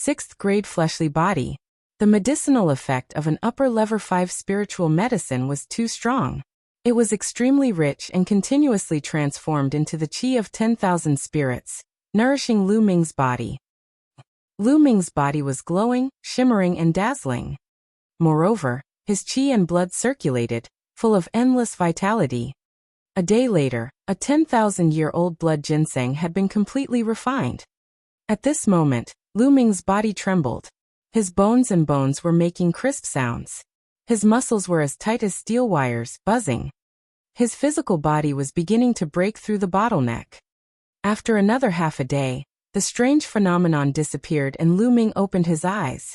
6th grade fleshly body. The medicinal effect of an upper level 5 spiritual medicine was too strong. It was extremely rich and continuously transformed into the qi of 10,000 spirits, nourishing Lu Ming's body. Lu Ming's body was glowing, shimmering, and dazzling. Moreover, his qi and blood circulated, full of endless vitality. A day later, a 10,000-year-old blood ginseng had been completely refined. At this moment, Lu Ming's body trembled. His bones were making crisp sounds. His muscles were as tight as steel wires, buzzing. His physical body was beginning to break through the bottleneck. After another half a day, the strange phenomenon disappeared and Lu Ming opened his eyes.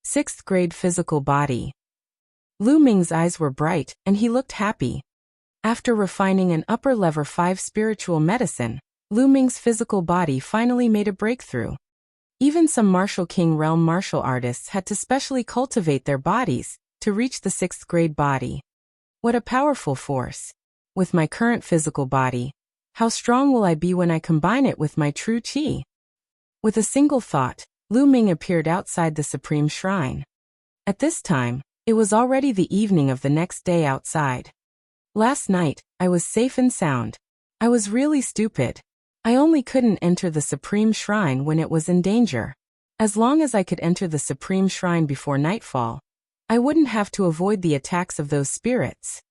6th grade physical body. Lu Ming's eyes were bright, and he looked happy. After refining an upper level 5 spiritual medicine, Lu Ming's physical body finally made a breakthrough. Even some martial king realm martial artists had to specially cultivate their bodies to reach the 6th grade body. What a powerful force! With my current physical body, how strong will I be when I combine it with my true qi? With a single thought, Lu Ming appeared outside the supreme shrine. At this time, it was already the evening of the next day outside. Last night, I was safe and sound. I was really stupid. I only couldn't enter the supreme shrine when it was in danger. As long as I could enter the supreme shrine before nightfall, I wouldn't have to avoid the attacks of those spirits.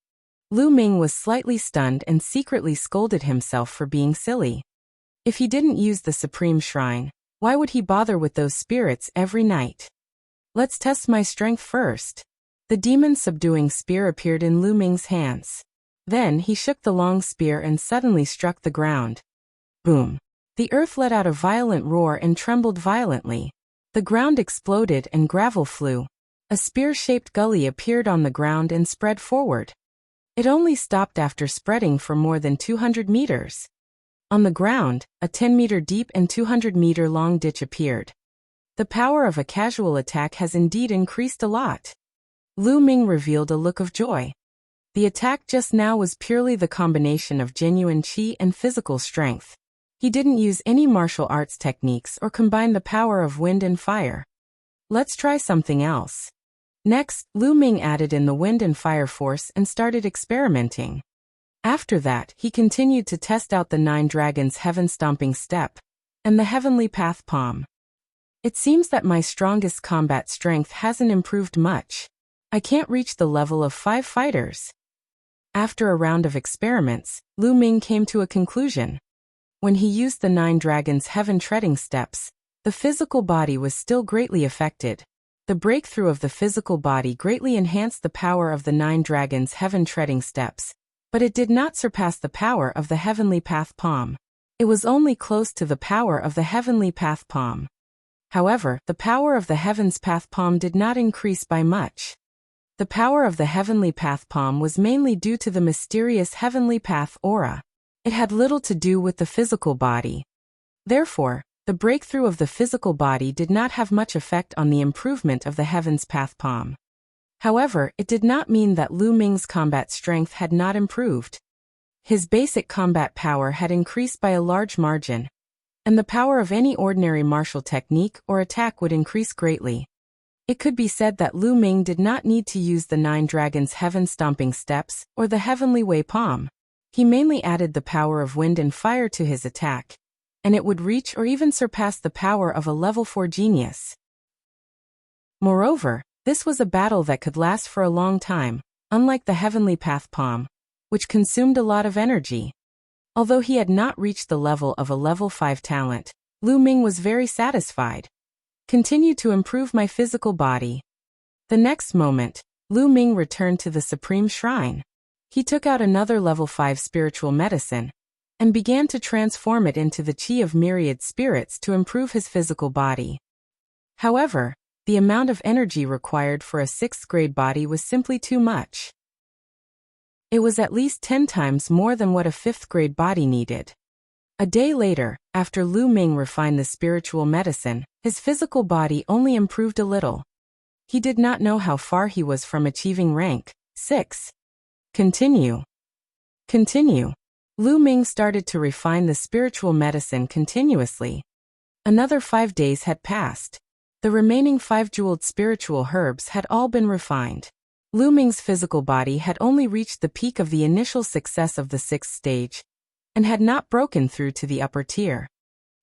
Lu Ming was slightly stunned and secretly scolded himself for being silly. If he didn't use the supreme shrine, why would he bother with those spirits every night? Let's test my strength first. The demon subduing spear appeared in Lu Ming's hands. Then he shook the long spear and suddenly struck the ground. Boom! The earth let out a violent roar and trembled violently. The ground exploded and gravel flew. A spear-shaped gully appeared on the ground and spread forward. It only stopped after spreading for more than 200 meters. On the ground, a 10-meter deep and 200-meter long ditch appeared. The power of a casual attack has indeed increased a lot. Lu Ming revealed a look of joy. The attack just now was purely the combination of genuine qi and physical strength. He didn't use any martial arts techniques or combine the power of wind and fire. Let's try something else. Next, Lu Ming added in the wind and fire force and started experimenting. After that, he continued to test out the 9 dragons' heaven-stomping step and the heavenly path palm. It seems that my strongest combat strength hasn't improved much. I can't reach the level of 5 fighters. After a round of experiments, Lu Ming came to a conclusion. When he used the 9 dragons' heaven-treading steps, the physical body was still greatly affected. The breakthrough of the physical body greatly enhanced the power of the 9 dragons' heaven-treading steps, but it did not surpass the power of the heavenly path palm. It was only close to the power of the heavenly path palm. However, the power of the heaven's path palm did not increase by much. The power of the heavenly path palm was mainly due to the mysterious heavenly path aura. It had little to do with the physical body. Therefore, the breakthrough of the physical body did not have much effect on the improvement of the heaven's path palm. However, it did not mean that Lu Ming's combat strength had not improved. His basic combat power had increased by a large margin, and the power of any ordinary martial technique or attack would increase greatly. It could be said that Lu Ming did not need to use the 9 dragons' heaven-stomping steps or the heavenly way palm. He mainly added the power of wind and fire to his attack, and it would reach or even surpass the power of a level 4 genius. Moreover, this was a battle that could last for a long time, unlike the heavenly path palm, which consumed a lot of energy. Although he had not reached the level of a level 5 talent, Lu Ming was very satisfied. Continue to improve my physical body. The next moment, Lu Ming returned to the supreme shrine. He took out another level 5 spiritual medicine and began to transform it into the qi of myriad spirits to improve his physical body. However, the amount of energy required for a 6th grade body was simply too much. It was at least 10 times more than what a 5th grade body needed. A day later, after Lu Ming refined the spiritual medicine, his physical body only improved a little. He did not know how far he was from achieving rank 6. Continue. Lu Ming started to refine the spiritual medicine continuously. Another 5 days had passed. The remaining 5 jeweled spiritual herbs had all been refined. Lu Ming's physical body had only reached the peak of the initial success of the 6th stage, and had not broken through to the upper tier.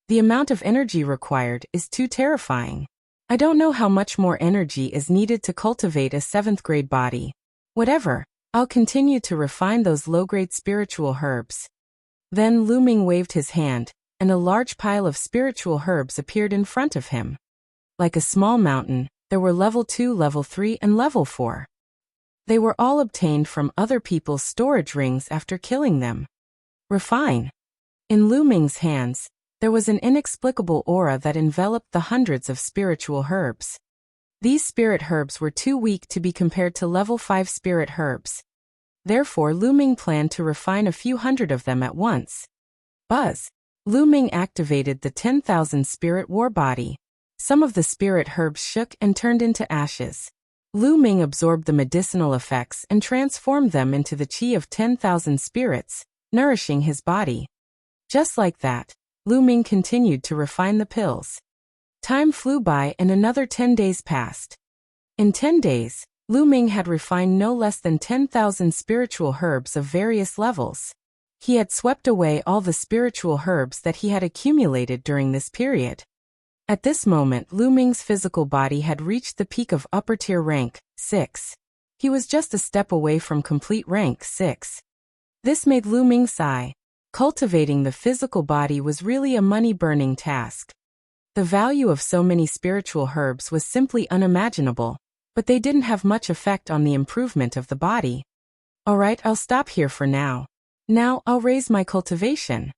The amount of energy required is too terrifying. I don't know how much more energy is needed to cultivate a 7th grade body. Whatever, I'll continue to refine those low-grade spiritual herbs. Then Lu Ming waved his hand, and a large pile of spiritual herbs appeared in front of him. Like a small mountain, there were level 2, level 3, and level 4. They were all obtained from other people's storage rings after killing them. Refine. In Lu Ming's hands, there was an inexplicable aura that enveloped the hundreds of spiritual herbs. These spirit herbs were too weak to be compared to level 5 spirit herbs. Therefore, Lu Ming planned to refine a few hundred of them at once. Buzz. Lu Ming activated the 10,000 spirit war body. Some of the spirit herbs shook and turned into ashes. Lu Ming absorbed the medicinal effects and transformed them into the chi of 10,000 spirits, nourishing his body. Just like that, Lu Ming continued to refine the pills. Time flew by and another 10 days passed. In 10 days, Lu Ming had refined no less than 10,000 spiritual herbs of various levels. He had swept away all the spiritual herbs that he had accumulated during this period. At this moment, Lu Ming's physical body had reached the peak of upper tier rank 6. He was just a step away from complete rank 6. This made Lu Ming sigh. Cultivating the physical body was really a money-burning task. The value of so many spiritual herbs was simply unimaginable, but they didn't have much effect on the improvement of the body. Alright, I'll stop here for now. Now, I'll raise my cultivation.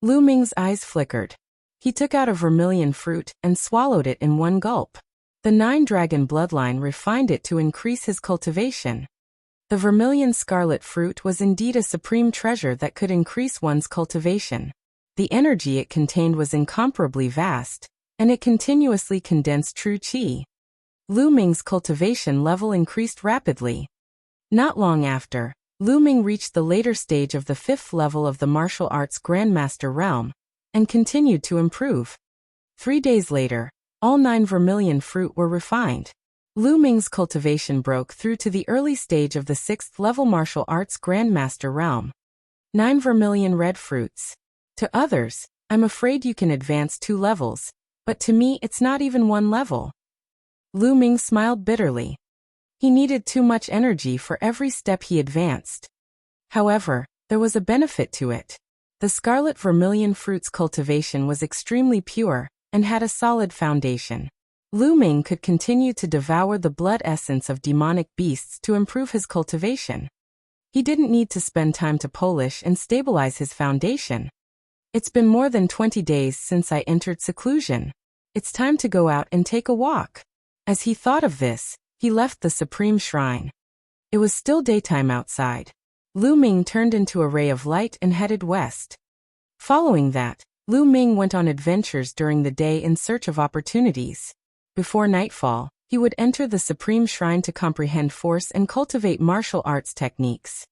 Lu Ming's eyes flickered. He took out a vermilion fruit and swallowed it in one gulp. The 9-dragon bloodline refined it to increase his cultivation. The vermilion scarlet fruit was indeed a supreme treasure that could increase one's cultivation. The energy it contained was incomparably vast, and it continuously condensed true qi. Lu Ming's cultivation level increased rapidly. Not long after, Lu Ming reached the later stage of the 5th level of the martial arts Grandmaster realm, and continued to improve. 3 days later, all 9 vermilion fruit were refined. Lu Ming's cultivation broke through to the early stage of the 6th level martial arts Grandmaster realm. 9 vermilion red fruits. To others, I'm afraid you can advance 2 levels, but to me it's not even 1 level. Lu Ming smiled bitterly. He needed too much energy for every step he advanced. However, there was a benefit to it. The scarlet vermilion fruit's cultivation was extremely pure, and had a solid foundation. Lu Ming could continue to devour the blood essence of demonic beasts to improve his cultivation. He didn't need to spend time to polish and stabilize his foundation. It's been more than 20 days since I entered seclusion. It's time to go out and take a walk. As he thought of this, he left the Supreme Shrine. It was still daytime outside. Lu Ming turned into a ray of light and headed west. Following that, Lu Ming went on adventures during the day in search of opportunities. Before nightfall, he would enter the Supreme Shrine to comprehend force and cultivate martial arts techniques.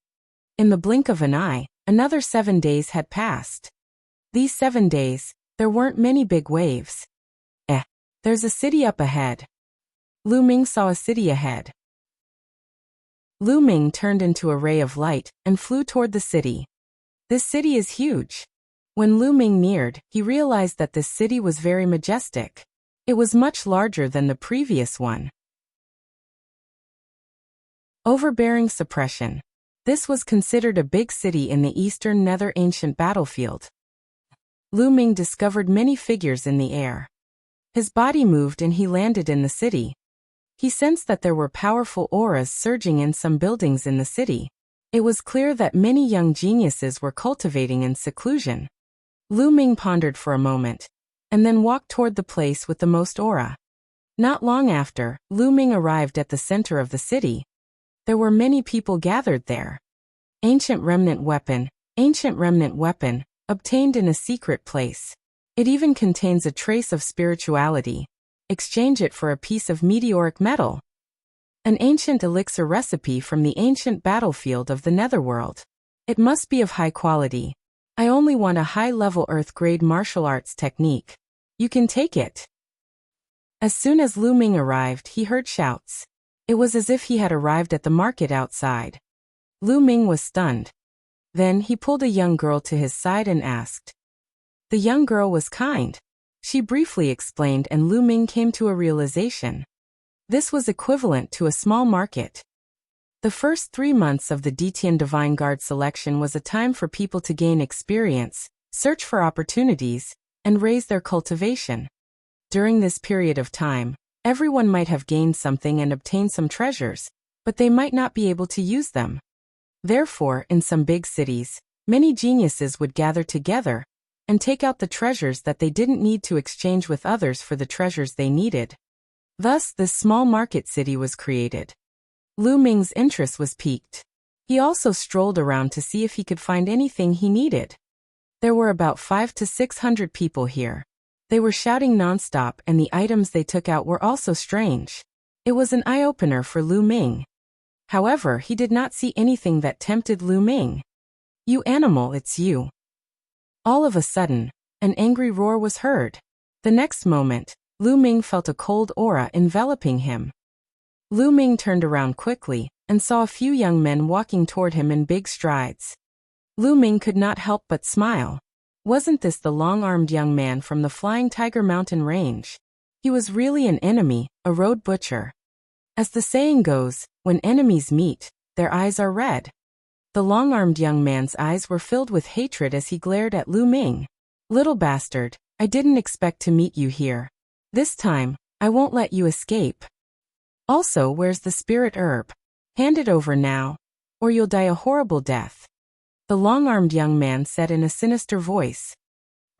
In the blink of an eye, another 7 days had passed. These 7 days, there weren't many big waves. There's a city up ahead. Lu Ming saw a city ahead. Lu Ming turned into a ray of light and flew toward the city. This city is huge. When Lu Ming neared, he realized that this city was very majestic. It was much larger than the previous one. Overbearing suppression. This was considered a big city in the Eastern Nether Ancient battlefield. Lu Ming discovered many figures in the air. His body moved and he landed in the city. He sensed that there were powerful auras surging in some buildings in the city. It was clear that many young geniuses were cultivating in seclusion. Lu Ming pondered for a moment, and then walked toward the place with the most aura. Not long after, Lu Ming arrived at the center of the city. There were many people gathered there. Ancient remnant weapon, obtained in a secret place. It even contains a trace of spirituality. Exchange it for a piece of meteoric metal. An ancient elixir recipe from the ancient battlefield of the Netherworld. It must be of high quality. I only want a high-level Earth-grade martial arts technique. You can take it. As soon as Lu Ming arrived, he heard shouts. It was as if he had arrived at the market outside. Lu Ming was stunned. Then he pulled a young girl to his side and asked. The young girl was kind. She briefly explained, and Lu Ming came to a realization. This was equivalent to a small market. The first 3 months of the Detian Divine Guard selection was a time for people to gain experience, search for opportunities, and raise their cultivation. During this period of time, everyone might have gained something and obtained some treasures, but they might not be able to use them. Therefore, in some big cities, many geniuses would gather together and take out the treasures that they didn't need to exchange with others for the treasures they needed. Thus, this small market city was created. Lu Ming's interest was piqued. He also strolled around to see if he could find anything he needed. There were about 500 to 600 people here. They were shouting nonstop, and the items they took out were also strange. It was an eye-opener for Lu Ming. However, he did not see anything that tempted Lu Ming. "You animal, it's you." All of a sudden, an angry roar was heard. The next moment, Lu Ming felt a cold aura enveloping him. Lu Ming turned around quickly and saw a few young men walking toward him in big strides. Lu Ming could not help but smile. Wasn't this the long-armed young man from the Flying Tiger Mountain Range? He was really an enemy, a road butcher. As the saying goes, when enemies meet, their eyes are red. The long-armed young man's eyes were filled with hatred as he glared at Lu Ming. "Little bastard, I didn't expect to meet you here. This time, I won't let you escape. Also, where's the spirit herb? Hand it over now, or you'll die a horrible death." The long-armed young man said in a sinister voice.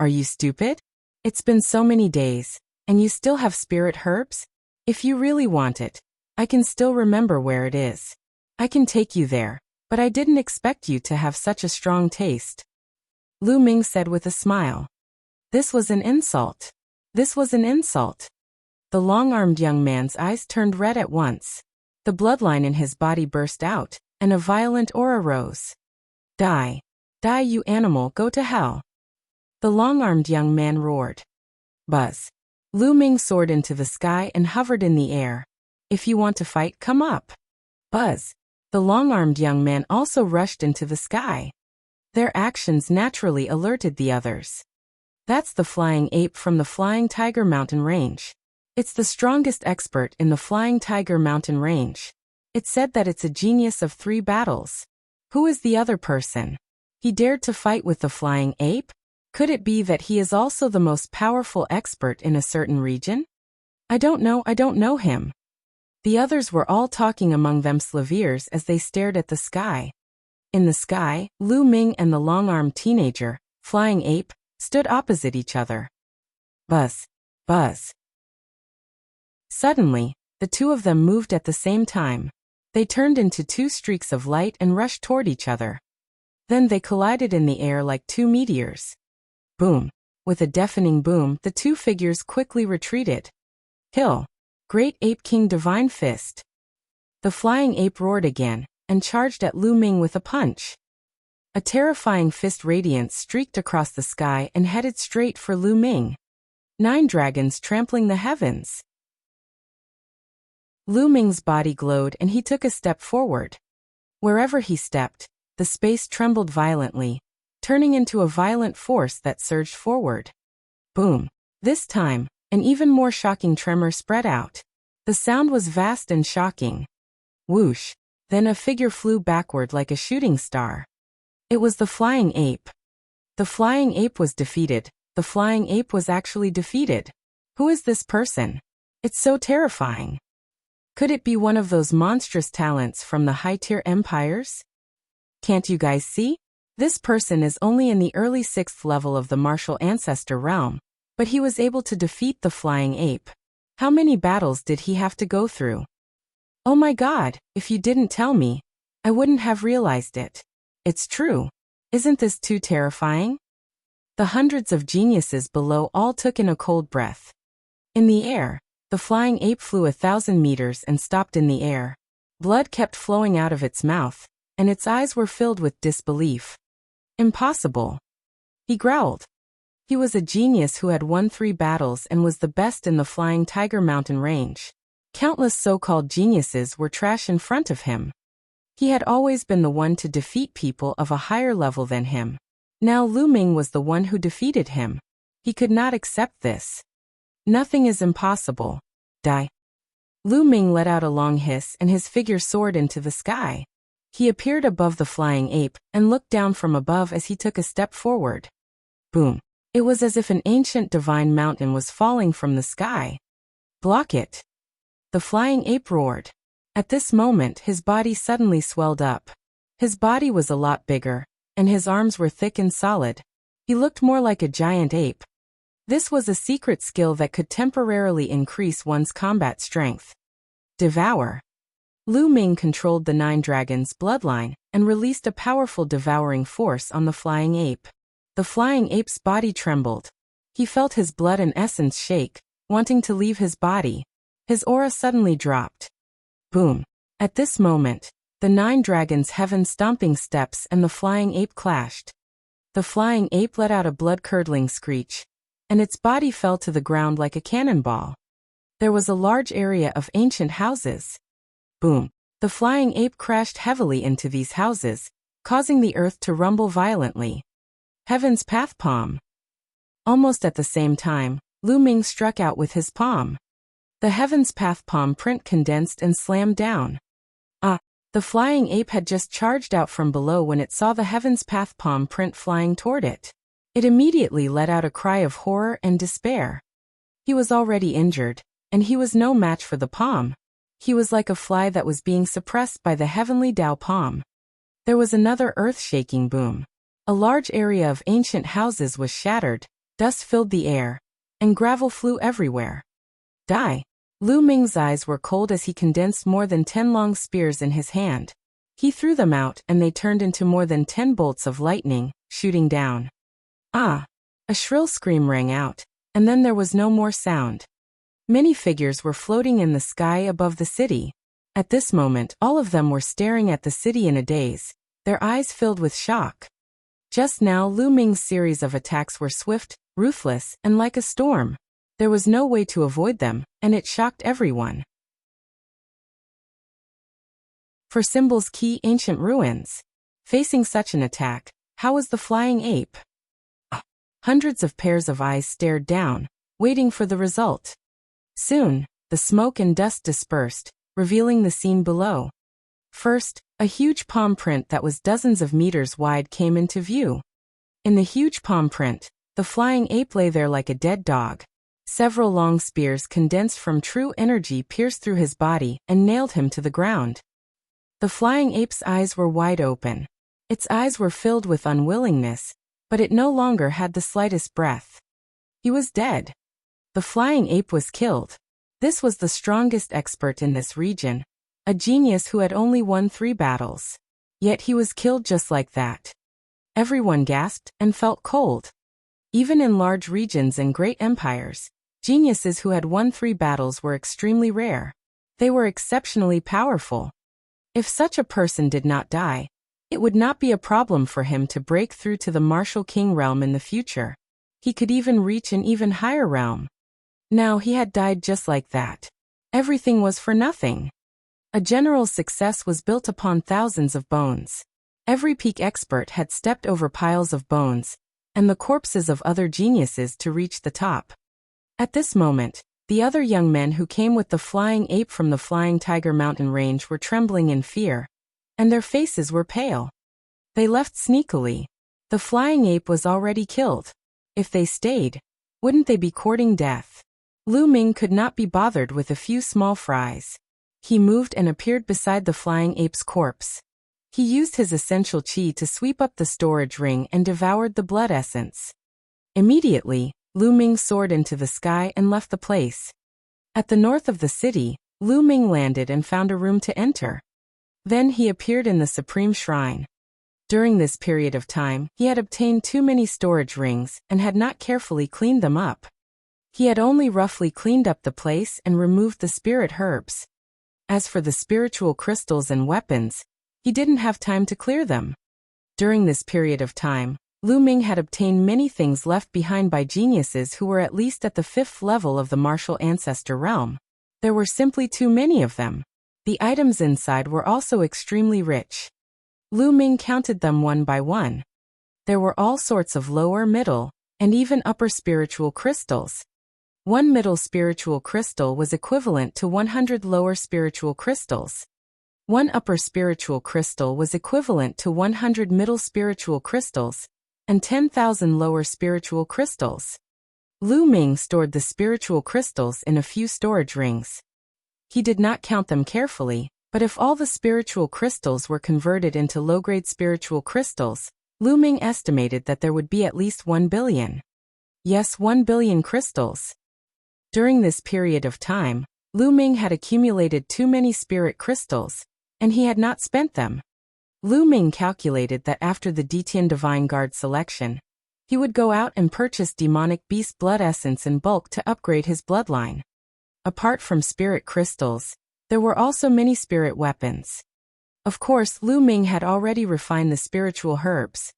"Are you stupid? It's been so many days, and you still have spirit herbs? If you really want it, I can still remember where it is. I can take you there, but I didn't expect you to have such a strong taste." Lu Ming said with a smile. This was an insult. This was an insult. The long-armed young man's eyes turned red at once. The bloodline in his body burst out, and a violent aura rose. "Die. Die, you animal, go to hell." The long-armed young man roared. Buzz. Lu Ming soared into the sky and hovered in the air. "If you want to fight, come up." Buzz. The long-armed young man also rushed into the sky. Their actions naturally alerted the others. That's the flying ape from the Flying Tiger Mountain Range. It's the strongest expert in the Flying Tiger Mountain Range. It's said that it's a genius of 3 battles. Who is the other person? He dared to fight with the flying ape? Could it be that he is also the most powerful expert in a certain region? I don't know him. The others were all talking among themselves as they stared at the sky. In the sky, Lu Ming and the long-armed teenager, flying ape, stood opposite each other. Buzz. Buzz. Suddenly, the two of them moved at the same time. They turned into 2 streaks of light and rushed toward each other. Then they collided in the air like 2 meteors. Boom. With a deafening boom, the 2 figures quickly retreated. Kill. Great Ape King Divine Fist. The flying ape roared again and charged at Lu Ming with a punch. A terrifying fist radiance streaked across the sky and headed straight for Lu Ming. 9 dragons trampling the heavens. Lu Ming's body glowed and he took a step forward. Wherever he stepped, the space trembled violently, turning into a violent force that surged forward. Boom. This time, an even more shocking tremor spread out. The sound was vast and shocking. Whoosh. Then a figure flew backward like a shooting star. It was the flying ape. The flying ape was defeated. The flying ape was actually defeated. Who is this person? It's so terrifying. Could it be one of those monstrous talents from the high-tier empires? Can't you guys see? This person is only in the early 6th level of the martial ancestor realm, but he was able to defeat the flying ape. How many battles did he have to go through? Oh my God, if you didn't tell me, I wouldn't have realized it. It's true. Isn't this too terrifying? The hundreds of geniuses below all took in a cold breath. In the air, the flying ape flew 1,000 meters and stopped in the air. Blood kept flowing out of its mouth, and its eyes were filled with disbelief. Impossible. He growled. He was a genius who had won 3 battles and was the best in the Flying Tiger mountain range. Countless so-called geniuses were trash in front of him. He had always been the one to defeat people of a higher level than him. Now Lu Ming was the one who defeated him. He could not accept this. Nothing is impossible. Die. Lu Ming let out a long hiss and his figure soared into the sky. He appeared above the flying ape and looked down from above as he took a step forward. Boom. It was as if an ancient divine mountain was falling from the sky. Block it. The flying ape roared. At this moment his body suddenly swelled up. His body was a lot bigger, and his arms were thick and solid. He looked more like a giant ape. This was a secret skill that could temporarily increase one's combat strength. Devour. Lu Ming controlled the 9 dragons' bloodline and released a powerful devouring force on the flying ape. The flying ape's body trembled. He felt his blood and essence shake, wanting to leave his body. His aura suddenly dropped. Boom. At this moment, the 9 dragons' heaven-stomping steps and the flying ape clashed. The flying ape let out a blood-curdling screech, and its body fell to the ground like a cannonball. There was a large area of ancient houses. Boom. The flying ape crashed heavily into these houses, causing the earth to rumble violently. Heaven's Path Palm. Almost at the same time, Lu Ming struck out with his palm. The Heaven's Path Palm print condensed and slammed down. The flying ape had just charged out from below when it saw the Heaven's Path Palm print flying toward it. It immediately let out a cry of horror and despair. He was already injured, and he was no match for the palm. He was like a fly that was being suppressed by the heavenly Dao palm. There was another earth-shaking boom. A large area of ancient houses was shattered, dust filled the air, and gravel flew everywhere. Die. Lu Ming's eyes were cold as he condensed more than 10 long spears in his hand. He threw them out and they turned into more than 10 bolts of lightning, shooting down. A shrill scream rang out, and then there was no more sound. Many figures were floating in the sky above the city. At this moment, all of them were staring at the city in a daze, their eyes filled with shock. Just now Lu Ming's series of attacks were swift, ruthless, and like a storm. There was no way to avoid them, and it shocked everyone. For symbols key ancient ruins. Facing such an attack, how was the flying ape? Hundreds of pairs of eyes stared down, waiting for the result. Soon, the smoke and dust dispersed, revealing the scene below. First, a huge palm print that was dozens of meters wide came into view. In the huge palm print, the flying ape lay there like a dead dog. Several long spears condensed from true energy pierced through his body and nailed him to the ground. The flying ape's eyes were wide open. Its eyes were filled with unwillingness, but it no longer had the slightest breath. He was dead. The flying ape was killed. This was the strongest expert in this region, a genius who had only won 3 battles. Yet he was killed just like that. Everyone gasped and felt cold. Even in large regions and great empires, geniuses who had won 3 battles were extremely rare. They were exceptionally powerful. If such a person did not die, it would not be a problem for him to break through to the martial king realm in the future. He could even reach an even higher realm. Now he had died just like that. Everything was for nothing. A general's success was built upon thousands of bones. Every peak expert had stepped over piles of bones and the corpses of other geniuses to reach the top. At this moment, the other young men who came with the flying ape from the Flying Tiger mountain range were trembling in fear, and their faces were pale. They left sneakily. The flying ape was already killed. If they stayed, wouldn't they be courting death? Lu Ming could not be bothered with a few small fries. He moved and appeared beside the flying ape's corpse. He used his essential qi to sweep up the storage ring and devoured the blood essence. Immediately, Lu Ming soared into the sky and left the place. At the north of the city, Lu Ming landed and found a room to enter. Then he appeared in the Supreme Shrine. During this period of time, he had obtained too many storage rings and had not carefully cleaned them up. He had only roughly cleaned up the place and removed the spirit herbs. As for the spiritual crystals and weapons, he didn't have time to clear them. During this period of time, Lu Ming had obtained many things left behind by geniuses who were at least at the 5th level of the martial ancestor realm. There were simply too many of them. The items inside were also extremely rich. Lu Ming counted them one by one. There were all sorts of lower, middle, and even upper spiritual crystals. One middle spiritual crystal was equivalent to 100 lower spiritual crystals. One upper spiritual crystal was equivalent to 100 middle spiritual crystals, and 10,000 lower spiritual crystals. Lu Ming stored the spiritual crystals in a few storage rings. He did not count them carefully, but if all the spiritual crystals were converted into low-grade spiritual crystals, Lu Ming estimated that there would be at least 1 billion. Yes, 1 billion crystals. During this period of time, Lu Ming had accumulated too many spirit crystals, and he had not spent them. Lu Ming calculated that after the Detian Divine Guard selection, he would go out and purchase demonic beast blood essence in bulk to upgrade his bloodline. Apart from spirit crystals, there were also many spirit weapons. Of course, Lu Ming had already refined the spiritual herbs.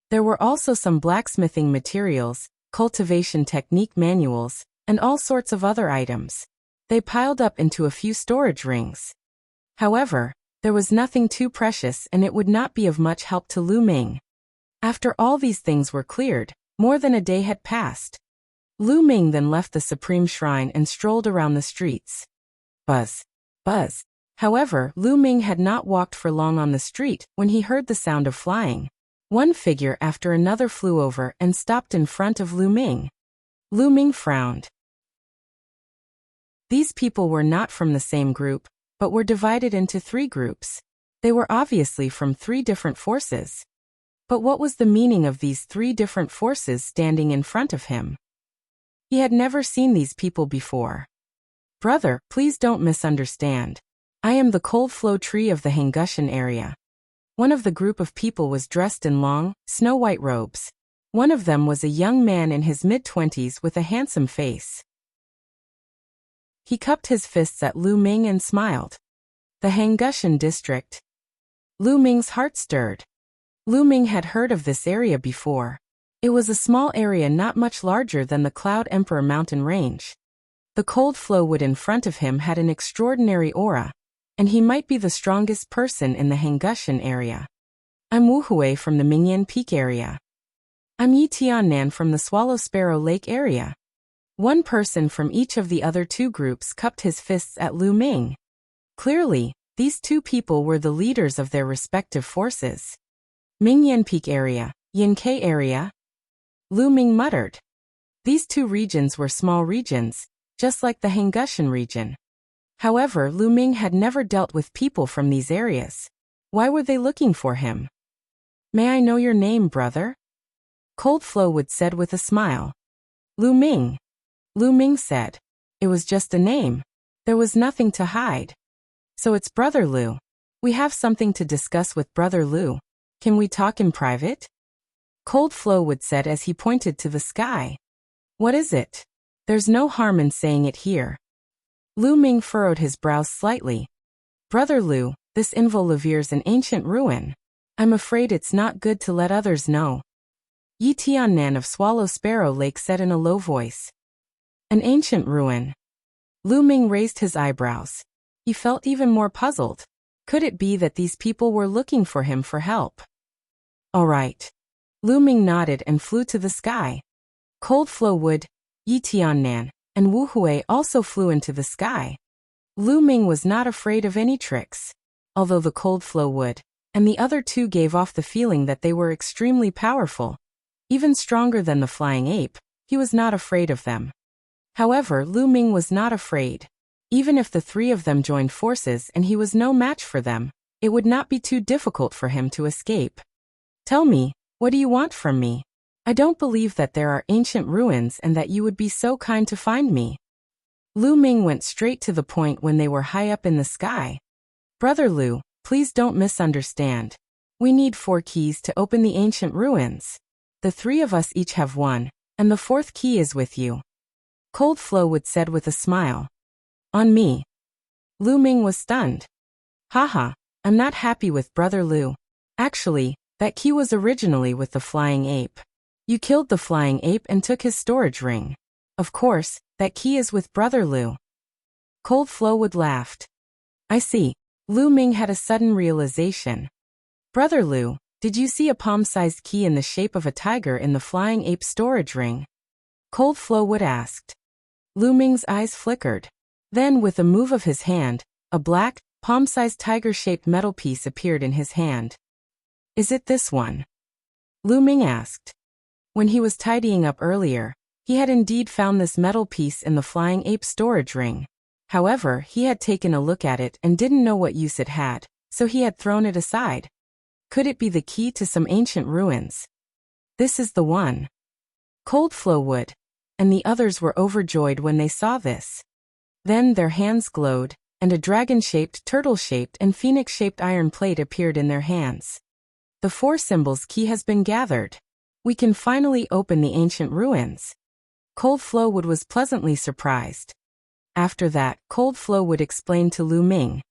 There were also some blacksmithing materials, cultivation technique manuals, and all sorts of other items. They piled up into a few storage rings. However, there was nothing too precious and it would not be of much help to Lu Ming. After all these things were cleared, more than a day had passed. Lu Ming then left the Supreme Shrine and strolled around the streets. Buzz. Buzz. However, Lu Ming had not walked for long on the street when he heard the sound of flying. One figure after another flew over and stopped in front of Lu Ming. Lu Ming frowned. These people were not from the same group, but were divided into 3 groups. They were obviously from 3 different forces. But what was the meaning of these 3 different forces standing in front of him? He had never seen these people before. Brother, please don't misunderstand. I am the cold flow tree of the Hangushan area. One of the group of people was dressed in long, snow-white robes. One of them was a young man in his mid-20s with a handsome face. He cupped his fists at Lu Ming and smiled. The Hangushan district. Lu Ming's heart stirred. Lu Ming had heard of this area before. It was a small area not much larger than the Cloud Emperor mountain range. The cold flow wood in front of him had an extraordinary aura, and he might be the strongest person in the Hangushan area. I'm Wu Hui from the Mingyan Peak area. I'm Yi Tiannan from the Swallow Sparrow Lake area. One person from each of the other 2 groups cupped his fists at Lu Ming. Clearly, these 2 people were the leaders of their respective forces. Mingyan Peak area, Yinkai area? Lu Ming muttered. These 2 regions were small regions, just like the Hangushan region. However, Lu Ming had never dealt with people from these areas. Why were they looking for him? May I know your name, brother? Cold Flow Wood said with a smile. Lu Ming. Lu Ming said. It was just a name. There was nothing to hide. So it's Brother Lu. We have something to discuss with Brother Lu. Can we talk in private? Cold Flow Wood said as he pointed to the sky. What is it? There's no harm in saying it here. Lu Ming furrowed his brows slightly. Brother Lu, this involvere's an ancient ruin. I'm afraid it's not good to let others know. Yi Tiannan of Swallow Sparrow Lake said in a low voice. An ancient ruin. Lu Ming raised his eyebrows. He felt even more puzzled. Could it be that these people were looking for him for help? All right. Lu Ming nodded and flew to the sky. Cold Flow Wood, Yi Tiannan, and Wu Hui also flew into the sky. Lu Ming was not afraid of any tricks. Although the Cold Flow Wood and the other 2 gave off the feeling that they were extremely powerful, even stronger than the flying ape, he was not afraid of them. However, Lu Ming was not afraid. Even if the 3 of them joined forces and he was no match for them, it would not be too difficult for him to escape. Tell me, what do you want from me? I don't believe that there are ancient ruins and that you would be so kind to find me. Lu Ming went straight to the point when they were high up in the sky. Brother Lu, please don't misunderstand. We need 4 keys to open the ancient ruins. The 3 of us each have 1, and the 4th key is with you. Cold Flow Wood said with a smile. On me. Lu Ming was stunned. Haha, I'm not happy with Brother Lu. Actually, That key was originally with the flying ape. You killed the flying ape and took his storage ring. Of course, that key is with Brother Lu. Cold Flowwood laughed. I see. Lu Ming had a sudden realization. Brother Lu, did you see a palm-sized key in the shape of a tiger in the flying ape storage ring? Cold Flowwood asked. Lu Ming's eyes flickered. Then, with a move of his hand, a black, palm-sized tiger-shaped metal piece appeared in his hand. Is it this one? Lu Ming asked. When he was tidying up earlier, he had indeed found this metal piece in the flying ape storage ring. However, he had taken a look at it and didn't know what use it had, so he had thrown it aside. Could it be the key to some ancient ruins? This is the one. Cold Flowwood and the others were overjoyed when they saw this. Then their hands glowed, and a dragon-shaped, turtle-shaped, and phoenix-shaped iron plate appeared in their hands. The 4 symbols key has been gathered. We can finally open the ancient ruins. Cold Flowwood was pleasantly surprised. After that, Cold Flowwood explained to Lu Ming.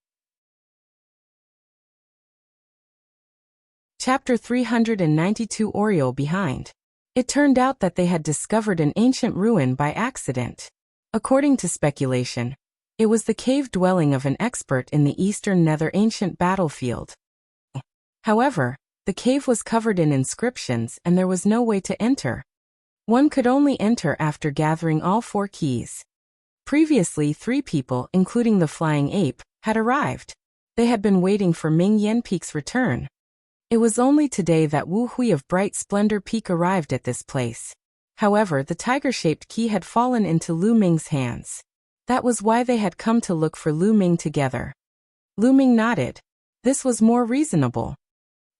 Chapter 392 Oriole Behind. It turned out that they had discovered an ancient ruin by accident. According to speculation, it was the cave dwelling of an expert in the Eastern Nether ancient battlefield. However, the cave was covered in inscriptions and there was no way to enter. One could only enter after gathering all 4 keys. Previously, 3 people, including the flying ape, had arrived. They had been waiting for Ming Yen Peak's return. It was only today that Wu Hui of Bright Splendor Peak arrived at this place. However, the tiger-shaped key had fallen into Lu Ming's hands. That was why they had come to look for Lu Ming together. Lu Ming nodded. This was more reasonable.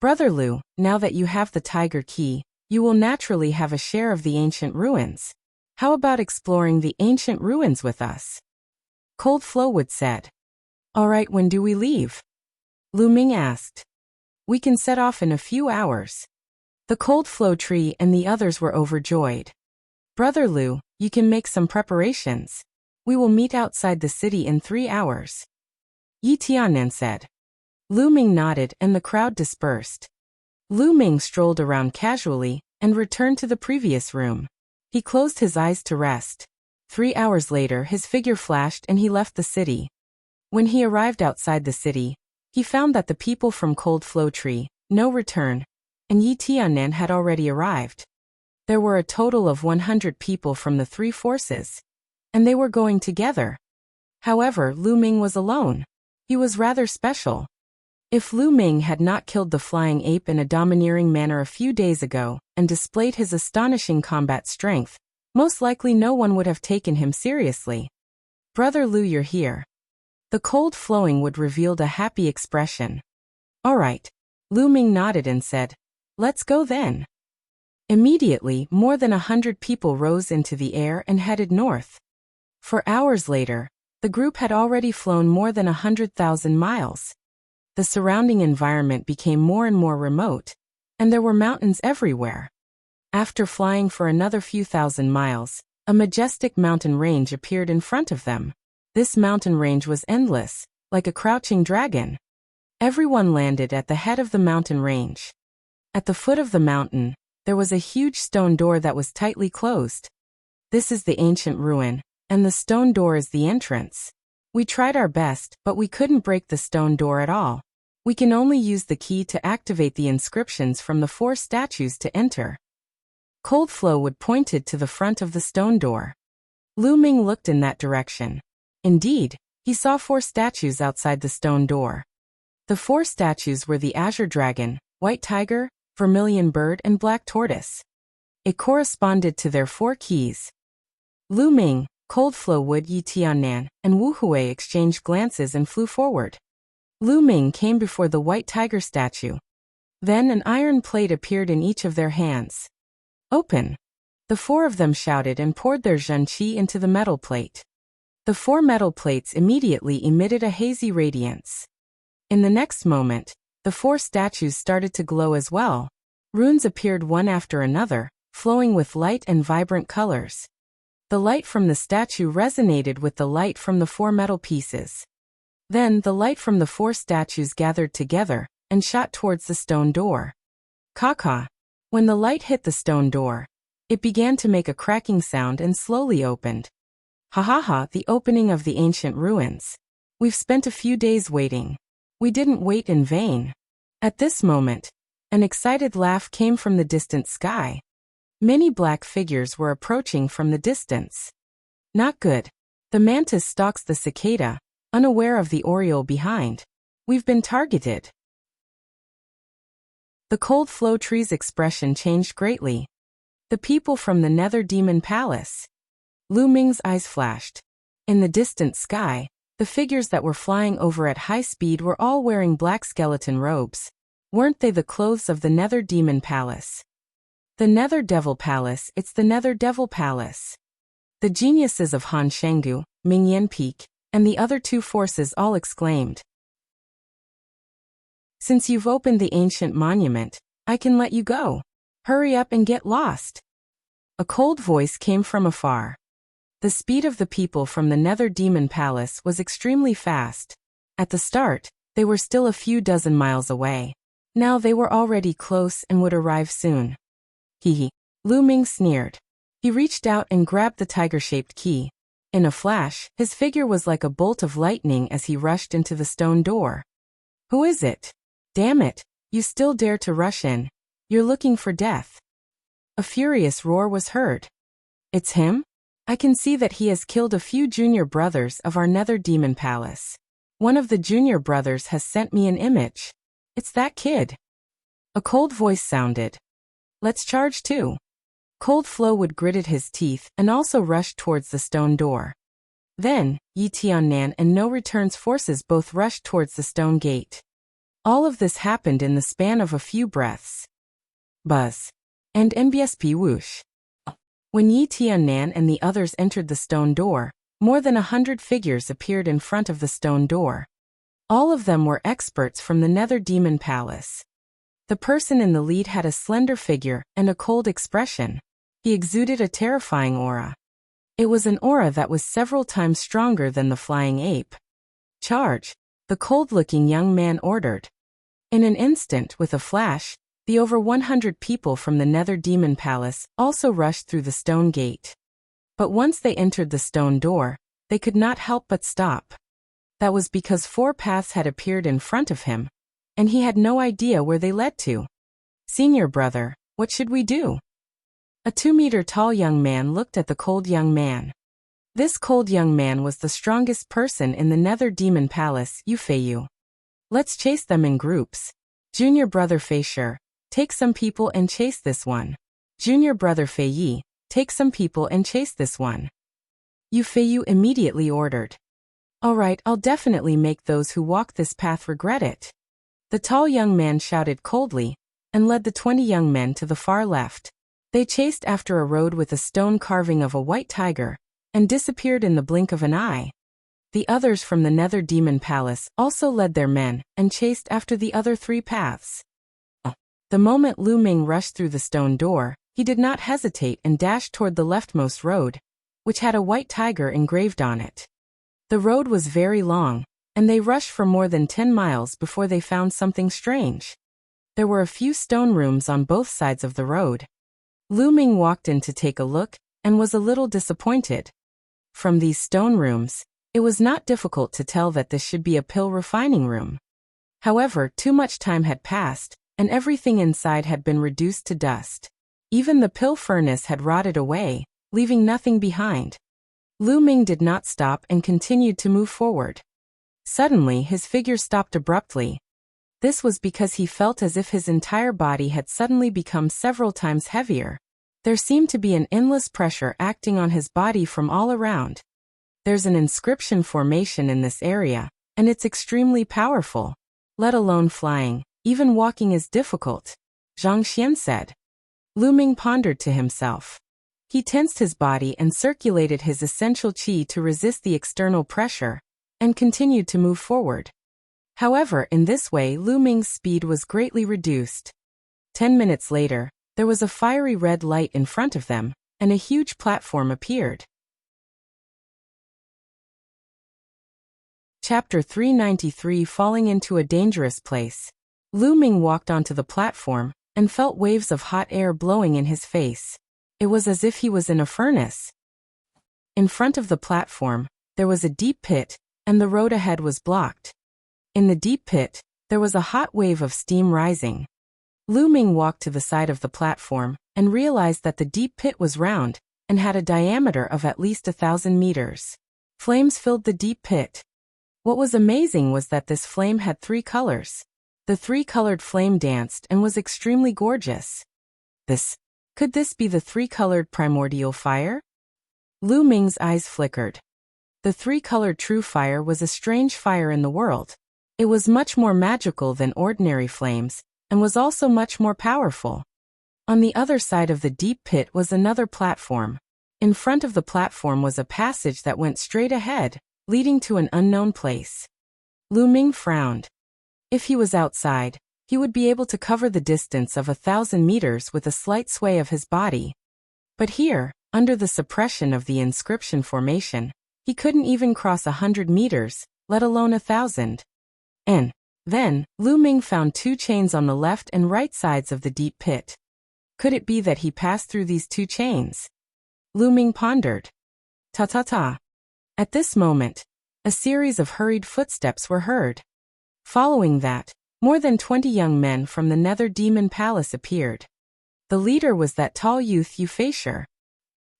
Brother Lu, now that you have the tiger key, you will naturally have a share of the ancient ruins. How about exploring the ancient ruins with us? Cold Flowwood said. All right, when do we leave? Lu Ming asked. We can set off in a few hours. The Cold Flow Tree and the others were overjoyed. Brother Lu, you can make some preparations. We will meet outside the city in 3 hours. Yi Tianan said. Lu Ming nodded and the crowd dispersed. Lu Ming strolled around casually and returned to the previous room. He closed his eyes to rest. 3 hours later, his figure flashed and he left the city. When he arrived outside the city, he found that the people from Cold Flow Tree, No Return, and Yi Tianan had already arrived. There were a total of 100 people from the 3 forces, and they were going together. However, Lu Ming was alone. He was rather special. If Lu Ming had not killed the flying ape in a domineering manner a few days ago and displayed his astonishing combat strength, most likely no one would have taken him seriously. Brother Lu, you're here. The Cold Flowing Wood revealed a happy expression. All right. Lu Ming nodded and said, let's go then. Immediately, more than 100 people rose into the air and headed north. For hours later, the group had already flown more than 100,000 miles. The surrounding environment became more and more remote, and there were mountains everywhere. After flying for another few thousand miles, a majestic mountain range appeared in front of them. This mountain range was endless, like a crouching dragon. Everyone landed at the head of the mountain range. At the foot of the mountain, there was a huge stone door that was tightly closed. This is the ancient ruin, and the stone door is the entrance. We tried our best, but we couldn't break the stone door at all. We can only use the key to activate the inscriptions from the 4 statues to enter. Cold Flowwood pointed to the front of the stone door. Lu Ming looked in that direction. Indeed, he saw 4 statues outside the stone door. The 4 statues were the Azure Dragon, White Tiger, Vermilion Bird, and Black Tortoise. It corresponded to their 4 keys. Lu Ming, Cold Flowwood, Yi Tianan, and Wu Hui exchanged glances and flew forward. Lu Ming came before the white tiger statue. Then an iron plate appeared in each of their hands. Open! The 4 of them shouted and poured their zhenqi into the metal plate. The 4 metal plates immediately emitted a hazy radiance. In the next moment, the 4 statues started to glow as well. Runes appeared one after another, flowing with light and vibrant colors. The light from the statue resonated with the light from the 4 metal pieces. Then the light from the 4 statues gathered together and shot towards the stone door. Caw. When the light hit the stone door, it began to make a cracking sound and slowly opened. Ha, the opening of the ancient ruins. We've spent a few days waiting. We didn't wait in vain. At this moment, an excited laugh came from the distant sky. Many black figures were approaching from the distance. Not good. The mantis stalks the cicada, unaware of the oriole behind. We've been targeted. The cold flow tree's expression changed greatly. The people from the Nether Demon Palace. Lu Ming's eyes flashed. In the distant sky, the figures that were flying over at high speed were all wearing black skeleton robes. Weren't they the clothes of the Nether Demon Palace? The Nether Devil Palace, it's the Nether Devil Palace. The geniuses of Han Shengdu, Ming Yan Peak, and the other two forces all exclaimed. Since you've opened the ancient monument, I can let you go. Hurry up and get lost. A cold voice came from afar. The speed of the people from the Nether Demon Palace was extremely fast. At the start, they were still a few dozen miles away. Now they were already close and would arrive soon. Hee. Lu Ming sneered. He reached out and grabbed the tiger-shaped key. In a flash, his figure was like a bolt of lightning as he rushed into the stone door. Who is it? Damn it, you still dare to rush in. You're looking for death. A furious roar was heard. It's him? I can see that he has killed a few junior brothers of our Nether Demon Palace. One of the junior brothers has sent me an image. It's that kid. A cold voice sounded. Let's charge too. Cold Flow would gritted his teeth and also rushed towards the stone door. Then, Yi Tiannan and No Return's forces both rushed towards the stone gate. All of this happened in the span of a few breaths. Buzz. And NBSP whoosh. When Yi Tiannan and the others entered the stone door, more than 100 figures appeared in front of the stone door. All of them were experts from the Nether Demon Palace. The person in the lead had a slender figure and a cold expression. He exuded a terrifying aura. It was an aura that was several times stronger than the flying ape. Charge, the cold-looking young man ordered. In an instant, with a flash, the over 100 people from the Nether Demon Palace also rushed through the stone gate. But once they entered the stone door, they could not help but stop. That was because 4 paths had appeared in front of him, and he had no idea where they led to. Senior brother, what should we do? A 2-meter-tall young man looked at the cold young man. This cold young man was the strongest person in the Nether Demon Palace, Yufeiyu. Let's chase them in groups. Junior brother Feisher, take some people and chase this one. Junior brother Feiyi, take some people and chase this one. Yufeiyu immediately ordered. Alright, I'll definitely make those who walk this path regret it. The tall young man shouted coldly, and led the 20 young men to the far left. They chased after a road with a stone carving of a white tiger, and disappeared in the blink of an eye. The others from the Nether Demon Palace also led their men, and chased after the other 3 paths. The moment Lu Ming rushed through the stone door, he did not hesitate and dashed toward the leftmost road, which had a white tiger engraved on it. The road was very long, and they rushed for more than 10 miles before they found something strange. There were a few stone rooms on both sides of the road. Lu Ming walked in to take a look, and was a little disappointed. From these stone rooms, it was not difficult to tell that this should be a pill refining room. However, too much time had passed, and everything inside had been reduced to dust. Even the pill furnace had rotted away, leaving nothing behind. Lu Ming did not stop and continued to move forward. Suddenly, his figure stopped abruptly. This was because he felt as if his entire body had suddenly become several times heavier. There seemed to be an endless pressure acting on his body from all around. There's an inscription formation in this area, and it's extremely powerful. Let alone flying, even walking is difficult, Zhang Xian said. Lu Ming pondered to himself. He tensed his body and circulated his essential qi to resist the external pressure, and continued to move forward. However, in this way Lu Ming's speed was greatly reduced. 10 minutes later, there was a fiery red light in front of them, and a huge platform appeared. Chapter 393 Falling into a Dangerous Place. Lu Ming walked onto the platform, and felt waves of hot air blowing in his face. It was as if he was in a furnace. In front of the platform, there was a deep pit, and the road ahead was blocked. In the deep pit, there was a hot wave of steam rising. Lu Ming walked to the side of the platform and realized that the deep pit was round and had a diameter of at least 1,000 meters. Flames filled the deep pit. What was amazing was that this flame had 3 colors. The 3-colored flame danced and was extremely gorgeous. Could this be the 3-colored primordial fire? Lu Ming's eyes flickered. The 3-colored true fire was a strange fire in the world. It was much more magical than ordinary flames, and was also much more powerful. On the other side of the deep pit was another platform. In front of the platform was a passage that went straight ahead, leading to an unknown place. Lu Ming frowned. If he was outside, he would be able to cover the distance of 1,000 meters with a slight sway of his body. But here, under the suppression of the inscription formation, he couldn't even cross 100 meters, let alone 1,000. And then, Lu Ming found 2 chains on the left and right sides of the deep pit. Could it be that he passed through these 2 chains? Lu Ming pondered. Ta-ta-ta. At this moment, a series of hurried footsteps were heard. Following that, more than 20 young men from the Nether Demon Palace appeared. The leader was that tall youth Wuxia.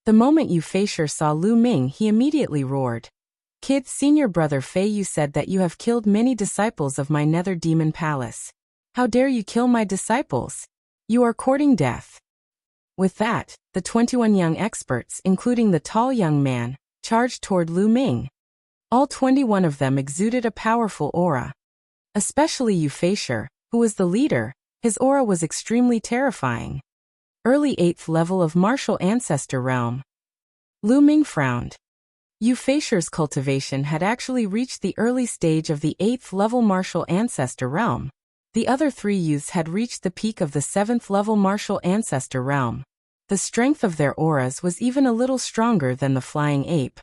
The moment Wuxia saw Lu Ming, he immediately roared. "Kid, senior brother Fei, you said that you have killed many disciples of my Nether Demon Palace. How dare you kill my disciples? You are courting death." With that, the 21 young experts, including the tall young man, charged toward Lu Ming. All 21 of them exuded a powerful aura. Especially Wuxia, who was the leader, his aura was extremely terrifying. Early 8th level of martial ancestor realm. Lu Ming frowned. Wuxia's cultivation had actually reached the early stage of the 8th level martial ancestor realm. The other 3 youths had reached the peak of the 7th level martial ancestor realm. The strength of their auras was even a little stronger than the flying ape.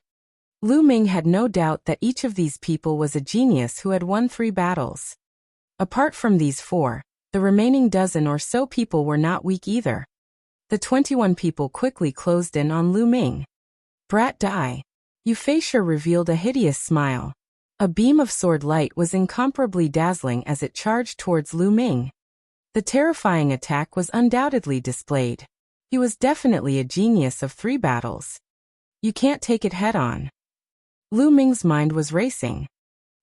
Lu Ming had no doubt that each of these people was a genius who had won 3 battles. Apart from these 4, the remaining dozen or so people were not weak either. The 21 people quickly closed in on Lu Ming. Brat die. Wuxia revealed a hideous smile. A beam of sword light was incomparably dazzling as it charged towards Lu Ming. The terrifying attack was undoubtedly displayed. He was definitely a genius of 3 battles. You can't take it head-on. Lu Ming's mind was racing.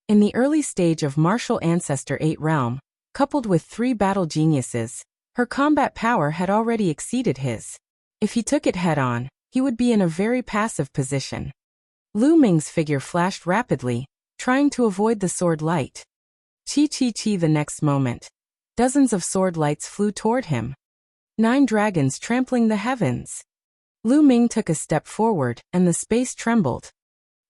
In the early stage of Martial Ancestor 8 realm, coupled with 3 battle geniuses, her combat power had already exceeded his. If he took it head-on, he would be in a very passive position. Lu Ming's figure flashed rapidly, trying to avoid the sword light. Chi. The next moment, dozens of sword lights flew toward him. 9 dragons trampling the heavens. Lu Ming took a step forward, and the space trembled.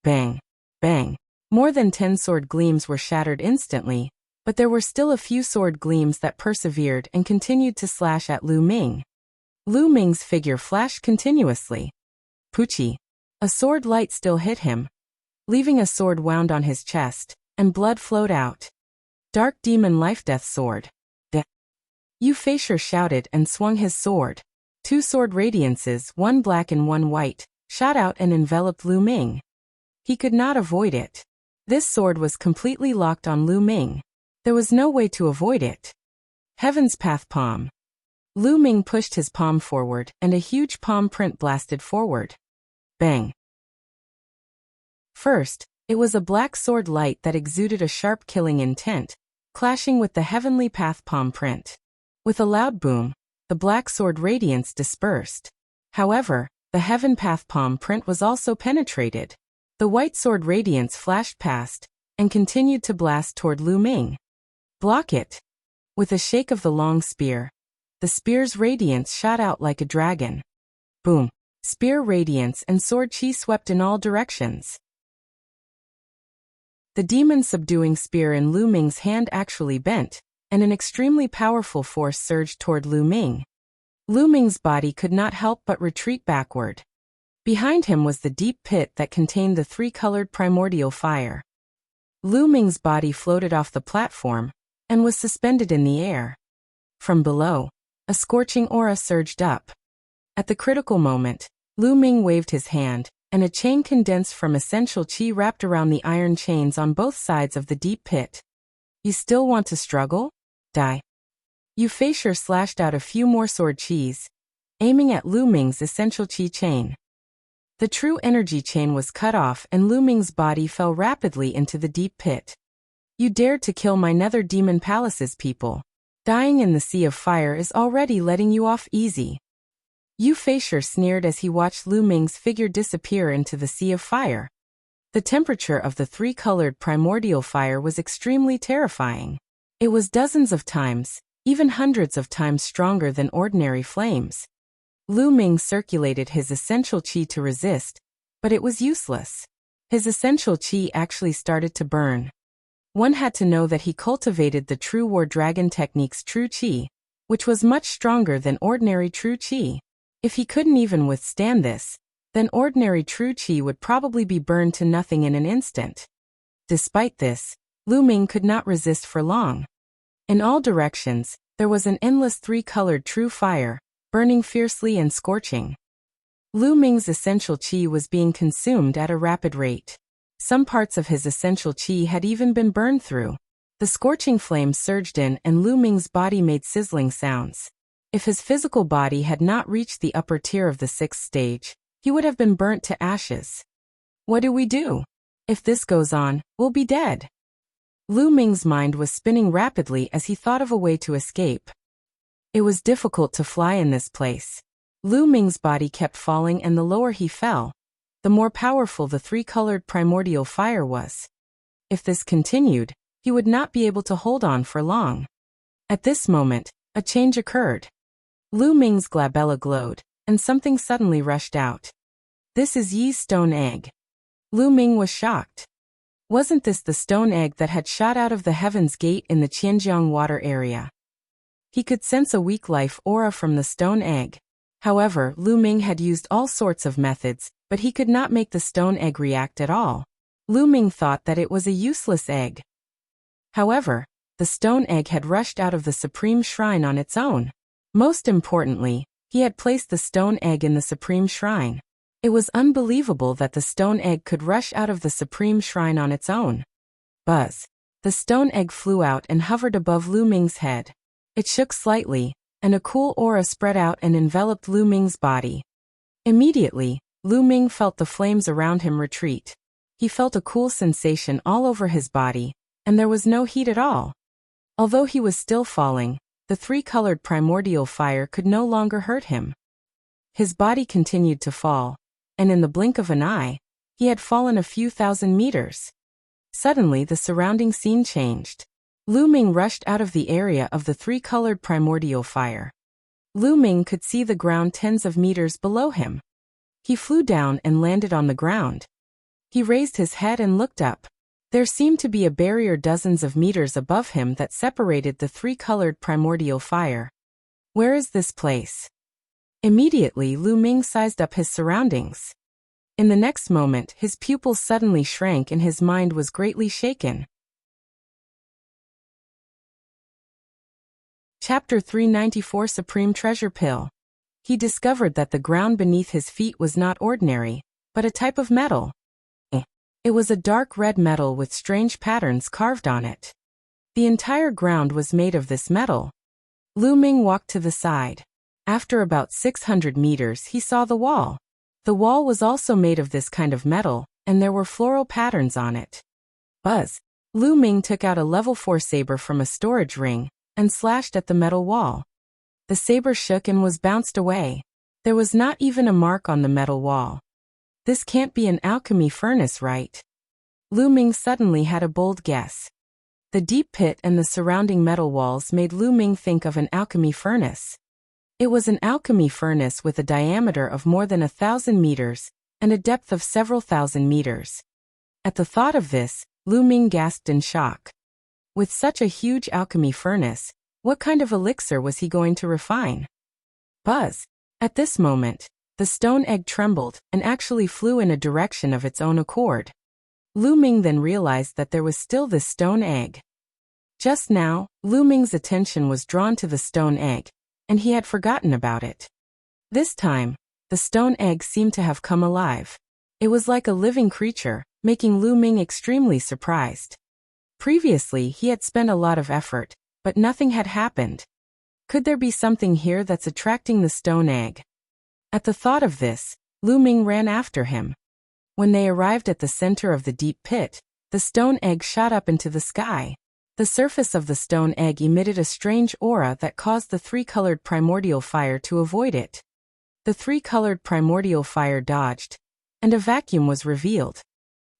Bang! Bang! More than 10 sword gleams were shattered instantly, but there were still a few sword gleams that persevered and continued to slash at Lu Ming. Lu Ming's figure flashed continuously. Poochie! A sword light still hit him, leaving a sword wound on his chest, and blood flowed out. Dark Demon Life-Death Sword. Wuxia shouted and swung his sword. 2 sword radiances, one black and one white, shot out and enveloped Lu Ming. He could not avoid it. This sword was completely locked on Lu Ming. There was no way to avoid it. Heaven's Path Palm. Lu Ming pushed his palm forward, and a huge palm print blasted forward. Bang! First, it was a black sword light that exuded a sharp killing intent, clashing with the Heavenly Path palm print. With a loud boom, the black sword radiance dispersed. However, the Heaven Path palm print was also penetrated. The white sword radiance flashed past, and continued to blast toward Lu Ming. Block it! With a shake of the long spear, the spear's radiance shot out like a dragon. Boom! Spear radiance and sword chi swept in all directions. The demon-subduing spear in Lu Ming's hand actually bent, and an extremely powerful force surged toward Lu Ming. Lu Ming's body could not help but retreat backward. Behind him was the deep pit that contained the 3-colored primordial fire. Lu Ming's body floated off the platform, and was suspended in the air. From below, A scorching aura surged up. At the critical moment, Lu Ming waved his hand, and a chain condensed from essential qi wrapped around the iron chains on both sides of the deep pit. You still want to struggle? Die. Yu Feisher slashed out a few more sword qis, aiming at Lu Ming's essential qi chain. The true energy chain was cut off and Lu Ming's body fell rapidly into the deep pit. You dared to kill my Nether Demon Palace's people. Dying in the sea of fire is already letting you off easy. Yu Feisher sneered as he watched Lu Ming's figure disappear into the sea of fire. The temperature of the three-colored primordial fire was extremely terrifying. It was dozens of times, even hundreds of times stronger than ordinary flames. Lu Ming circulated his essential qi to resist, but it was useless. His essential qi actually started to burn. One had to know that he cultivated the true war dragon technique's true qi, which was much stronger than ordinary true qi. If he couldn't even withstand this, then ordinary true qi would probably be burned to nothing in an instant. Despite this, Lu Ming could not resist for long. In all directions, there was an endless three-colored true fire, burning fiercely and scorching. Lu Ming's essential qi was being consumed at a rapid rate. Some parts of his essential qi had even been burned through. The scorching flames surged in and Lu Ming's body made sizzling sounds. If his physical body had not reached the upper tier of the 6th stage, he would have been burnt to ashes. What do we do? If this goes on, we'll be dead. Lu Ming's mind was spinning rapidly as he thought of a way to escape. It was difficult to fly in this place. Lu Ming's body kept falling and the lower he fell, the more powerful the three-colored primordial fire was. If this continued, he would not be able to hold on for long. At this moment, a change occurred. Lu Ming's glabella glowed, and something suddenly rushed out. This is Yi's stone egg. Lu Ming was shocked. Wasn't this the stone egg that had shot out of the Heaven's Gate in the Qianjiang water area? He could sense a weak life aura from the stone egg. However, Lu Ming had used all sorts of methods, but he could not make the stone egg react at all. Lu Ming thought that it was a useless egg. However, the stone egg had rushed out of the Supreme Shrine on its own. Most importantly, he had placed the stone egg in the Supreme Shrine. It was unbelievable that the stone egg could rush out of the Supreme Shrine on its own. Buzz. The stone egg flew out and hovered above Lu Ming's head. It shook slightly, and a cool aura spread out and enveloped Lu Ming's body. Immediately, Lu Ming felt the flames around him retreat. He felt a cool sensation all over his body, and there was no heat at all. Although he was still falling, the three-colored primordial fire could no longer hurt him. His body continued to fall, and in the blink of an eye, he had fallen a few thousand meters. Suddenly the surrounding scene changed. Lu Ming rushed out of the area of the three-colored primordial fire. Lu Ming could see the ground tens of meters below him. He flew down and landed on the ground. He raised his head and looked up. There seemed to be a barrier dozens of meters above him that separated the three-colored primordial fire. Where is this place? Immediately Lu Ming sized up his surroundings. In the next moment, his pupils suddenly shrank and his mind was greatly shaken. Chapter 394 Supreme Treasure Pill. He discovered that the ground beneath his feet was not ordinary, but a type of metal. It was a dark red metal with strange patterns carved on it. The entire ground was made of this metal. Lu Ming walked to the side. After about 600 meters, he saw the wall. The wall was also made of this kind of metal, and there were floral patterns on it. Buzz. Lu Ming took out a level 4 saber from a storage ring and slashed at the metal wall. The saber shook and was bounced away. There was not even a mark on the metal wall. This can't be an alchemy furnace, right? Lu Ming suddenly had a bold guess. The deep pit and the surrounding metal walls made Lu Ming think of an alchemy furnace. It was an alchemy furnace with a diameter of more than 1,000 meters and a depth of several thousand meters. At the thought of this, Lu Ming gasped in shock. With such a huge alchemy furnace, what kind of elixir was he going to refine? Buzz. At this moment, the stone egg trembled and actually flew in a direction of its own accord. Lu Ming then realized that there was still this stone egg. Just now, Lu Ming's attention was drawn to the stone egg, and he had forgotten about it. This time, the stone egg seemed to have come alive. It was like a living creature, making Lu Ming extremely surprised. Previously, he had spent a lot of effort, but nothing had happened. Could there be something here that's attracting the stone egg? At the thought of this, Lu Ming ran after him. When they arrived at the center of the deep pit, the stone egg shot up into the sky. The surface of the stone egg emitted a strange aura that caused the three-colored primordial fire to avoid it. The three-colored primordial fire dodged, and a vacuum was revealed.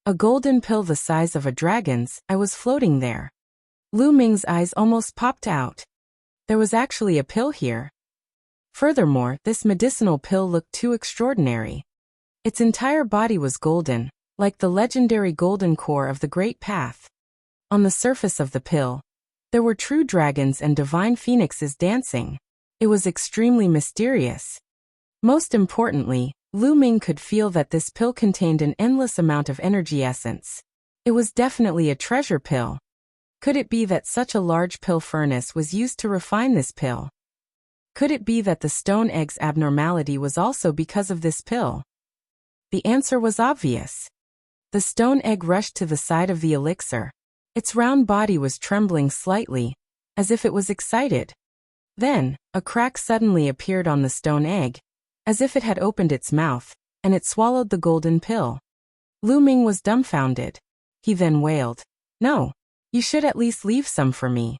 A golden pill the size of a dragon's eye was floating there. Lu Ming's eyes almost popped out. There was actually a pill here. Furthermore, this medicinal pill looked too extraordinary. Its entire body was golden, like the legendary golden core of the Great Path. On the surface of the pill, there were true dragons and divine phoenixes dancing. It was extremely mysterious. Most importantly, Lu Ming could feel that this pill contained an endless amount of energy essence. It was definitely a treasure pill. Could it be that such a large pill furnace was used to refine this pill? Could it be that the stone egg's abnormality was also because of this pill? The answer was obvious. The stone egg rushed to the side of the elixir. Its round body was trembling slightly, as if it was excited. Then, a crack suddenly appeared on the stone egg, as if it had opened its mouth, and it swallowed the golden pill. Lu Ming was dumbfounded. He then wailed, "No, you should at least leave some for me."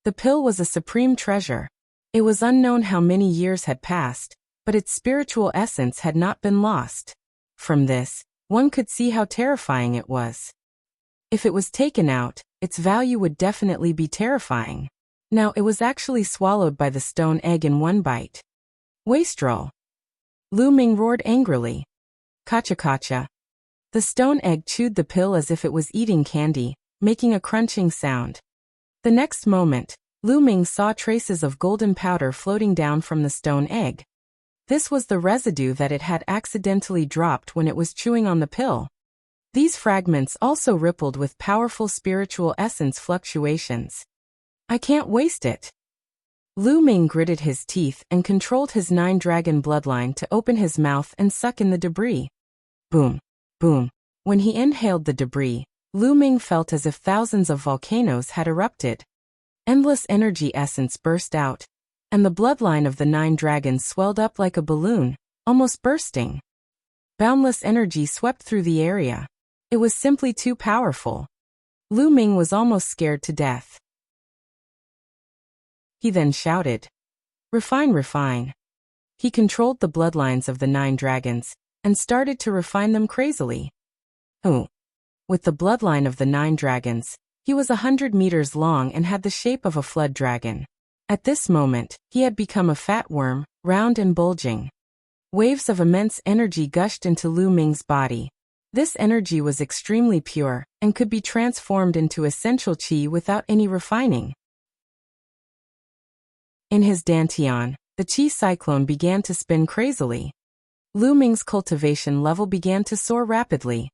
The pill was a supreme treasure. It was unknown how many years had passed, but its spiritual essence had not been lost. From this, one could see how terrifying it was. If it was taken out, its value would definitely be terrifying. Now it was actually swallowed by the stone egg in one bite. Wastrel! Lu Ming roared angrily. Kacha-kacha. The stone egg chewed the pill as if it was eating candy, making a crunching sound. The next moment, Lu Ming saw traces of golden powder floating down from the stone egg. This was the residue that it had accidentally dropped when it was chewing on the pill. These fragments also rippled with powerful spiritual essence fluctuations. "I can't waste it." Lu Ming gritted his teeth and controlled his 9-dragon bloodline to open his mouth and suck in the debris. Boom, boom. When he inhaled the debris, Lu Ming felt as if thousands of volcanoes had erupted. Endless energy essence burst out, and the bloodline of the 9 dragons swelled up like a balloon, almost bursting. Boundless energy swept through the area. It was simply too powerful. Lu Ming was almost scared to death. He then shouted, "Refine, refine." He controlled the bloodlines of the 9 dragons, and started to refine them crazily. Oh! With the bloodline of the 9 dragons, he was 100 meters long and had the shape of a flood dragon. At this moment, he had become a fat worm, round and bulging. Waves of immense energy gushed into Lu Ming's body. This energy was extremely pure, and could be transformed into essential qi without any refining. In his dantian, the qi cyclone began to spin crazily. Lu Ming's cultivation level began to soar rapidly.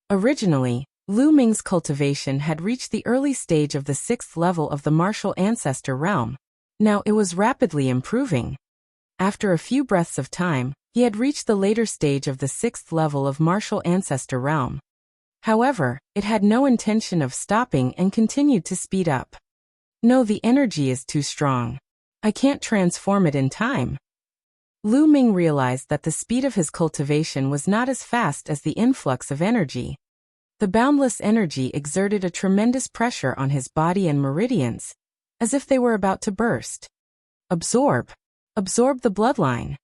Originally, Lu Ming's cultivation had reached the early stage of the 6th level of the martial ancestor realm. Now it was rapidly improving. After a few breaths of time, he had reached the later stage of the 6th level of martial ancestor realm. However, it had no intention of stopping and continued to speed up. "No, the energy is too strong. I can't transform it in time." Lu Ming realized that the speed of his cultivation was not as fast as the influx of energy. The boundless energy exerted a tremendous pressure on his body and meridians, as if they were about to burst. Absorb. Absorb the bloodline.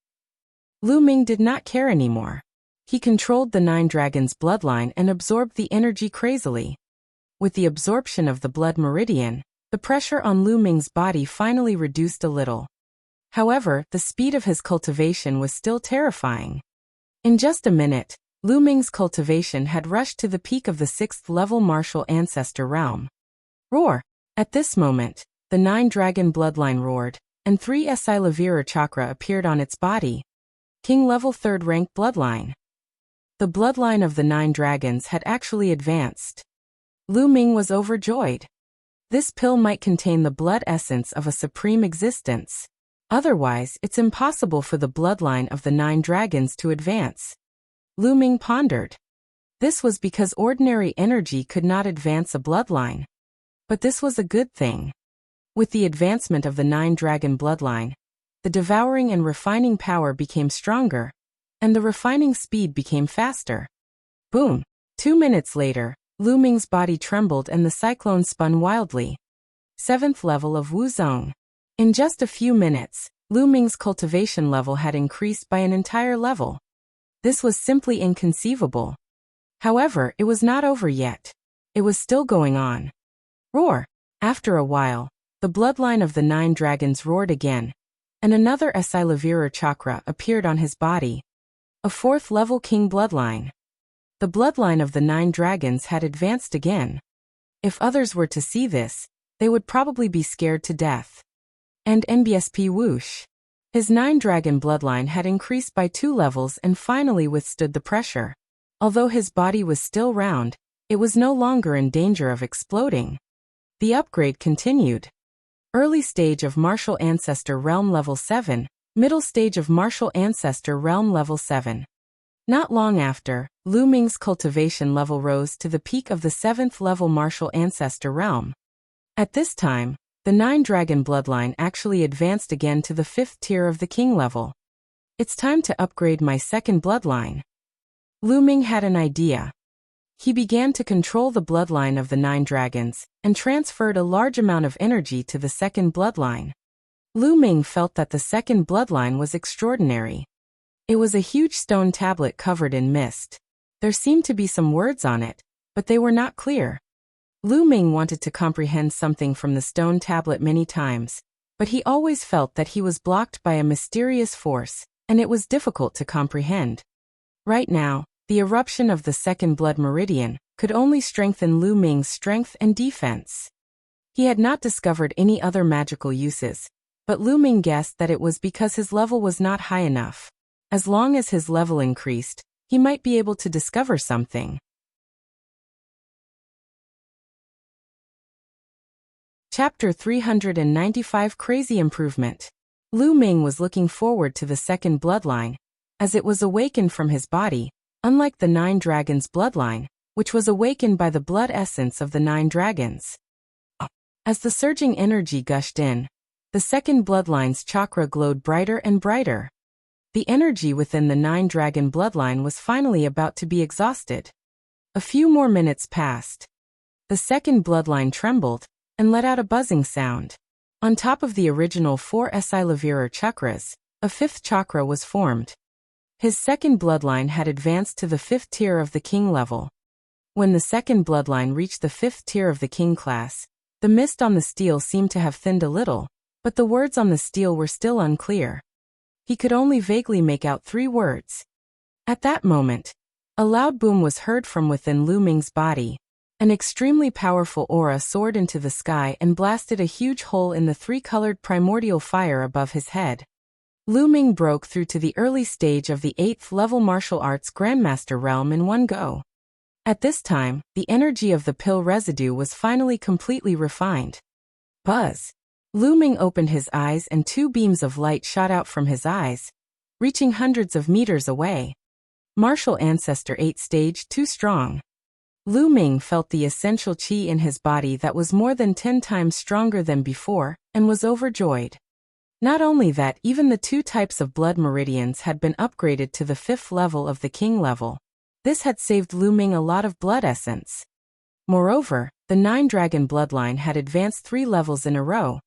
Lu Ming did not care anymore. He controlled the 9 dragons' bloodline and absorbed the energy crazily. With the absorption of the blood meridian, the pressure on Lu Ming's body finally reduced a little. However, the speed of his cultivation was still terrifying. In just a minute, Lu Ming's cultivation had rushed to the peak of the 6th level martial ancestor realm. Roar! At this moment, the 9 dragon bloodline roared, and 3 Esilavira chakra appeared on its body. King level 3rd rank bloodline. The bloodline of the 9 dragons had actually advanced. Lu Ming was overjoyed. This pill might contain the blood essence of a supreme existence. Otherwise, it's impossible for the bloodline of the 9 dragons to advance. Lu Ming pondered. This was because ordinary energy could not advance a bloodline. But this was a good thing. With the advancement of the 9-dragon bloodline, the devouring and refining power became stronger, and the refining speed became faster. Boom! 2 minutes later, Lu Ming's body trembled and the cyclone spun wildly. 7th level of Wuzong. In just a few minutes, Lu Ming's cultivation level had increased by an entire level. This was simply inconceivable. However, it was not over yet. It was still going on. Roar! After a while, the bloodline of the 9 dragons roared again, and another Esilavirar chakra appeared on his body. A 4th level king bloodline. The bloodline of the 9 dragons had advanced again. If others were to see this, they would probably be scared to death. And NBSP whoosh. His 9-dragon bloodline had increased by 2 levels and finally withstood the pressure. Although his body was still round, it was no longer in danger of exploding. The upgrade continued. Early stage of Martial Ancestor Realm Level 7, middle stage of Martial Ancestor Realm Level 7. Not long after, Lu Ming's cultivation level rose to the peak of the 7th level Martial Ancestor Realm. At this time, the 9-dragon bloodline actually advanced again to the 5th tier of the king level. It's time to upgrade my 2nd bloodline. Lu Ming had an idea. He began to control the bloodline of the 9 dragons, and transferred a large amount of energy to the 2nd bloodline. Lu Ming felt that the 2nd bloodline was extraordinary. It was a huge stone tablet covered in mist. There seemed to be some words on it, but they were not clear. Lu Ming wanted to comprehend something from the stone tablet many times, but he always felt that he was blocked by a mysterious force, and it was difficult to comprehend. Right now, the eruption of the 2nd blood meridian could only strengthen Lu Ming's strength and defense. He had not discovered any other magical uses, but Lu Ming guessed that it was because his level was not high enough. As long as his level increased, he might be able to discover something. Chapter 395 Crazy Improvement. Lu Ming was looking forward to the 2nd bloodline, as it was awakened from his body, unlike the 9 dragons bloodline, which was awakened by the blood essence of the 9 dragons. As the surging energy gushed in, the 2nd bloodline's chakra glowed brighter and brighter. The energy within the 9-dragon bloodline was finally about to be exhausted. A few more minutes passed. The 2nd bloodline trembled, and let out a buzzing sound. On top of the original 4 Esilavirar chakras, a 5th chakra was formed. His 2nd bloodline had advanced to the 5th tier of the king level. When the 2nd bloodline reached the 5th tier of the king class, the mist on the steel seemed to have thinned a little, but the words on the steel were still unclear. He could only vaguely make out 3 words. At that moment, a loud boom was heard from within Lu Ming's body. An extremely powerful aura soared into the sky and blasted a huge hole in the 3-colored primordial fire above his head. Lu Ming broke through to the early stage of the 8th level martial arts Grandmaster realm in one go. At this time, the energy of the pill residue was finally completely refined. Buzz! Lu Ming opened his eyes and 2 beams of light shot out from his eyes, reaching hundreds of meters away. Martial Ancestor 8 Stage 2 Strong. Lu Ming felt the essential qi in his body that was more than 10 times stronger than before, and was overjoyed. Not only that, even the 2 types of blood meridians had been upgraded to the 5th level of the king level. This had saved Lu Ming a lot of blood essence. Moreover, the 9-dragon bloodline had advanced 3 levels in a row,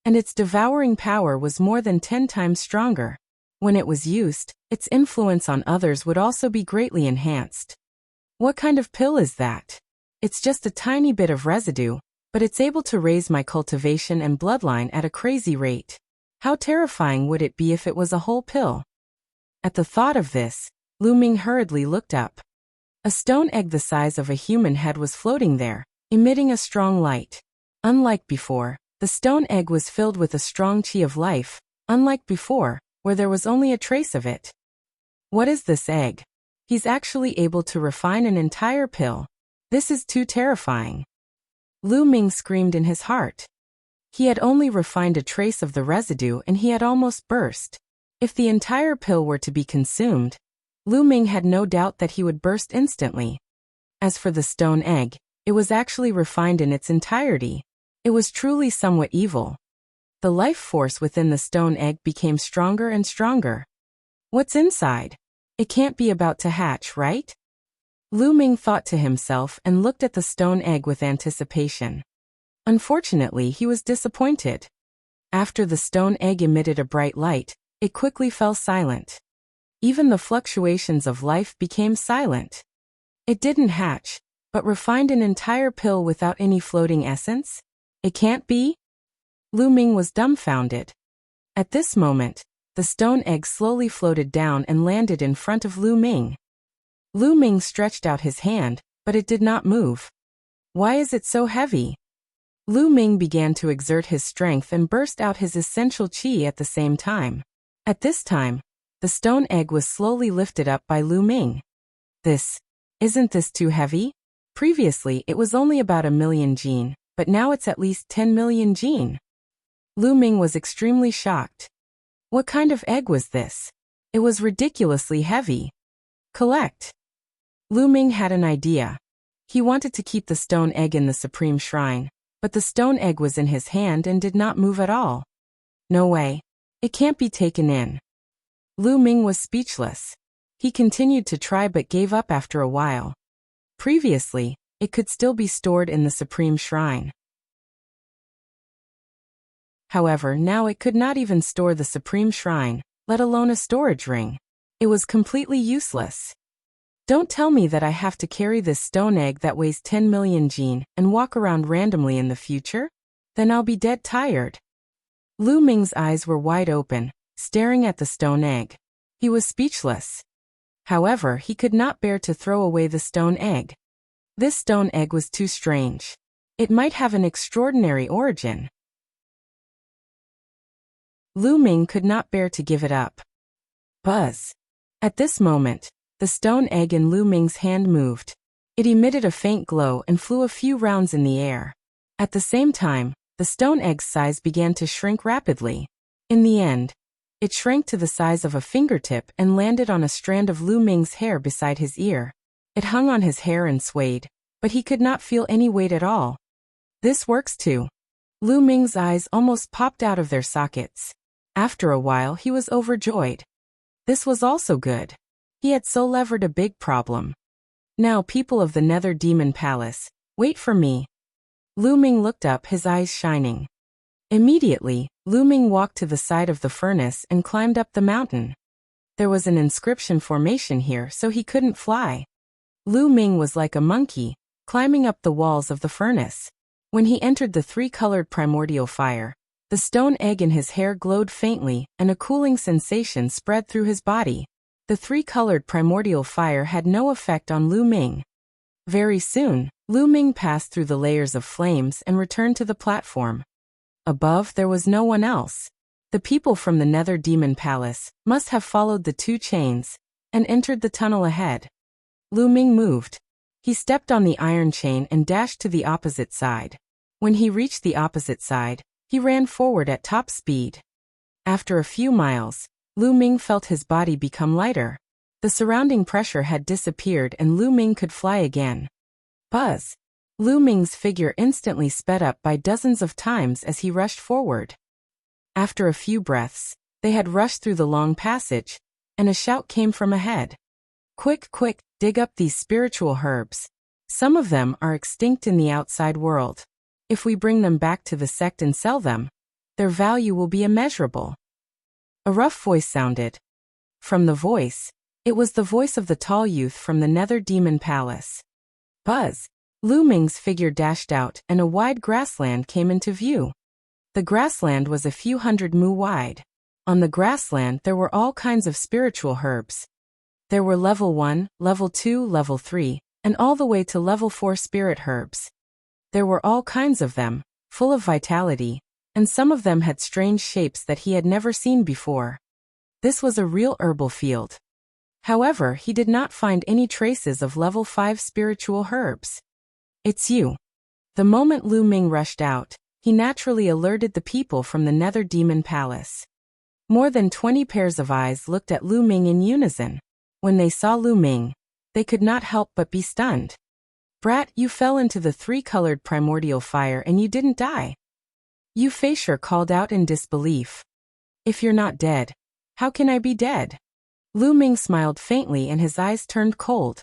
and its devouring power was more than 10 times stronger. When it was used, its influence on others would also be greatly enhanced. What kind of pill is that? It's just a tiny bit of residue, but it's able to raise my cultivation and bloodline at a crazy rate. How terrifying would it be if it was a whole pill? At the thought of this, Lu Ming hurriedly looked up. A stone egg the size of a human head was floating there, emitting a strong light. Unlike before, the stone egg was filled with a strong qi of life, unlike before, where there was only a trace of it. What is this egg? He's actually able to refine an entire pill. This is too terrifying. Lu Ming screamed in his heart. He had only refined a trace of the residue and he had almost burst. If the entire pill were to be consumed, Lu Ming had no doubt that he would burst instantly. As for the stone egg, it was actually refined in its entirety. It was truly somewhat evil. The life force within the stone egg became stronger and stronger. What's inside? It can't be about to hatch, right? Lu Ming thought to himself and looked at the stone egg with anticipation. Unfortunately, he was disappointed. After the stone egg emitted a bright light, it quickly fell silent. Even the fluctuations of life became silent. It didn't hatch, but refined an entire pill without any floating essence? It can't be? Lu Ming was dumbfounded. At this moment, the stone egg slowly floated down and landed in front of Lu Ming. Lu Ming stretched out his hand, but it did not move. Why is it so heavy? Lu Ming began to exert his strength and burst out his essential qi at the same time. At this time, the stone egg was slowly lifted up by Lu Ming. Isn't this too heavy? Previously, it was only about 1,000,000 jin, but now it's at least 10,000,000 jin. Lu Ming was extremely shocked. What kind of egg was this? It was ridiculously heavy. Collect. Lu Ming had an idea. He wanted to keep the stone egg in the supreme shrine, but the stone egg was in his hand and did not move at all. No way. It can't be taken in. Lu Ming was speechless. He continued to try but gave up after a while. Previously, it could still be stored in the supreme shrine. However, now it could not even store the supreme shrine, let alone a storage ring. It was completely useless. Don't tell me that I have to carry this stone egg that weighs 10,000,000 jin and walk around randomly in the future? Then I'll be dead tired. Lu Ming's eyes were wide open, staring at the stone egg. He was speechless. However, he could not bear to throw away the stone egg. This stone egg was too strange. It might have an extraordinary origin. Lu Ming could not bear to give it up. Buzz. At this moment, the stone egg in Lu Ming's hand moved. It emitted a faint glow and flew a few rounds in the air. At the same time, the stone egg's size began to shrink rapidly. In the end, it shrank to the size of a fingertip and landed on a strand of Lu Ming's hair beside his ear. It hung on his hair and swayed, but he could not feel any weight at all. This works too. Lu Ming's eyes almost popped out of their sockets. After a while, he was overjoyed. This was also good. He had so levered a big problem. Now, people of the Nether Demon Palace, wait for me. Lu Ming looked up, his eyes shining. Immediately, Lu Ming walked to the side of the furnace and climbed up the mountain. There was an inscription formation here, so he couldn't fly. Lu Ming was like a monkey, climbing up the walls of the furnace. When he entered the three-colored primordial fire, the stone egg in his hair glowed faintly, and a cooling sensation spread through his body. The three-colored primordial fire had no effect on Lu Ming. Very soon, Lu Ming passed through the layers of flames and returned to the platform. Above, there was no one else. The people from the Nether Demon Palace must have followed the two chains and entered the tunnel ahead. Lu Ming moved. He stepped on the iron chain and dashed to the opposite side. When he reached the opposite side, he ran forward at top speed. After a few miles, Lu Ming felt his body become lighter. The surrounding pressure had disappeared and Lu Ming could fly again. Buzz! Lu Ming's figure instantly sped up by dozens of times as he rushed forward. After a few breaths, they had rushed through the long passage, and a shout came from ahead. Quick, quick, dig up these spiritual herbs. Some of them are extinct in the outside world. If we bring them back to the sect and sell them, their value will be immeasurable. A rough voice sounded. From the voice, it was the voice of the tall youth from the Nether Demon Palace. Buzz! Lu Ming's figure dashed out and a wide grassland came into view. The grassland was a few hundred mu wide. On the grassland there were all kinds of spiritual herbs. There were level 1, level 2, level 3, and all the way to level 4 spirit herbs. There were all kinds of them, full of vitality, and some of them had strange shapes that he had never seen before. This was a real herbal field. However, he did not find any traces of level 5 spiritual herbs. It's you. The moment Lu Ming rushed out, he naturally alerted the people from the Nether Demon Palace. More than 20 pairs of eyes looked at Lu Ming in unison. When they saw Lu Ming, they could not help but be stunned. "Brat, you fell into the three-colored primordial fire and you didn't die." Yu Feisher called out in disbelief. "If you're not dead, how can I be dead?" Lu Ming smiled faintly and his eyes turned cold.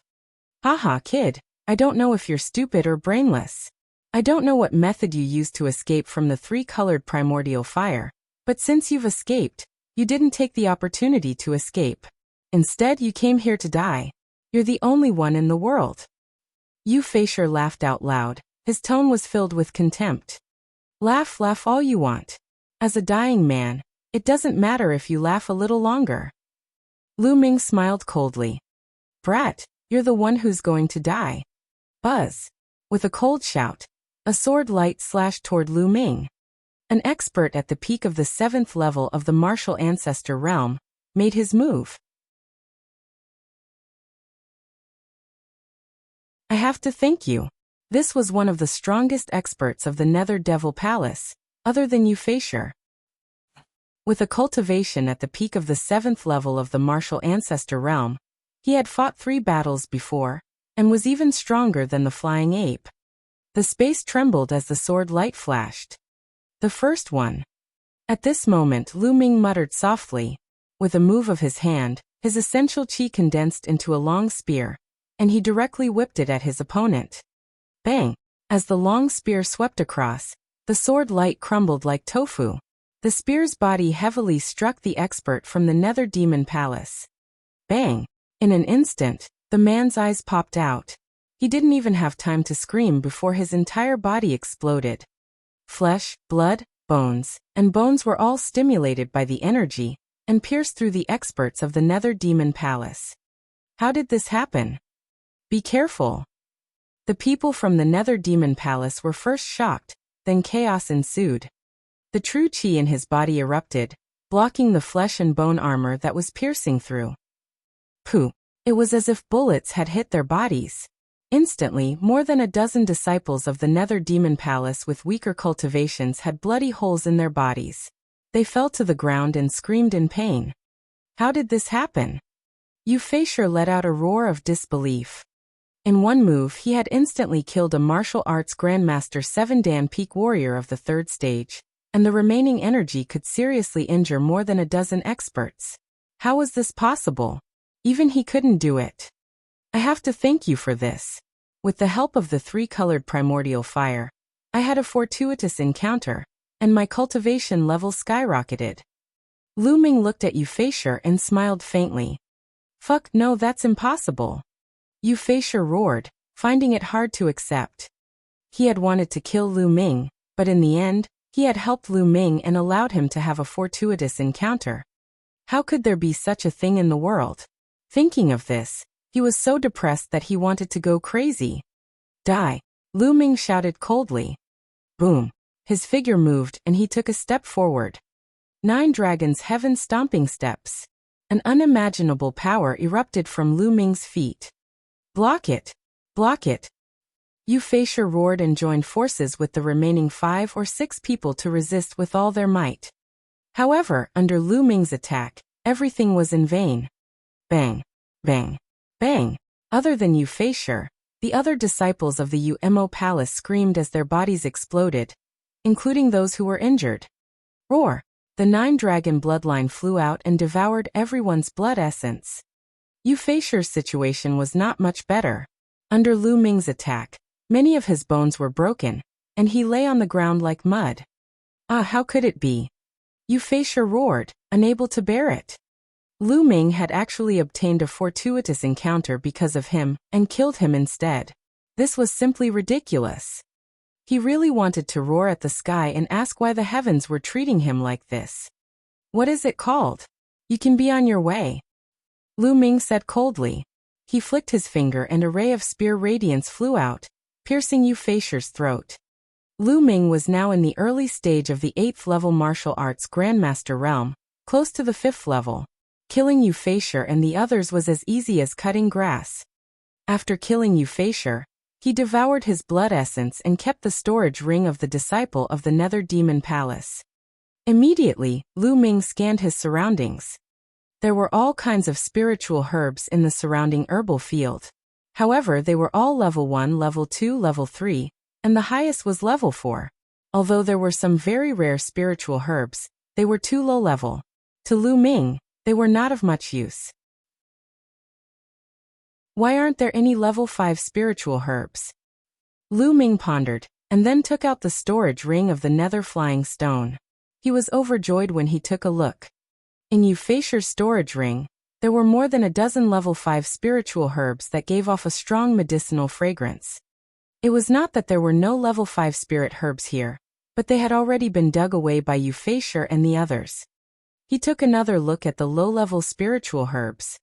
"Haha, kid, I don't know if you're stupid or brainless. I don't know what method you used to escape from the three-colored primordial fire, but since you've escaped, you didn't take the opportunity to escape. Instead, you came here to die. You're the only one in the world." Yu Feisher laughed out loud. His tone was filled with contempt. "Laugh, laugh all you want. As a dying man, it doesn't matter if you laugh a little longer." Lu Ming smiled coldly. "Brat, you're the one who's going to die." Buzz. With a cold shout, a sword light slashed toward Lu Ming. An expert at the peak of the 7th level of the martial ancestor realm made his move. "I have to thank you. This was one of the strongest experts of the Nether Devil Palace, other than Yu Feisher." With a cultivation at the peak of the 7th level of the martial ancestor realm, he had fought 3 battles before, and was even stronger than the flying ape. The space trembled as the sword light flashed. The first one. At this moment Lu Ming muttered softly. With a move of his hand, his essential chi condensed into a long spear, and he directly whipped it at his opponent. Bang! As the long spear swept across, the sword light crumbled like tofu. The spear's body heavily struck the expert from the Nether Demon Palace. Bang! In an instant, the man's eyes popped out. He didn't even have time to scream before his entire body exploded. Flesh, blood, bones, and bones were all stimulated by the energy and pierced through the experts of the Nether Demon Palace. How did this happen? Be careful. The people from the Nether Demon Palace were first shocked, then chaos ensued. The true chi in his body erupted, blocking the flesh and bone armor that was piercing through. Pooh! It was as if bullets had hit their bodies. Instantly, more than a dozen disciples of the Nether Demon Palace with weaker cultivations had bloody holes in their bodies. They fell to the ground and screamed in pain. How did this happen? Yu Feisher let out a roar of disbelief. In one move he had instantly killed a martial arts grandmaster 7-dan peak warrior of the 3rd stage, and the remaining energy could seriously injure more than a dozen experts. How was this possible? Even he couldn't do it. "I have to thank you for this. With the help of the 3-colored primordial fire, I had a fortuitous encounter, and my cultivation level skyrocketed." Lu Ming looked at Yu Feisher and smiled faintly. "Fuck no, that's impossible." Yu Feisher roared, finding it hard to accept. He had wanted to kill Lu Ming, but in the end, he had helped Lu Ming and allowed him to have a fortuitous encounter. How could there be such a thing in the world? Thinking of this, he was so depressed that he wanted to go crazy. "Die!" Lu Ming shouted coldly. Boom! His figure moved and he took a step forward. 9 dragons' heaven-stomping steps. An unimaginable power erupted from Lu Ming's feet. "Block it! Block it!" Yu Feisher roared and joined forces with the remaining 5 or 6 people to resist with all their might. However, under Lu Ming's attack, everything was in vain. Bang! Bang! Bang! Other than Yu Feisher, the other disciples of the Umo Palace screamed as their bodies exploded, including those who were injured. Roar! The 9-dragon bloodline flew out and devoured everyone's blood essence. Yu Feisher's situation was not much better. Under Lu Ming's attack, many of his bones were broken, and he lay on the ground like mud. Ah, how could it be? Yu Feisher roared, unable to bear it. Lu Ming had actually obtained a fortuitous encounter because of him, and killed him instead. This was simply ridiculous. He really wanted to roar at the sky and ask why the heavens were treating him like this. "What is it called? You can be on your way," Lu Ming said coldly. He flicked his finger and a ray of spear radiance flew out, piercing Yu Feisher's throat. Lu Ming was now in the early stage of the 8th level martial arts Grandmaster realm, close to the 5th level. Killing Yu Feisher and the others was as easy as cutting grass. After killing Yu Feisher, He devoured his blood essence and kept the storage ring of the disciple of the Nether Demon Palace. Immediately, Lu Ming scanned his surroundings. There were all kinds of spiritual herbs in the surrounding herbal field. However, they were all level 1, level 2, level 3, and the highest was level 4. Although there were some very rare spiritual herbs, they were too low level. To Lu Ming, they were not of much use. Why aren't there any level 5 spiritual herbs? Lu Ming pondered, and then took out the storage ring of the Nether Flying Stone. He was overjoyed when he took a look. In Euphasia's storage ring, there were more than a dozen level 5 spiritual herbs that gave off a strong medicinal fragrance. It was not that there were no level 5 spirit herbs here, but they had already been dug away by Euphasio and the others. He took another look at the low-level spiritual herbs.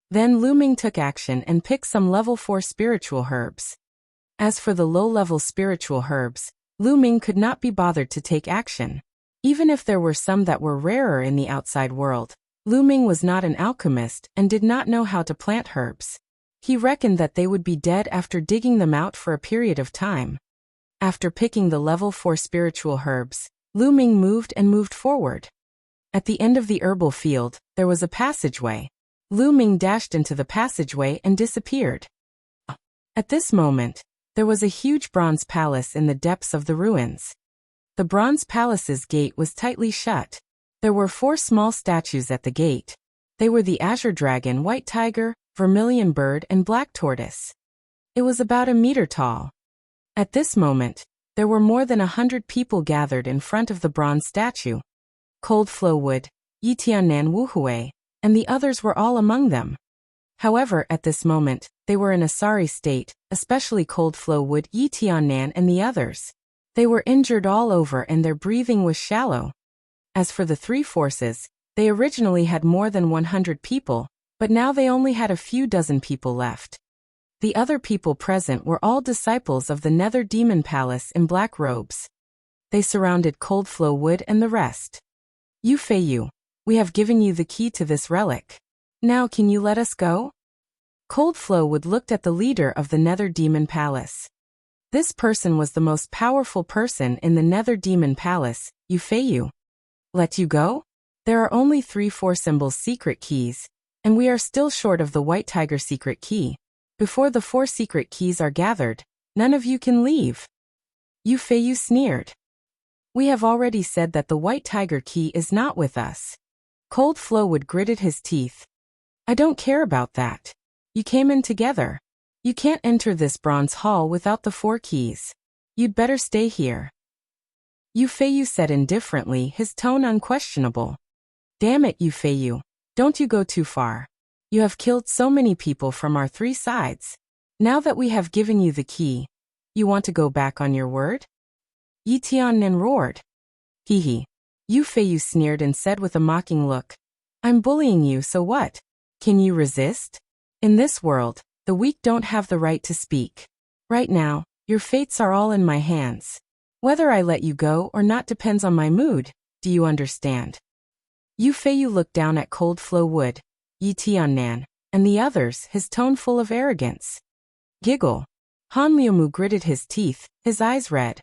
Then Lu Ming took action and picked some level 4 spiritual herbs. As for the low-level spiritual herbs, Lu Ming could not be bothered to take action. Even if there were some that were rarer in the outside world, Lu Ming was not an alchemist and did not know how to plant herbs. He reckoned that they would be dead after digging them out for a period of time. After picking the level 4 spiritual herbs, Lu Ming moved forward. At the end of the herbal field, there was a passageway. Lu Ming dashed into the passageway and disappeared. At this moment, there was a huge bronze palace in the depths of the ruins. The bronze palace's gate was tightly shut. There were 4 small statues at the gate. They were the azure dragon, white tiger, vermilion bird, and black tortoise. It was about a meter tall. At this moment, there were more than 100 people gathered in front of the bronze statue. Cold Flow Wood, Yitianan Wuhui, and the others were all among them. However, at this moment, they were in a sorry state, especially Cold Flow Wood, Yitianan, and the others. They were injured all over and their breathing was shallow. As for the 3 forces, they originally had more than 100 people, but now they only had a few dozen people left. The other people present were all disciples of the Nether Demon Palace in black robes. They surrounded Cold Flow Wood and the rest. "Yu Feiyu, we have given you the key to this relic. Now can you let us go?" Cold Flow Wood looked at the leader of the Nether Demon Palace. This person was the most powerful person in the Nether Demon Palace. "Yu Feiyu. Let you go? There are only 3 4 symbols secret keys, and we are still short of the White Tiger secret key. Before the 4 secret keys are gathered, none of you can leave." Yu Feiyu sneered. "We have already said that the White Tiger key is not with us." Cold Flow Wood gritted his teeth. "I don't care about that. You came in together. You can't enter this bronze hall without the 4 keys. You'd better stay here." Yu Feiyu said indifferently, his tone unquestionable. "Damn it, Yu Feiyu. Don't you go too far. You have killed so many people from our 3 sides. Now that we have given you the key, you want to go back on your word?" Yi Tiannan roared. "Hee hee." Yu Feiyu sneered and said with a mocking look, "I'm bullying you, so what? Can you resist? In this world, the weak don't have the right to speak. Right now, your fates are all in my hands. Whether I let you go or not depends on my mood, do you understand?" Yu Feiyu looked down at Cold Flow Wood, Yi Tiannan, and the others, his tone full of arrogance. Giggle. Han Liumu gritted his teeth, his eyes red.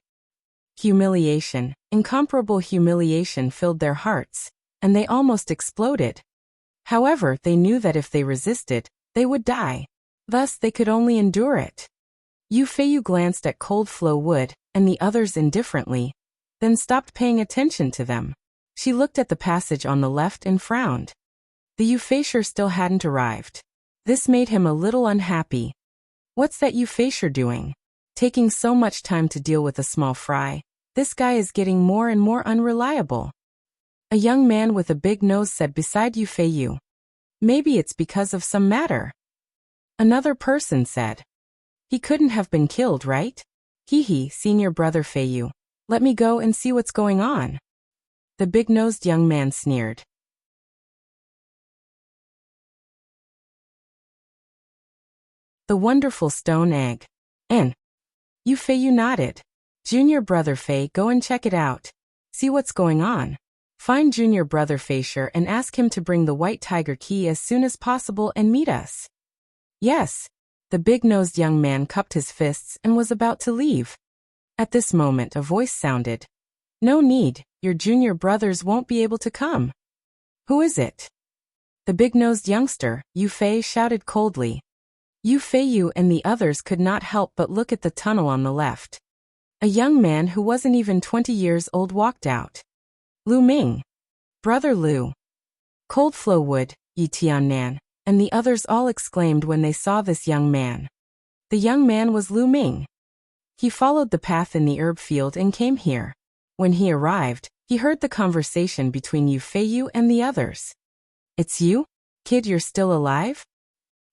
Humiliation, incomparable humiliation filled their hearts, and they almost exploded. However, they knew that if they resisted, they would die. Thus, they could only endure it. Yu Feiyu glanced at Cold Flow Wood and the others indifferently, then stopped paying attention to them. She looked at the passage on the left and frowned. The Euphasior still hadn't arrived. This made him a little unhappy. What's that Euphasior doing? Taking so much time to deal with a small fry. This guy is getting more and more unreliable. A young man with a big nose said beside Yu Feiyu. Maybe it's because of some matter. Another person said. He couldn't have been killed, right? Hee hee, senior brother Feiyu. Let me go and see what's going on. The big-nosed young man sneered. The wonderful stone egg. Yu Feiyu nodded. Junior brother Fei, go and check it out. See what's going on. Find junior brother Feisher and ask him to bring the White Tiger key as soon as possible and meet us. Yes. The big-nosed young man cupped his fists and was about to leave. At this moment a voice sounded. No need, your junior brothers won't be able to come. Who is it? The big-nosed youngster, Yu Fei, shouted coldly. Yu Fei and the others could not help but look at the tunnel on the left. A young man who wasn't even 20 years old walked out. Lu Ming. Brother Lu. Cold Flow Wood, Yi Tiannan, and the others all exclaimed when they saw this young man. The young man was Lu Ming. He followed the path in the herb field and came here. When he arrived, he heard the conversation between Yu Fei and the others. It's you? Kid, you're still alive?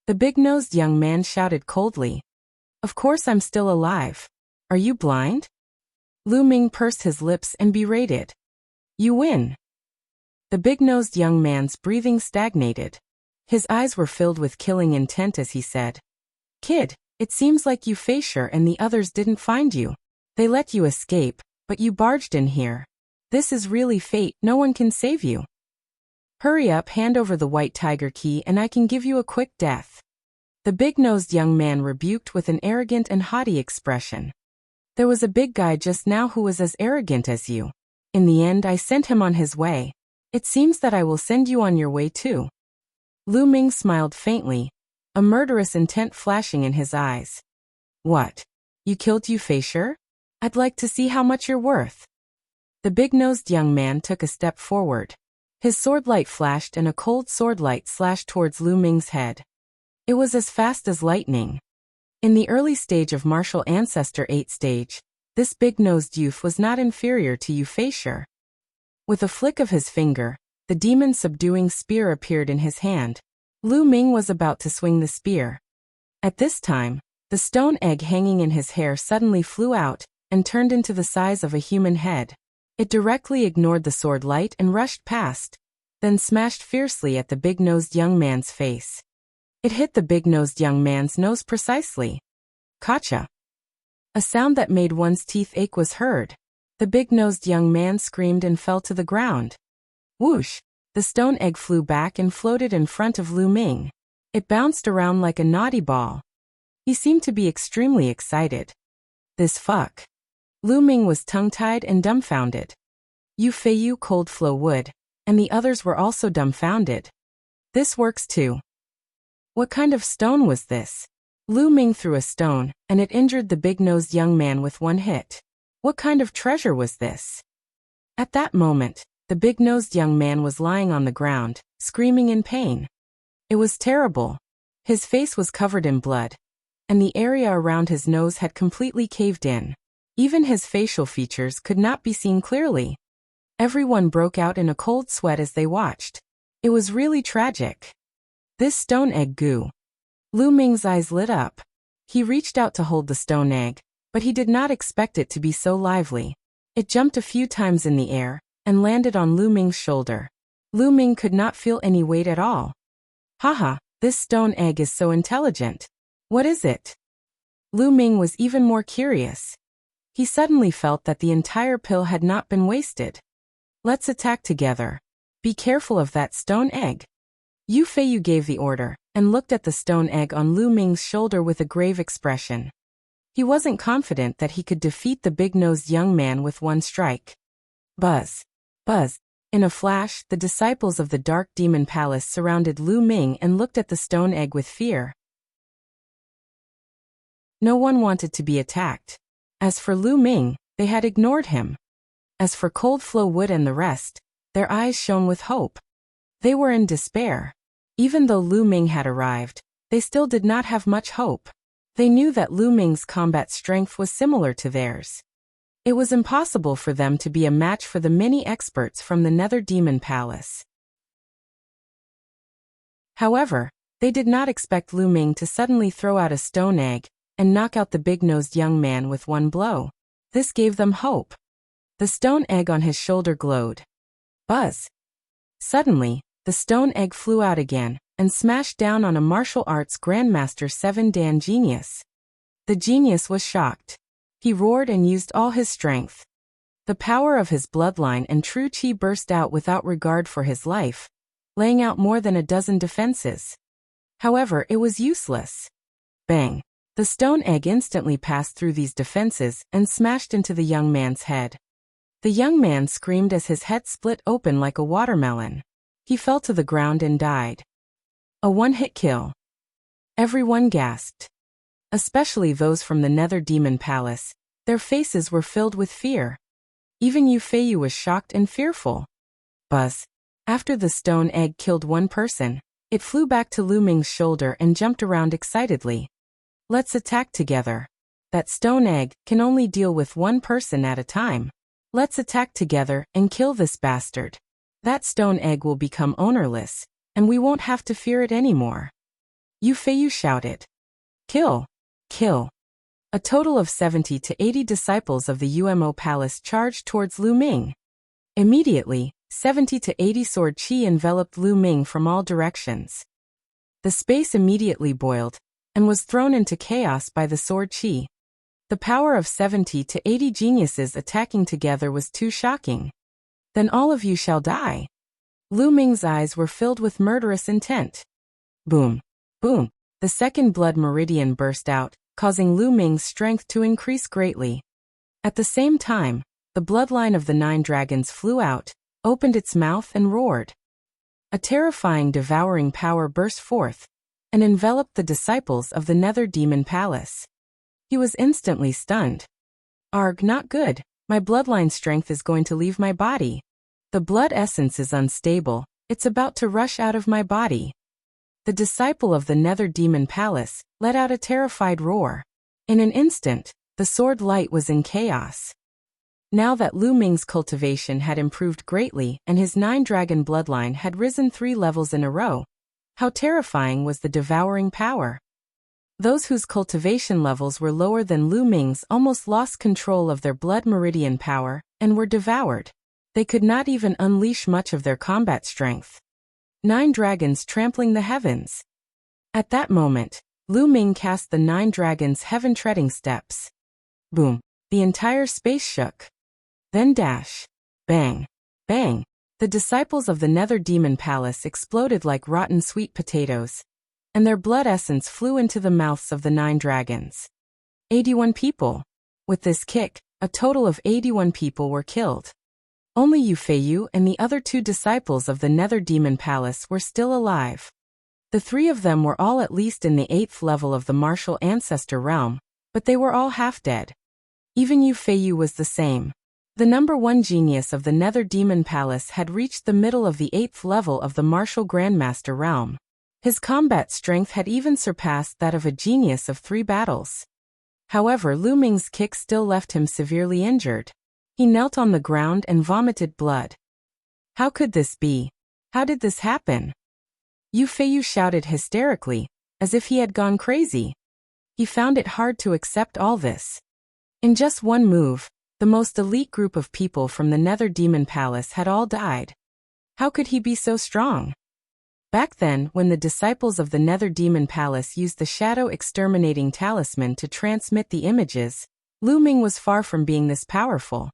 The big-nosed young man shouted coldly. Of course I'm still alive. Are you blind? Lu Ming pursed his lips and berated. You win. The big-nosed young man's breathing stagnated. His eyes were filled with killing intent as he said, Kid, it seems like Yu Fei and the others didn't find you. They let you escape, but you barged in here. This is really fate, no one can save you. Hurry up, hand over the white tiger key and I can give you a quick death. The big-nosed young man rebuked with an arrogant and haughty expression. There was a big guy just now who was as arrogant as you. In the end I sent him on his way. It seems that I will send you on your way too. Lu Ming smiled faintly, a murderous intent flashing in his eyes. What? You killed Yu Fei? I'd like to see how much you're worth. The big-nosed young man took a step forward. His sword light flashed and a cold sword light slashed towards Lu Ming's head. It was as fast as lightning. In the early stage of martial ancestor 8 stage, this big-nosed youth was not inferior to Yu Fei. With a flick of his finger, the demon-subduing spear appeared in his hand. Lu Ming was about to swing the spear. At this time, the stone egg hanging in his hair suddenly flew out and turned into the size of a human head. It directly ignored the sword light and rushed past, then smashed fiercely at the big-nosed young man's face. It hit the big-nosed young man's nose precisely. Gotcha! A sound that made one's teeth ache was heard. The big-nosed young man screamed and fell to the ground. Whoosh! The stone egg flew back and floated in front of Lu Ming. It bounced around like a naughty ball. He seemed to be extremely excited. This fuck. Lu Ming was tongue-tied and dumbfounded. Yu Fei, Cold Flow Wood, and the others were also dumbfounded. This works too. What kind of stone was this? Lu Ming threw a stone, and it injured the big-nosed young man with one hit. What kind of treasure was this? At that moment, the big-nosed young man was lying on the ground, screaming in pain. It was terrible. His face was covered in blood, and the area around his nose had completely caved in. Even his facial features could not be seen clearly. Everyone broke out in a cold sweat as they watched. It was really tragic. This stone egg goo. Lu Ming's eyes lit up. He reached out to hold the stone egg, but he did not expect it to be so lively. It jumped a few times in the air and landed on Lu Ming's shoulder. Lu Ming could not feel any weight at all. Haha, this stone egg is so intelligent. What is it? Lu Ming was even more curious. He suddenly felt that the entire pill had not been wasted. Let's attack together. Be careful of that stone egg. Yu Fei gave the order and looked at the stone egg on Lu Ming's shoulder with a grave expression. He wasn't confident that he could defeat the big-nosed young man with one strike. Buzz. Buzz. In a flash, the disciples of the Dark Demon Palace surrounded Lu Ming and looked at the stone egg with fear. No one wanted to be attacked. As for Lu Ming, they had ignored him. As for Cold Flow Wood and the rest, their eyes shone with hope. They were in despair. Even though Lu Ming had arrived, they still did not have much hope. They knew that Lu Ming's combat strength was similar to theirs. It was impossible for them to be a match for the many experts from the Nether Demon Palace. However, they did not expect Lu Ming to suddenly throw out a stone egg and knock out the big-nosed young man with one blow. This gave them hope. The stone egg on his shoulder glowed. Buzz! Suddenly, the stone egg flew out again and smashed down on a martial arts Grandmaster 7 Dan genius. The genius was shocked. He roared and used all his strength. The power of his bloodline and true chi burst out without regard for his life, laying out more than a dozen defenses. However, it was useless. Bang! The stone egg instantly passed through these defenses and smashed into the young man's head. The young man screamed as his head split open like a watermelon. He fell to the ground and died. A one-hit kill. Everyone gasped. Especially those from the Nether Demon Palace. Their faces were filled with fear. Even Yu Feiyu was shocked and fearful. Buzz. After the stone egg killed one person, it flew back to Lu Ming's shoulder and jumped around excitedly. Let's attack together. That stone egg can only deal with one person at a time. Let's attack together and kill this bastard. That stone egg will become ownerless, and we won't have to fear it anymore. Yu Feiyu shouted. Kill! Kill! A total of 70 to 80 disciples of the UMO Palace charged towards Lu Ming. Immediately, 70 to 80 sword chi enveloped Lu Ming from all directions. The space immediately boiled, and was thrown into chaos by the sword chi. The power of 70 to 80 geniuses attacking together was too shocking. Then all of you shall die. Lu Ming's eyes were filled with murderous intent. Boom! Boom! The second blood meridian burst out, causing Lu Ming's strength to increase greatly. At the same time, the bloodline of the 9 dragons flew out, opened its mouth and roared. A terrifying devouring power burst forth, and enveloped the disciples of the Nether Demon Palace. He was instantly stunned. Arg, not good, my bloodline strength is going to leave my body. The blood essence is unstable, it's about to rush out of my body. The disciple of the Nether Demon Palace let out a terrified roar. In an instant, the sword light was in chaos. Now that Lu Ming's cultivation had improved greatly and his 9-dragon bloodline had risen 3 levels in a row, how terrifying was the devouring power. Those whose cultivation levels were lower than Lu Ming's almost lost control of their blood meridian power and were devoured. They could not even unleash much of their combat strength. 9 dragons trampling the heavens. At that moment, Lu Ming cast the 9 dragons' heaven-treading steps. Boom! The entire space shook. Then dash. Bang! Bang! The disciples of the Nether Demon Palace exploded like rotten sweet potatoes, and their blood essence flew into the mouths of the 9 dragons. 81 people. With this kick, a total of 81 people were killed. Only Yu Feiyu and the other 2 disciples of the Nether Demon Palace were still alive. The 3 of them were all at least in the 8th level of the martial ancestor realm, but they were all half dead. Even Yu Feiyu was the same. The number 1 genius of the Nether Demon Palace had reached the middle of the 8th level of the martial grandmaster realm. His combat strength had even surpassed that of a genius of 3 battles. However, Lu Ming's kick still left him severely injured. He knelt on the ground and vomited blood. How could this be? How did this happen? Yu Feiyu shouted hysterically, as if he had gone crazy. He found it hard to accept all this. In just one move, the most elite group of people from the Nether Demon Palace had all died. How could he be so strong? Back then, when the disciples of the Nether Demon Palace used the Shadow Exterminating Talisman to transmit the images, Lu Ming was far from being this powerful.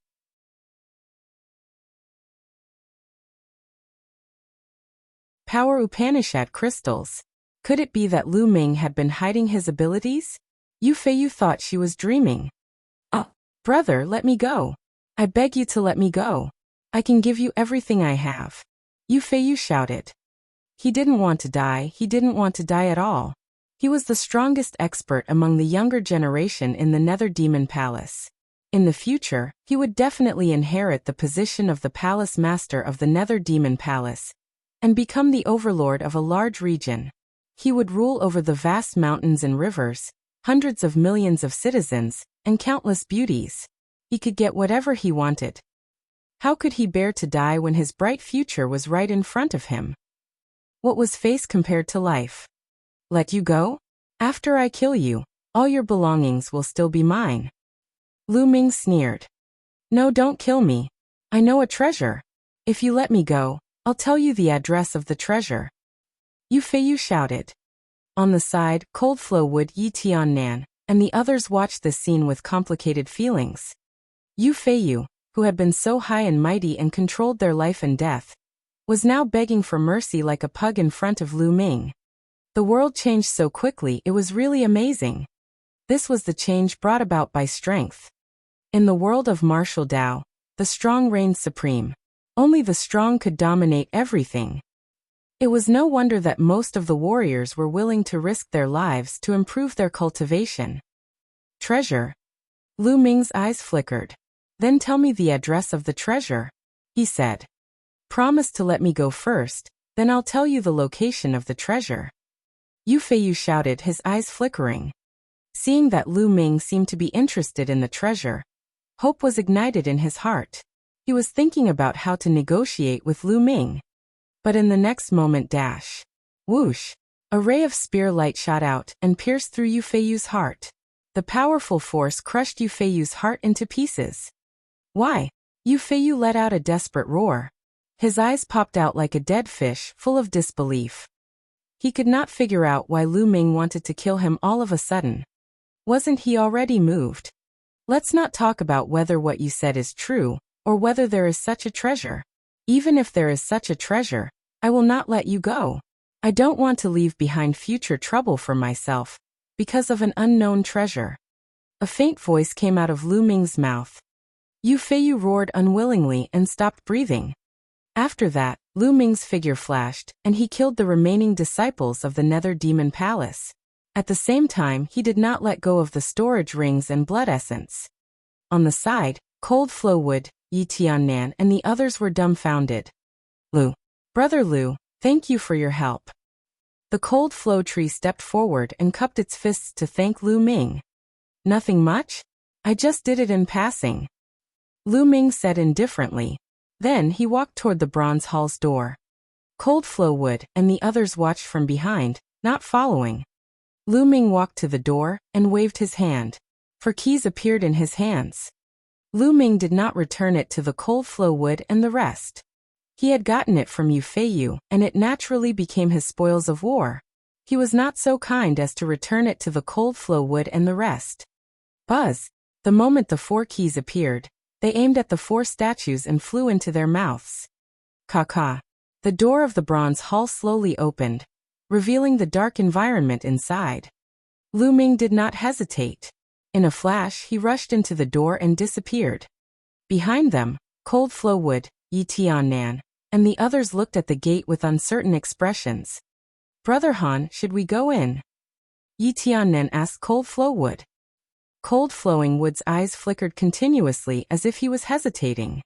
Power Upanishad crystals. Could it be that Lu Ming had been hiding his abilities? Yu Feiyu thought she was dreaming. Brother, let me go. I beg you to let me go. I can give you everything I have. Yu Feiyu shouted. He didn't want to die, he didn't want to die at all. He was the strongest expert among the younger generation in the Nether Demon Palace. In the future, he would definitely inherit the position of the Palace Master of the Nether Demon Palace, and become the overlord of a large region. He would rule over the vast mountains and rivers, hundreds of millions of citizens, and countless beauties. He could get whatever he wanted. How could he bear to die when his bright future was right in front of him? What was face compared to life? Let you go? After I kill you, all your belongings will still be mine. Lu Ming sneered. No, don't kill me. I know a treasure. If you let me go, I'll tell you the address of the treasure. Yu Feiyu shouted. On the side, Cold Flow Wood Yi Tiannan, and the others watched this scene with complicated feelings. Yu Feiyu, who had been so high and mighty and controlled their life and death, was now begging for mercy like a pug in front of Lu Ming. The world changed so quickly, it was really amazing. This was the change brought about by strength. In the world of martial Tao, the strong reigned supreme. Only the strong could dominate everything. It was no wonder that most of the warriors were willing to risk their lives to improve their cultivation. Treasure. Lu Ming's eyes flickered. Then tell me the address of the treasure, he said. Promise to let me go first, then I'll tell you the location of the treasure. Yu Feiyu shouted, his eyes flickering. Seeing that Lu Ming seemed to be interested in the treasure, hope was ignited in his heart. He was thinking about how to negotiate with Lu Ming. But in the next moment, whoosh, a ray of spear light shot out and pierced through Yu Feiyu's heart. The powerful force crushed Yu Feiyu's heart into pieces. Why? Yu Feiyu let out a desperate roar. His eyes popped out like a dead fish, full of disbelief. He could not figure out why Lu Ming wanted to kill him all of a sudden. Wasn't he already moved? Let's not talk about whether what you said is true, or whether there is such a treasure. Even if there is such a treasure, I will not let you go. I don't want to leave behind future trouble for myself, because of an unknown treasure. A faint voice came out of Lu Ming's mouth. Yu Feiyu roared unwillingly and stopped breathing. After that, Lu Ming's figure flashed, and he killed the remaining disciples of the Nether Demon Palace. At the same time, he did not let go of the storage rings and blood essence. On the side, Cold Flow Wood, Yi Tiannan and the others were dumbfounded. Lu. Brother Lu, thank you for your help. The Cold Flow Tree stepped forward and cupped its fists to thank Lu Ming. Nothing much? I just did it in passing. Lu Ming said indifferently. Then he walked toward the Bronze Hall's door. Cold Flow Wood and the others watched from behind, not following. Lu Ming walked to the door and waved his hand. 4 keys appeared in his hands. Lu Ming did not return it to the Cold Flow Wood and the rest. He had gotten it from Yu Feiyu, and it naturally became his spoils of war. He was not so kind as to return it to the Cold Flow Wood and the rest. Buzz! The moment the 4 keys appeared, they aimed at the 4 statues and flew into their mouths. Caw. The door of the Bronze Hall slowly opened, revealing the dark environment inside. Lu Ming did not hesitate. In a flash, he rushed into the door and disappeared. Behind them, Cold Flow Wood, Yi Tiannan, and the others looked at the gate with uncertain expressions. Brother Han, should we go in? Yi Tiannan asked Cold Flow Wood. Cold Flowing Wood's eyes flickered continuously as if he was hesitating.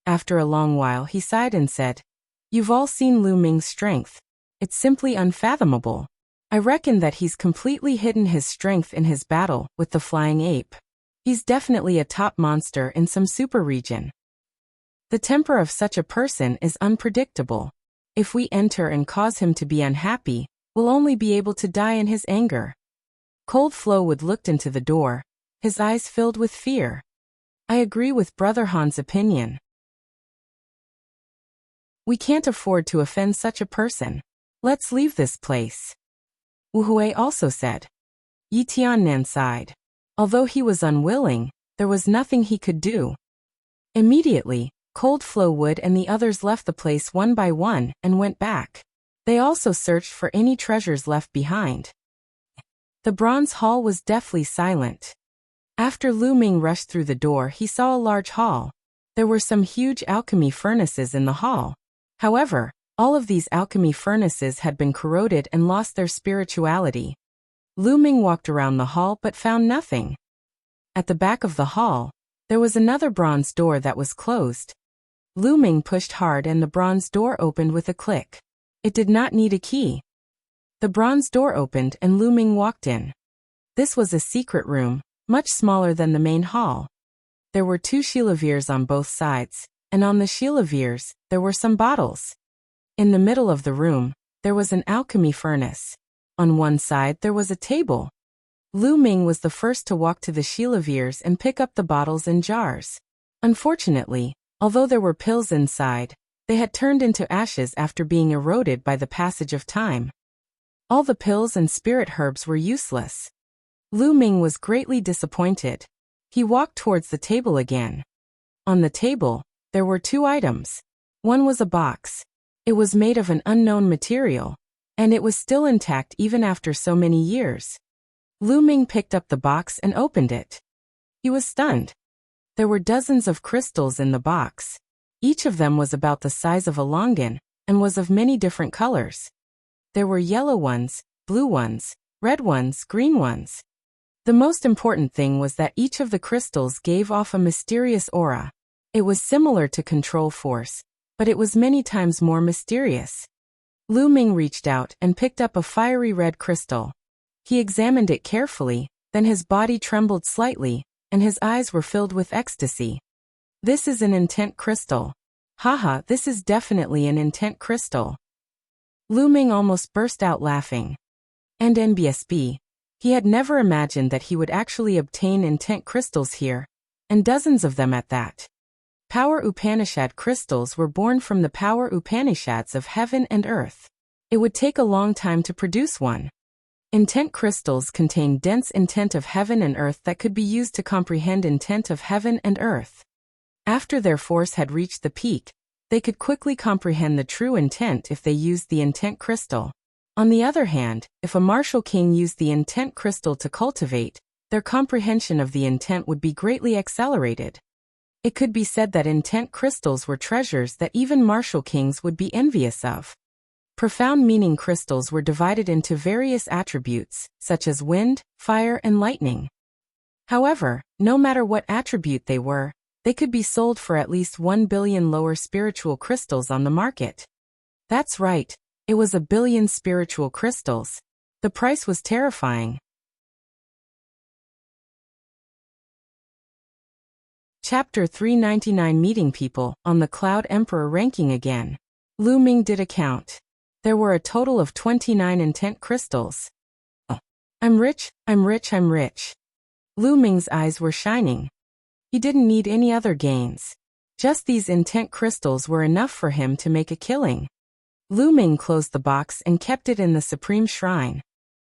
After a long while, he sighed and said, You've all seen Lu Ming's strength. It's simply unfathomable. I reckon that he's completely hidden his strength in his battle with the flying ape. He's definitely a top monster in some super region. The temper of such a person is unpredictable. If we enter and cause him to be unhappy, we'll only be able to die in his anger. Cold Flow Wood looked into the door, his eyes filled with fear. I agree with Brother Han's opinion. We can't afford to offend such a person. Let's leave this place. Wu Hui also said. Yi Tiannan sighed. Although he was unwilling, there was nothing he could do. Immediately, Cold Flow Wood and the others left the place one by one and went back. They also searched for any treasures left behind. The Bronze Hall was deathly silent. After Lu Ming rushed through the door, he saw a large hall. There were some huge alchemy furnaces in the hall. However, all of these alchemy furnaces had been corroded and lost their spirituality. Lu Ming walked around the hall but found nothing. At the back of the hall, there was another bronze door that was closed. Lu Ming pushed hard and the bronze door opened with a click. It did not need a key. The bronze door opened and Lu Ming walked in. This was a secret room, much smaller than the main hall. There were 2 chilavers on both sides, and on the chilavers, there were some bottles. In the middle of the room, there was an alchemy furnace. On one side there was a table. Lu Ming was the first to walk to the chilavers and pick up the bottles and jars. Unfortunately, although there were pills inside, they had turned into ashes after being eroded by the passage of time. All the pills and spirit herbs were useless. Lu Ming was greatly disappointed. He walked towards the table again. On the table, there were 2 items. One was a box. It was made of an unknown material, and it was still intact even after so many years. Lu Ming picked up the box and opened it. He was stunned. There were dozens of crystals in the box. Each of them was about the size of a longan, and was of many different colors. There were yellow ones, blue ones, red ones, green ones. The most important thing was that each of the crystals gave off a mysterious aura. It was similar to control force, but it was many times more mysterious. Lu Ming reached out and picked up a fiery red crystal. He examined it carefully, then his body trembled slightly, and his eyes were filled with ecstasy. This is an intent crystal. Haha, this is definitely an intent crystal. Lu Ming almost burst out laughing. And NBSB. He had never imagined that he would actually obtain intent crystals here, and dozens of them at that. Power Upanishad crystals were born from the power Upanishads of heaven and earth. It would take a long time to produce one. Intent crystals contain dense intent of heaven and earth that could be used to comprehend intent of heaven and earth. After their force had reached the peak, they could quickly comprehend the true intent if they used the intent crystal. On the other hand, if a martial king used the intent crystal to cultivate, their comprehension of the intent would be greatly accelerated. It could be said that intent crystals were treasures that even martial kings would be envious of. Profound meaning crystals were divided into various attributes, such as wind, fire, and lightning. However, no matter what attribute they were, they could be sold for at least 1 billion lower spiritual crystals on the market. That's right, it was 1 billion spiritual crystals. The price was terrifying. Chapter 399 Meeting People on the Cloud Emperor ranking again. Lu Ming did a count. There were a total of 29 intent crystals. Oh. I'm rich, I'm rich, I'm rich. Lu Ming's eyes were shining. He didn't need any other gains. Just these intent crystals were enough for him to make a killing. Lu Ming closed the box and kept it in the Supreme Shrine.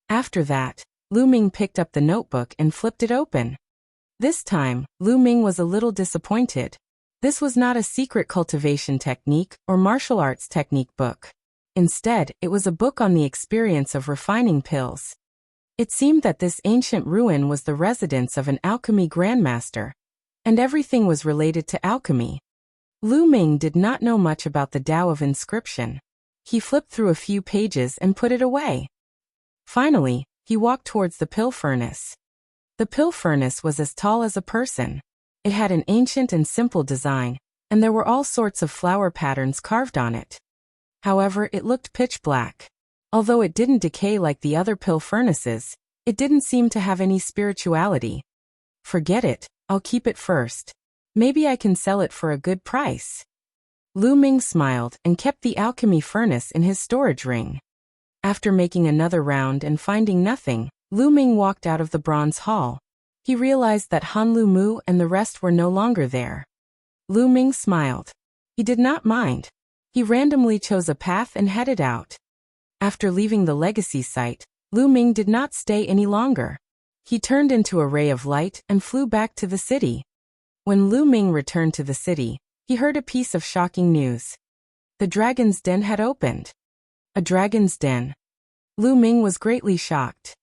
After that, Lu Ming picked up the notebook and flipped it open. This time, Lu Ming was a little disappointed. This was not a secret cultivation technique or martial arts technique book. Instead, it was a book on the experience of refining pills. It seemed that this ancient ruin was the residence of an alchemy grandmaster, and everything was related to alchemy. Lu Ming did not know much about the Tao of inscription. He flipped through a few pages and put it away. Finally, he walked towards the pill furnace. The pill furnace was as tall as a person. It had an ancient and simple design, and there were all sorts of flower patterns carved on it. However, it looked pitch black. Although it didn't decay like the other pill furnaces, it didn't seem to have any spirituality. Forget it, I'll keep it first. Maybe I can sell it for a good price. Lu Ming smiled and kept the alchemy furnace in his storage ring. After making another round and finding nothing, Lu Ming walked out of the bronze hall. He realized that Han Lu Mu and the rest were no longer there. Lu Ming smiled. He did not mind. He randomly chose a path and headed out. After leaving the legacy site, Lu Ming did not stay any longer. He turned into a ray of light and flew back to the city. When Lu Ming returned to the city, he heard a piece of shocking news. The dragon's den had opened. A dragon's den. Lu Ming was greatly shocked.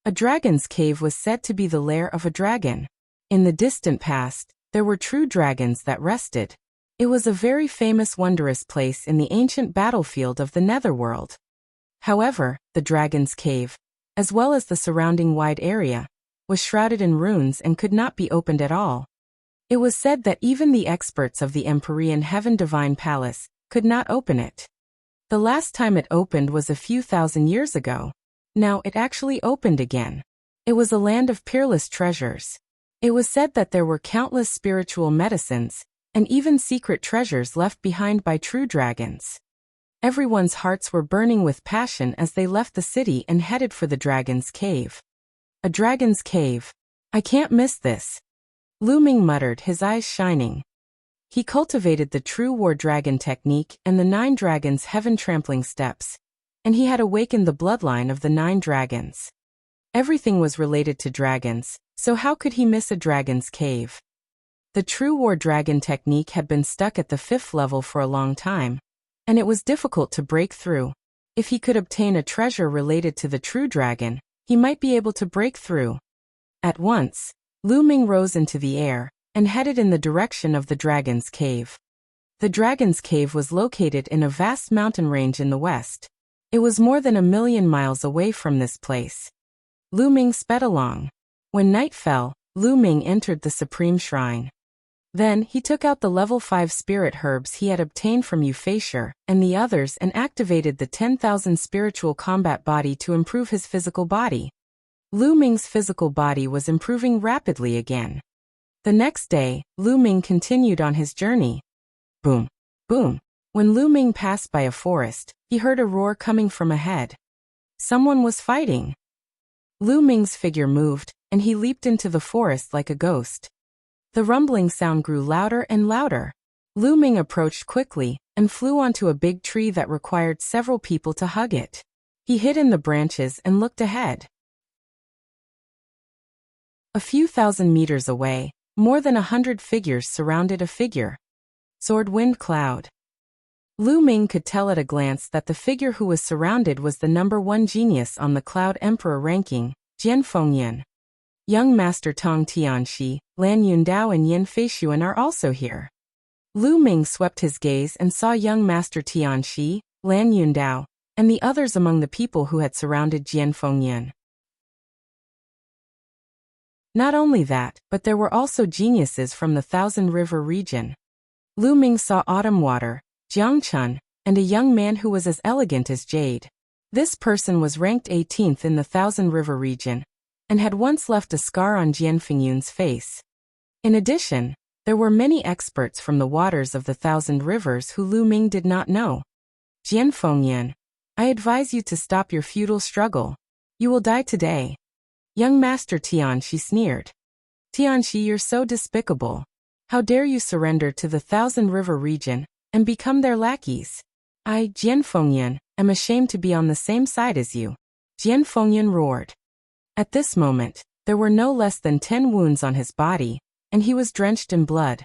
A dragon's cave was said to be the lair of a dragon. In the distant past, there were true dragons that rested. It was a very famous wondrous place in the ancient battlefield of the Netherworld. However, the dragon's cave, as well as the surrounding wide area, was shrouded in ruins and could not be opened at all. It was said that even the experts of the Empyrean Heaven Divine Palace could not open it. The last time it opened was a few thousand years ago. Now it actually opened again. It was a land of peerless treasures. It was said that there were countless spiritual medicines, and even secret treasures left behind by true dragons. Everyone's hearts were burning with passion as they left the city and headed for the dragon's cave. A dragon's cave. I can't miss this. Lu Ming muttered, his eyes shining. He cultivated the true war dragon technique and the 9 dragons' heaven-trampling steps, and he had awakened the bloodline of the 9 dragons. Everything was related to dragons, so how could he miss a dragon's cave? The true war dragon technique had been stuck at the 5th level for a long time, and it was difficult to break through. If he could obtain a treasure related to the true dragon, he might be able to break through. At once, Lu Ming rose into the air and headed in the direction of the dragon's cave. The dragon's cave was located in a vast mountain range in the west. It was more than 1,000,000 miles away from this place. Lu Ming sped along. When night fell, Lu Ming entered the supreme shrine. Then he took out the level 5 spirit herbs he had obtained from Wuxia and the others and activated the 10,000 spiritual combat body to improve his physical body. Lu Ming's physical body was improving rapidly again. The next day, Lu Ming continued on his journey. Boom! Boom! When Lu Ming passed by a forest, he heard a roar coming from ahead. Someone was fighting. Lu Ming's figure moved, and he leaped into the forest like a ghost. The rumbling sound grew louder and louder. Lu Ming approached quickly and flew onto a big tree that required several people to hug it. He hid in the branches and looked ahead. A few thousand meters away, more than 100 figures surrounded a figure. Sword Wind Cloud. Lu Ming could tell at a glance that the figure who was surrounded was the #1 genius on the Cloud Emperor ranking, Jian Fengyan. Young Master Tong Tianxi, Lan Yundao and Yin Feishuan are also here. Lu Ming swept his gaze and saw young Master Tianxi, Lan Yundao, and the others among the people who had surrounded Jian Fengyan. Not only that, but there were also geniuses from the Thousand River region. Lu Ming saw Autumn Water, Jiang Chun, and a young man who was as elegant as jade. This person was ranked 18th in the Thousand River region, and had once left a scar on Jian Fengyun's face. In addition, there were many experts from the waters of the Thousand Rivers who Lu Ming did not know. Jian Fengyan, I advise you to stop your futile struggle. You will die today. Young Master Tianxi sneered. Tianxi, you're so despicable. How dare you surrender to the Thousand River region and become their lackeys? I, Jian Fengyan, am ashamed to be on the same side as you. Jian Fengyan roared. At this moment, there were no less than 10 wounds on his body, and he was drenched in blood.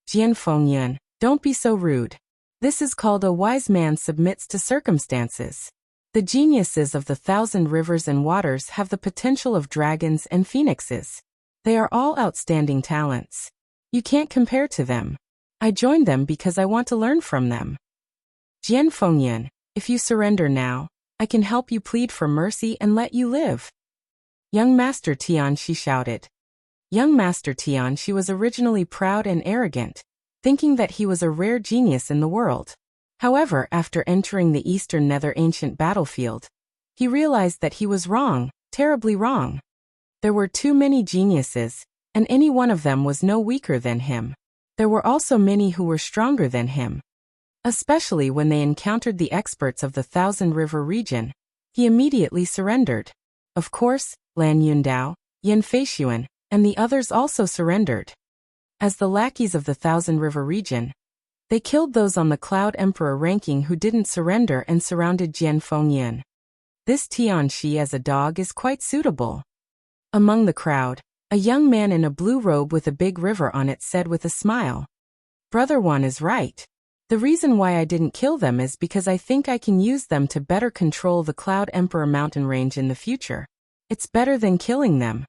Jian Fengyan, don't be so rude. This is called a wise man submits to circumstances. The geniuses of the Thousand Rivers and Waters have the potential of dragons and phoenixes. They are all outstanding talents. You can't compare to them. I joined them because I want to learn from them. Jian Fengyan, if you surrender now, I can help you plead for mercy and let you live. Young Master Tianxi shouted. Young Master Tianxi was originally proud and arrogant, thinking that he was a rare genius in the world. However, after entering the Eastern Nether Ancient battlefield, he realized that he was wrong, terribly wrong. There were too many geniuses, and any one of them was no weaker than him. There were also many who were stronger than him. Especially when they encountered the experts of the Thousand River region, he immediately surrendered. Of course, Lan Yundao, Yin Feishuan, and the others also surrendered. As the lackeys of the Thousand River region, they killed those on the Cloud Emperor ranking who didn't surrender and surrounded Jian Fengyan. This Tianxi as a dog is quite suitable. Among the crowd, a young man in a blue robe with a big river on it said with a smile. Brother Wan is right. The reason why I didn't kill them is because I think I can use them to better control the Cloud Emperor mountain range in the future. It's better than killing them.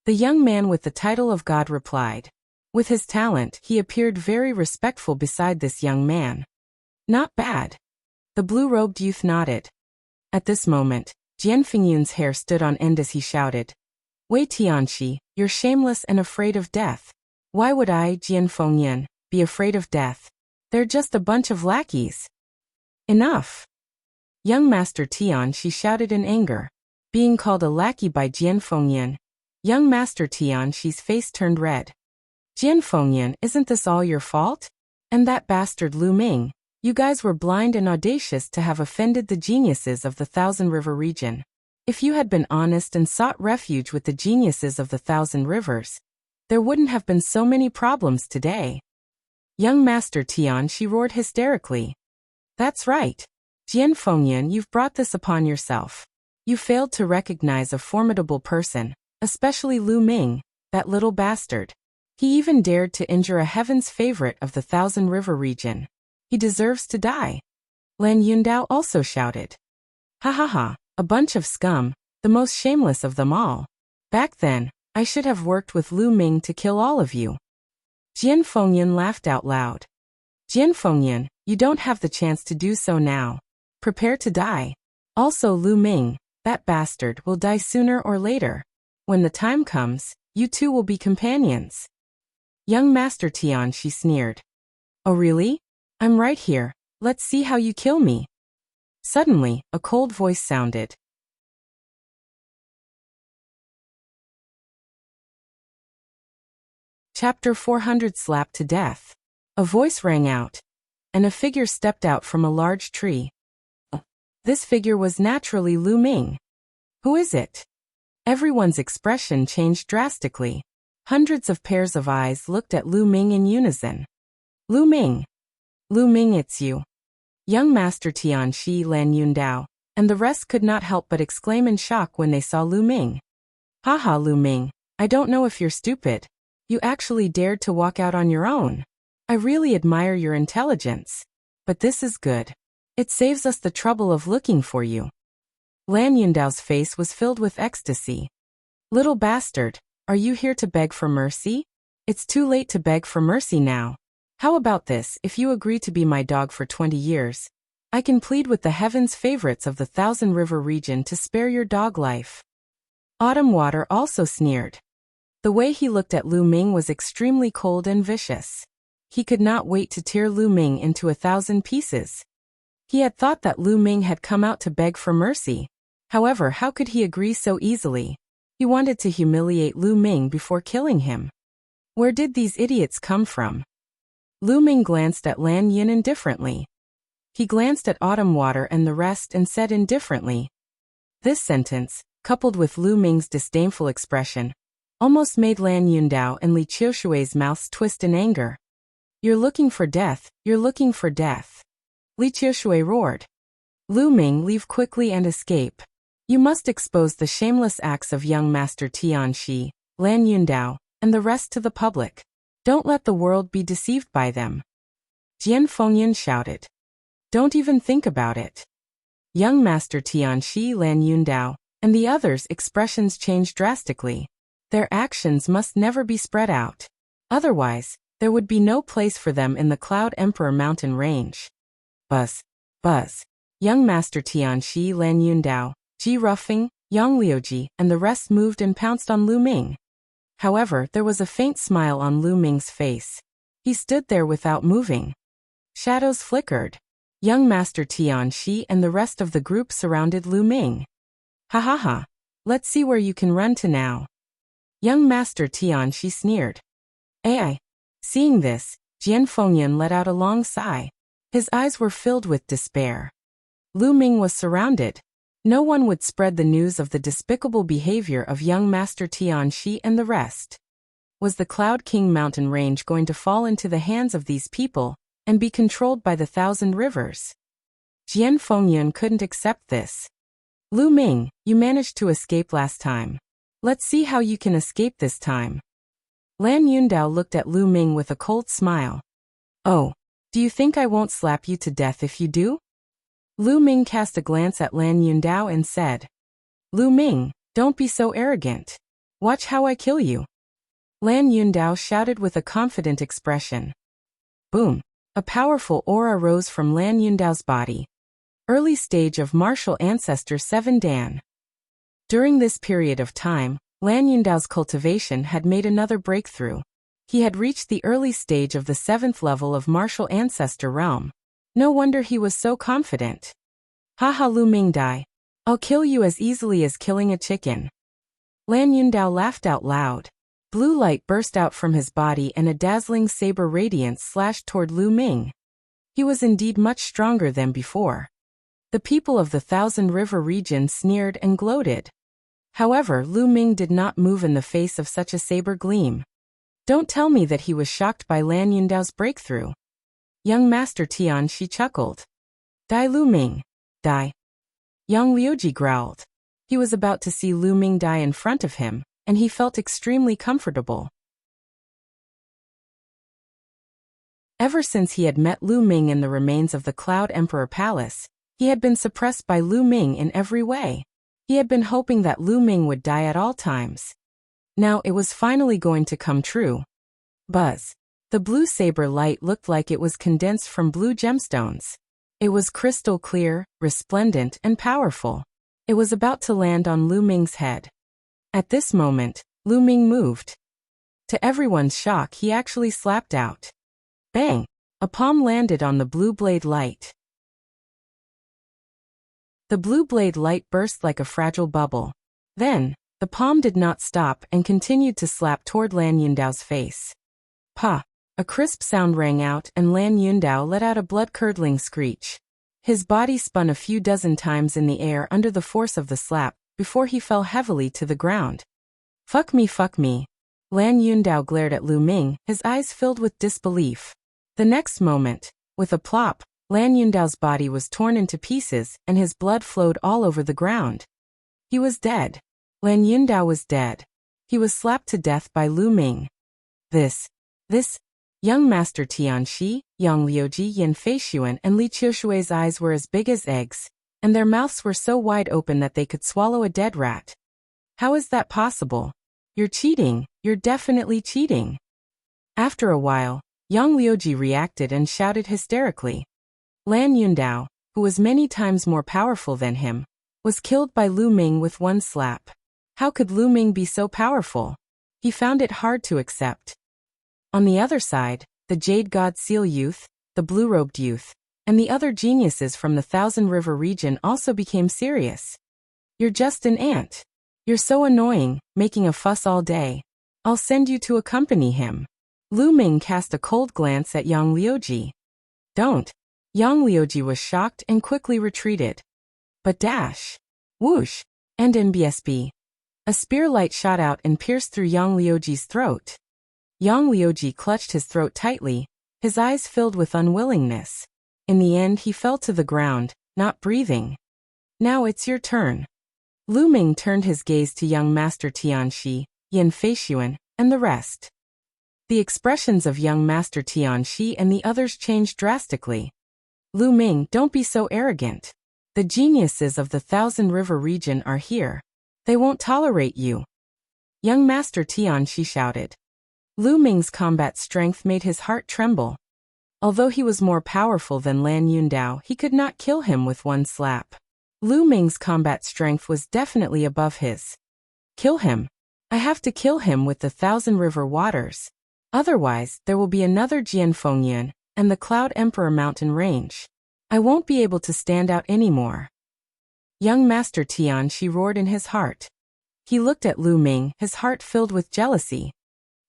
The young man with the title of God replied. With his talent, he appeared very respectful beside this young man. Not bad. The blue-robed youth nodded. At this moment, Jian Fengyun's hair stood on end as he shouted. Wei Tianxi, you're shameless and afraid of death. Why would I, Jian Fengyan, be afraid of death? They're just a bunch of lackeys. Enough. Young Master Tianxi shouted in anger. Being called a lackey by Jian Fengyan, young Master Tianxi's face turned red. Jian Fengyan, isn't this all your fault? And that bastard Lu Ming, you guys were blind and audacious to have offended the geniuses of the Thousand River region. If you had been honest and sought refuge with the geniuses of the Thousand Rivers, there wouldn't have been so many problems today. Young Master Tianxi roared hysterically. That's right. Jian Fengyan, you've brought this upon yourself. You failed to recognize a formidable person, especially Lu Ming, that little bastard. He even dared to injure a heaven's favorite of the Thousand River region. He deserves to die. Lan Yundao also shouted. Ha ha ha, a bunch of scum, the most shameless of them all. Back then, I should have worked with Lu Ming to kill all of you. Jian Fengyan laughed out loud. Jian Fengyan, you don't have the chance to do so now. Prepare to die. Also Lu Ming, that bastard, will die sooner or later. When the time comes, you two will be companions. Young Master Tianxi sneered. Oh really? I'm right here, let's see how you kill me. Suddenly, a cold voice sounded. Chapter 400 Slapped to Death. A voice rang out, and a figure stepped out from a large tree. This figure was naturally Lu Ming. Who is it? Everyone's expression changed drastically. Hundreds of pairs of eyes looked at Lu Ming in unison. Lu Ming. Lu Ming, it's you. Young Master Tianxi, Lan Yundao, and the rest could not help but exclaim in shock when they saw Lu Ming. Haha, Lu Ming, I don't know if you're stupid. You actually dared to walk out on your own. I really admire your intelligence. But this is good. It saves us the trouble of looking for you. Lan Yundao's face was filled with ecstasy. Little bastard, are you here to beg for mercy? It's too late to beg for mercy now. How about this? If you agree to be my dog for 20 years, I can plead with the heavens favorites of the Thousand River region to spare your dog life. Autumn Water also sneered. The way he looked at Lu Ming was extremely cold and vicious. He could not wait to tear Lu Ming into 1,000 pieces. He had thought that Lu Ming had come out to beg for mercy. However, how could he agree so easily? He wanted to humiliate Lu Ming before killing him. Where did these idiots come from? Lu Ming glanced at Lan Yin indifferently. He glanced at Autumn Water and the rest and said indifferently. This sentence, coupled with Lu Ming's disdainful expression, almost made Lan Yundao and Li Qiushui's mouths twist in anger. You're looking for death, you're looking for death. Li Qiushui roared. Lu Ming, leave quickly and escape. You must expose the shameless acts of young Master Tianxi, Lan Yundao, and the rest to the public. Don't let the world be deceived by them. Jian Fengyan shouted. Don't even think about it. Young Master Tianxi, Lan Yundao, and the others' expressions changed drastically. Their actions must never be spread out. Otherwise, there would be no place for them in the Cloud Emperor mountain range. Buzz. Buzz. Young Master Tianxi, Lan Yundao, Ji Rufeng, Yang Liuji, and the rest moved and pounced on Lu Ming. However, there was a faint smile on Lu Ming's face. He stood there without moving. Shadows flickered. Young Master Tianxi and the rest of the group surrounded Lu Ming. Ha ha ha. Let's see where you can run to now. Young Master Tianxi sneered. Ai. Seeing this, Jian Fengyan let out a long sigh. His eyes were filled with despair. Lu Ming was surrounded. No one would spread the news of the despicable behavior of young Master Tianxi and the rest. Was the Cloud King mountain range going to fall into the hands of these people and be controlled by the 1,000 rivers? Jian Fengyan couldn't accept this. Lu Ming, you managed to escape last time. Let's see how you can escape this time. Lan Yundao looked at Lu Ming with a cold smile. Oh, do you think I won't slap you to death if you do? Lu Ming cast a glance at Lan Yundao and said, Lu Ming, don't be so arrogant. Watch how I kill you. Lan Yundao shouted with a confident expression. Boom. A powerful aura rose from Lan Yundao's body. Early stage of martial ancestor 7 Dan. During this period of time, Lan Yundao's cultivation had made another breakthrough. He had reached the early stage of the 7th level of martial ancestor realm. No wonder he was so confident. Haha, Lu Ming, die. I'll kill you as easily as killing a chicken. Lan Yundao laughed out loud. Blue light burst out from his body and a dazzling saber radiance slashed toward Lu Ming. He was indeed much stronger than before. The people of the 1,000 River region sneered and gloated. However, Lu Ming did not move in the face of such a saber gleam. Don't tell me that he was shocked by Lan Yundao's breakthrough. Young Master Tianxi chuckled. Die, Lu Ming. Die. Yang Liuji growled. He was about to see Lu Ming die in front of him, and he felt extremely comfortable. Ever since he had met Lu Ming in the remains of the Cloud Emperor Palace, he had been suppressed by Lu Ming in every way. He had been hoping that Lu Ming would die at all times. Now it was finally going to come true. Buzz. The blue saber light looked like it was condensed from blue gemstones. It was crystal clear, resplendent, and powerful. It was about to land on Lu Ming's head. At this moment, Lu Ming moved. To everyone's shock, he actually slapped out. Bang! A palm landed on the blue blade light. The blue blade light burst like a fragile bubble. Then, the palm did not stop and continued to slap toward Lan Yundao's face. Pa! A crisp sound rang out and Lan Yundao let out a blood-curdling screech. His body spun a few dozen times in the air under the force of the slap, before he fell heavily to the ground. Fuck me, fuck me. Lan Yundao glared at Lu Ming, his eyes filled with disbelief. The next moment, with a plop, Lan Yundao's body was torn into pieces and his blood flowed all over the ground. He was dead. Lan Yundao was dead. He was slapped to death by Lu Ming. This, young Master Tianxi, Yang Liuji, Yin Feishuan, and Li Qiushui's eyes were as big as eggs, and their mouths were so wide open that they could swallow a dead rat. How is that possible? You're cheating, you're definitely cheating. After a while, Yang Liuji reacted and shouted hysterically. Lan Yundao, who was many times more powerful than him, was killed by Lu Ming with one slap. How could Lu Ming be so powerful? He found it hard to accept. On the other side, the Jade God Seal Youth, the Blue-Robed Youth, and the other geniuses from the Thousand River region also became serious. You're just an ant. You're so annoying, making a fuss all day. I'll send you to accompany him. Lu Ming cast a cold glance at Yang Liuji. Don't. Yang Liuji was shocked and quickly retreated. But dash. Whoosh. And NBSB. A spear light shot out and pierced through Yang Liuji's throat. Yang Liuji clutched his throat tightly, his eyes filled with unwillingness. In the end he fell to the ground, not breathing. Now it's your turn. Lu Ming turned his gaze to young Master Tianxi, Yin Feishuan, and the rest. The expressions of young Master Tianxi and the others changed drastically. Lu Ming, don't be so arrogant. The geniuses of the Thousand River region are here. They won't tolerate you. Young Master Tianxi shouted. Lu Ming's combat strength made his heart tremble. Although he was more powerful than Lan Yundao, he could not kill him with one slap. Lu Ming's combat strength was definitely above his. Kill him. I have to kill him with the Thousand River waters. Otherwise, there will be another Jianfengyuan and the Cloud Emperor mountain range. I won't be able to stand out anymore. Young Master Tianxi roared in his heart. He looked at Lu Ming, his heart filled with jealousy.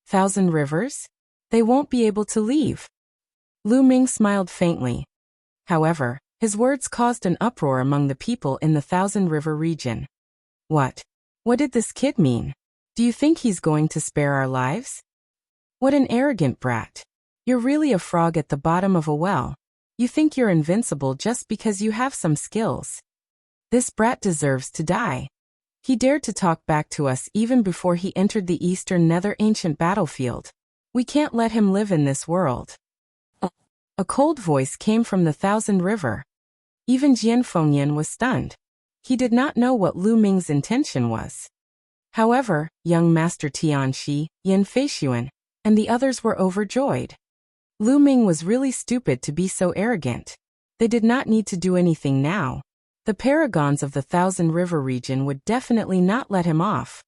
Thousand Rivers? They won't be able to leave. Lu Ming smiled faintly. However, his words caused an uproar among the people in the Thousand River region. What? What did this kid mean? Do you think he's going to spare our lives? What an arrogant brat. You're really a frog at the bottom of a well. You think you're invincible just because you have some skills. This brat deserves to die. He dared to talk back to us even before he entered the Eastern Nether Ancient battlefield. We can't let him live in this world. A cold voice came from the Thousand River. Even Jianfengyuan was stunned. He did not know what Lu Ming's intention was. However, young Master Tianxi, Yin Feishuan, and the others were overjoyed. Lu Ming was really stupid to be so arrogant. They did not need to do anything now. The paragons of the Thousand River region would definitely not let him off.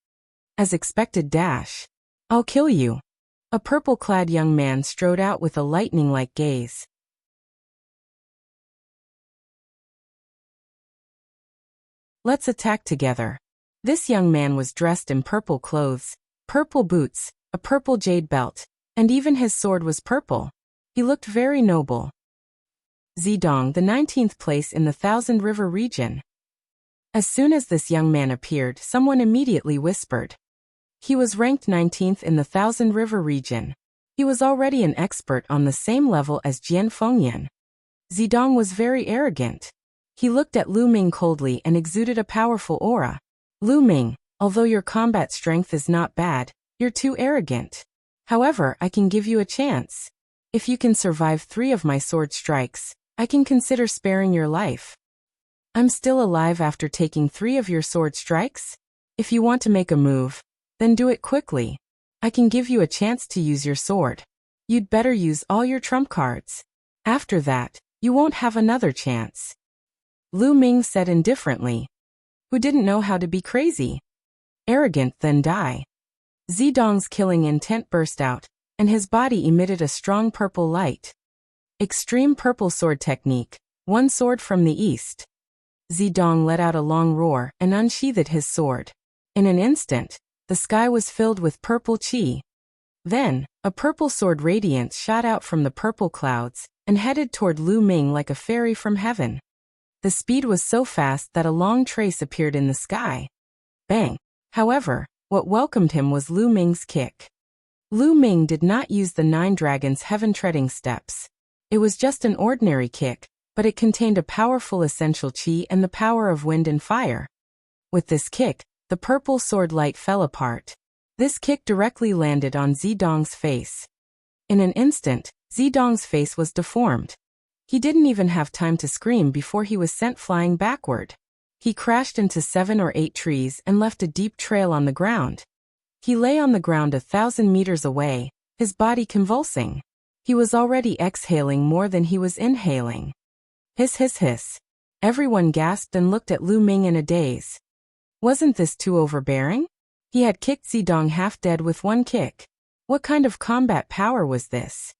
As expected dash. I'll kill you. A purple-clad young man strode out with a lightning-like gaze. Let's attack together. This young man was dressed in purple clothes, purple boots, a purple jade belt, and even his sword was purple. He looked very noble. Zidong, the 19th place in the Thousand River region. As soon as this young man appeared, someone immediately whispered. He was ranked 19th in the Thousand River region. He was already an expert on the same level as Jianfengyuan. Zidong was very arrogant. He looked at Lu Ming coldly and exuded a powerful aura. Lu Ming, although your combat strength is not bad, you're too arrogant. However, I can give you a chance. If you can survive 3 of my sword strikes, I can consider sparing your life. I'm still alive after taking 3 of your sword strikes? If you want to make a move, then do it quickly. I can give you a chance to use your sword. You'd better use all your trump cards. After that, you won't have another chance. Lu Ming said indifferently. Who didn't know how to be crazy? Arrogant then die. Zidong's killing intent burst out, and his body emitted a strong purple light. Extreme purple sword technique, 1 sword from the east. Zidong let out a long roar and unsheathed his sword. In an instant, the sky was filled with purple chi. Then, a purple sword radiance shot out from the purple clouds and headed toward Lu Ming like a fairy from heaven. The speed was so fast that a long trace appeared in the sky. Bang! However, what welcomed him was Lu Ming's kick. Lu Ming did not use the 9 dragons' heaven-treading steps. It was just an ordinary kick, but it contained a powerful essential chi and the power of wind and fire. With this kick, the purple sword light fell apart. This kick directly landed on Zidong's face. In an instant, Zidong's face was deformed. He didn't even have time to scream before he was sent flying backward. He crashed into 7 or 8 trees and left a deep trail on the ground. He lay on the ground 1,000 meters away, his body convulsing. He was already exhaling more than he was inhaling. Hiss hiss hiss. Everyone gasped and looked at Lu Ming in a daze. Wasn't this too overbearing? He had kicked Zidong half dead with 1 kick. What kind of combat power was this?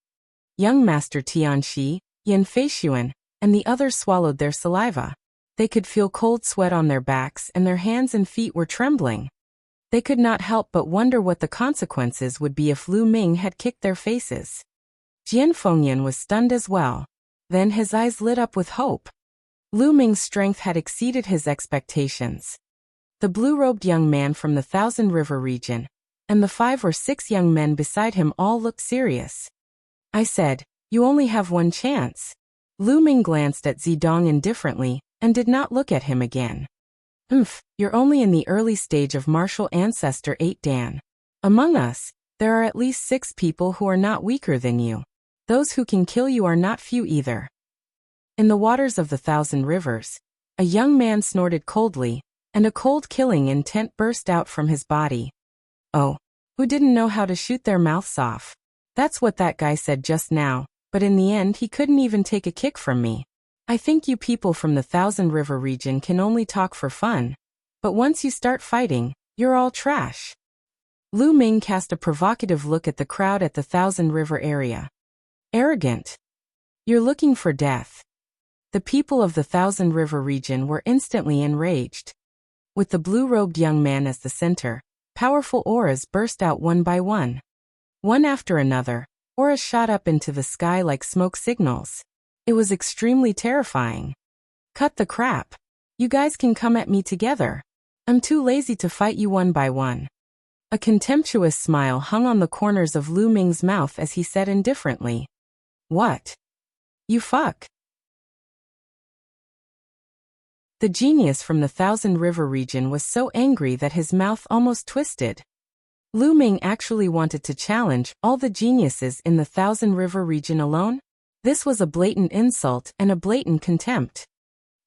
Young Master Tianxi, Yan Feishuan, and the others swallowed their saliva. They could feel cold sweat on their backs and their hands and feet were trembling. They could not help but wonder what the consequences would be if Lu Ming had kicked their faces. Jian Fengyan was stunned as well. Then his eyes lit up with hope. Lu Ming's strength had exceeded his expectations. The blue-robed young man from the Thousand River region, and the 5 or 6 young men beside him all looked serious. I said, you only have 1 chance. Lu Ming glanced at Zidong indifferently, and did not look at him again. You're only in the early stage of martial ancestor 8 Dan. Among us, there are at least 6 people who are not weaker than you. Those who can kill you are not few either. In the waters of the 1,000 rivers, a young man snorted coldly, and a cold killing intent burst out from his body. Oh, who didn't know how to shoot their mouths off? That's what that guy said just now, but in the end he couldn't even take a kick from me. I think you people from the 1,000 River region can only talk for fun, but once you start fighting, you're all trash. Lu Ming cast a provocative look at the crowd at the 1,000 River area. Arrogant. You're looking for death. The people of the 1,000 River region were instantly enraged. With the blue-robed young man as the center, powerful auras burst out one by one. One after another, auras shot up into the sky like smoke signals. It was extremely terrifying. Cut the crap. You guys can come at me together. I'm too lazy to fight you one by one. A contemptuous smile hung on the corners of Lu Ming's mouth as he said indifferently. What? You fuck. The genius from the 1,000 River region was so angry that his mouth almost twisted. Lu Ming actually wanted to challenge all the geniuses in the 1,000 River region alone? This was a blatant insult and a blatant contempt.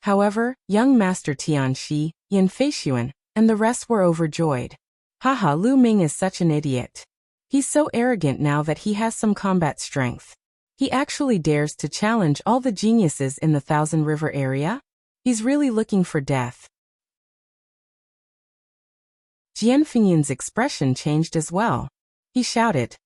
However, young Master Tianxi, Yan Feishuan, and the rest were overjoyed. Haha, Lu Ming is such an idiot. He's so arrogant now that he has some combat strength. He actually dares to challenge all the geniuses in the 1,000 River area? He's really looking for death. Jian Fengyan's expression changed as well. He shouted,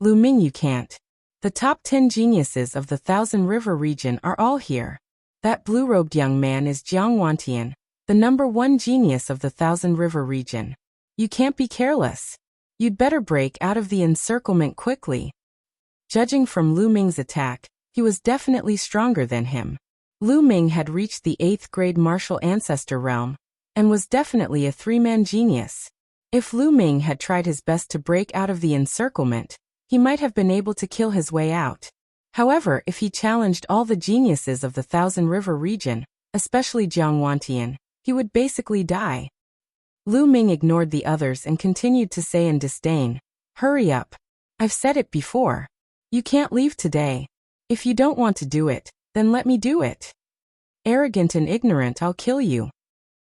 Lu Ming, you can't. The top 10 geniuses of the 1,000 River region are all here. That blue-robed young man is Jiang Wantian, the #1 genius of the 1,000 River region. You can't be careless. You'd better break out of the encirclement quickly. Judging from Lu Ming's attack, he was definitely stronger than him. Lu Ming had reached the 8th grade martial ancestor realm, and was definitely a 3-man genius. If Lu Ming had tried his best to break out of the encirclement, he might have been able to kill his way out. However, if he challenged all the geniuses of the 1,000 River region, especially Jiang Wantian, he would basically die. Lu Ming ignored the others and continued to say in disdain, Hurry up. I've said it before. You can't leave today. If you don't want to do it, then let me do it. Arrogant and ignorant, I'll kill you.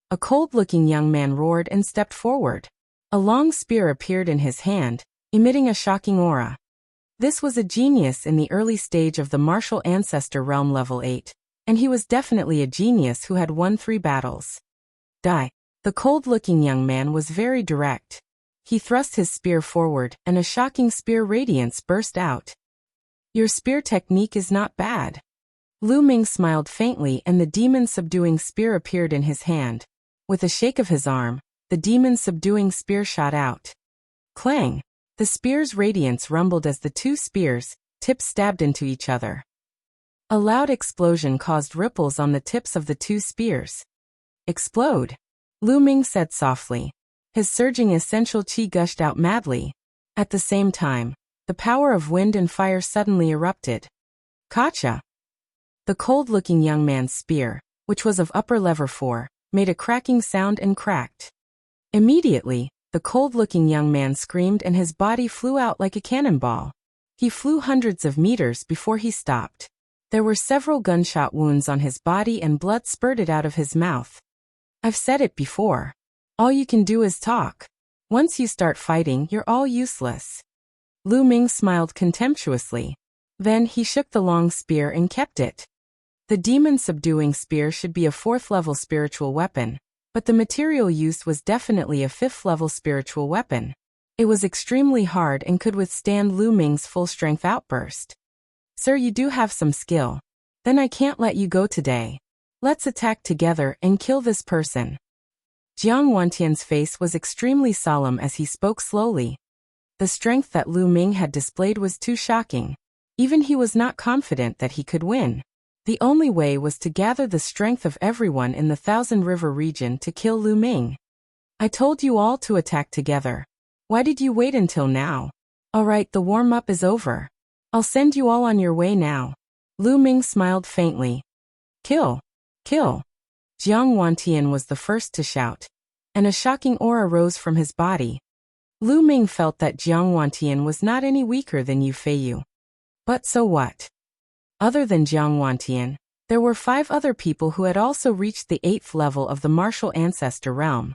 A cold-looking young man roared and stepped forward. A long spear appeared in his hand, emitting a shocking aura. This was a genius in the early stage of the martial ancestor realm level 8, and he was definitely a genius who had won 3 battles. Die. The cold-looking young man was very direct. He thrust his spear forward, and a shocking spear radiance burst out. Your spear technique is not bad. Lu Ming smiled faintly, and the demon-subduing spear appeared in his hand. With a shake of his arm, the demon-subduing spear shot out. Clang! The spear's radiance rumbled as the 2 spears, tips stabbed into each other. A loud explosion caused ripples on the tips of the 2 spears. Explode! Lu Ming said softly. His surging essential qi gushed out madly. At the same time, the power of wind and fire suddenly erupted. Kacha! The cold-looking young man's spear, which was of upper level 4, made a cracking sound and cracked. Immediately, the cold-looking young man screamed and his body flew out like a cannonball. He flew hundreds of meters before he stopped. There were several gunshot wounds on his body and blood spurted out of his mouth. I've said it before. All you can do is talk. Once you start fighting, you're all useless. Lu Ming smiled contemptuously. Then he shook the long spear and kept it. The demon-subduing spear should be a 4th-level spiritual weapon, but the material used was definitely a 5th-level spiritual weapon. It was extremely hard and could withstand Lu Ming's full-strength outburst. Sir, you do have some skill. Then I can't let you go today. Let's attack together and kill this person. Jiang Wantian's face was extremely solemn as he spoke slowly. The strength that Lu Ming had displayed was too shocking. Even he was not confident that he could win. The only way was to gather the strength of everyone in the Thousand River region to kill Lu Ming. I told you all to attack together. Why did you wait until now? Alright, the warm-up is over. I'll send you all on your way now. Lu Ming smiled faintly. Kill! Kill! Jiang Wantian was the first to shout, and a shocking aura rose from his body. Lu Ming felt that Jiang Wantian was not any weaker than Yu Feiyu. But so what? Other than Jiang Wantian, there were 5 other people who had also reached the 8th level of the martial ancestor realm.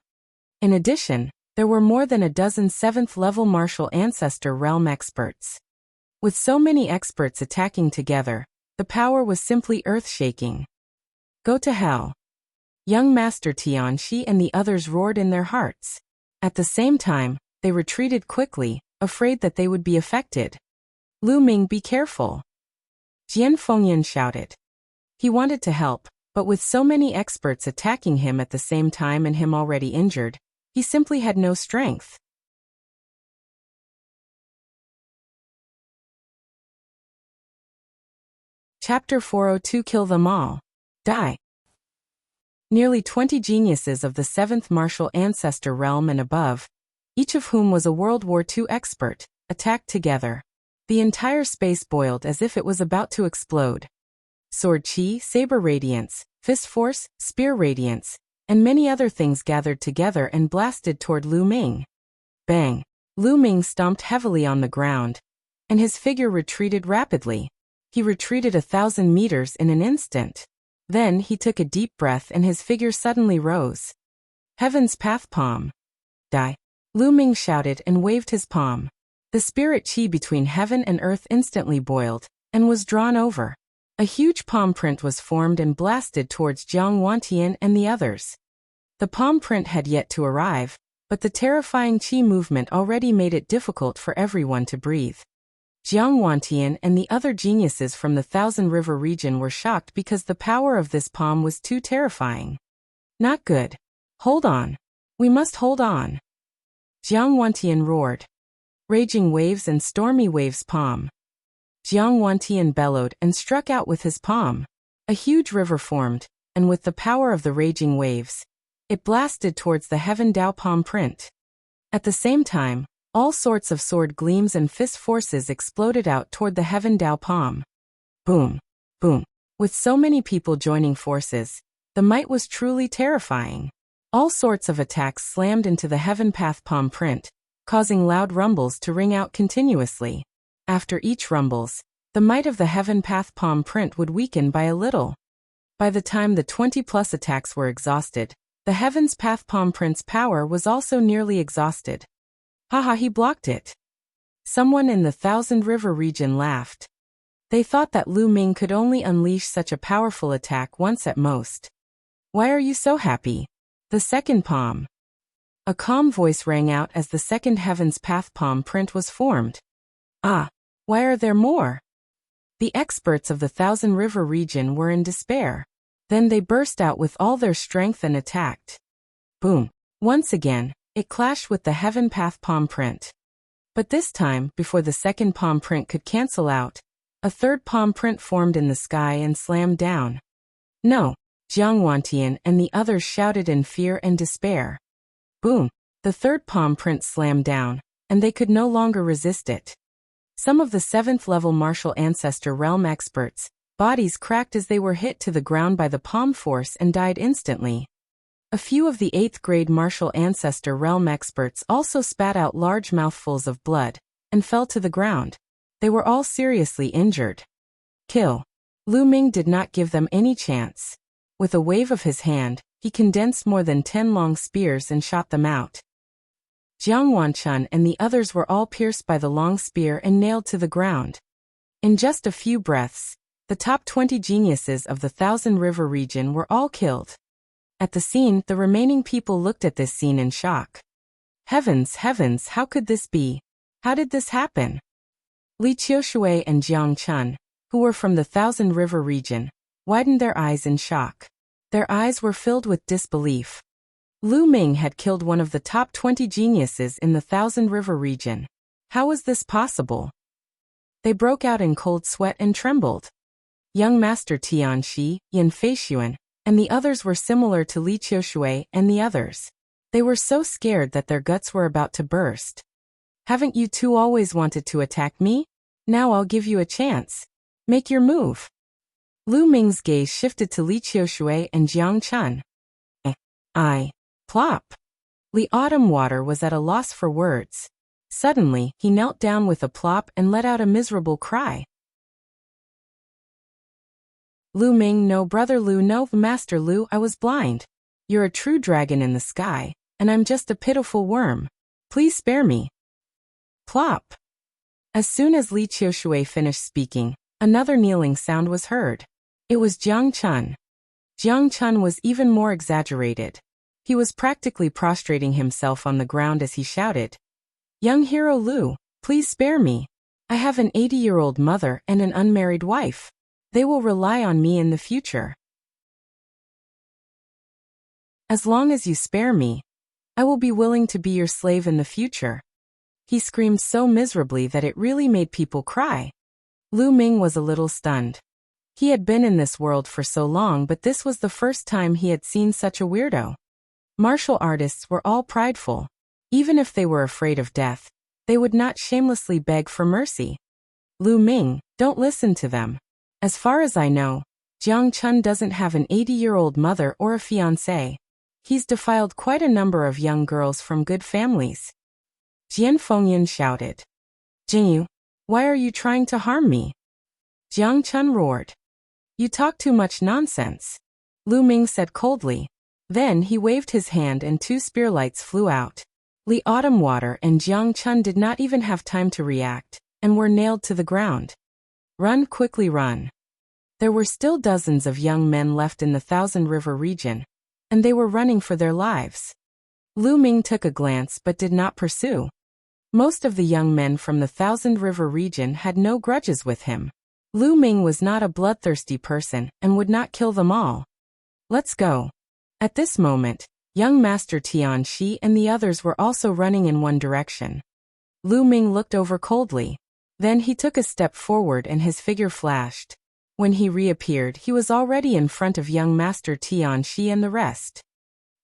In addition, there were more than a dozen 7th-level martial ancestor realm experts. With so many experts attacking together, the power was simply earth-shaking. Go to hell! Young Master Tian Shi and the others roared in their hearts. At the same time, they retreated quickly, afraid that they would be affected. Lu Ming, be careful! Jian Fengyan shouted. He wanted to help, but with so many experts attacking him at the same time and him already injured, he simply had no strength. Chapter 402 Kill Them All. Die. Nearly 20 geniuses of the 7th martial ancestor realm and above, each of whom was a World War II expert, attacked together. The entire space boiled as if it was about to explode. Sword chi, saber radiance, fist force, spear radiance, and many other things gathered together and blasted toward Lu Ming. Bang! Lu Ming stomped heavily on the ground, and his figure retreated rapidly. He retreated 1,000 meters in an instant. Then he took a deep breath and his figure suddenly rose. Heaven's path palm. Die! Lu Ming shouted and waved his palm. The spirit chi between heaven and earth instantly boiled, and was drawn over. A huge palm print was formed and blasted towards Jiang Wantian and the others. The palm print had yet to arrive, but the terrifying chi movement already made it difficult for everyone to breathe. Jiang Wantian and the other geniuses from the Thousand River region were shocked because the power of this palm was too terrifying. Not good. Hold on. We must hold on. Jiang Wantian roared. Raging waves and stormy waves palm. Jiang Wantian bellowed and struck out with his palm. A huge river formed, and with the power of the raging waves, it blasted towards the Heaven Dao palm print. At the same time, all sorts of sword gleams and fist forces exploded out toward the Heaven Dao palm. Boom! Boom! With so many people joining forces, the might was truly terrifying. All sorts of attacks slammed into the Heaven Path palm print, causing loud rumbles to ring out continuously. After each rumbles, the might of the Heaven Path palm print would weaken by a little. By the time the 20-plus attacks were exhausted, the Heaven's Path palm print's power was also nearly exhausted. Haha, he blocked it. Someone in the Thousand River region laughed. They thought that Lu Ming could only unleash such a powerful attack once at most. Why are you so happy? The second palm. A calm voice rang out as the second Heaven's Path palm print was formed. Ah, why are there more? The experts of the Thousand River region were in despair. Then they burst out with all their strength and attacked. Boom. Once again, it clashed with the Heaven Path palm print. But this time, before the second palm print could cancel out, a third palm print formed in the sky and slammed down. No, Jiang Wantian and the others shouted in fear and despair. Boom! The third palm print slammed down, and they could no longer resist it. Some of the 7th-level martial ancestor realm experts' bodies cracked as they were hit to the ground by the palm force and died instantly. A few of the 8th-grade martial ancestor realm experts also spat out large mouthfuls of blood and fell to the ground. They were all seriously injured. Kill. Lu Ming did not give them any chance. With a wave of his hand, he condensed more than 10 long spears and shot them out. Jiang Wanchun and the others were all pierced by the long spear and nailed to the ground. In just a few breaths, the top 20 geniuses of the Thousand River region were all killed. At the scene, the remaining people looked at this scene in shock. Heavens, heavens, how could this be? How did this happen? Li Qiushui and Jiang Chun, who were from the Thousand River region, widened their eyes in shock. Their eyes were filled with disbelief. Lu Ming had killed one of the top 20 geniuses in the Thousand River region. How was this possible? They broke out in cold sweat and trembled. Young Master Tianxi, Yin Feishuan, and the others were similar to Li Qiushui and the others. They were so scared that their guts were about to burst. Haven't you two always wanted to attack me? Now I'll give you a chance. Make your move. Lu Ming's gaze shifted to Li Qiushui and Jiang Chun. Plop. Li Autumn Water was at a loss for words. Suddenly, he knelt down with a plop and let out a miserable cry. Lu Ming, no brother Lu, no Master Lu, I was blind. You're a true dragon in the sky, and I'm just a pitiful worm. Please spare me. Plop. As soon as Li Qiushui finished speaking, another kneeling sound was heard. It was Jiang Chun. Jiang Chun was even more exaggerated. He was practically prostrating himself on the ground as he shouted, Young hero Lu, please spare me. I have an 80-year-old mother and an unmarried wife. They will rely on me in the future. As long as you spare me, I will be willing to be your slave in the future. He screamed so miserably that it really made people cry. Lu Ming was a little stunned. He had been in this world for so long, but this was the first time he had seen such a weirdo. Martial artists were all prideful. Even if they were afraid of death, they would not shamelessly beg for mercy. Lu Ming, don't listen to them. As far as I know, Jiang Chun doesn't have an 80-year-old mother or a fiancé. He's defiled quite a number of young girls from good families. Jian Fengyan shouted. Jingyu, why are you trying to harm me? Jiang Chun roared. You talk too much nonsense. Lu Ming said coldly. Then he waved his hand and 2 spearlights flew out. Li Autumn Water and Jiang Chun did not even have time to react, and were nailed to the ground. Run, quickly run. There were still dozens of young men left in the Thousand River region, and they were running for their lives. Lu Ming took a glance but did not pursue. Most of the young men from the Thousand River region had no grudges with him. Lu Ming was not a bloodthirsty person and would not kill them all. Let's go. At this moment, young Master Tianxi and the others were also running in one direction. Lu Ming looked over coldly. Then he took a step forward and his figure flashed. When he reappeared, he was already in front of young Master Tianxi and the rest.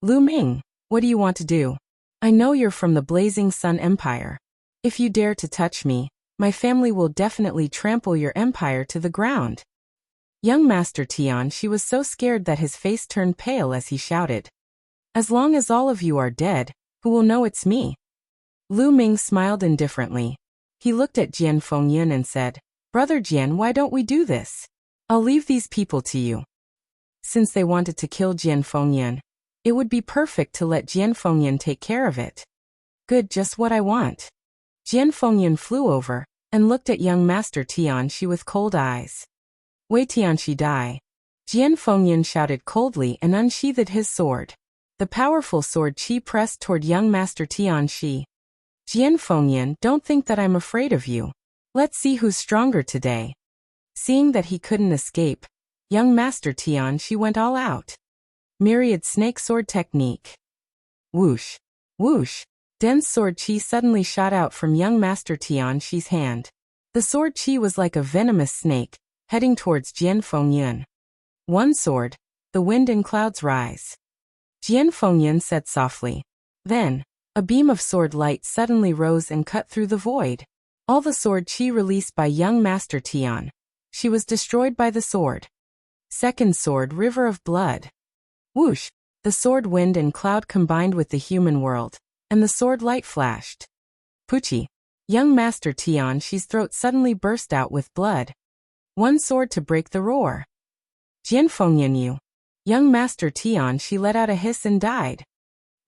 Lu Ming, what do you want to do? I know you're from the Blazing Sun Empire. If you dare to touch me, my family will definitely trample your empire to the ground. Young Master Tianxi was so scared that his face turned pale as he shouted. As long as all of you are dead, who will know it's me? Lu Ming smiled indifferently. He looked at Jian Fengyan and said, "Brother Jian, why don't we do this? I'll leave these people to you." Since they wanted to kill Jian Fengyan, it would be perfect to let Jian Fengyan take care of it. Good, just what I want. Jian Fengyan flew over and looked at young Master Tianxi with cold eyes. "Wei Tianxi die." Jian Fengyan shouted coldly and unsheathed his sword. The powerful sword Qi pressed toward young Master Tianxi. "Jian Fengyan, don't think that I'm afraid of you. Let's see who's stronger today." Seeing that he couldn't escape, young Master Tianxi went all out. Myriad snake sword technique. Whoosh! Whoosh! Dense sword Qi suddenly shot out from young Master Tianxi's hand. The sword Qi was like a venomous snake, heading towards Jian Fengyan. "One sword, the wind and clouds rise." Jian Fengyan said softly. Then, a beam of sword light suddenly rose and cut through the void. All the sword Qi released by young Master Tian. She was destroyed by the sword. Second sword, river of blood. Whoosh! The sword wind and cloud combined with the human world, and the sword light flashed. Puchi! Young Master Tianxi's throat suddenly burst out with blood. One sword to break the roar. Jian Fengyan, you! Young Master Tianxi let out a hiss and died.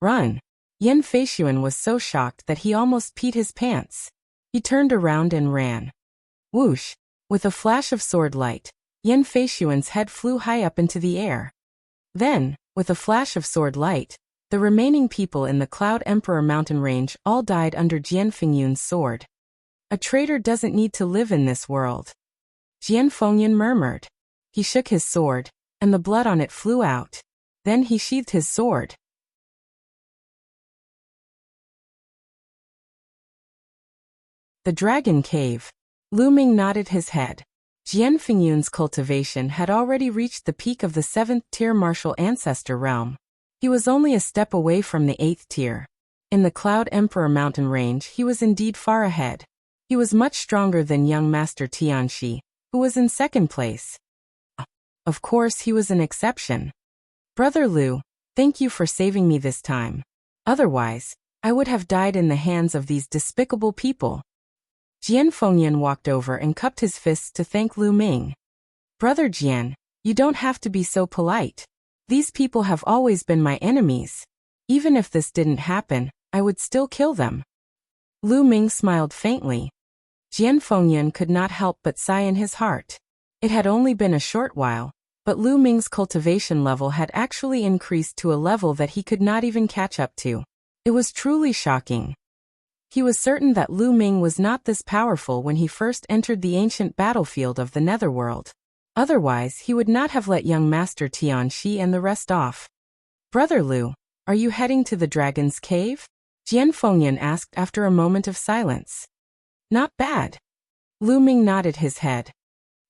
Run! Yan Feishuan was so shocked that he almost peed his pants. He turned around and ran. Whoosh! With a flash of sword light, Yan Feishuan's head flew high up into the air. Then, with a flash of sword light, the remaining people in the Cloud Emperor mountain range all died under Jian Fengyun's sword. A traitor doesn't need to live in this world. Jian Fengyan murmured. He shook his sword, and the blood on it flew out. Then he sheathed his sword. The Dragon Cave. Lu Ming nodded his head. Jian Fengyun's cultivation had already reached the peak of the 7th-tier martial ancestor realm. He was only a step away from the 8th tier. In the Cloud Emperor mountain range he was indeed far ahead. He was much stronger than young Master Tianxi, who was in 2nd place. Of course he was an exception. "Brother Lu, thank you for saving me this time. Otherwise, I would have died in the hands of these despicable people." Jian Fengyan walked over and cupped his fists to thank Lu Ming. "Brother Jian, you don't have to be so polite. These people have always been my enemies. Even if this didn't happen, I would still kill them." Lu Ming smiled faintly. Jian Fengyan could not help but sigh in his heart. It had only been a short while, but Lu Ming's cultivation level had actually increased to a level that he could not even catch up to. It was truly shocking. He was certain that Lu Ming was not this powerful when he first entered the ancient battlefield of the Netherworld. Otherwise, he would not have let young Master Tianxi and the rest off. "Brother Lu, are you heading to the Dragon's Cave?" Jian Fengyan asked after a moment of silence. "Not bad." Lu Ming nodded his head.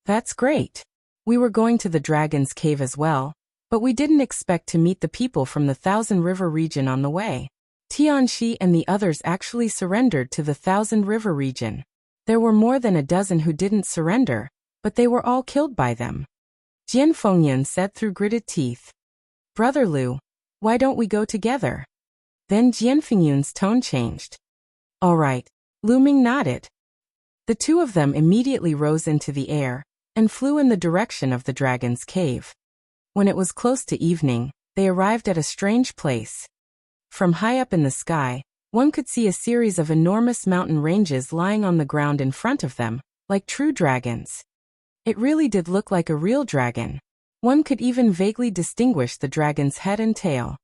"That's great. We were going to the Dragon's Cave as well, but we didn't expect to meet the people from the Thousand River region on the way. Tianxi and the others actually surrendered to the Thousand River region. There were more than a dozen who didn't surrender, but they were all killed by them." Jian Fengyan said through gritted teeth. "Brother Lu, why don't we go together?" Then Jian Fengyun's tone changed. "All right." Lu Ming nodded. The two of them immediately rose into the air and flew in the direction of the Dragon's Cave. When it was close to evening, they arrived at a strange place. From high up in the sky, one could see a series of enormous mountain ranges lying on the ground in front of them, like true dragons. It really did look like a real dragon. One could even vaguely distinguish the dragon's head and tail.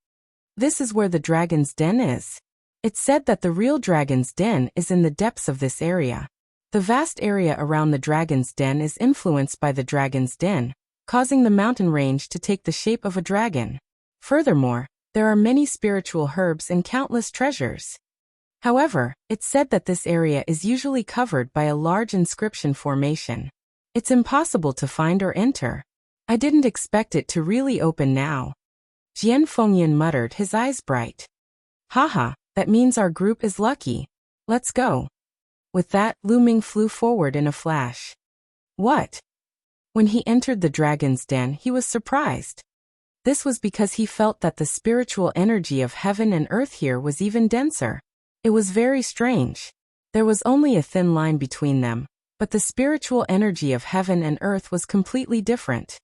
This is where the dragon's den is. It's said that the real dragon's den is in the depths of this area. The vast area around the dragon's den is influenced by the dragon's den, causing the mountain range to take the shape of a dragon. Furthermore, there are many spiritual herbs and countless treasures. However, it's said that this area is usually covered by a large inscription formation. It's impossible to find or enter. I didn't expect it to really open now. Jian Fengyan muttered, his eyes bright. "Haha, that means our group is lucky. Let's go." With that, Lu Ming flew forward in a flash. What? When he entered the dragon's den, he was surprised. This was because he felt that the spiritual energy of heaven and earth here was even denser. It was very strange. There was only a thin line between them, but the spiritual energy of heaven and earth was completely different.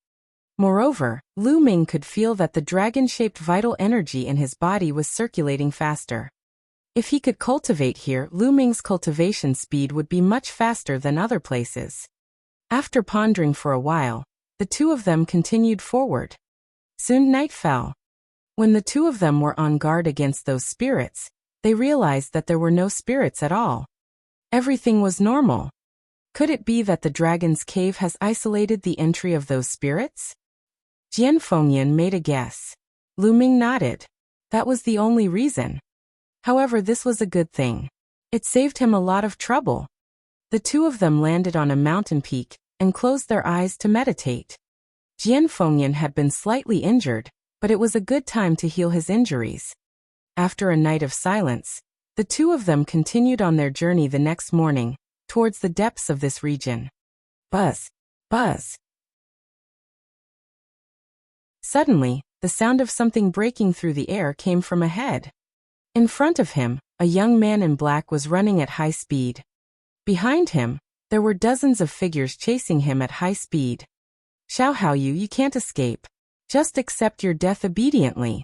Moreover, Lu Ming could feel that the dragon-shaped vital energy in his body was circulating faster. If he could cultivate here, Lu Ming's cultivation speed would be much faster than other places. After pondering for a while, the two of them continued forward. Soon night fell. When the two of them were on guard against those spirits, they realized that there were no spirits at all. Everything was normal. Could it be that the dragon's cave has isolated the entry of those spirits? Jian Fengyan made a guess. Lu Ming nodded. That was the only reason. However, this was a good thing. It saved him a lot of trouble. The two of them landed on a mountain peak and closed their eyes to meditate. Jian Fengyan had been slightly injured, but it was a good time to heal his injuries. After a night of silence, the two of them continued on their journey the next morning, towards the depths of this region. Buzz! Buzz! Suddenly, the sound of something breaking through the air came from ahead. In front of him, a young man in black was running at high speed. Behind him, there were dozens of figures chasing him at high speed. Xiao Haoyu, you can't escape. Just accept your death obediently.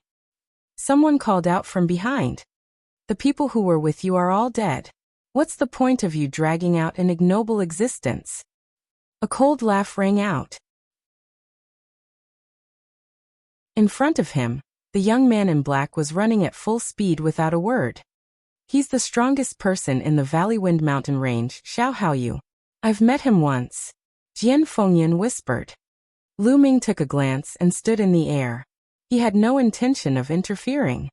Someone called out from behind. The people who were with you are all dead. What's the point of you dragging out an ignoble existence? A cold laugh rang out. In front of him, the young man in black was running at full speed without a word. He's the strongest person in the Valleywind Mountain Range, Xiao Haoyu. I've met him once. Jian Fengyan whispered. Lu Ming took a glance and stood in the air. He had no intention of interfering.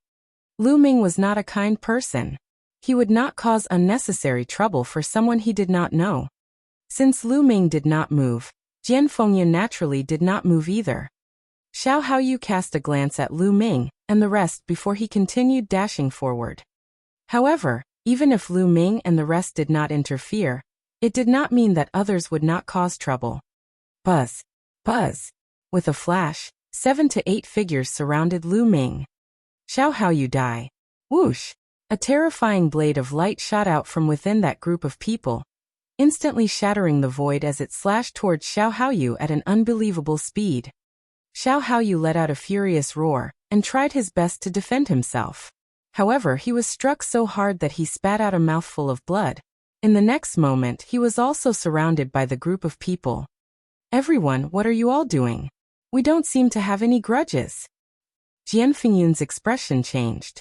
Lu Ming was not a kind person. He would not cause unnecessary trouble for someone he did not know. Since Lu Ming did not move, Jian Fengyan naturally did not move either. Xiao Haoyu cast a glance at Lu Ming and the rest before he continued dashing forward. However, even if Lu Ming and the rest did not interfere, it did not mean that others would not cause trouble. Buzz! Buzz! With a flash, 7 to 8 figures surrounded Lu Ming. Xiao Haoyu die. Whoosh! A terrifying blade of light shot out from within that group of people, instantly shattering the void as it slashed towards Xiao Haoyu at an unbelievable speed. Xiao Haoyu let out a furious roar and tried his best to defend himself. However, he was struck so hard that he spat out a mouthful of blood. In the next moment, he was also surrounded by the group of people. Everyone, what are you all doing? We don't seem to have any grudges. Jian Fengyan's expression changed.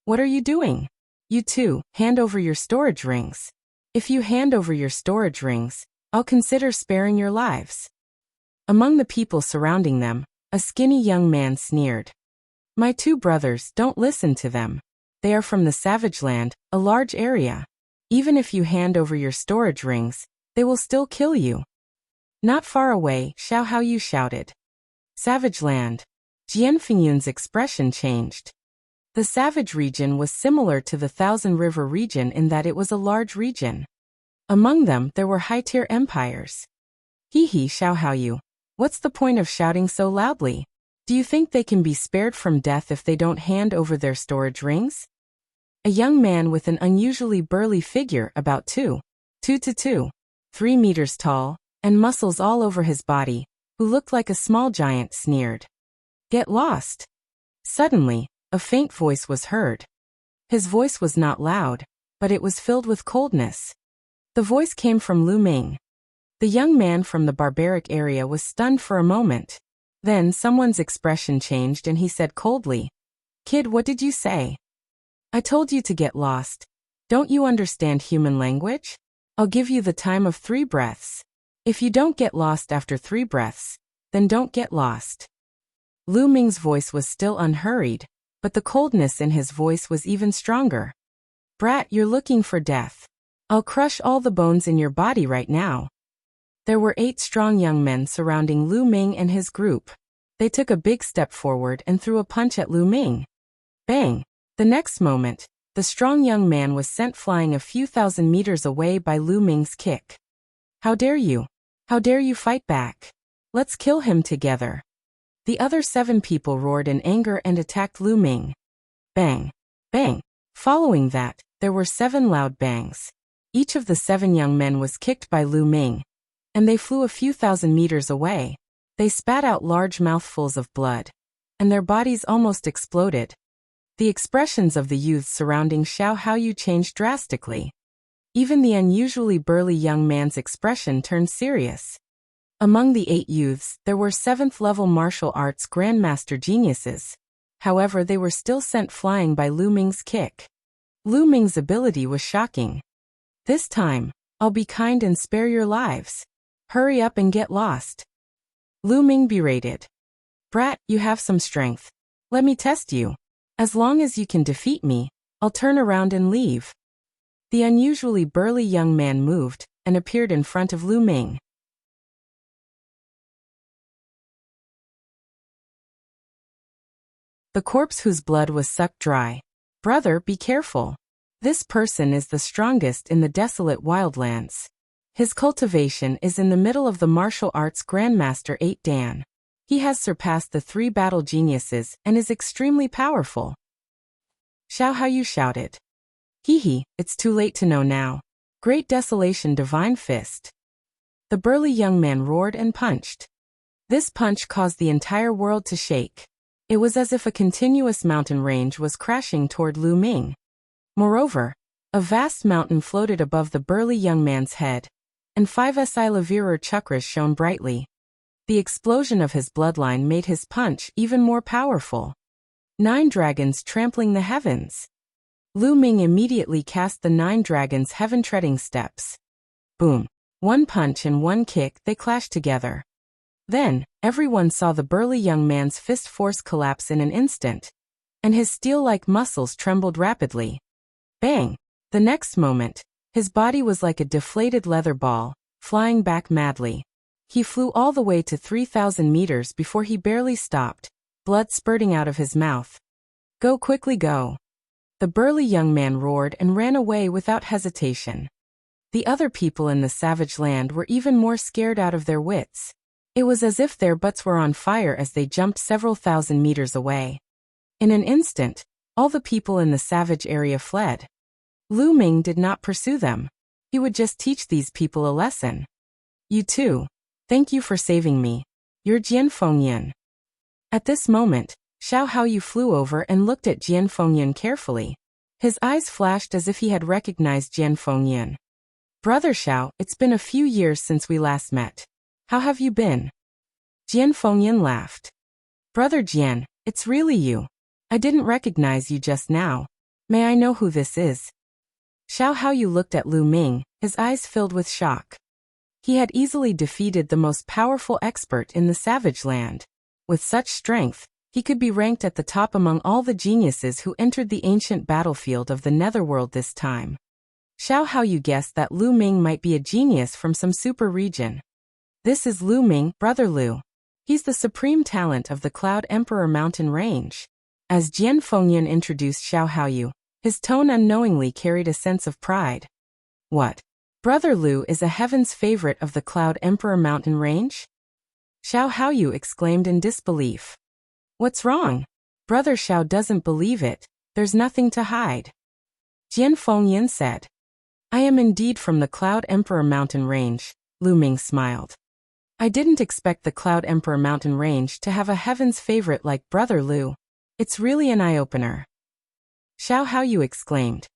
What are you doing? You two, hand over your storage rings. If you hand over your storage rings, I'll consider sparing your lives. Among the people surrounding them, a skinny young man sneered. My two brothers, don't listen to them. They are from the Savage Land, a large area. Even if you hand over your storage rings, they will still kill you. Not far away, Xiao Haoyu shouted. Savage Land. Jian Fengyan's expression changed. The Savage region was similar to the Thousand River region in that it was a large region. Among them, there were high-tier empires. Hee Xiao Haoyu. What's the point of shouting so loudly? Do you think they can be spared from death if they don't hand over their storage rings? A young man with an unusually burly figure, about 2 to 3 meters tall, and muscles all over his body, who looked like a small giant, sneered. Get lost. Suddenly, a faint voice was heard. His voice was not loud, but it was filled with coldness. The voice came from Lu Ming. The young man from the barbaric area was stunned for a moment. Then someone's expression changed and he said coldly, Kid, what did you say? I told you to get lost. Don't you understand human language? I'll give you the time of 3 breaths. If you don't get lost after 3 breaths, then don't get lost. Lu Ming's voice was still unhurried, but the coldness in his voice was even stronger. Brat, you're looking for death. I'll crush all the bones in your body right now. There were 8 strong young men surrounding Lu Ming and his group. They took a big step forward and threw a punch at Lu Ming. Bang! The next moment, the strong young man was sent flying a few thousand meters away by Lu Ming's kick. How dare you? How dare you fight back? Let's kill him together. The other 7 people roared in anger and attacked Lu Ming. Bang! Bang! Following that, there were 7 loud bangs. Each of the 7 young men was kicked by Lu Ming, and they flew a few thousand meters away. They spat out large mouthfuls of blood, and their bodies almost exploded. The expressions of the youths surrounding Xiao Haoyu changed drastically. Even the unusually burly young man's expression turned serious. Among the 8 youths, there were 7th-level martial arts grandmaster geniuses. However, they were still sent flying by Lu Ming's kick. Lu Ming's ability was shocking. This time, I'll be kind and spare your lives. Hurry up and get lost. Lu Ming berated. Brat, you have some strength. Let me test you. As long as you can defeat me, I'll turn around and leave. The unusually burly young man moved and appeared in front of Lu Ming. The corpse whose blood was sucked dry. Brother, be careful. This person is the strongest in the desolate wildlands. His cultivation is in the middle of the martial arts grandmaster 8 Dan. He has surpassed the 3 battle geniuses and is extremely powerful. Xiao Haoyu shouted. Hee, it's too late to know now. Great desolation, divine fist. The burly young man roared and punched. This punch caused the entire world to shake. It was as if a continuous mountain range was crashing toward Lu Ming. Moreover, a vast mountain floated above the burly young man's head, and 5 Silavirer chakras shone brightly. The explosion of his bloodline made his punch even more powerful. 9 dragons trampling the heavens. Lu Ming immediately cast the 9 dragons' heaven-treading steps. Boom. 1 punch and 1 kick, they clashed together. Then, everyone saw the burly young man's fist force collapse in an instant, and his steel-like muscles trembled rapidly. Bang! The next moment, his body was like a deflated leather ball, flying back madly. He flew all the way to 3,000 meters before he barely stopped, blood spurting out of his mouth. Go quickly, go! The burly young man roared and ran away without hesitation. The other people in the savage land were even more scared out of their wits. It was as if their butts were on fire as they jumped several thousand meters away. In an instant, all the people in the savage area fled. Lu Ming did not pursue them. He would just teach these people a lesson. You too. Thank you for saving me. You're Jian Fengyan. At this moment, Xiao Haoyu flew over and looked at Jian Fengyan carefully. His eyes flashed as if he had recognized Jian Fengyan. Brother Xiao, it's been a few years since we last met. How have you been? Jian Fengyan laughed. Brother Jian, it's really you. I didn't recognize you just now. May I know who this is? Xiao Haoyu looked at Lu Ming, his eyes filled with shock. He had easily defeated the most powerful expert in the savage land. With such strength, he could be ranked at the top among all the geniuses who entered the ancient battlefield of the Netherworld this time. Xiao Haoyu guessed that Lu Ming might be a genius from some super region. This is Lu Ming, Brother Lu. He's the supreme talent of the Cloud Emperor Mountain Range. As Jian Fengyan introduced Xiao Haoyu, his tone unknowingly carried a sense of pride. What? Brother Lu is a heaven's favorite of the Cloud Emperor Mountain Range? Xiao Haoyu exclaimed in disbelief. What's wrong? Brother Xiao doesn't believe it. There's nothing to hide. Jian Fengyan said. I am indeed from the Cloud Emperor Mountain Range, Lu Ming smiled. I didn't expect the Cloud Emperor Mountain Range to have a heaven's favorite like Brother Lu. It's really an eye-opener. Xiao Haoyu exclaimed.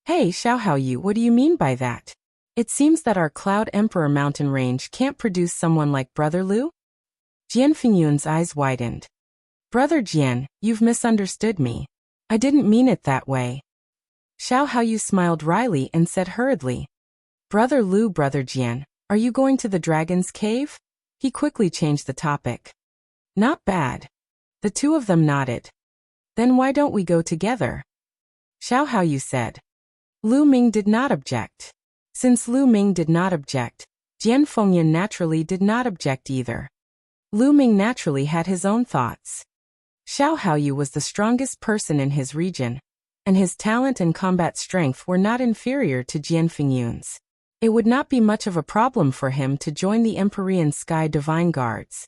Hey Xiao Haoyu, what do you mean by that? It seems that our Cloud Emperor Mountain Range can't produce someone like Brother Lu? Jian Fengyan's eyes widened. Brother Jian, you've misunderstood me. I didn't mean it that way. Xiao Haoyu smiled wryly and said hurriedly. Brother Lu, Brother Jian, are you going to the Dragon's Cave? He quickly changed the topic. Not bad. The two of them nodded. Then why don't we go together? Xiao Haoyu said. Lu Ming did not object. Since Lu Ming did not object, Jian Fengyan naturally did not object either. Lu Ming naturally had his own thoughts. Xiao Haoyu was the strongest person in his region, and his talent and combat strength were not inferior to Jian Fengyan's. It would not be much of a problem for him to join the Empyrean Sky Divine Guards.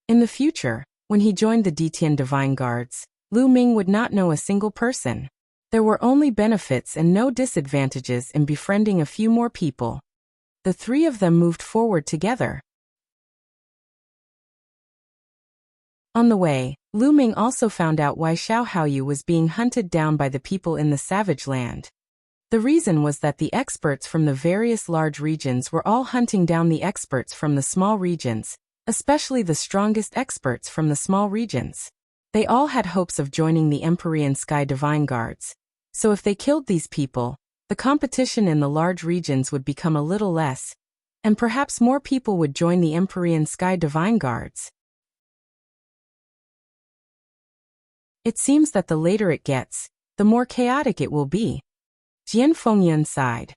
In the future, when he joined the Detian Divine Guards, Lu Ming would not know a single person. There were only benefits and no disadvantages in befriending a few more people. The three of them moved forward together. On the way, Lu Ming also found out why Xiao Haoyu was being hunted down by the people in the savage land. The reason was that the experts from the various large regions were all hunting down the experts from the small regions, especially the strongest experts from the small regions. They all had hopes of joining the Empyrean Sky Divine Guards. So if they killed these people, the competition in the large regions would become a little less, and perhaps more people would join the Empyrean Sky Divine Guards. It seems that the later it gets, the more chaotic it will be. Jian Fengyan sighed.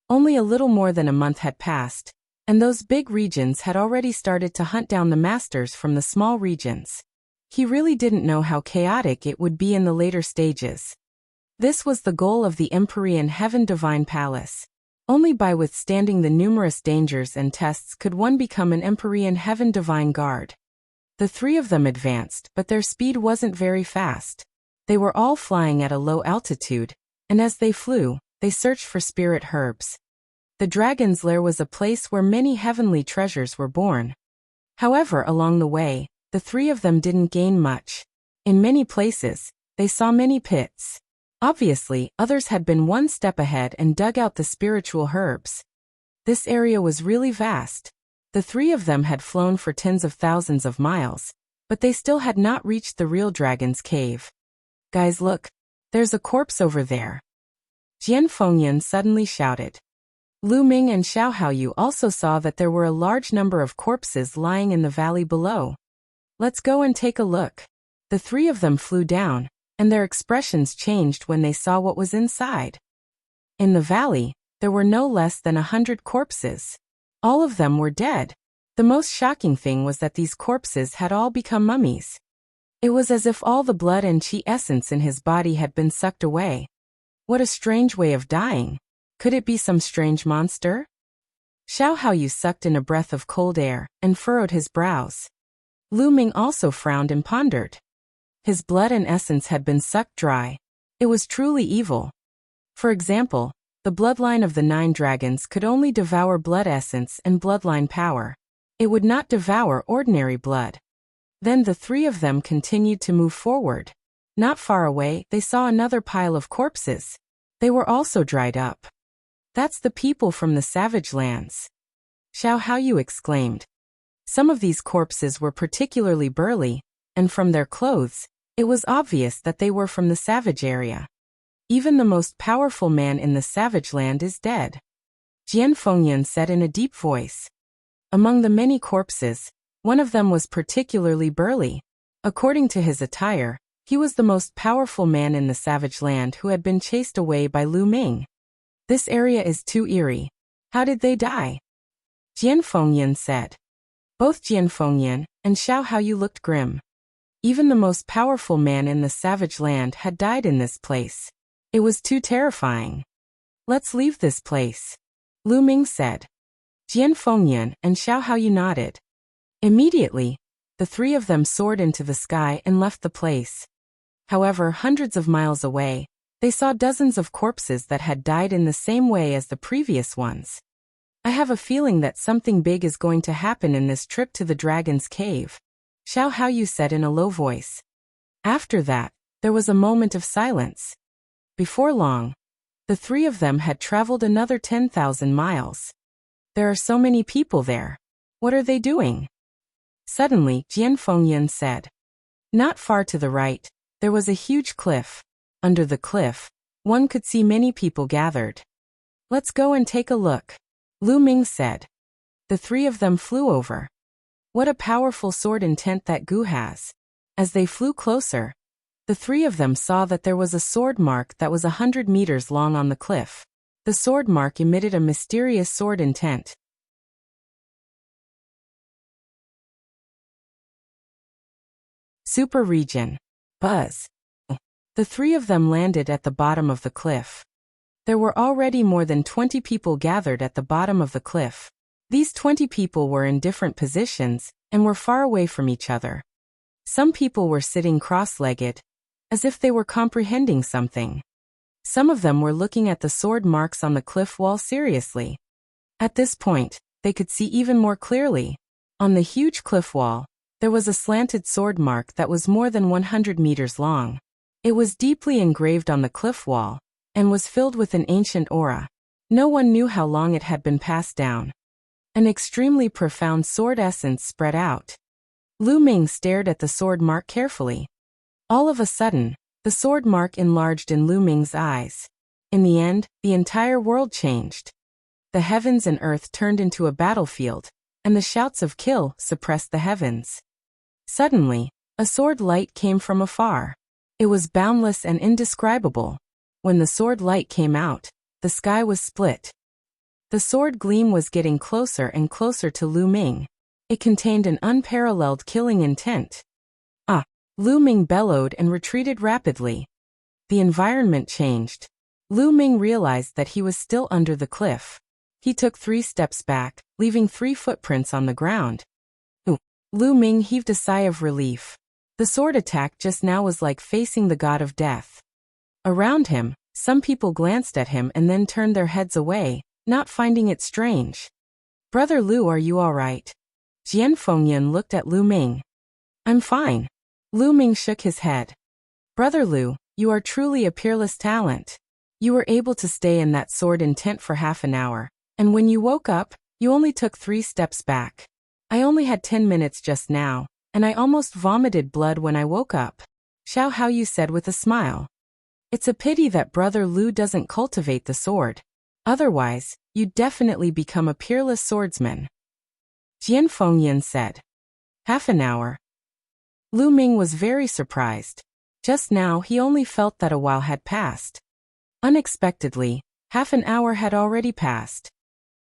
Only a little more than a month had passed, and those big regions had already started to hunt down the masters from the small regions. He really didn't know how chaotic it would be in the later stages. This was the goal of the Empyrean Heaven Divine Palace. Only by withstanding the numerous dangers and tests could one become an Empyrean Heaven Divine Guard. The three of them advanced, but their speed wasn't very fast. They were all flying at a low altitude, and as they flew, they searched for spirit herbs. The dragon's lair was a place where many heavenly treasures were born. However, along the way, the three of them didn't gain much. In many places, they saw many pits. Obviously, others had been one step ahead and dug out the spiritual herbs. This area was really vast. The three of them had flown for tens of thousands of miles, but they still had not reached the real dragon's cave. Guys, look! There's a corpse over there. Jian Fengyan suddenly shouted. Lu Ming and Xiao Haoyu also saw that there were a large number of corpses lying in the valley below. Let's go and take a look. The three of them flew down, and their expressions changed when they saw what was inside. In the valley, there were no less than 100 corpses. All of them were dead. The most shocking thing was that these corpses had all become mummies. It was as if all the blood and qi essence in his body had been sucked away. What a strange way of dying. Could it be some strange monster? Xiao Haoyu sucked in a breath of cold air and furrowed his brows. Lu Ming also frowned and pondered. His blood and essence had been sucked dry. It was truly evil. For example, the bloodline of the 9 dragons could only devour blood essence and bloodline power. It would not devour ordinary blood. Then the three of them continued to move forward. Not far away, they saw another pile of corpses. They were also dried up. That's the people from the savage lands. Xiao Haoyu exclaimed. Some of these corpses were particularly burly, and from their clothes, it was obvious that they were from the savage area. Even the most powerful man in the savage land is dead. Jian Fengyan said in a deep voice. Among the many corpses, one of them was particularly burly. According to his attire, he was the most powerful man in the savage land who had been chased away by Lu Ming. This area is too eerie. How did they die? Jian Fengyan said. Both Jian Fengyan and Xiao Haoyu looked grim. Even the most powerful man in the savage land had died in this place. It was too terrifying. Let's leave this place, Lu Ming said. Jian Fengyan and Xiao Haoyu nodded. Immediately, the three of them soared into the sky and left the place. However, hundreds of miles away, they saw dozens of corpses that had died in the same way as the previous ones. I have a feeling that something big is going to happen in this trip to the dragon's cave, Xiao Haoyu said in a low voice. After that, there was a moment of silence. Before long, the three of them had traveled another 10,000 miles. There are so many people there. What are they doing? Suddenly, Jian Fengyan said. Not far to the right, there was a huge cliff. Under the cliff, one could see many people gathered. Let's go and take a look, Lu Ming said. The three of them flew over. What a powerful sword intent that Gu has. As they flew closer, the three of them saw that there was a sword mark that was 100 meters long on the cliff. The sword mark emitted a mysterious sword intent. Super region. Buzz. The three of them landed at the bottom of the cliff. There were already more than 20 people gathered at the bottom of the cliff. These 20 people were in different positions and were far away from each other. Some people were sitting cross-legged, as if they were comprehending something. Some of them were looking at the sword marks on the cliff wall seriously. At this point, they could see even more clearly. On the huge cliff wall, there was a slanted sword mark that was more than 100 meters long. It was deeply engraved on the cliff wall, and was filled with an ancient aura. No one knew how long it had been passed down. An extremely profound sword essence spread out. Lu Ming stared at the sword mark carefully. All of a sudden, the sword mark enlarged in Lu Ming's eyes. In the end, the entire world changed. The heavens and earth turned into a battlefield, and the shouts of "kill" suppressed the heavens. Suddenly, a sword light came from afar. It was boundless and indescribable. When the sword light came out, the sky was split. The sword gleam was getting closer and closer to Lu Ming. It contained an unparalleled killing intent. Ah! Lu Ming bellowed and retreated rapidly. The environment changed. Lu Ming realized that he was still under the cliff. He took 3 steps back, leaving 3 footprints on the ground. Ooh! Lu Ming heaved a sigh of relief. The sword attack just now was like facing the god of death. Around him, some people glanced at him and then turned their heads away, not finding it strange. "Brother Lu, are you all right?" Jian Fengyan looked at Lu Ming. "I'm fine." Lu Ming shook his head. "Brother Lu, you are truly a peerless talent. You were able to stay in that sword intent for half an hour, and when you woke up, you only took 3 steps back. I only had 10 minutes just now, and I almost vomited blood when I woke up." Xiao Haoyu said with a smile. "It's a pity that Brother Lu doesn't cultivate the sword. Otherwise, you'd definitely become a peerless swordsman." Jian Fengyan said. "Half an hour?" Lu Ming was very surprised. Just now he only felt that a while had passed. Unexpectedly, half an hour had already passed.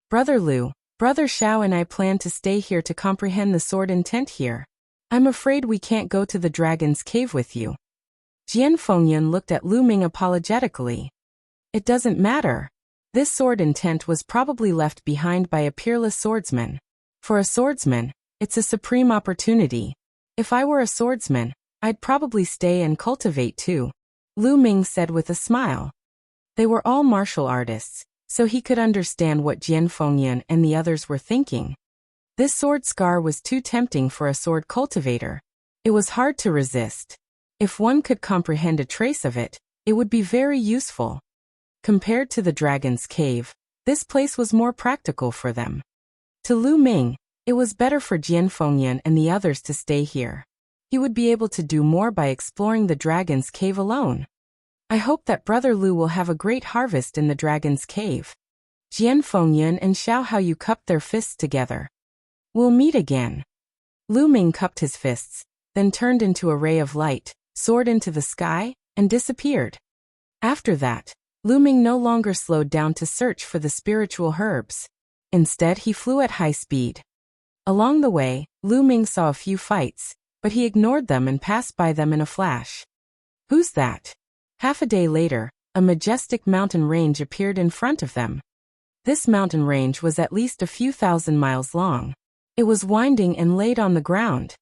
"Brother Lu, Brother Xiao and I plan to stay here to comprehend the sword intent here. I'm afraid we can't go to the dragon's cave with you." Jian Fengyan looked at Lu Ming apologetically. "It doesn't matter. This sword intent was probably left behind by a peerless swordsman. For a swordsman, it's a supreme opportunity. If I were a swordsman, I'd probably stay and cultivate too," Lu Ming said with a smile. They were all martial artists, so he could understand what Jian Fengyan and the others were thinking. This sword scar was too tempting for a sword cultivator. It was hard to resist. If one could comprehend a trace of it, it would be very useful. Compared to the dragon's cave, this place was more practical for them. To Lu Ming, it was better for Jian Fengyan and the others to stay here. He would be able to do more by exploring the dragon's cave alone. "I hope that Brother Lu will have a great harvest in the dragon's cave." Jian Fengyan and Xiao Haoyu cupped their fists together. "We'll meet again." Lu Ming cupped his fists, then turned into a ray of light, soared into the sky, and disappeared. After that, Lu Ming no longer slowed down to search for the spiritual herbs. Instead, he flew at high speed. Along the way, Lu Ming saw a few fights, but he ignored them and passed by them in a flash. "Who's that?" Half a day later, a majestic mountain range appeared in front of them. This mountain range was at least a few thousand miles long. It was winding and laid on the ground.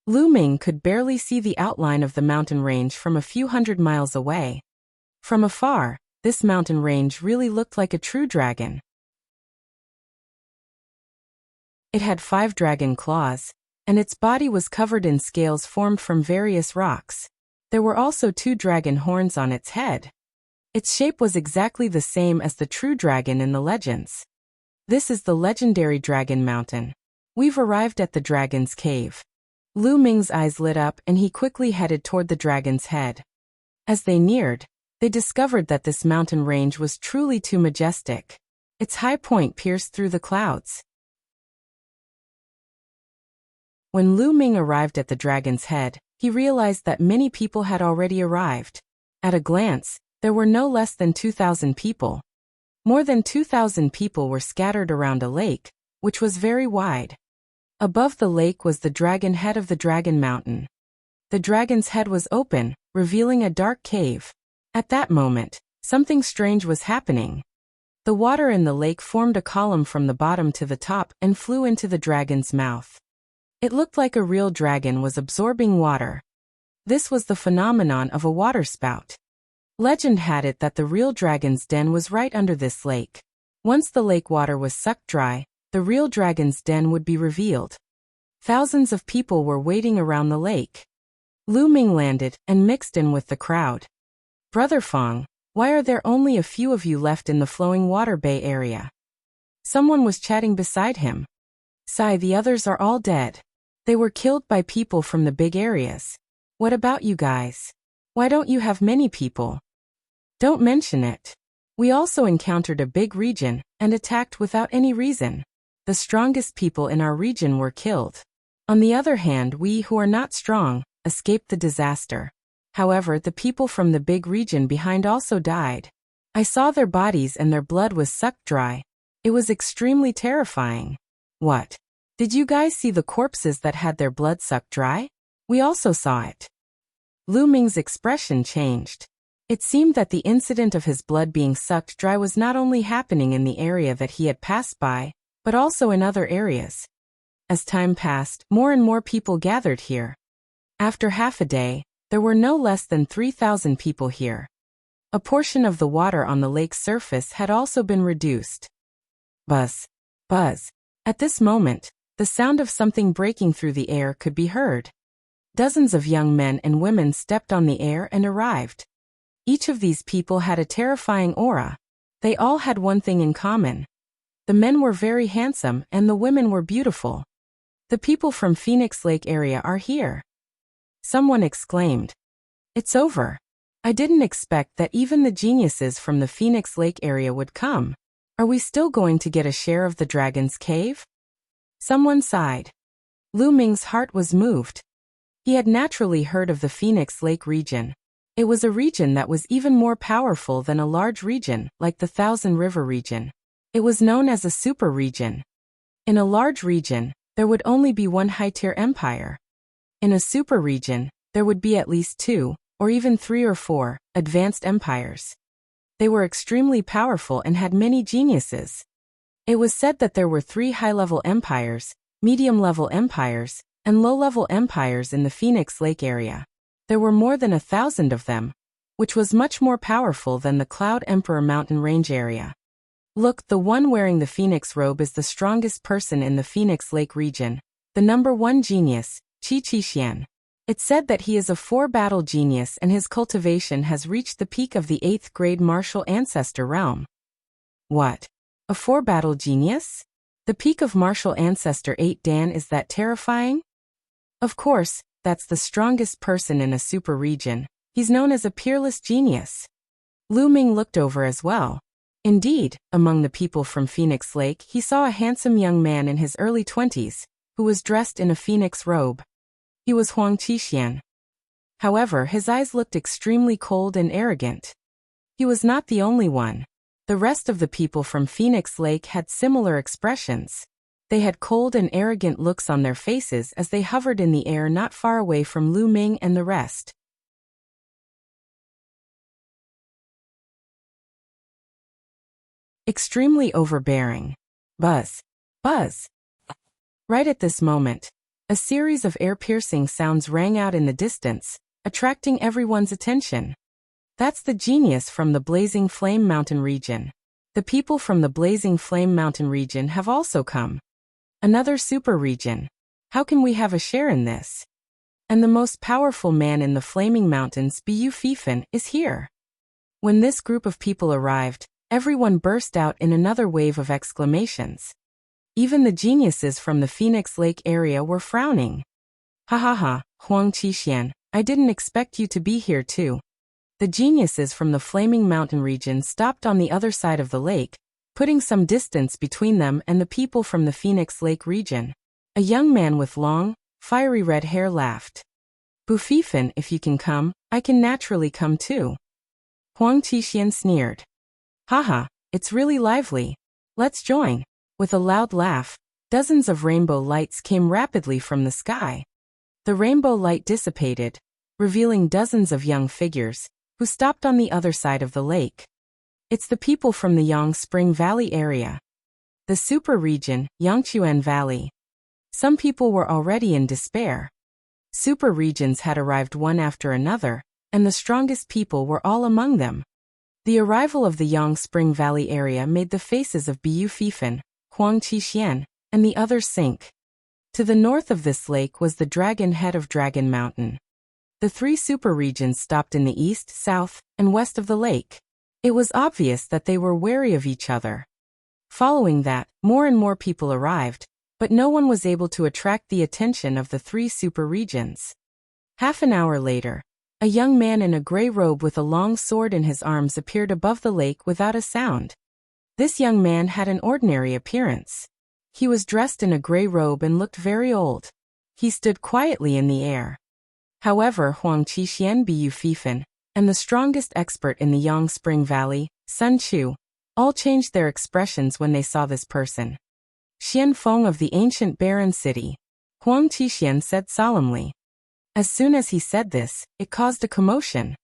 Lu Ming could barely see the outline of the mountain range from a few hundred miles away. From afar, this mountain range really looked like a true dragon. It had 5 dragon claws, and its body was covered in scales formed from various rocks. There were also 2 dragon horns on its head. Its shape was exactly the same as the true dragon in the legends. "This is the legendary Dragon Mountain. We've arrived at the dragon's cave." Lu Ming's eyes lit up and he quickly headed toward the dragon's head. As they neared, they discovered that this mountain range was truly too majestic. Its high point pierced through the clouds. When Lu Ming arrived at the dragon's head, he realized that many people had already arrived. At a glance, there were no less than 2,000 people. More than 2,000 people were scattered around a lake, which was very wide. Above the lake was the dragon head of the Dragon Mountain. The dragon's head was open, revealing a dark cave. At that moment, something strange was happening. The water in the lake formed a column from the bottom to the top and flew into the dragon's mouth. It looked like a real dragon was absorbing water. This was the phenomenon of a water spout. Legend had it that the real dragon's den was right under this lake. Once the lake water was sucked dry, the real dragon's den would be revealed. Thousands of people were waiting around the lake. Lu Ming landed and mixed in with the crowd. Brother Fong, why are there only a few of you left in the flowing water bay area? Someone was chatting beside him. Sigh, the others are all dead. They were killed by people from the big areas. What about you guys? Why don't you have many people? Don't mention it. We also encountered a big region and attacked without any reason. The strongest people in our region were killed. On the other hand, we who are not strong escaped the disaster. However, the people from the big region behind also died. I saw their bodies and their blood was sucked dry. It was extremely terrifying. What? Did you guys see the corpses that had their blood sucked dry? We also saw it. Lu Ming's expression changed. It seemed that the incident of his blood being sucked dry was not only happening in the area that he had passed by, but also in other areas. As time passed, more and more people gathered here. After half a day, there were no less than 3,000 people here. A portion of the water on the lake's surface had also been reduced. Buzz. Buzz. At this moment, the sound of something breaking through the air could be heard. Dozens of young men and women stepped on the air and arrived. Each of these people had a terrifying aura. They all had one thing in common. The men were very handsome and the women were beautiful. The people from Phoenix Lake area are here. Someone exclaimed. It's over. I didn't expect that even the geniuses from the Phoenix Lake area would come. Are we still going to get a share of the dragon's cave? Someone sighed. Lu Ming's heart was moved. He had naturally heard of the Phoenix Lake region. It was a region that was even more powerful than a large region, like the Thousand River region. It was known as a super region. In a large region, there would only be one high-tier empire. In a super region, there would be at least 2, or even 3 or 4, advanced empires. They were extremely powerful and had many geniuses. It was said that there were 3 high-level empires, medium-level empires, and low-level empires in the Phoenix Lake area. There were more than 1,000 of them, which was much more powerful than the Cloud Emperor mountain range area. Look, the one wearing the Phoenix robe is the strongest person in the Phoenix Lake region, the number 1 genius, Qi Xian. It's said that he is a 4-battle genius and his cultivation has reached the peak of the 8th grade martial ancestor realm. What? A 4-battle genius? The peak of martial ancestor 8 Dan, is that terrifying? Of course, that's the strongest person in a super region. He's known as a peerless genius. Lu Ming looked over as well. Indeed, among the people from Phoenix Lake, he saw a handsome young man in his early 20s, who was dressed in a phoenix robe. He was Huang Qixian. However, his eyes looked extremely cold and arrogant. He was not the only one. The rest of the people from Phoenix Lake had similar expressions. They had cold and arrogant looks on their faces as they hovered in the air not far away from Lu Ming and the rest. Extremely overbearing. Buzz. Buzz. Right at this moment, a series of ear-piercing sounds rang out in the distance, attracting everyone's attention. That's the genius from the Blazing Flame Mountain region. The people from the Blazing Flame Mountain region have also come. Another super region. How can we have a share in this? And the most powerful man in the Flaming Mountains, Bu Fifan, is here. When this group of people arrived, everyone burst out in another wave of exclamations. Even the geniuses from the Phoenix Lake area were frowning. Ha ha ha, Huang Qixian, I didn't expect you to be here too. The geniuses from the Flaming Mountain region stopped on the other side of the lake, putting some distance between them and the people from the Phoenix Lake region. A young man with long, fiery red hair laughed. Bu Fifan, if you can come, I can naturally come too. Huang Qixian sneered. Haha, it's really lively. Let's join. With a loud laugh, dozens of rainbow lights came rapidly from the sky. The rainbow light dissipated, revealing dozens of young figures, who stopped on the other side of the lake. It's the people from the Yang Spring Valley area. The super region, Yangchuan Valley. Some people were already in despair. Super regions had arrived one after another, and the strongest people were all among them. The arrival of the Yang Spring Valley area made the faces of Bu Fifan, Huang Qixuan, and the others sink. To the north of this lake was the dragon head of Dragon Mountain. The three super regions stopped in the east, south, and west of the lake. It was obvious that they were wary of each other. Following that, more and more people arrived, but no one was able to attract the attention of the three super regions. Half an hour later, a young man in a gray robe with a long sword in his arms appeared above the lake without a sound. This young man had an ordinary appearance. He was dressed in a gray robe and looked very old. He stood quietly in the air. However, Huang Qixuan, Bu Fifan, and the strongest expert in the Yang Spring Valley, Sun Chu, all changed their expressions when they saw this person. Xian Feng of the ancient barren city, Huang Qixuan said solemnly. As soon as he said this, it caused a commotion.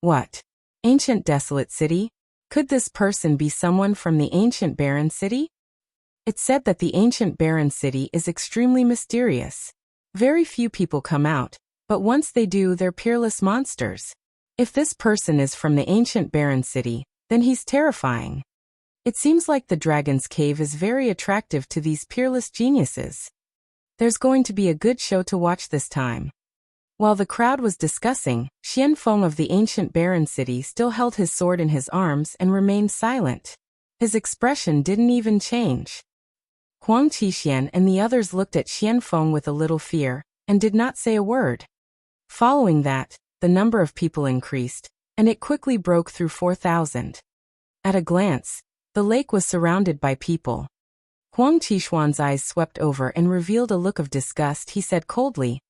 What? Ancient desolate city? Could this person be someone from the ancient barren city? It's said that the ancient barren city is extremely mysterious. Very few people come out, but once they do, they're peerless monsters. If this person is from the ancient barren city, then he's terrifying. It seems like the dragon's cave is very attractive to these peerless geniuses. There's going to be a good show to watch this time. While the crowd was discussing, Xian Feng of the ancient barren city still held his sword in his arms and remained silent. His expression didn't even change. Huang Qixuan and the others looked at Xian Feng with a little fear, and did not say a word. Following that, the number of people increased, and it quickly broke through 4,000. At a glance, the lake was surrounded by people. Huang Qixuan's eyes swept over and revealed a look of disgust. He said coldly,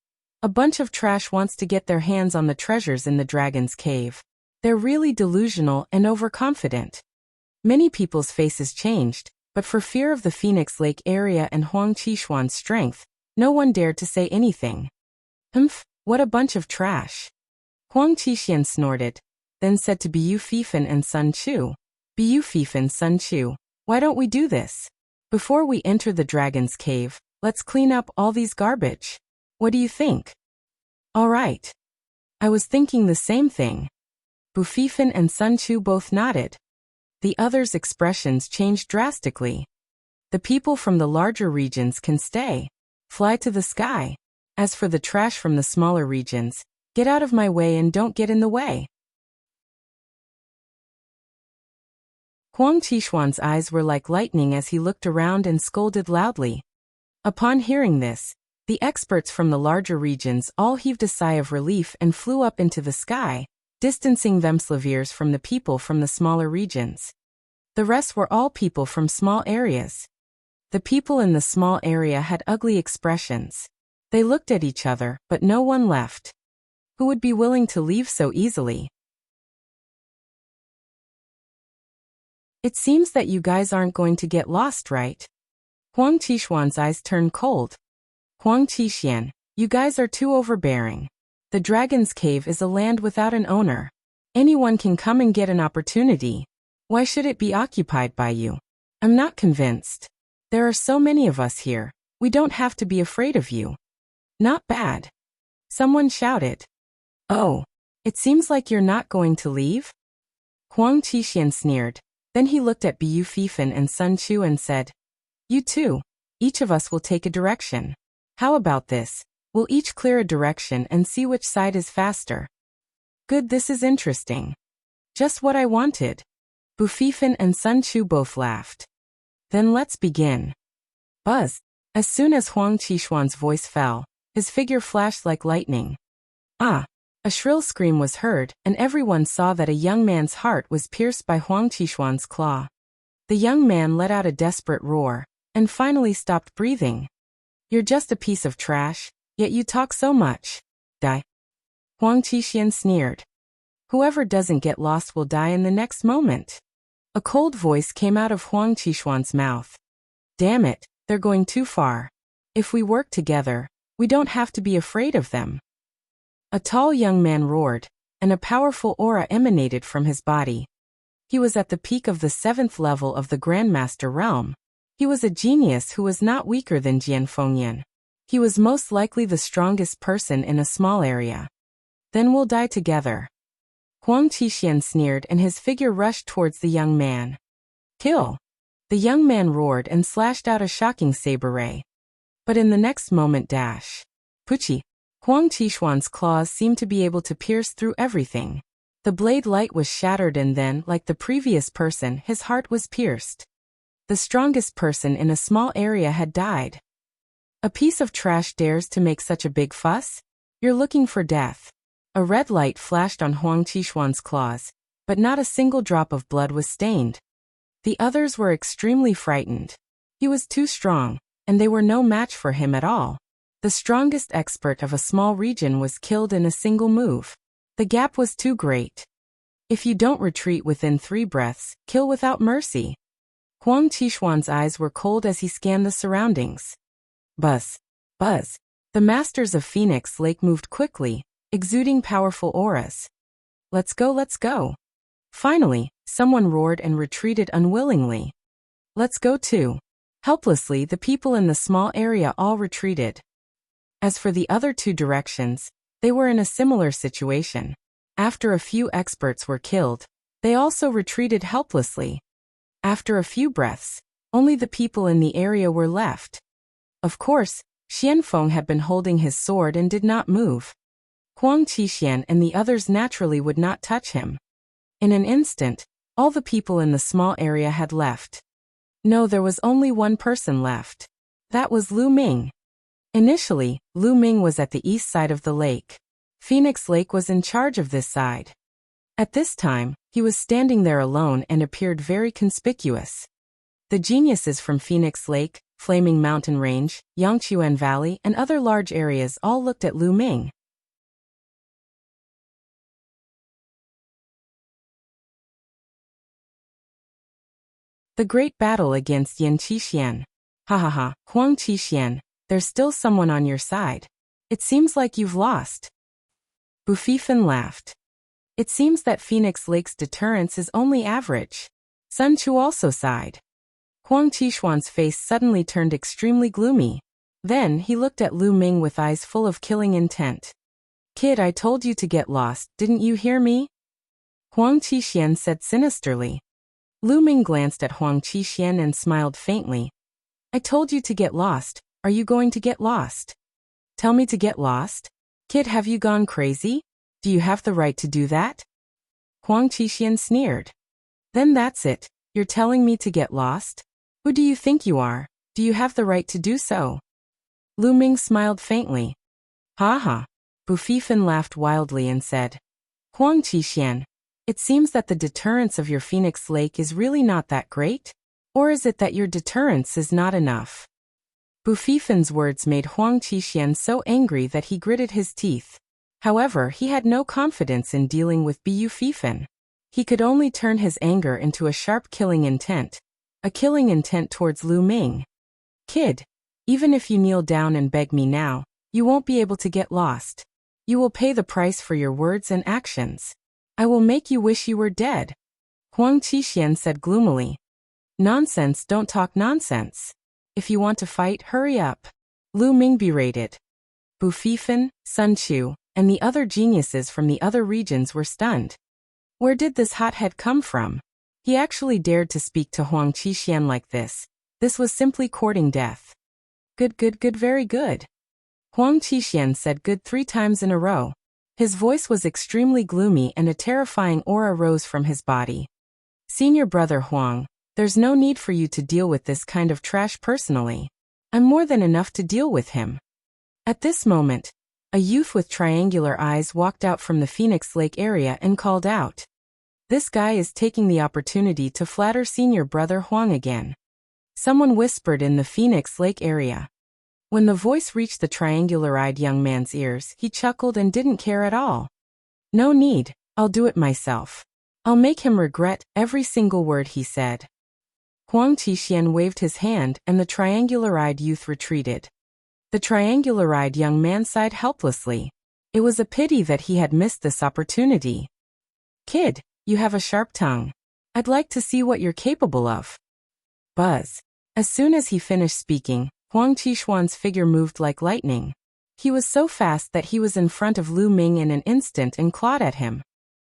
"A bunch of trash wants to get their hands on the treasures in the dragon's cave. They're really delusional and overconfident." Many people's faces changed, but for fear of the Phoenix Lake area and Huang Qixuan's strength, no one dared to say anything. "Humph, what a bunch of trash." Huang Qixuan snorted, then said to Bu Fifan and Sun Chu, "Bu Fifan, Sun Chu, why don't we do this? Before we enter the dragon's cave, let's clean up all these garbage. What do you think?" "All right. I was thinking the same thing." Bu Fifan and Sun Chu both nodded. The others' expressions changed drastically. The people from the larger regions can stay. Fly to the sky. As for the trash from the smaller regions, get out of my way and don't get in the way. Huang Qixuan's eyes were like lightning as he looked around and scolded loudly. Upon hearing this, the experts from the larger regions all heaved a sigh of relief and flew up into the sky, distancing themselves from the people from the smaller regions. The rest were all people from small areas. The people in the small area had ugly expressions. They looked at each other, but no one left. Who would be willing to leave so easily? "It seems that you guys aren't going to get lost, right?" Huang Qixuan's eyes turned cold. "Huang Qixuan, you guys are too overbearing. The dragon's cave is a land without an owner. Anyone can come and get an opportunity. Why should it be occupied by you? I'm not convinced. There are so many of us here, we don't have to be afraid of you." "Not bad." Someone shouted. "Oh, it seems like you're not going to leave?" Huang Qixuan sneered. Then he looked at Bu Fifan and Sun Chu and said, "You two, each of us will take a direction. How about this? We'll each clear a direction and see which side is faster." "Good, this is interesting. Just what I wanted." Bu Fifan and Sun Chu both laughed. "Then let's begin." Buzz. As soon as Huang Qixuan's voice fell, his figure flashed like lightning. "Ah!" A shrill scream was heard, and everyone saw that a young man's heart was pierced by Huang Qixuan's claw. The young man let out a desperate roar, and finally stopped breathing. "You're just a piece of trash, yet you talk so much. Die." Huang Qixuan sneered. "Whoever doesn't get lost will die in the next moment." A cold voice came out of Huang Qixuan's mouth. "Damn it, they're going too far. If we work together, we don't have to be afraid of them." A tall young man roared, and a powerful aura emanated from his body. He was at the peak of the 7th level of the Grandmaster realm. He was a genius who was not weaker than Jian Fengyan. He was most likely the strongest person in a small area. "Then we'll die together." Huang Qixuan sneered and his figure rushed towards the young man. Kill! The young man roared and slashed out a shocking saber ray. But in the next moment Puchi! Huang Qixuan's claws seemed to be able to pierce through everything. The blade light was shattered and then, like the previous person, his heart was pierced. The strongest person in a small area had died. A piece of trash dares to make such a big fuss? You're looking for death. A red light flashed on Huang Qixuan's claws, but not a single drop of blood was stained. The others were extremely frightened. He was too strong, and they were no match for him at all. The strongest expert of a small region was killed in a single move. The gap was too great. If you don't retreat within 3 breaths, kill without mercy. Huang Qixuan's eyes were cold as he scanned the surroundings. Buzz! Buzz! The masters of Phoenix Lake moved quickly, exuding powerful auras. Let's go, let's go! Finally, someone roared and retreated unwillingly. Let's go too. Helplessly, the people in the small area all retreated. As for the other 2 directions, they were in a similar situation. After a few experts were killed, they also retreated helplessly. After a few breaths, only the people in the area were left. Of course, Xianfeng had been holding his sword and did not move. Huang Qixuan and the others naturally would not touch him. In an instant, all the people in the small area had left. No, there was only one person left. That was Lu Ming. Initially, Lu Ming was at the east side of the lake. Phoenix Lake was in charge of this side. At this time, he was standing there alone and appeared very conspicuous. The geniuses from Phoenix Lake, Flaming Mountain Range, Yangchuan Valley, and other large areas all looked at Lu Ming. The great battle against Yan Qixuan. Ha ha ha, Huang Qixuan, there's still someone on your side. It seems like you've lost. Bufifan laughed. It seems that Phoenix Lake's deterrence is only average. Sun Chu also sighed. Huang Qixuan's face suddenly turned extremely gloomy. Then he looked at Lu Ming with eyes full of killing intent. Kid, I told you to get lost, didn't you hear me? Huang Qixuan said sinisterly. Lu Ming glanced at Huang Qixuan and smiled faintly. I told you to get lost. Are you going to get lost? Tell me to get lost? Kid, have you gone crazy? Do you have the right to do that? Huang Qixuan sneered. Then that's it. You're telling me to get lost? Who do you think you are? Do you have the right to do so? Lu Ming smiled faintly. Ha ha. Bufifan laughed wildly and said, Huang Qixuan, it seems that the deterrence of your Phoenix Lake is really not that great? Or is it that your deterrence is not enough? Bufifan's words made Huang Qixuan so angry that he gritted his teeth. However, he had no confidence in dealing with Bufifan. He could only turn his anger into a sharp killing intent. A killing intent towards Lu Ming. Kid, even if you kneel down and beg me now, you won't be able to get lost. You will pay the price for your words and actions. I will make you wish you were dead. Huang Qixuan said gloomily. Nonsense, don't talk nonsense. If you want to fight, hurry up. Lu Ming berated. Bufifan, Sun Chu, and the other geniuses from the other regions were stunned. Where did this hothead come from? He actually dared to speak to Huang Qixuan like this. This was simply courting death. Good, good, good, very good. Huang Qixuan said good 3 times in a row. His voice was extremely gloomy and a terrifying aura rose from his body. Senior brother Huang, there's no need for you to deal with this kind of trash personally. I'm more than enough to deal with him. At this moment, a youth with triangular eyes walked out from the Phoenix Lake area and called out. This guy is taking the opportunity to flatter senior brother Huang again. Someone whispered in the Phoenix Lake area. When the voice reached the triangular-eyed young man's ears, he chuckled and didn't care at all. No need, I'll do it myself. I'll make him regret every single word he said. Huang Qixuan waved his hand and the triangular-eyed youth retreated. The triangular-eyed young man sighed helplessly. It was a pity that he had missed this opportunity. Kid, you have a sharp tongue. I'd like to see what you're capable of. Buzz. As soon as he finished speaking, Huang Qixuan's figure moved like lightning. He was so fast that he was in front of Lu Ming in an instant and clawed at him.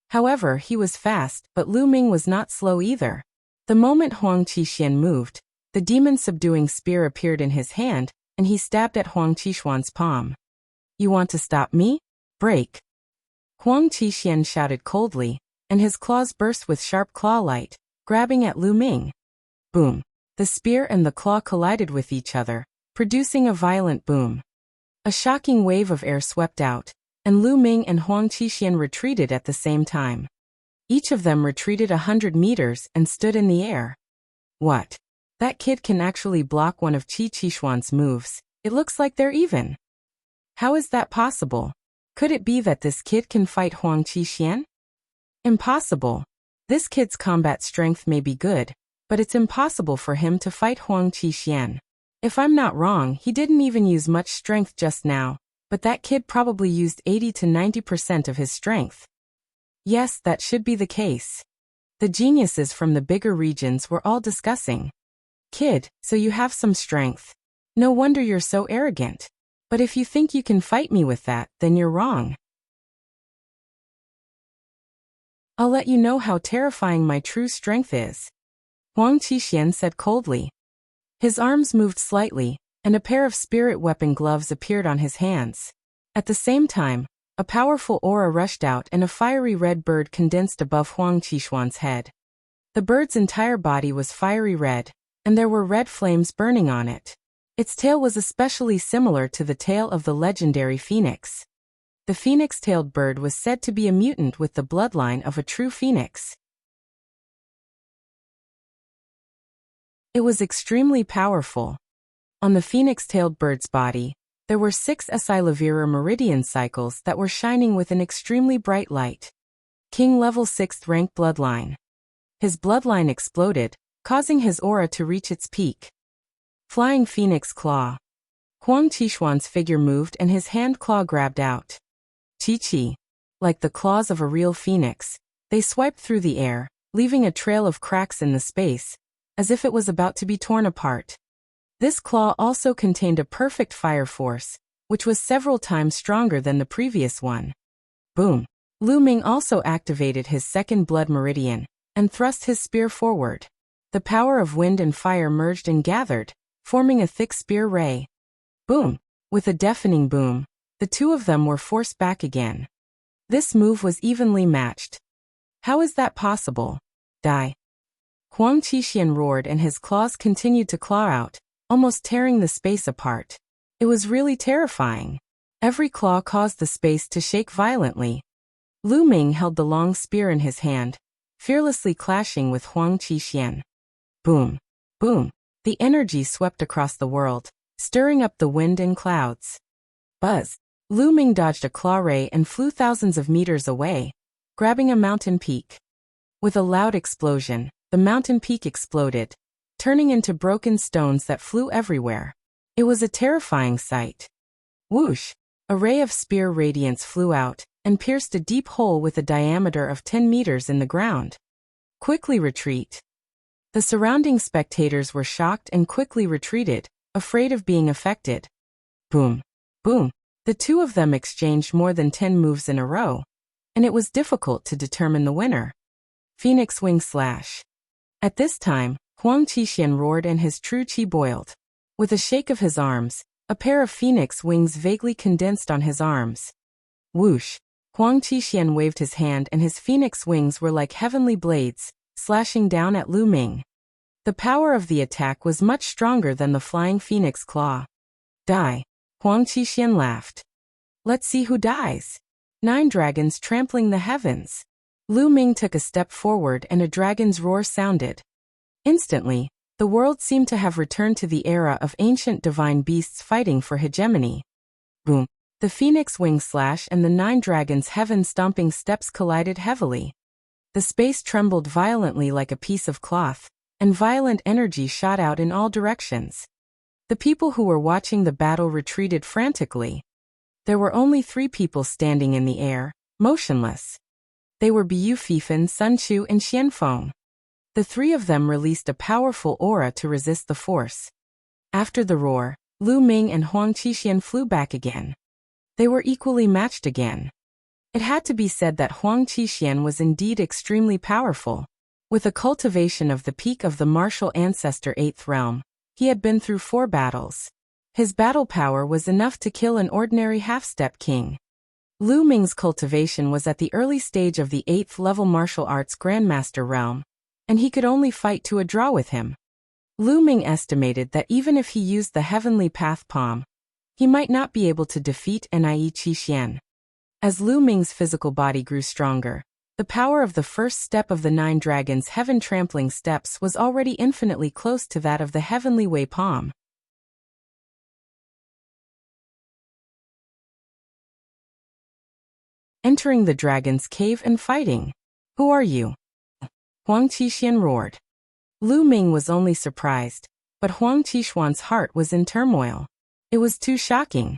However, he was fast, but Lu Ming was not slow either. The moment Huang Qixuan moved, the demon-subduing spear appeared in his hand, and he stabbed at Huang Qixuan's palm. "You want to stop me? Break!" Huang Qixuan shouted coldly, and his claws burst with sharp claw light, grabbing at Lu Ming. Boom! The spear and the claw collided with each other, producing a violent boom. A shocking wave of air swept out, and Lu Ming and Huang Qixuan retreated at the same time. Each of them retreated 100 meters and stood in the air. What? That kid can actually block one of Qi Qixuan's moves. It looks like they're even. How is that possible? Could it be that this kid can fight Huang Qixuan? Impossible. This kid's combat strength may be good, but it's impossible for him to fight Huang Qixuan. If I'm not wrong, he didn't even use much strength just now, but that kid probably used 80 to 90% of his strength. Yes, that should be the case. The geniuses from the bigger regions were all discussing. Kid, so you have some strength. No wonder you're so arrogant. But if you think you can fight me with that, then you're wrong. I'll let you know how terrifying my true strength is. Huang Qixuan said coldly. His arms moved slightly, and a pair of spirit weapon gloves appeared on his hands. At the same time, a powerful aura rushed out and a fiery red bird condensed above Huang Qixuan's head. The bird's entire body was fiery red, and there were red flames burning on it. Its tail was especially similar to the tail of the legendary phoenix. The phoenix-tailed bird was said to be a mutant with the bloodline of a true phoenix. It was extremely powerful. On the phoenix-tailed bird's body, there were 6 Esilavira meridian cycles that were shining with an extremely bright light. King level 6th rank bloodline. His bloodline exploded, causing his aura to reach its peak. Flying Phoenix Claw. Huang Qixuan's figure moved and his hand claw grabbed out. Chi-chi. Like the claws of a real phoenix, they swiped through the air, leaving a trail of cracks in the space, as if it was about to be torn apart. This claw also contained a perfect fire force, which was several times stronger than the previous one. Boom! Lu Ming also activated his second blood meridian, and thrust his spear forward. The power of wind and fire merged and gathered, forming a thick spear ray. Boom! With a deafening boom, the two of them were forced back again. This move was evenly matched. How is that possible? Die! Huang Qixuan roared and his claws continued to claw out, almost tearing the space apart. It was really terrifying. Every claw caused the space to shake violently. Lu Ming held the long spear in his hand, fearlessly clashing with Huang Qixuan. Boom! Boom! The energy swept across the world, stirring up the wind and clouds. Buzz! Lu Ming dodged a claw ray and flew thousands of meters away, grabbing a mountain peak. With a loud explosion, the mountain peak exploded, turning into broken stones that flew everywhere. It was a terrifying sight. Whoosh! A ray of spear radiance flew out and pierced a deep hole with a diameter of 10 meters in the ground. Quickly retreat! The surrounding spectators were shocked and quickly retreated, afraid of being affected. Boom! Boom! The two of them exchanged more than 10 moves in a row, and it was difficult to determine the winner. Phoenix Wing Slash. At this time, Huang Qixuan roared and his true qi boiled. With a shake of his arms, a pair of phoenix wings vaguely condensed on his arms. Whoosh! Huang Qixuan waved his hand and his phoenix wings were like heavenly blades, slashing down at Lu Ming. The power of the attack was much stronger than the flying phoenix claw. Die! Huang Qixuan laughed. Let's see who dies. 9 dragons trampling the heavens. Lu Ming took a step forward and a dragon's roar sounded. Instantly, the world seemed to have returned to the era of ancient divine beasts fighting for hegemony. Boom! The phoenix wing slash and the 9 dragons' heaven-stomping steps collided heavily. The space trembled violently like a piece of cloth, and violent energy shot out in all directions. The people who were watching the battle retreated frantically. There were only 3 people standing in the air, motionless. They were Biu Fifan, Sun Chu, and Xianfeng. The 3 of them released a powerful aura to resist the force. After the roar, Lu Ming and Huang Qixuan flew back again. They were equally matched again. It had to be said that Huang Qixuan was indeed extremely powerful. With a cultivation of the peak of the martial ancestor 8th realm, he had been through 4 battles. His battle power was enough to kill an ordinary half-step king. Lu Ming's cultivation was at the early stage of the 8th level martial arts grandmaster realm, and he could only fight to a draw with him. Lu Ming estimated that even if he used the heavenly path palm, he might not be able to defeat Nie Qixuan. As Lu Ming's physical body grew stronger, the power of the first step of the 9 dragons' heaven-trampling steps was already infinitely close to that of the heavenly way palm. Entering the dragon's cave and fighting. Who are you? Huang Qixuan roared. Lu Ming was only surprised, but Huang Qixuan's heart was in turmoil. It was too shocking.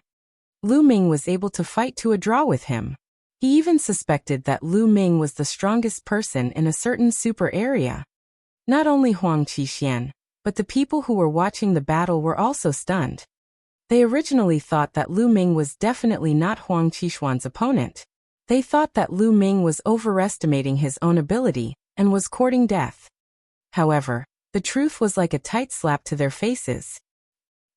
Lu Ming was able to fight to a draw with him. He even suspected that Lu Ming was the strongest person in a certain super area. Not only Huang Qixuan, but the people who were watching the battle were also stunned. They originally thought that Lu Ming was definitely not Huang Qixuan's opponent. They thought that Lu Ming was overestimating his own ability and was courting death. However, the truth was like a tight slap to their faces.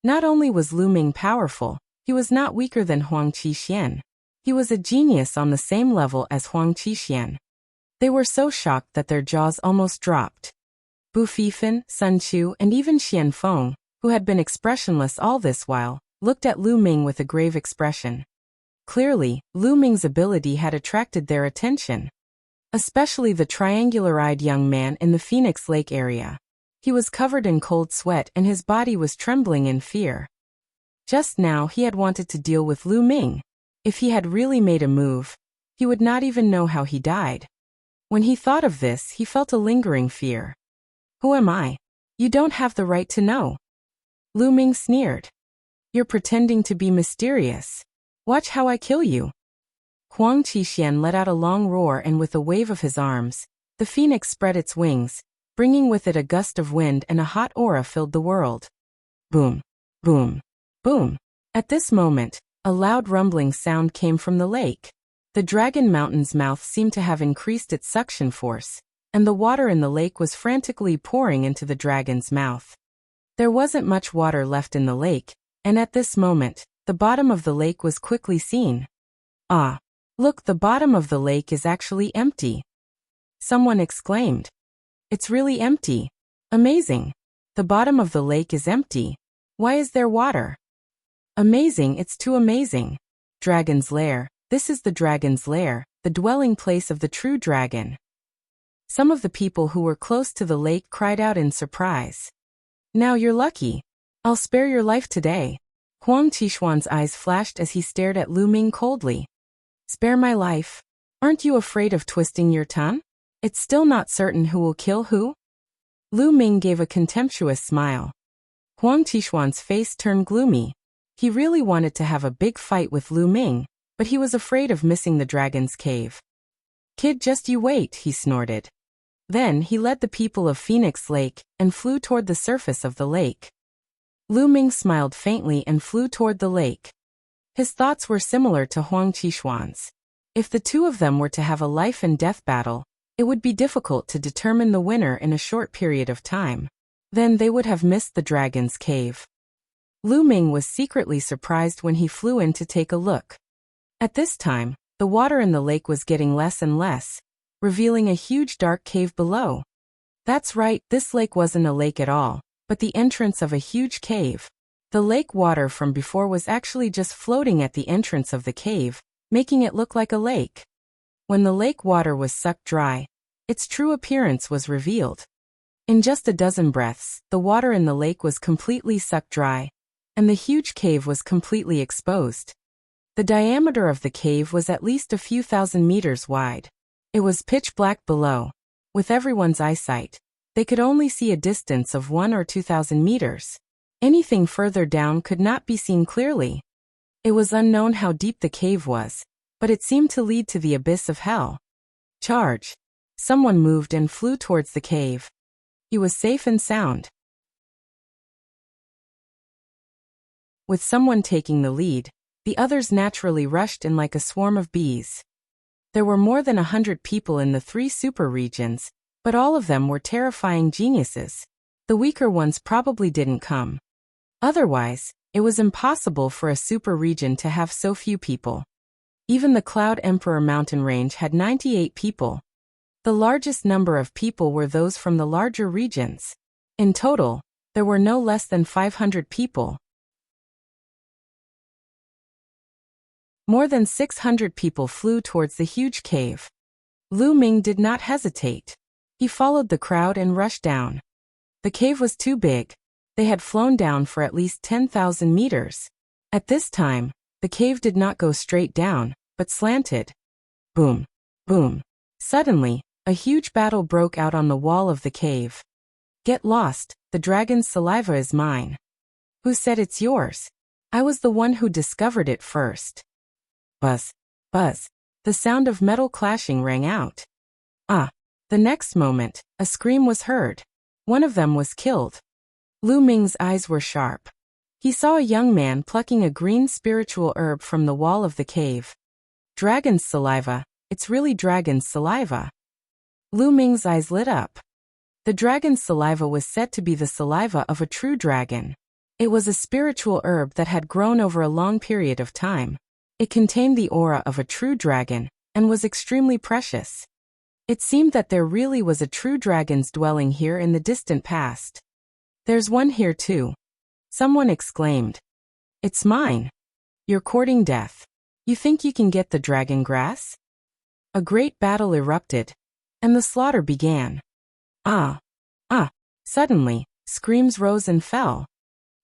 Not only was Lu Ming powerful, he was not weaker than Huang Qixuan. He was a genius on the same level as Huang Qixuan. They were so shocked that their jaws almost dropped. Bu Fifan, Sun Chu, and even Xian Feng, who had been expressionless all this while, looked at Lu Ming with a grave expression. Clearly, Lu Ming's ability had attracted their attention. Especially the triangular-eyed young man in the Phoenix Lake area. He was covered in cold sweat and his body was trembling in fear. Just now he had wanted to deal with Lu Ming. If he had really made a move, he would not even know how he died. When he thought of this, he felt a lingering fear. Who am I? You don't have the right to know. Lu Ming sneered. You're pretending to be mysterious. Watch how I kill you. Huang Qixuan let out a long roar, and with a wave of his arms, the phoenix spread its wings, bringing with it a gust of wind, and a hot aura filled the world. Boom, boom, boom. At this moment, a loud rumbling sound came from the lake. The dragon mountain's mouth seemed to have increased its suction force, and the water in the lake was frantically pouring into the dragon's mouth. There wasn't much water left in the lake, and at this moment, the bottom of the lake was quickly seen. Ah! Look, the bottom of the lake is actually empty. Someone exclaimed. It's really empty. Amazing. The bottom of the lake is empty. Why is there water? Amazing, it's too amazing. Dragon's Lair. This is the dragon's lair, the dwelling place of the true dragon. Some of the people who were close to the lake cried out in surprise. Now you're lucky. I'll spare your life today. Huang Qixuan's eyes flashed as he stared at Lu Ming coldly. Spare my life? Aren't you afraid of twisting your tongue? It's still not certain who will kill who? Lu Ming gave a contemptuous smile. Huang Qixuan's face turned gloomy. He really wanted to have a big fight with Lu Ming, but he was afraid of missing the dragon's cave. Kid, just you wait, he snorted. Then he led the people of Phoenix Lake and flew toward the surface of the lake. Lu Ming smiled faintly and flew toward the lake. His thoughts were similar to Huang Qixuan's. If the two of them were to have a life and death battle, it would be difficult to determine the winner in a short period of time. Then they would have missed the dragon's cave. Lu Ming was secretly surprised when he flew in to take a look. At this time, the water in the lake was getting less and less, revealing a huge dark cave below. That's right, this lake wasn't a lake at all, but the entrance of a huge cave. The lake water from before was actually just floating at the entrance of the cave, making it look like a lake. When the lake water was sucked dry, its true appearance was revealed. In just a dozen breaths, the water in the lake was completely sucked dry, and the huge cave was completely exposed. The diameter of the cave was at least a few thousand meters wide. It was pitch black below. With everyone's eyesight, they could only see a distance of 1,000 or 2,000 meters. Anything further down could not be seen clearly. It was unknown how deep the cave was, but it seemed to lead to the abyss of hell. Charge! Someone moved and flew towards the cave. He was safe and sound. With someone taking the lead, the others naturally rushed in like a swarm of bees. There were more than 100 people in the 3 super regions, but all of them were terrifying geniuses. The weaker ones probably didn't come. Otherwise, it was impossible for a super region to have so few people. Even the Cloud Emperor mountain range had 98 people. The largest number of people were those from the larger regions. In total, there were no less than 500 people. More than 600 people flew towards the huge cave. Lu Ming did not hesitate. He followed the crowd and rushed down. The cave was too big. They had flown down for at least 10,000 meters. At this time, the cave did not go straight down, but slanted. Boom, boom. Suddenly, a huge battle broke out on the wall of the cave. Get lost, the dragon's saliva is mine. Who said it's yours? I was the one who discovered it first. Buzz, buzz. The sound of metal clashing rang out. The next moment, a scream was heard. One of them was killed. Lu Ming's eyes were sharp. He saw a young man plucking a green spiritual herb from the wall of the cave. Dragon's saliva, it's really dragon's saliva. Lu Ming's eyes lit up. The dragon's saliva was said to be the saliva of a true dragon. It was a spiritual herb that had grown over a long period of time. It contained the aura of a true dragon, and was extremely precious. It seemed that there really was a true dragon's dwelling here in the distant past. There's one here too. Someone exclaimed. It's mine. You're courting death. You think you can get the dragon grass? A great battle erupted, and the slaughter began. Suddenly, screams rose and fell.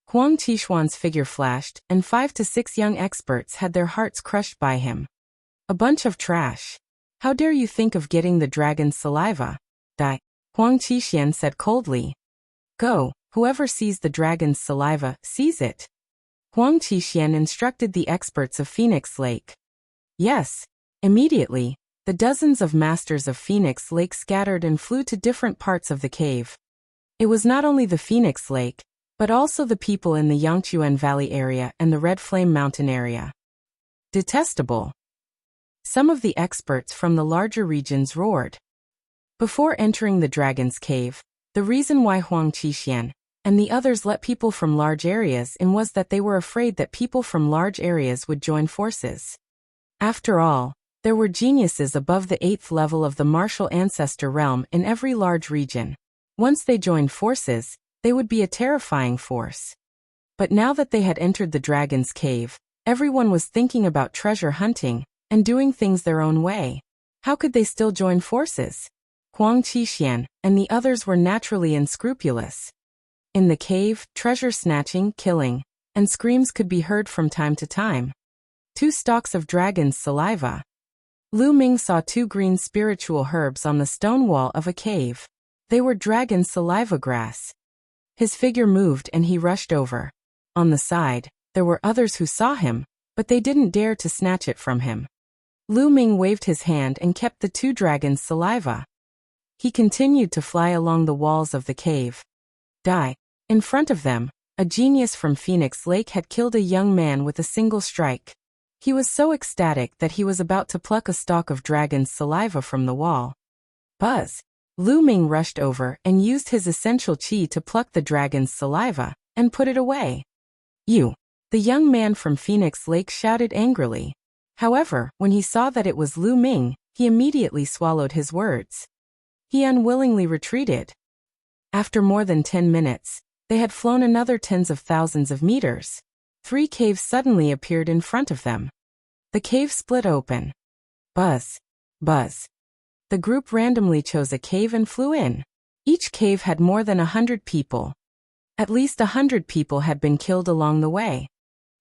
Huang Qishuan's figure flashed, and 5 to 6 young experts had their hearts crushed by him. A bunch of trash. How dare you think of getting the dragon's saliva? Die. Huang Qishuan said coldly. Go, whoever sees the dragon's saliva, sees it. Huang Qishuan instructed the experts of Phoenix Lake. Yes. Immediately, the dozens of masters of Phoenix Lake scattered and flew to different parts of the cave. It was not only the Phoenix Lake, but also the people in the Yangchuan Valley area and the Red Flame Mountain area. Detestable. Some of the experts from the larger regions roared. Before entering the dragon's cave, the reason why Huang Qishuan and the others let people from large areas in was that they were afraid that people from large areas would join forces. After all, there were geniuses above the 8th level of the martial ancestor realm in every large region. Once they joined forces, they would be a terrifying force. But now that they had entered the dragon's cave, everyone was thinking about treasure hunting and doing things their own way. How could they still join forces? Huang Qishuan and the others were naturally unscrupulous. In the cave, treasure snatching, killing, and screams could be heard from time to time. 2 stalks of dragon's saliva. Lu Ming saw 2 green spiritual herbs on the stone wall of a cave. They were dragon saliva grass. His figure moved and he rushed over. On the side, there were others who saw him, but they didn't dare to snatch it from him. Lu Ming waved his hand and kept the 2 dragons' saliva. He continued to fly along the walls of the cave. Die. In front of them, a genius from Phoenix Lake had killed a young man with a single strike. He was so ecstatic that he was about to pluck a stalk of dragon's saliva from the wall. Buzz. Lu Ming rushed over and used his essential qi to pluck the dragon's saliva and put it away. You. The young man from Phoenix Lake shouted angrily. However, when he saw that it was Lu Ming, he immediately swallowed his words. He unwillingly retreated. After more than 10 minutes, they had flown another tens of thousands of meters. 3 caves suddenly appeared in front of them. The cave split open. Buzz. Buzz. The group randomly chose a cave and flew in. Each cave had more than 100 people. At least 100 people had been killed along the way.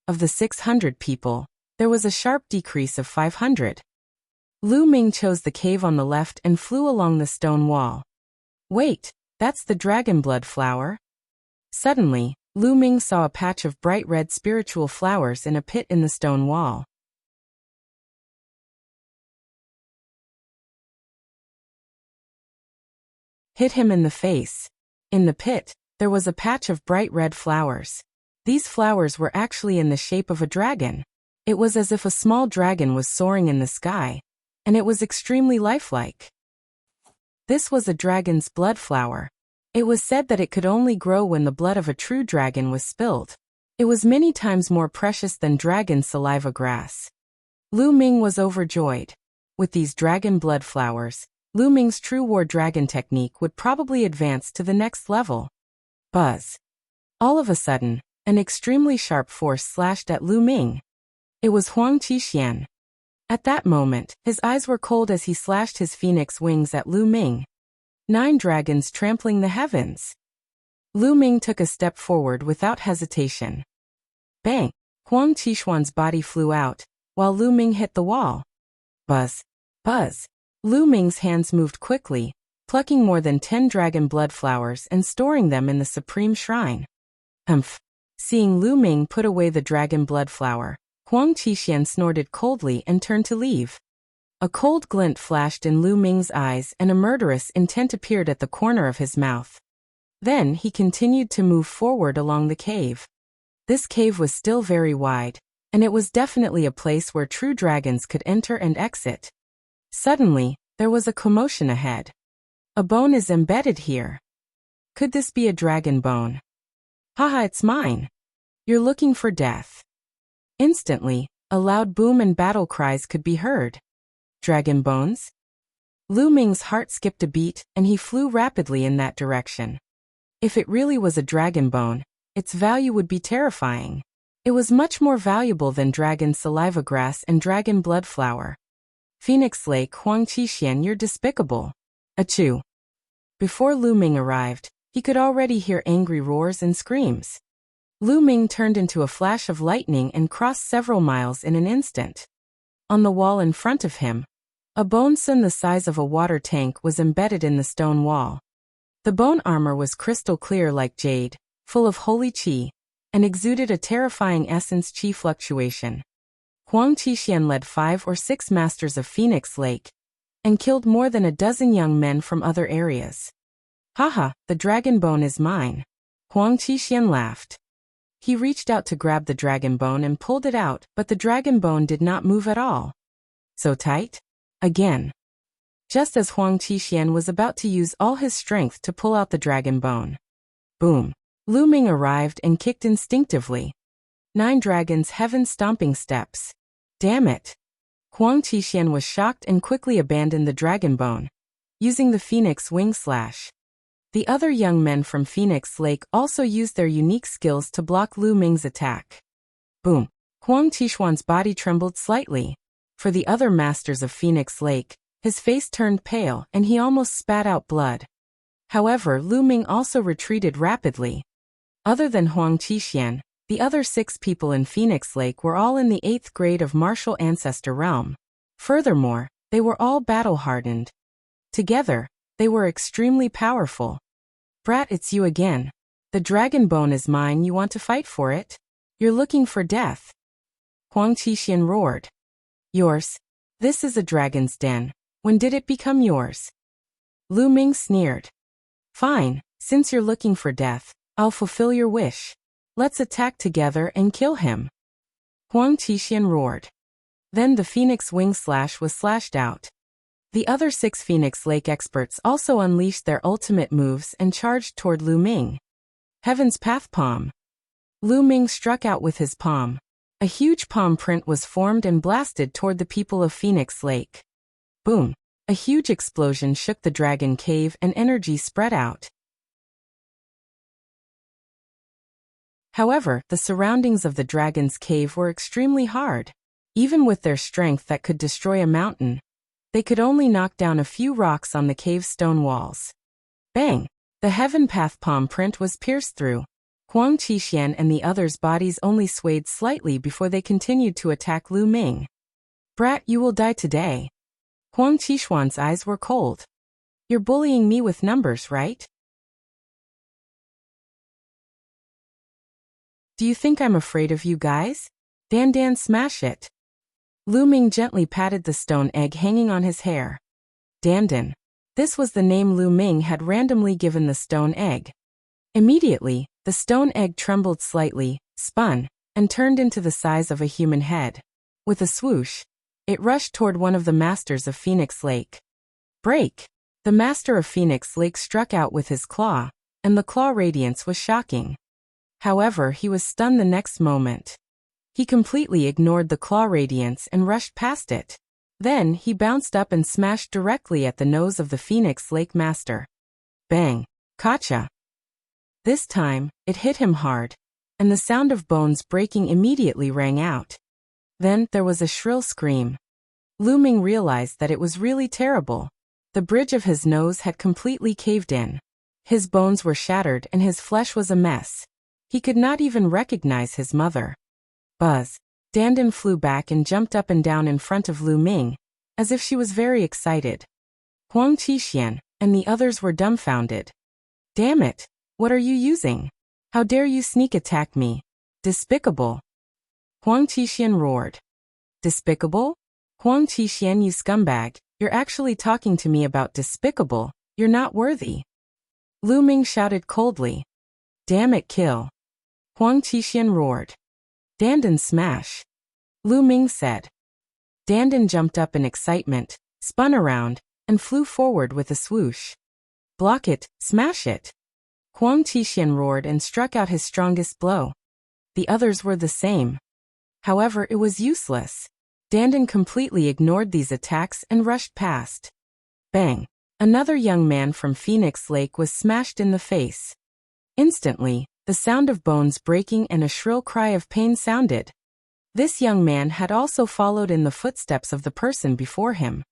Of the 600 people, there was a sharp decrease of 500. Lu Ming chose the cave on the left and flew along the stone wall. Wait, that's the dragon blood flower? Suddenly, Lu Ming saw a patch of bright red spiritual flowers in a pit in the stone wall. Hit him in the face. In the pit, there was a patch of bright red flowers. These flowers were actually in the shape of a dragon. It was as if a small dragon was soaring in the sky, and it was extremely lifelike. This was a dragon's blood flower. It was said that it could only grow when the blood of a true dragon was spilled. It was many times more precious than dragon saliva grass. Lu Ming was overjoyed. With these dragon blood flowers, Lu Ming's true war dragon technique would probably advance to the next level. Buzz. All of a sudden, an extremely sharp force slashed at Lu Ming. It was Huang Qixian. At that moment, his eyes were cold as he slashed his phoenix wings at Lu Ming. 9 dragons trampling the heavens. Lu Ming took a step forward without hesitation. Bang! Huang Qixian's body flew out, while Lu Ming hit the wall. Buzz! Buzz! Lu Ming's hands moved quickly, plucking more than 10 dragon blood flowers and storing them in the supreme shrine. Humph! Seeing Lu Ming put away the dragon blood flower, Huang Qixian snorted coldly and turned to leave. A cold glint flashed in Lu Ming's eyes and a murderous intent appeared at the corner of his mouth. Then he continued to move forward along the cave. This cave was still very wide, and it was definitely a place where true dragons could enter and exit. Suddenly, there was a commotion ahead. A bone is embedded here. Could this be a dragon bone? Haha, it's mine. You're looking for death. Instantly, a loud boom and battle cries could be heard. Dragon bones? Lu Ming's heart skipped a beat and he flew rapidly in that direction. If it really was a dragon bone, its value would be terrifying. It was much more valuable than dragon saliva grass and dragon blood flower. Phoenix Lake, Huang Qixian, you're despicable. Achoo. Before Lu Ming arrived, he could already hear angry roars and screams. Lu Ming turned into a flash of lightning and crossed several miles in an instant. On the wall in front of him, a bone sun the size of a water tank was embedded in the stone wall. The bone armor was crystal clear like jade, full of holy qi, and exuded a terrifying essence qi fluctuation. Huang Qixian led 5 or 6 masters of Phoenix Lake, and killed more than a dozen young men from other areas. Haha, the dragon bone is mine. Huang Qixian laughed. He reached out to grab the dragon bone and pulled it out, but the dragon bone did not move at all. So tight? Again. Just as Huang Qixian was about to use all his strength to pull out the dragon bone. Boom. Lu Ming arrived and kicked instinctively. 9 dragons heaven-stomping steps. Damn it. Huang Qixian was shocked and quickly abandoned the dragon bone, using the phoenix wing slash. The other young men from Phoenix Lake also used their unique skills to block Lu Ming's attack. Boom. Huang Qixian's body trembled slightly. For the other masters of Phoenix Lake, his face turned pale and he almost spat out blood. However, Lu Ming also retreated rapidly. Other than Huang Qixian, the other 6 people in Phoenix Lake were all in the 8th grade of martial ancestor realm. Furthermore, they were all battle-hardened. Together, they were extremely powerful. Brat, it's you again. The dragon bone is mine, you want to fight for it? You're looking for death. Huang Qixian roared. Yours. This is a dragon's den. When did it become yours? Lu Ming sneered. Fine, since you're looking for death, I'll fulfill your wish. Let's attack together and kill him. Huang Qixian roared. Then the phoenix wing slash was slashed out. The other 6 Phoenix Lake experts also unleashed their ultimate moves and charged toward Lu Ming. Heaven's Path Palm. Lu Ming struck out with his palm. A huge palm print was formed and blasted toward the people of Phoenix Lake. Boom! A huge explosion shook the dragon cave and energy spread out. However, the surroundings of the dragon's cave were extremely hard. Even with their strength that could destroy a mountain, they could only knock down a few rocks on the cave's stone walls. Bang! The Heaven Path palm print was pierced through. Huang Qixian and the others' bodies only swayed slightly before they continued to attack Lu Ming. Brat, you will die today. Huang Qixian's eyes were cold. You're bullying me with numbers, right? Do you think I'm afraid of you guys? Dan, smash it. Lu Ming gently patted the stone egg hanging on his hair. Dan. This was the name Lu Ming had randomly given the stone egg. Immediately, the stone egg trembled slightly, spun, and turned into the size of a human head. With a swoosh, It rushed toward one of the masters of Phoenix Lake. Break! The master of Phoenix Lake struck out with his claw, and the claw radiance was shocking. However, he was stunned the next moment. He completely ignored the claw radiance and rushed past it. Then, he bounced up and smashed directly at the nose of the Phoenix Lake master. Bang! Gotcha! This time, it hit him hard, and the sound of bones breaking immediately rang out. Then, there was a shrill scream. Lu Ming realized that it was really terrible. The bridge of his nose had completely caved in. His bones were shattered and his flesh was a mess. He could not even recognize his mother. Buzz! Dandan flew back and jumped up and down in front of Lu Ming, as if she was very excited. Huang Qixuan and the others were dumbfounded. Damn it! What are you using? How dare you sneak attack me? Despicable! Huang Qixuan roared. Despicable? Huang Qixuan, you scumbag, you're actually talking to me about despicable, you're not worthy. Lu Ming shouted coldly. Damn it, kill. Huang Qixuan roared. Dandan smash. Lu Ming said. Dandan jumped up in excitement, spun around, and flew forward with a swoosh. Block it, smash it. Huang Qixuan roared and struck out his strongest blow. The others were the same. However, it was useless. Dandan completely ignored these attacks and rushed past. Bang! Another young man from Phoenix Lake was smashed in the face. Instantly, the sound of bones breaking and a shrill cry of pain sounded. This young man had also followed in the footsteps of the person before him.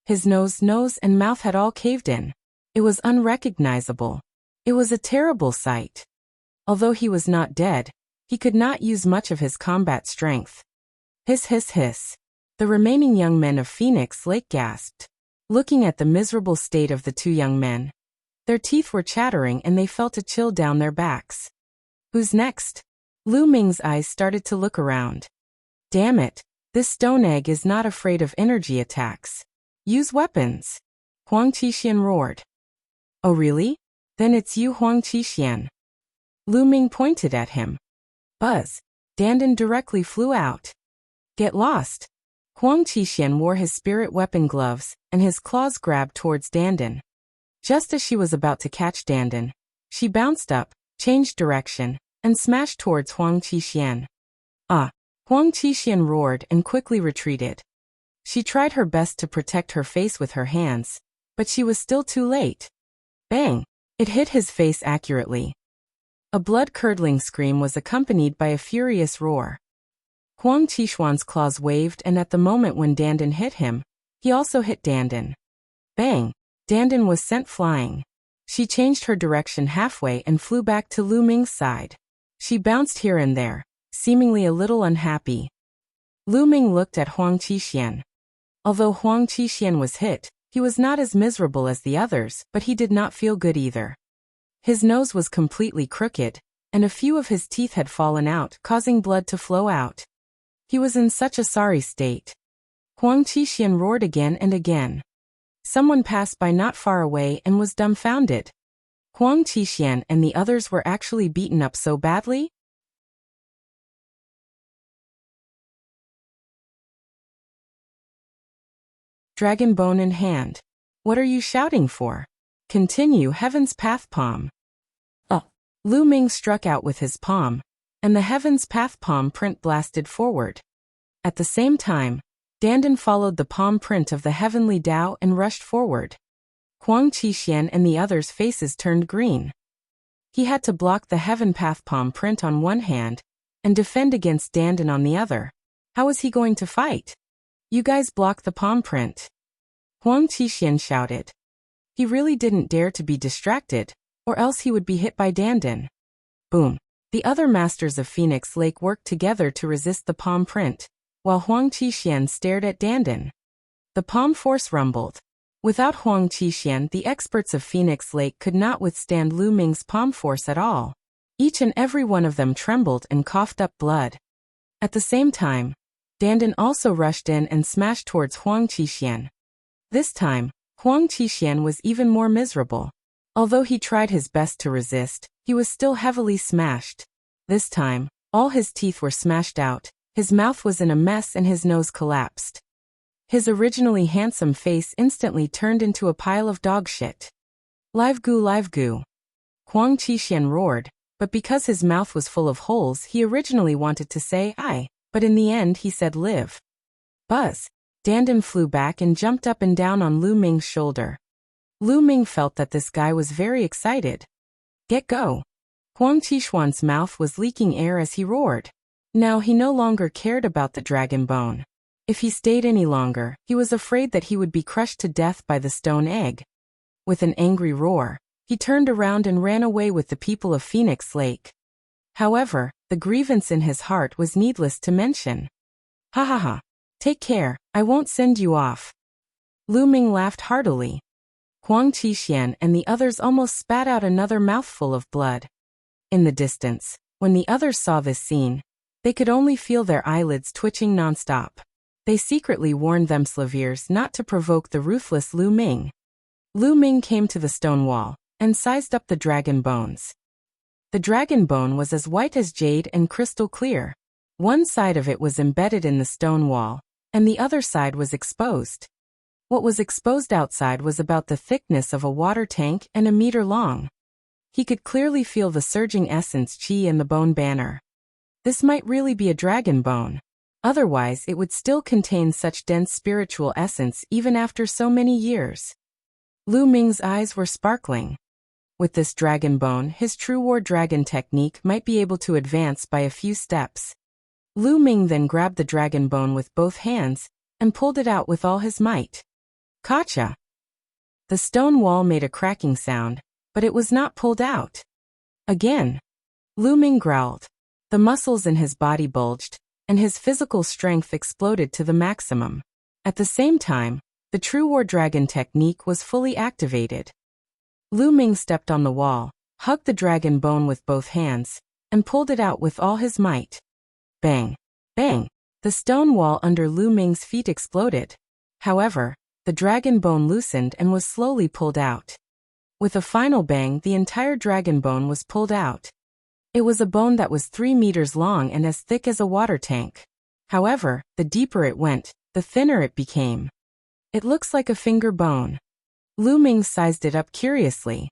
His nose and mouth had all caved in. It was unrecognizable. It was a terrible sight. Although he was not dead, he could not use much of his combat strength. Hiss, hiss, hiss. The remaining young men of Phoenix Lake gasped, looking at the miserable state of the two young men. Their teeth were chattering and they felt a chill down their backs. Who's next? Lu Ming's eyes started to look around. Damn it, this stone egg is not afraid of energy attacks. Use weapons. Huang Qixuan roared. Oh really? Then it's you, Huang Qixuan. Lu Ming pointed at him. Buzz! Dandan directly flew out. Get lost! Huang Qixuan wore his spirit weapon gloves, and his claws grabbed towards Dandan. Just as she was about to catch Dandan, she bounced up, changed direction, and smashed towards Huang Qixuan. Ah! Huang Qixuan roared and quickly retreated. She tried her best to protect her face with her hands, but she was still too late. Bang! It hit his face accurately. A blood-curdling scream was accompanied by a furious roar. Huang Qixuan's claws waved, and at the moment when Dandan hit him, he also hit Dandan. Bang! Dandan was sent flying. She changed her direction halfway and flew back to Lu Ming's side. She bounced here and there, seemingly a little unhappy. Lu Ming looked at Huang Qixuan. Although Huang Qixuan was hit, he was not as miserable as the others, but he did not feel good either. His nose was completely crooked, and a few of his teeth had fallen out, causing blood to flow out. He was in such a sorry state. Huang Qixuan roared again and again. Someone passed by not far away and was dumbfounded. Huang Qixuan and the others were actually beaten up so badly? Dragon bone in hand. What are you shouting for? Continue Heaven's Path palm. Lu Ming struck out with his palm, and the Heaven's Path palm print blasted forward. At the same time, Dandan followed the palm print of the heavenly Tao and rushed forward. Huang Qixuan and the others' faces turned green. He had to block the Heaven Path palm print on one hand and defend against Dandan on the other. How was he going to fight? You guys block the palm print. Huang Qixuan shouted. He really didn't dare to be distracted, or else he would be hit by Dandan. Boom. The other masters of Phoenix Lake worked together to resist the palm print, while Huang Qixuan stared at Dandan. The palm force rumbled. Without Huang Qixuan, the experts of Phoenix Lake could not withstand Lu Ming's palm force at all. Each and every one of them trembled and coughed up blood. At the same time, Dandan also rushed in and smashed towards Huang Qixuan. This time, Huang Qixuan was even more miserable. Although he tried his best to resist, he was still heavily smashed. This time, all his teeth were smashed out, his mouth was in a mess and his nose collapsed. His originally handsome face instantly turned into a pile of dog shit. Live goo, live goo. Huang Qixian roared, but because his mouth was full of holes he originally wanted to say "I," but in the end he said live. Buzz. Dandan flew back and jumped up and down on Lu Ming's shoulder. Lu Ming felt that this guy was very excited. Get go. Huang Qixuan's mouth was leaking air as he roared. Now he no longer cared about the dragon bone. If he stayed any longer, he was afraid that he would be crushed to death by the stone egg. With an angry roar, he turned around and ran away with the people of Phoenix Lake. However, the grievance in his heart was needless to mention. Ha ha ha. Take care, I won't send you off. Lu Ming laughed heartily. Huang Qixian and the others almost spat out another mouthful of blood. In the distance, when the others saw this scene, they could only feel their eyelids twitching nonstop. They secretly warned them slaviers not to provoke the ruthless Lu Ming. Lu Ming came to the stone wall and sized up the dragon bones. The dragon bone was as white as jade and crystal clear. One side of it was embedded in the stone wall, and the other side was exposed. What was exposed outside was about the thickness of a water tank and a meter long. He could clearly feel the surging essence qi in the bone banner. This might really be a dragon bone. Otherwise it would still contain such dense spiritual essence even after so many years. Lu Ming's eyes were sparkling. With this dragon bone, his true war dragon technique might be able to advance by a few steps. Lu Ming then grabbed the dragon bone with both hands and pulled it out with all his might. Gotcha! The stone wall made a cracking sound, but it was not pulled out. Again. Lu Ming growled. The muscles in his body bulged, and his physical strength exploded to the maximum. At the same time, the true war dragon technique was fully activated. Lu Ming stepped on the wall, hugged the dragon bone with both hands, and pulled it out with all his might. Bang! Bang! The stone wall under Lu Ming's feet exploded. However, the dragon bone loosened and was slowly pulled out. With a final bang, the entire dragon bone was pulled out. It was a bone that was 3 meters long and as thick as a water tank. However, the deeper it went, the thinner it became. It looks like a finger bone. Lu Ming sized it up curiously.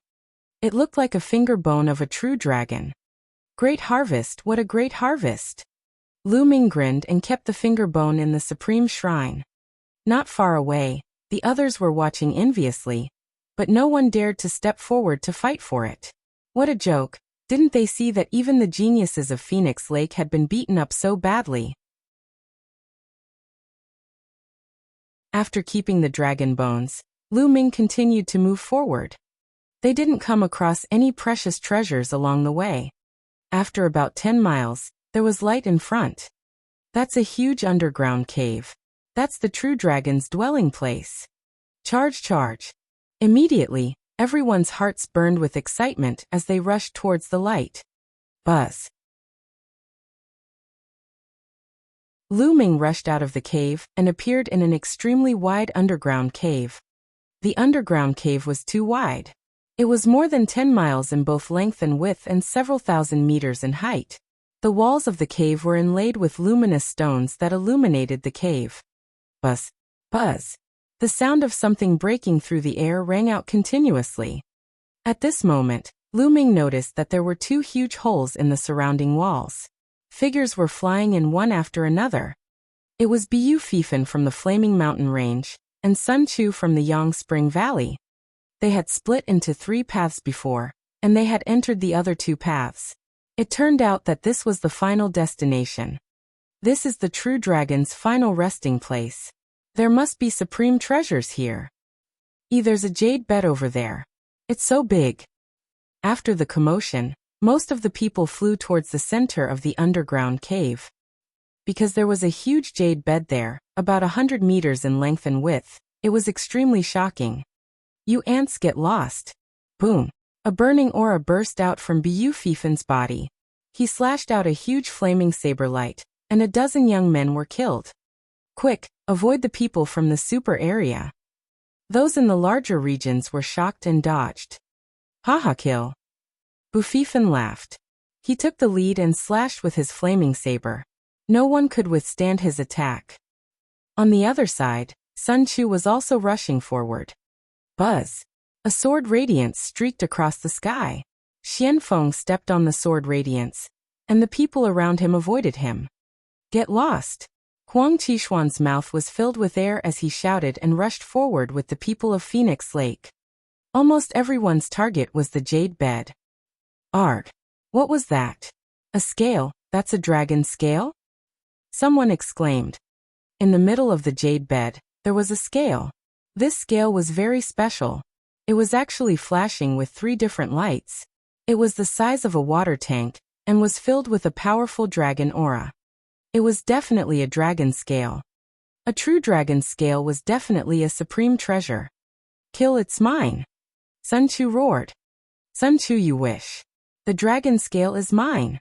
It looked like a finger bone of a true dragon. Great harvest, what a great harvest! Lu Ming grinned and kept the finger bone in the supreme shrine. Not far away, the others were watching enviously, but no one dared to step forward to fight for it. What a joke! Didn't they see that even the geniuses of Phoenix Lake had been beaten up so badly? After keeping the dragon bones, Lu Ming continued to move forward. They didn't come across any precious treasures along the way. After about 10 miles, there was light in front. That's a huge underground cave. That's the true dragon's dwelling place. Charge, charge. Immediately, everyone's hearts burned with excitement as they rushed towards the light. Buzz. Lu Ming rushed out of the cave and appeared in an extremely wide underground cave. The underground cave was too wide. It was more than 10 miles in both length and width and several thousand meters in height. The walls of the cave were inlaid with luminous stones that illuminated the cave. Buzz. Buzz. The sound of something breaking through the air rang out continuously. At this moment, Lu Ming noticed that there were 2 huge holes in the surrounding walls. Figures were flying in one after another. It was Biu Fifan from the Flaming Mountain Range, and Sun Chu from the Yang Spring Valley. They had split into 3 paths before, and they had entered the other 2 paths. It turned out that this was the final destination. This is the true dragon's final resting place. There must be supreme treasures here. There's a jade bed over there. It's so big. After the commotion, most of the people flew towards the center of the underground cave. Because there was a huge jade bed there, about 100 meters in length and width, it was extremely shocking. You ants get lost. Boom. A burning aura burst out from Biu Fifan's body. He slashed out a huge flaming saber light, and a dozen young men were killed. Quick, avoid the people from the super area. Those in the larger regions were shocked and dodged. Haha, kill. Bufifan laughed. He took the lead and slashed with his flaming saber. No one could withstand his attack. On the other side, Sun Chu was also rushing forward. Buzz! A sword radiance streaked across the sky. Xianfeng stepped on the sword radiance, and the people around him avoided him. Get lost! Huang Qishuan's mouth was filled with air as he shouted and rushed forward with the people of Phoenix Lake. Almost everyone's target was the jade bed. Arg! What was that? A scale? That's a dragon scale? Someone exclaimed. In the middle of the jade bed, there was a scale. This scale was very special. It was actually flashing with 3 different lights. It was the size of a water tank, and was filled with a powerful dragon aura. It was definitely a dragon scale. A true dragon scale was definitely a supreme treasure. Kill, it's mine! Sun Chu roared. Sun Chu, you wish. The dragon scale is mine!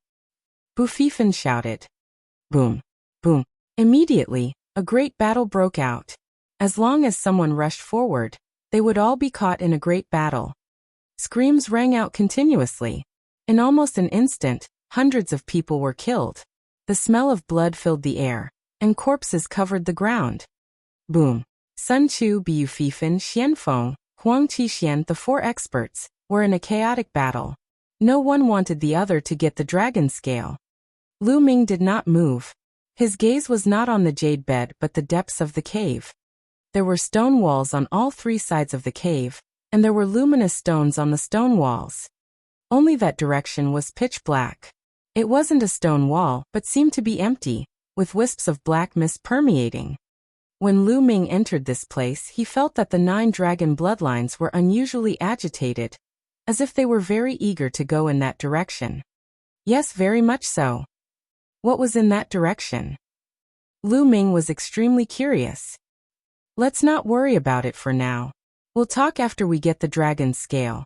Bu Fifan shouted. Boom! Boom! Immediately, a great battle broke out. As long as someone rushed forward, they would all be caught in a great battle. Screams rang out continuously. In almost an instant, hundreds of people were killed. The smell of blood filled the air, and corpses covered the ground. Boom! Sun Chu, Bu Fifan, Xianfeng, Huang Qishuan, the 4 experts, were in a chaotic battle. No one wanted the other to get the dragon scale. Lu Ming did not move. His gaze was not on the jade bed but the depths of the cave. There were stone walls on all 3 sides of the cave, and there were luminous stones on the stone walls. Only that direction was pitch black. It wasn't a stone wall, but seemed to be empty, with wisps of black mist permeating. When Lu Ming entered this place, he felt that the 9 dragon bloodlines were unusually agitated, as if they were very eager to go in that direction. Yes, very much so. What was in that direction? Lu Ming was extremely curious. Let's not worry about it for now. We'll talk after we get the dragon scale.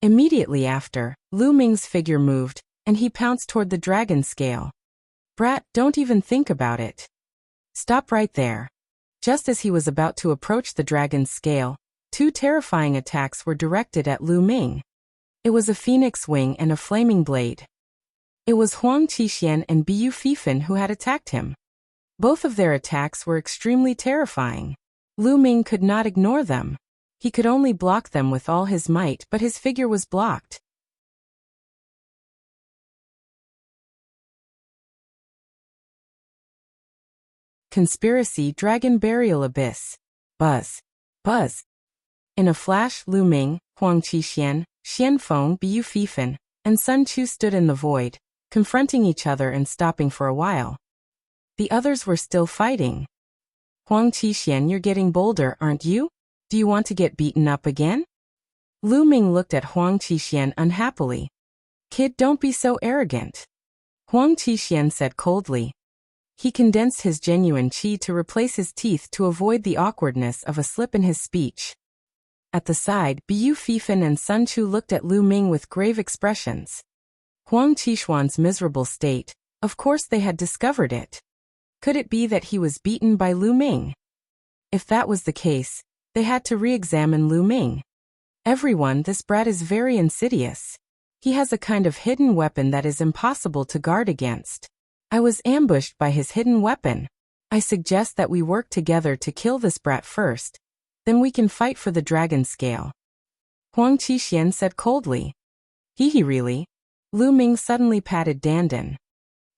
Immediately after, Lu Ming's figure moved, and he pounced toward the dragon scale. Brat, don't even think about it. Stop right there. Just as he was about to approach the dragon's scale, 2 terrifying attacks were directed at Lu Ming. It was a phoenix wing and a flaming blade. It was Huang Qishuan and Bu Fifan who had attacked him. Both of their attacks were extremely terrifying. Lu Ming could not ignore them. He could only block them with all his might, but his figure was blocked. Conspiracy Dragon Burial Abyss. Buzz. Buzz. In a flash, Lu Ming, Huang Qishuan, Xianfeng, Bu Fifan, and Sun Chu stood in the void, confronting each other and stopping for a while. The others were still fighting. Huang Qishuan, you're getting bolder, aren't you? Do you want to get beaten up again? Lu Ming looked at Huang Qishuan unhappily. Kid, don't be so arrogant. Huang Qishuan said coldly. He condensed his genuine qi to replace his teeth to avoid the awkwardness of a slip in his speech. At the side, Bu Fifan and Sun Chu looked at Lu Ming with grave expressions. Huang Qishuan's miserable state, of course they had discovered it. Could it be that he was beaten by Lu Ming? If that was the case, they had to re-examine Lu Ming. Everyone, this brat is very insidious. He has a kind of hidden weapon that is impossible to guard against. I was ambushed by his hidden weapon. I suggest that we work together to kill this brat first. Then we can fight for the dragon scale. Huang Qishuan said coldly. He really? Lu Ming suddenly patted Dandan.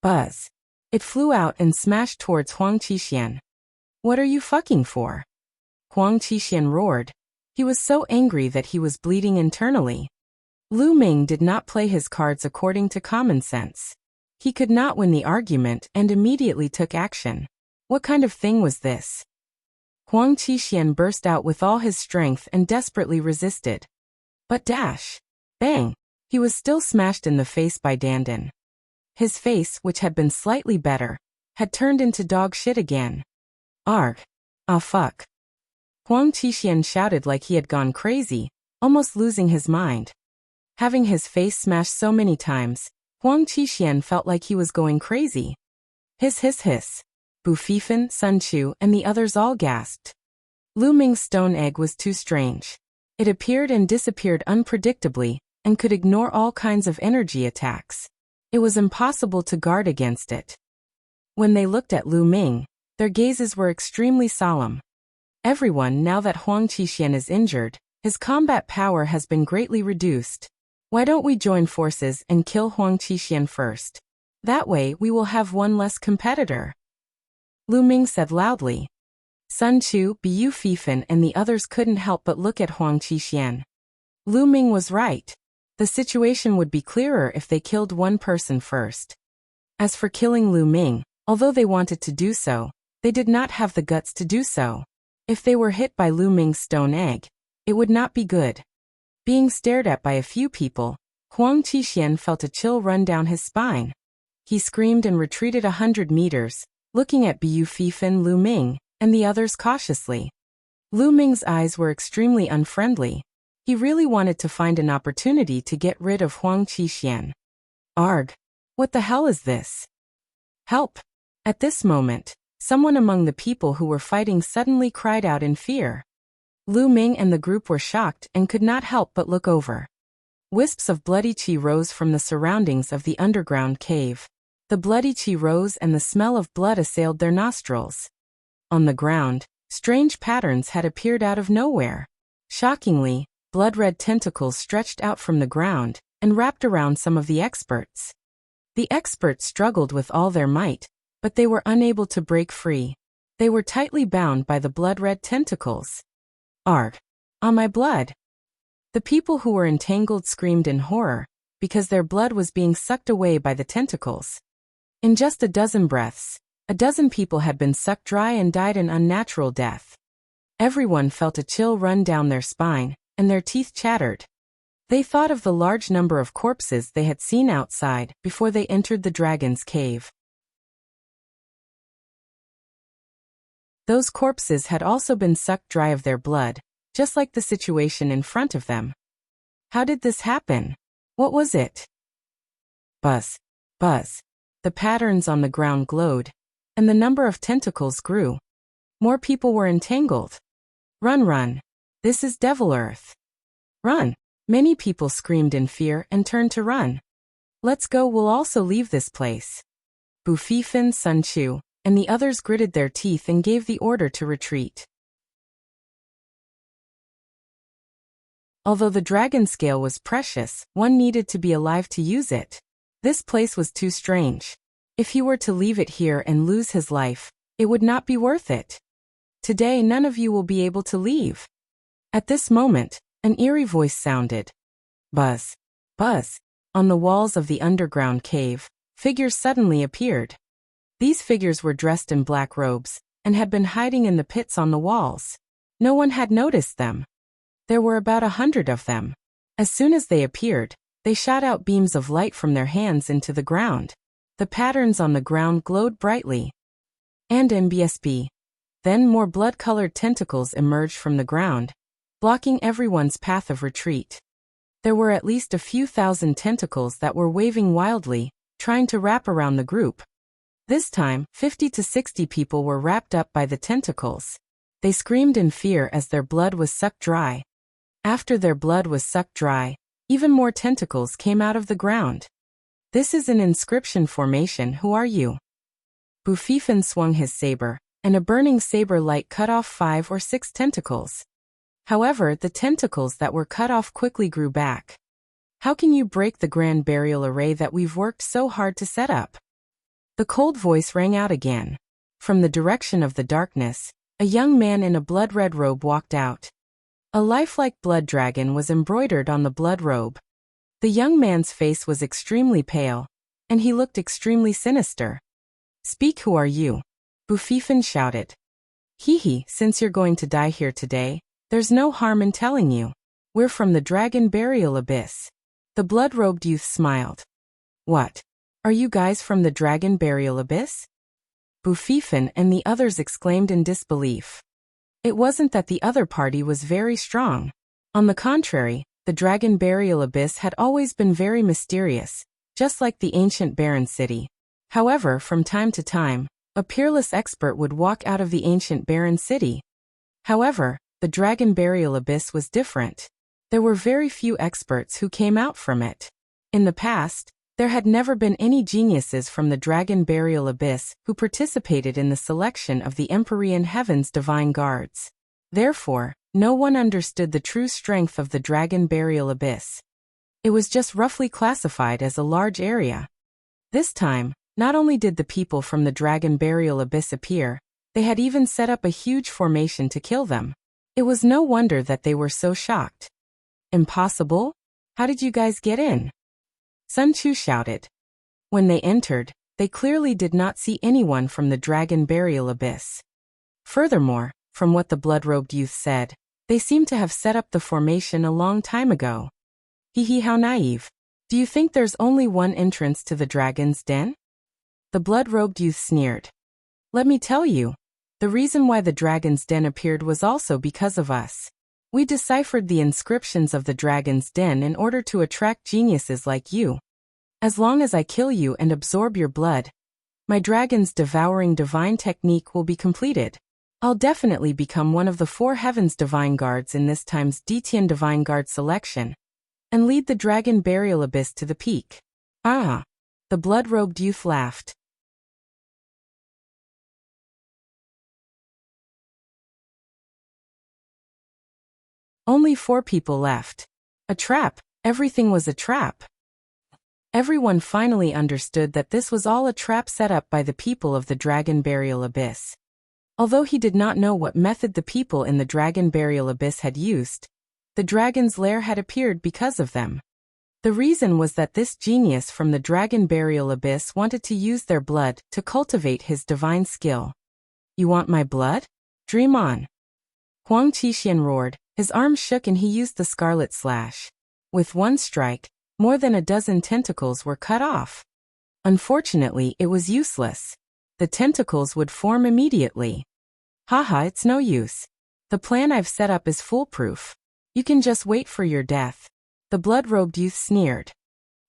Buzz. It flew out and smashed towards Huang Qishuan. What are you fucking for? Huang Qishuan roared. He was so angry that he was bleeding internally. Lu Ming did not play his cards according to common sense. He could not win the argument and immediately took action. What kind of thing was this? Huang Qishuan burst out with all his strength and desperately resisted. But dash! Bang! He was still smashed in the face by Dandan. His face, which had been slightly better, had turned into dog shit again. Arg! Ah fuck! Huang Qishuan shouted like he had gone crazy, almost losing his mind. Having his face smashed so many times, Huang Qishuan felt like he was going crazy. Hiss hiss hiss. Bu Fifan, Sun Chu, and the others all gasped. Lu Ming's stone egg was too strange. It appeared and disappeared unpredictably, and could ignore all kinds of energy attacks. It was impossible to guard against it. When they looked at Lu Ming, their gazes were extremely solemn. Everyone, now that Huang Qixuan is injured, his combat power has been greatly reduced. Why don't we join forces and kill Huang Qixuan first? That way we will have one less competitor. Lu Ming said loudly. Sun Chu, Bu Fifan and the others couldn't help but look at Huang Qixuan. Lu Ming was right. The situation would be clearer if they killed one person first. As for killing Lu Ming, although they wanted to do so, they did not have the guts to do so. If they were hit by Lu Ming's stone egg, it would not be good. Being stared at by a few people, Huang Qixuan felt a chill run down his spine. He screamed and retreated 100 meters, looking at Bu Fifan, Lu Ming, and the others cautiously. Lu Ming's eyes were extremely unfriendly. He really wanted to find an opportunity to get rid of Huang Qixuan. Arg! What the hell is this? Help! At this moment, someone among the people who were fighting suddenly cried out in fear. Lu Ming and the group were shocked and could not help but look over. Wisps of bloody qi rose from the surroundings of the underground cave. The bloody qi rose and the smell of blood assailed their nostrils. On the ground, strange patterns had appeared out of nowhere. Shockingly, blood-red tentacles stretched out from the ground and wrapped around some of the experts. The experts struggled with all their might, but they were unable to break free. They were tightly bound by the blood-red tentacles. Arg! On my blood! The people who were entangled screamed in horror, because their blood was being sucked away by the tentacles. In just a dozen breaths, a dozen people had been sucked dry and died an unnatural death. Everyone felt a chill run down their spine, and their teeth chattered. They thought of the large number of corpses they had seen outside before they entered the dragon's cave. Those corpses had also been sucked dry of their blood, just like the situation in front of them. How did this happen? What was it? Buzz. Buzz. The patterns on the ground glowed, and the number of tentacles grew. More people were entangled. Run, run. This is Devil Earth. Run. Many people screamed in fear and turned to run. Let's go, we'll also leave this place. Bu Fifan, Sun Chu, and the others gritted their teeth and gave the order to retreat. Although the dragon scale was precious, one needed to be alive to use it. This place was too strange. If he were to leave it here and lose his life, it would not be worth it. Today none of you will be able to leave. At this moment, an eerie voice sounded. Buzz. Buzz. On the walls of the underground cave, figures suddenly appeared. These figures were dressed in black robes, and had been hiding in the pits on the walls. No one had noticed them. There were about 100 of them. As soon as they appeared, they shot out beams of light from their hands into the ground. The patterns on the ground glowed brightly. And MBSB. Then more blood-colored tentacles emerged from the ground, blocking everyone's path of retreat. There were at least a few thousand tentacles that were waving wildly, trying to wrap around the group. This time, 50 to 60 people were wrapped up by the tentacles. They screamed in fear as their blood was sucked dry. After their blood was sucked dry, even more tentacles came out of the ground. This is an inscription formation. Who are you? Bu Fifan swung his saber, and a burning saber light cut off 5 or 6 tentacles. However, the tentacles that were cut off quickly grew back. How can you break the grand burial array that we've worked so hard to set up? The cold voice rang out again. From the direction of the darkness, a young man in a blood-red robe walked out. A lifelike blood dragon was embroidered on the blood robe. The young man's face was extremely pale, and he looked extremely sinister. Speak, who are you? Bu Fifan shouted. Hee, since you're going to die here today, there's no harm in telling you. We're from the dragon burial abyss. The blood-robed youth smiled. What? Are you guys from the dragon burial abyss? Bu Fifan and the others exclaimed in disbelief. It wasn't that the other party was very strong. On the contrary, the dragon burial abyss had always been very mysterious, just like the ancient barren city. However, from time to time, a peerless expert would walk out of the ancient barren city. However, the dragon burial abyss was different. There were very few experts who came out from it. In the past, there had never been any geniuses from the dragon burial abyss who participated in the selection of the Empyrean Heaven's divine guards. Therefore, no one understood the true strength of the dragon burial abyss. It was just roughly classified as a large area. This time, not only did the people from the dragon burial abyss appear, they had even set up a huge formation to kill them. It was no wonder that they were so shocked. Impossible? How did you guys get in? Sun Chu shouted. When they entered, they clearly did not see anyone from the dragon burial abyss. Furthermore, from what the blood-robed youth said, they seemed to have set up the formation a long time ago. Hee, how naive. Do you think there's only one entrance to the dragon's den? The blood-robed youth sneered. Let me tell you, the reason why the dragon's den appeared was also because of us. We deciphered the inscriptions of the dragon's den in order to attract geniuses like you. As long as I kill you and absorb your blood, my dragon's devouring divine technique will be completed. I'll definitely become one of the 4 heavens divine guards in this time's Detian divine guard selection, and lead the dragon burial abyss to the peak. Ah! The blood-robed youth laughed. Only 4 people left. A trap. Everything was a trap. Everyone finally understood that this was all a trap set up by the people of the dragon burial abyss. Although he did not know what method the people in the dragon burial abyss had used, the dragon's lair had appeared because of them. The reason was that this genius from the dragon burial abyss wanted to use their blood to cultivate his divine skill. You want my blood? Dream on. Huang Qixuan roared, his arm shook and he used the scarlet slash. With one strike, more than a dozen tentacles were cut off. Unfortunately, it was useless. The tentacles would form immediately. Haha, it's no use. The plan I've set up is foolproof. You can just wait for your death. The blood-robed youth sneered.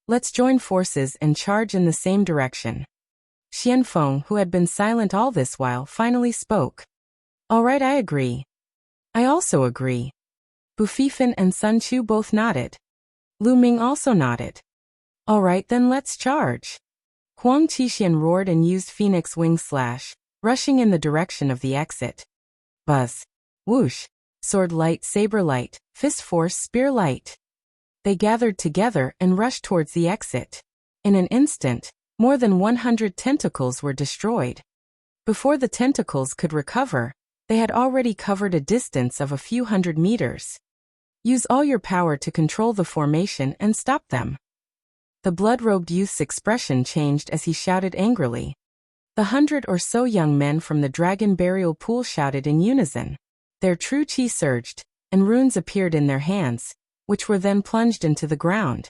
Let's join forces and charge in the same direction. Xianfeng, who had been silent all this while, finally spoke. All right, I agree. I also agree. Bu Fifan and Sun Chu both nodded. Lu Ming also nodded. All right, then let's charge. Huang Qixuan roared and used Phoenix Wing Slash, rushing in the direction of the exit. Buzz. Whoosh. Sword light, saber light, fist force, spear light. They gathered together and rushed towards the exit. In an instant, more than 100 tentacles were destroyed. Before the tentacles could recover, they had already covered a distance of a few hundred meters. Use all your power to control the formation and stop them. The blood-robed youth's expression changed as he shouted angrily. The 100 or so young men from the dragon burial pool shouted in unison. Their true chi surged, and runes appeared in their hands, which were then plunged into the ground.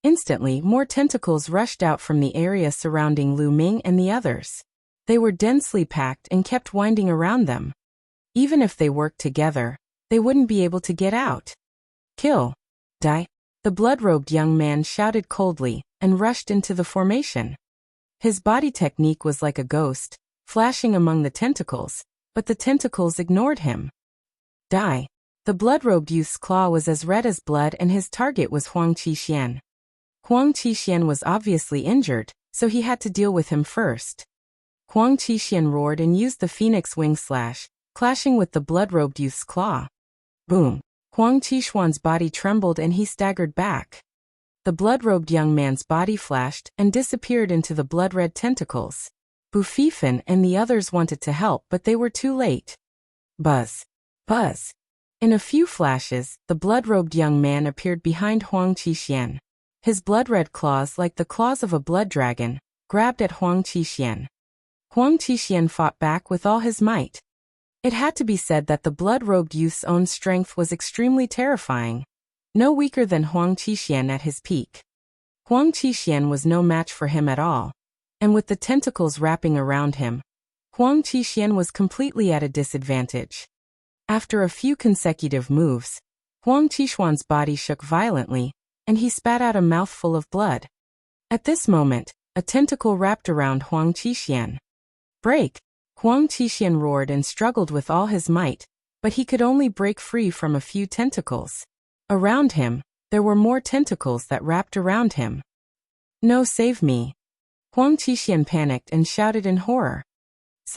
Instantly, more tentacles rushed out from the area surrounding Lu Ming and the others. They were densely packed and kept winding around them. Even if they worked together, they wouldn't be able to get out. Kill. Die. The blood-robed young man shouted coldly, and rushed into the formation. His body technique was like a ghost, flashing among the tentacles, but the tentacles ignored him. Die. The blood-robed youth's claw was as red as blood and his target was Huang Qixuan. Huang Qixuan was obviously injured, so he had to deal with him first. Huang Qixuan roared and used the Phoenix Wing Slash, clashing with the blood-robed youth's claw. Boom. Huang Qixuan's body trembled and he staggered back. The blood-robed young man's body flashed and disappeared into the blood-red tentacles. Bu Fifan and the others wanted to help, but they were too late. Buzz. Buzz. In a few flashes, the blood-robed young man appeared behind Huang Qixuan. His blood-red claws, like the claws of a blood dragon, grabbed at Huang Qixuan. Huang Qixuan fought back with all his might. It had to be said that the blood-robed youth's own strength was extremely terrifying, no weaker than Huang Qixuan at his peak. Huang Qixuan was no match for him at all, and with the tentacles wrapping around him, Huang Qixuan was completely at a disadvantage. After a few consecutive moves, Huang Qixuan's body shook violently, and he spat out a mouthful of blood. At this moment, a tentacle wrapped around Huang Qixuan. Break! Huang Qixuan roared and struggled with all his might, but he could only break free from a few tentacles. Around him, there were more tentacles that wrapped around him. No, save me! Huang Qixuan panicked and shouted in horror. //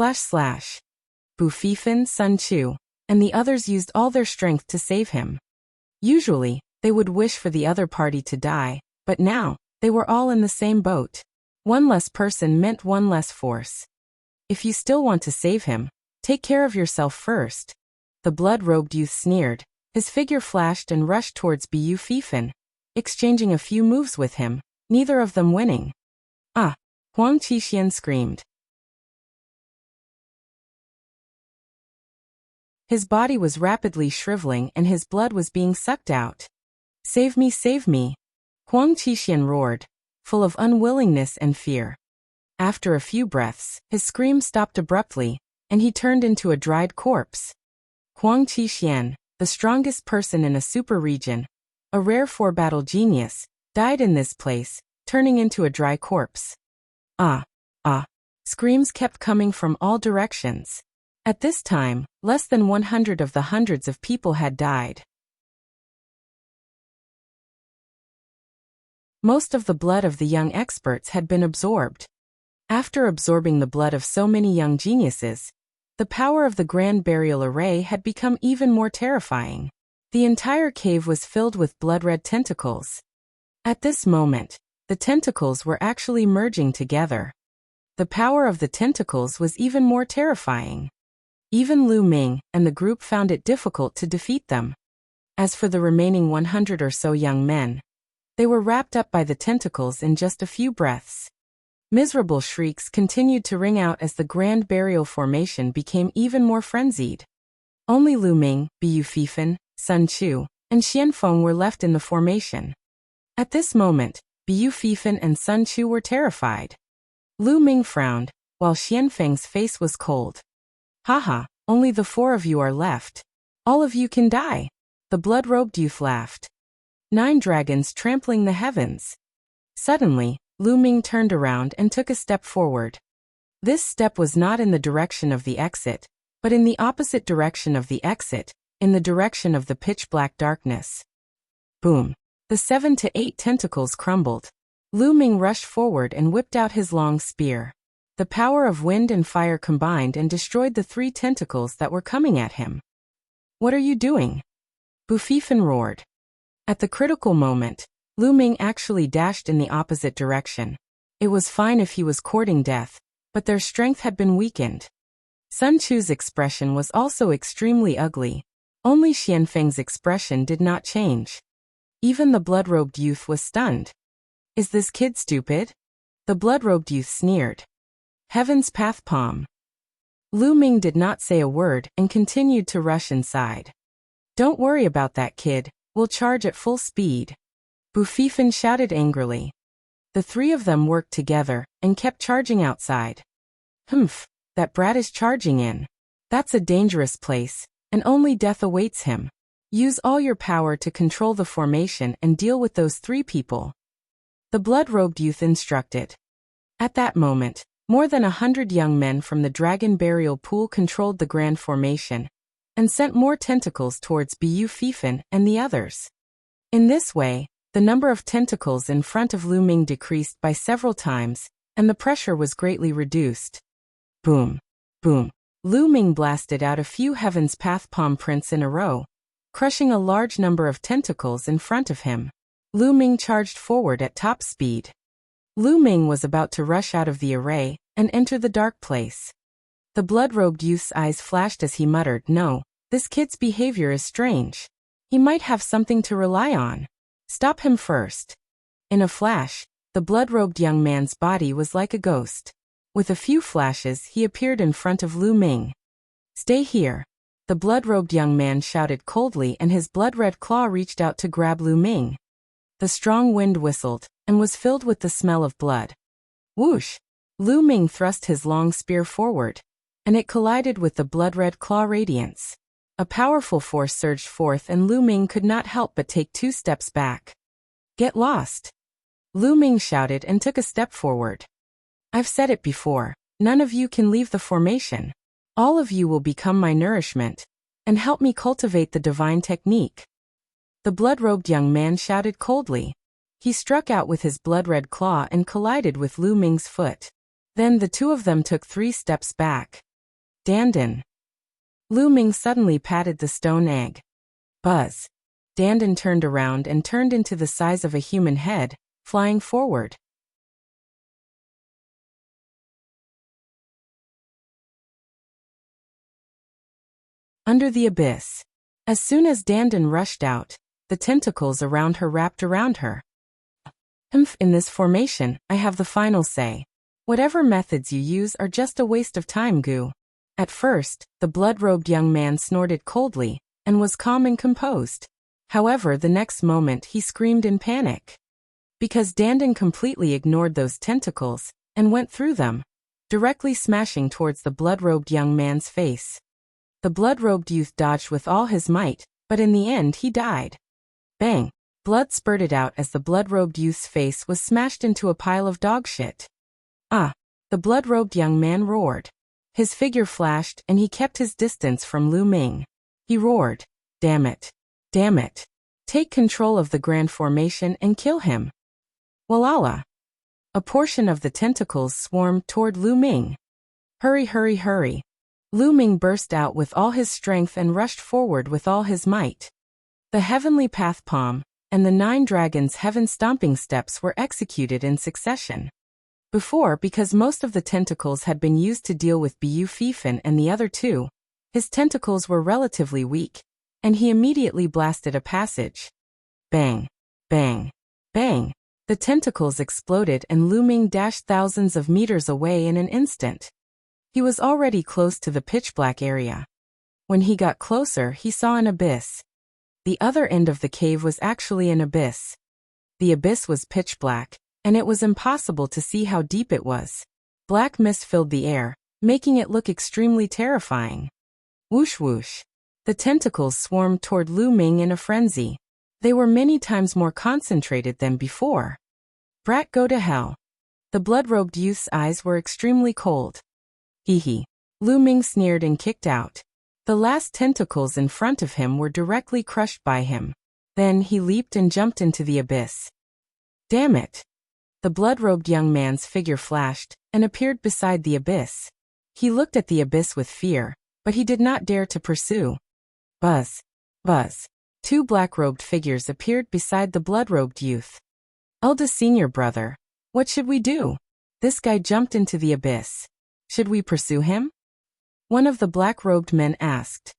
Bu Fifan, Sun Chu. and the others used all their strength to save him. Usually, they would wish for the other party to die, but now, they were all in the same boat. One less person meant one less force. If you still want to save him, take care of yourself first. The blood-robed youth sneered. His figure flashed and rushed towards Bu Fifan, exchanging a few moves with him, neither of them winning. Ah! Huang Qixian screamed. His body was rapidly shriveling and his blood was being sucked out. Save me, save me! Huang Qixian roared, full of unwillingness and fear. After a few breaths, his scream stopped abruptly, and he turned into a dried corpse. Huang Qixian, the strongest person in a super region, a rare 4-battle genius, died in this place, turning into a dry corpse. Ah! Ah! Screams kept coming from all directions. At this time, less than 100 of the hundreds of people had died. Most of the blood of the young experts had been absorbed. After absorbing the blood of so many young geniuses, the power of the Grand Burial Array had become even more terrifying. The entire cave was filled with blood-red tentacles. At this moment, the tentacles were actually merging together. The power of the tentacles was even more terrifying. Even Lu Ming and the group found it difficult to defeat them. As for the remaining 100 or so young men, they were wrapped up by the tentacles in just a few breaths. Miserable shrieks continued to ring out as the Grand Burial Formation became even more frenzied. Only Lu Ming, Bu Fifan, Sun Chu, and Xianfeng were left in the formation. At this moment, Bu Fifan and Sun Chu were terrified. Lu Ming frowned, while Xianfeng's face was cold. Haha, only the 4 of you are left. All of you can die. The blood-robed youth laughed. 9 dragons trampling the heavens. Suddenly, Lu Ming turned around and took a step forward. This step was not in the direction of the exit, but in the opposite direction of the exit, in the direction of the pitch-black darkness. Boom! The 7 to 8 tentacles crumbled. Lu Ming rushed forward and whipped out his long spear. The power of wind and fire combined and destroyed the 3 tentacles that were coming at him. What are you doing? Bu Fifan roared. At the critical moment, Lu Ming actually dashed in the opposite direction. It was fine if he was courting death, but their strength had been weakened. Sun Chu's expression was also extremely ugly. Only Xianfeng's expression did not change. Even the blood-robed youth was stunned. Is this kid stupid? The blood-robed youth sneered. Heaven's Path Palm. Lu Ming did not say a word and continued to rush inside. Don't worry about that kid, we'll charge at full speed. Bu Fifan shouted angrily. The 3 of them worked together and kept charging outside. Humph, that brat is charging in. That's a dangerous place, and only death awaits him. Use all your power to control the formation and deal with those 3 people. The blood-robed youth instructed. At that moment, more than 100 young men from the Dragon Burial Pool controlled the Grand Formation, and sent more tentacles towards Bu Fifan and the others. In this way, the number of tentacles in front of Lu Ming decreased by several times, and the pressure was greatly reduced. Boom! Boom! Lu Ming blasted out a few Heaven's Path palm prints in a row, crushing a large number of tentacles in front of him. Lu Ming charged forward at top speed. Lu Ming was about to rush out of the array and enter the dark place. The blood-robed youth's eyes flashed as he muttered, "No, this kid's behavior is strange. He might have something to rely on. Stop him first." In a flash, the blood-robed young man's body was like a ghost. With a few flashes, he appeared in front of Lu Ming. "Stay here." The blood-robed young man shouted coldly, and his blood-red claw reached out to grab Lu Ming. The strong wind whistled, and was filled with the smell of blood. Whoosh! Lu Ming thrust his long spear forward, and it collided with the blood-red claw radiance. A powerful force surged forth and Lu Ming could not help but take 2 steps back. "Get lost!" Lu Ming shouted and took a step forward. "I've said it before, none of you can leave the formation. All of you will become my nourishment, and help me cultivate the divine technique." The blood-robed young man shouted coldly. He struck out with his blood-red claw and collided with Lu Ming's foot. Then the 2 of them took 3 steps back. Dandan. Lu Ming suddenly patted the stone egg. Buzz. Dandan turned around and turned into the size of a human head, flying forward. Under the abyss. As soon as Dandan rushed out, the tentacles around her wrapped around her. In this formation, I have the final say. Whatever methods you use are just a waste of time, Gu. At first, the blood-robed young man snorted coldly, and was calm and composed. However, the next moment he screamed in panic. Because Dandan completely ignored those tentacles, and went through them, directly smashing towards the blood-robed young man's face. The blood-robed youth dodged with all his might, but in the end he died. Bang! Blood spurted out as the blood-robed youth's face was smashed into a pile of dog shit. Ah! The blood-robed young man roared. His figure flashed and he kept his distance from Lu Ming. He roared, "Damn it! Damn it! Take control of the grand formation and kill him!" Walala! A portion of the tentacles swarmed toward Lu Ming. Hurry, hurry, hurry! Lu Ming burst out with all his strength and rushed forward with all his might. The heavenly path palm and the 9 dragons' heaven stomping steps were executed in succession. Before, because most of the tentacles had been used to deal with Bu Fifan and the other two, his tentacles were relatively weak, and he immediately blasted a passage. Bang! Bang! Bang! The tentacles exploded and Lu Ming dashed thousands of meters away in an instant. He was already close to the pitch-black area. When he got closer, he saw an abyss. The other end of the cave was actually an abyss. The abyss was pitch-black, and it was impossible to see how deep it was. Black mist filled the air, making it look extremely terrifying. Whoosh whoosh. The tentacles swarmed toward Lu Ming in a frenzy. They were many times more concentrated than before. Brat, go to hell. The blood-robed youth's eyes were extremely cold. Hee hee. Lu Ming sneered and kicked out. The last tentacles in front of him were directly crushed by him. Then he leaped and jumped into the abyss. Damn it! The blood-robed young man's figure flashed and appeared beside the abyss. He looked at the abyss with fear, but he did not dare to pursue. Buzz! Buzz! 2 black-robed figures appeared beside the blood-robed youth. Elda senior brother, what should we do? This guy jumped into the abyss. Should we pursue him? One of the black-robed men asked.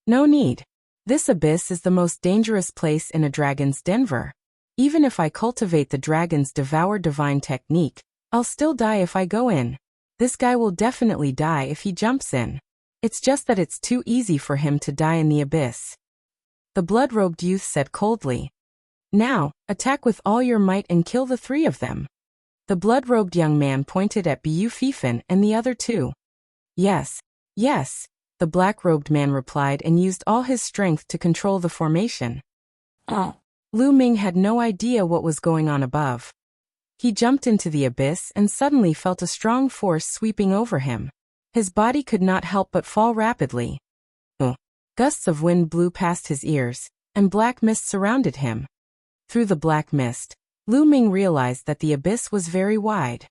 No need. This abyss is the most dangerous place in a dragon's Denver. Even if I cultivate the dragon's devour divine technique, I'll still die if I go in. This guy will definitely die if he jumps in. It's just that it's too easy for him to die in the abyss. The blood-robed youth said coldly. Now, attack with all your might and kill the 3 of them. The blood-robed young man pointed at Bu Fifan and the other 2. Yes, yes, the black-robed man replied and used all his strength to control the formation. Lu Ming had no idea what was going on above. He jumped into the abyss and suddenly felt a strong force sweeping over him. His body could not help but fall rapidly. Gusts of wind blew past his ears, and black mist surrounded him. Through the black mist, Lu Ming realized that the abyss was very wide.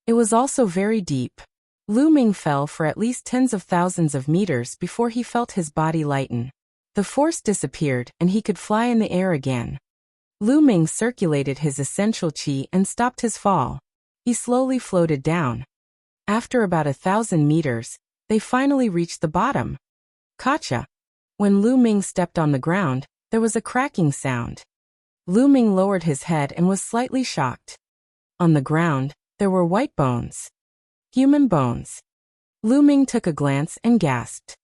It was also very deep. Lu Ming fell for at least tens of thousands of meters before he felt his body lighten. The force disappeared and he could fly in the air again. Lu Ming circulated his essential qi and stopped his fall. He slowly floated down. After about 1,000 meters, they finally reached the bottom. Gotcha! When Lu Ming stepped on the ground, there was a cracking sound. Lu Ming lowered his head and was slightly shocked. On the ground, there were white bones. Human bones. Lu Ming took a glance and gasped.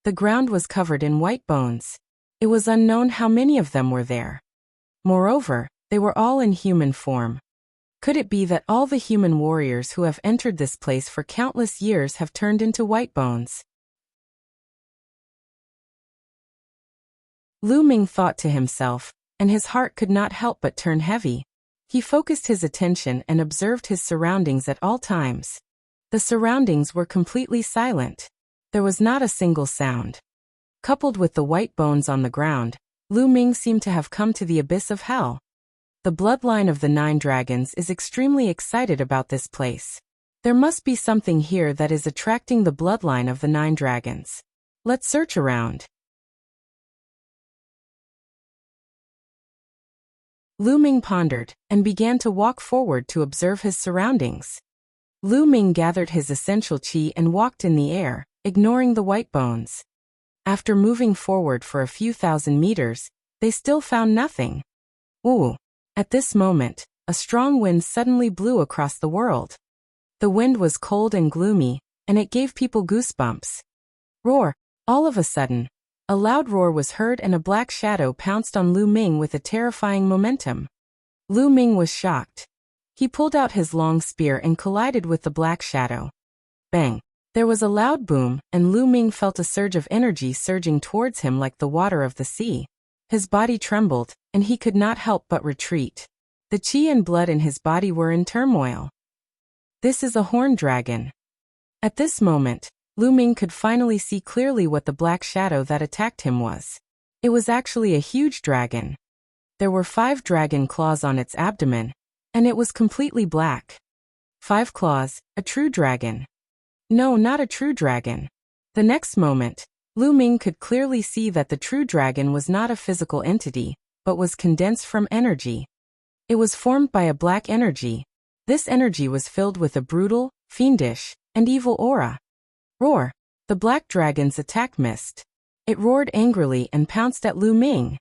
The ground was covered in white bones. It was unknown how many of them were there. Moreover, they were all in human form. Could it be that all the human warriors who have entered this place for countless years have turned into white bones? Lu Ming thought to himself, and his heart could not help but turn heavy. He focused his attention and observed his surroundings at all times. The surroundings were completely silent. There was not a single sound. Coupled with the white bones on the ground, Lu Ming seemed to have come to the abyss of hell. The bloodline of the 9 dragons is extremely excited about this place. There must be something here that is attracting the bloodline of the 9 dragons. Let's search around. Lu Ming pondered and began to walk forward to observe his surroundings. Lu Ming gathered his essential qi and walked in the air, ignoring the white bones. After moving forward for a few thousand meters, they still found nothing. Ooh! At this moment, a strong wind suddenly blew across the world. The wind was cold and gloomy, and it gave people goosebumps. Roar! All of a sudden, a loud roar was heard and a black shadow pounced on Lu Ming with a terrifying momentum. Lu Ming was shocked. He pulled out his long spear and collided with the black shadow. Bang! There was a loud boom, and Lu Ming felt a surge of energy surging towards him like the water of the sea. His body trembled, and he could not help but retreat. The qi and blood in his body were in turmoil. This is a horned dragon. At this moment, Lu Ming could finally see clearly what the black shadow that attacked him was. It was actually a huge dragon. There were 5 dragon claws on its abdomen, and it was completely black. 5 claws, a true dragon. No, not a true dragon. The next moment, Lu Ming could clearly see that the true dragon was not a physical entity, but was condensed from energy. It was formed by a black energy. This energy was filled with a brutal, fiendish, and evil aura. Roar! The black dragon's attack missed. It roared angrily and pounced at Lu Ming.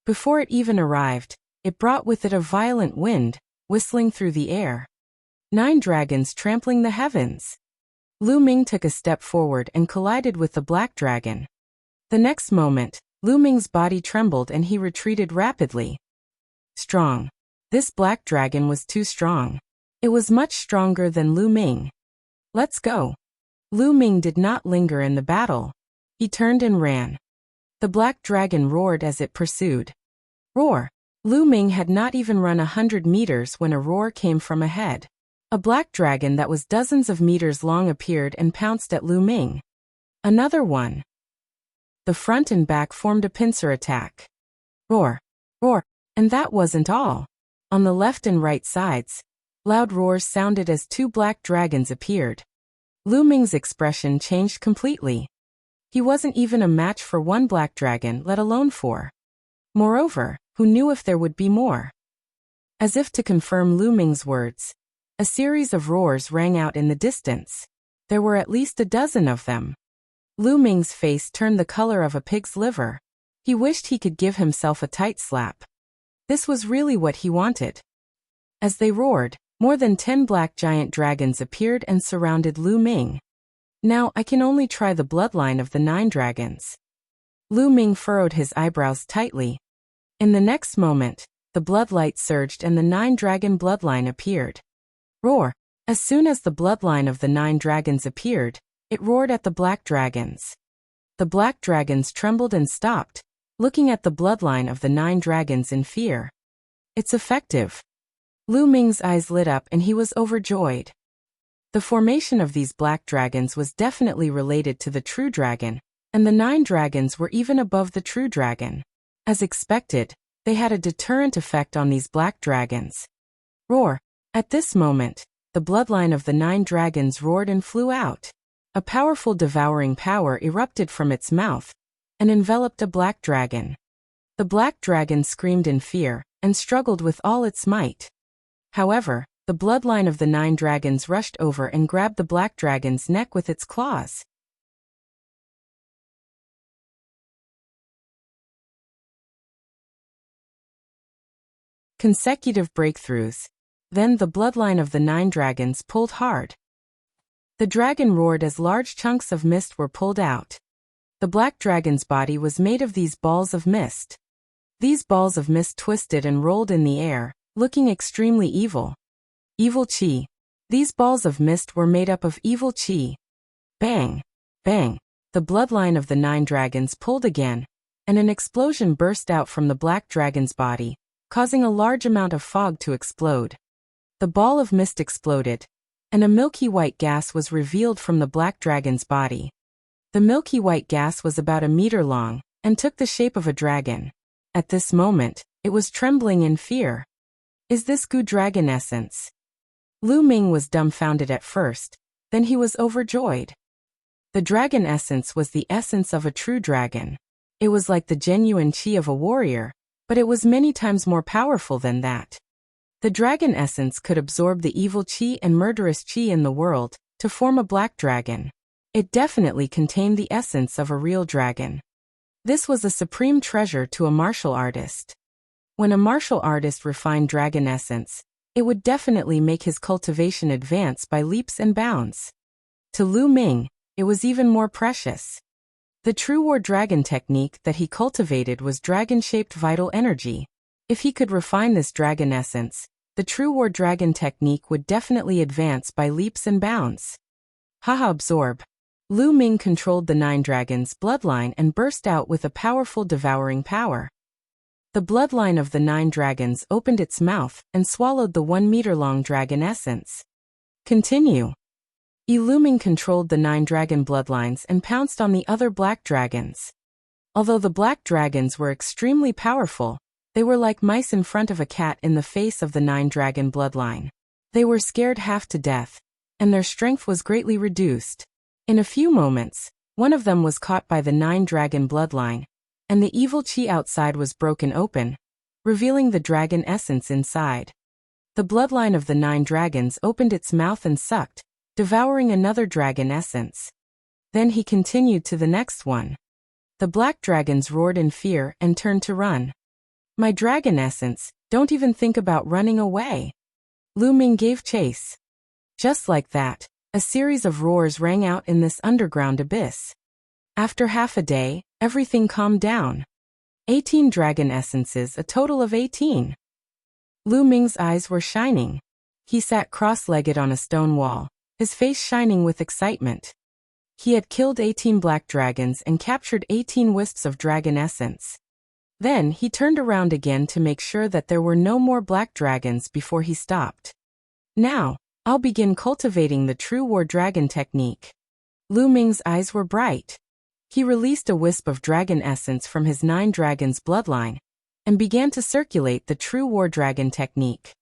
Before it even arrived, it brought with it a violent wind, whistling through the air. 9 dragons trampling the heavens. Lu Ming took a step forward and collided with the black dragon. The next moment, Lu Ming's body trembled and he retreated rapidly. Strong. This black dragon was too strong. It was much stronger than Lu Ming. Let's go. Lu Ming did not linger in the battle. He turned and ran. The black dragon roared as it pursued. Roar! Lu Ming had not even run 100 meters when a roar came from ahead. A black dragon that was dozens of meters long appeared and pounced at Lu Ming. Another one. The front and back formed a pincer attack. Roar! Roar! And that wasn't all. On the left and right sides, loud roars sounded as 2 black dragons appeared. Lu Ming's expression changed completely. He wasn't even a match for 1 black dragon, let alone 4. Moreover, who knew if there would be more? As if to confirm Lu Ming's words, a series of roars rang out in the distance. There were at least a dozen of them. Lu Ming's face turned the color of a pig's liver. He wished he could give himself a tight slap. This was really what he wanted. As they roared, more than 10 black giant dragons appeared and surrounded Lu Ming. Now I can only try the bloodline of the 9 dragons. Lu Ming furrowed his eyebrows tightly. In the next moment, the bloodlight surged and the 9 dragon bloodline appeared. Roar! As soon as the bloodline of the 9 dragons appeared, it roared at the black dragons. The black dragons trembled and stopped, looking at the bloodline of the 9 dragons in fear. It's effective. Lu Ming's eyes lit up and he was overjoyed. The formation of these black dragons was definitely related to the true dragon, and the 9 dragons were even above the true dragon. As expected, they had a deterrent effect on these black dragons. Roar! At this moment, the bloodline of the 9 dragons roared and flew out. A powerful devouring power erupted from its mouth and enveloped a black dragon. The black dragon screamed in fear and struggled with all its might. However, the bloodline of the 9 dragons rushed over and grabbed the black dragon's neck with its claws. Consecutive breakthroughs. Then the bloodline of the 9 dragons pulled hard. The dragon roared as large chunks of mist were pulled out. The black dragon's body was made of these balls of mist. These balls of mist twisted and rolled in the air, looking extremely evil. Evil qi. These balls of mist were made up of evil qi. Bang! Bang! The bloodline of the 9 dragons pulled again, and an explosion burst out from the black dragon's body, causing a large amount of fog to explode. The ball of mist exploded, and a milky white gas was revealed from the black dragon's body. The milky white gas was about a meter long, and took the shape of a dragon. At this moment, it was trembling in fear. Is this Gu dragon essence? Lu Ming was dumbfounded at first, then he was overjoyed. The dragon essence was the essence of a true dragon. It was like the genuine qi of a warrior, but it was many times more powerful than that. The dragon essence could absorb the evil qi and murderous qi in the world to form a black dragon. It definitely contained the essence of a real dragon. This was a supreme treasure to a martial artist. When a martial artist refined dragon essence, it would definitely make his cultivation advance by leaps and bounds. To Lu Ming, it was even more precious. The true war dragon technique that he cultivated was dragon-shaped vital energy. If he could refine this dragon essence, the true war dragon technique would definitely advance by leaps and bounds. Haha, absorb. Lu Ming controlled the 9 dragons' bloodline and burst out with a powerful devouring power. The bloodline of the 9 dragons opened its mouth and swallowed the 1-meter-long dragon essence. Continue. Lu Ming controlled the 9 dragon bloodlines and pounced on the other black dragons. Although the black dragons were extremely powerful, they were like mice in front of a cat in the face of the 9 dragon bloodline. They were scared half to death, and their strength was greatly reduced. In a few moments, one of them was caught by the 9 dragon bloodline, and the evil qi outside was broken open, revealing the dragon essence inside. The bloodline of the 9 dragons opened its mouth and sucked, devouring another dragon essence. Then he continued to the next one. The black dragons roared in fear and turned to run. My dragon essence, don't even think about running away. Lu Ming gave chase. Just like that, a series of roars rang out in this underground abyss. After half a day, everything calmed down. 18 dragon essences, a total of 18. Lu Ming's eyes were shining. He sat cross-legged on a stone wall, his face shining with excitement. He had killed 18 black dragons and captured 18 wisps of dragon essence. Then he turned around again to make sure that there were no more black dragons before he stopped. Now, I'll begin cultivating the true war dragon technique. Lu Ming's eyes were bright. He released a wisp of dragon essence from his 9 dragons bloodline and began to circulate the true war dragon technique.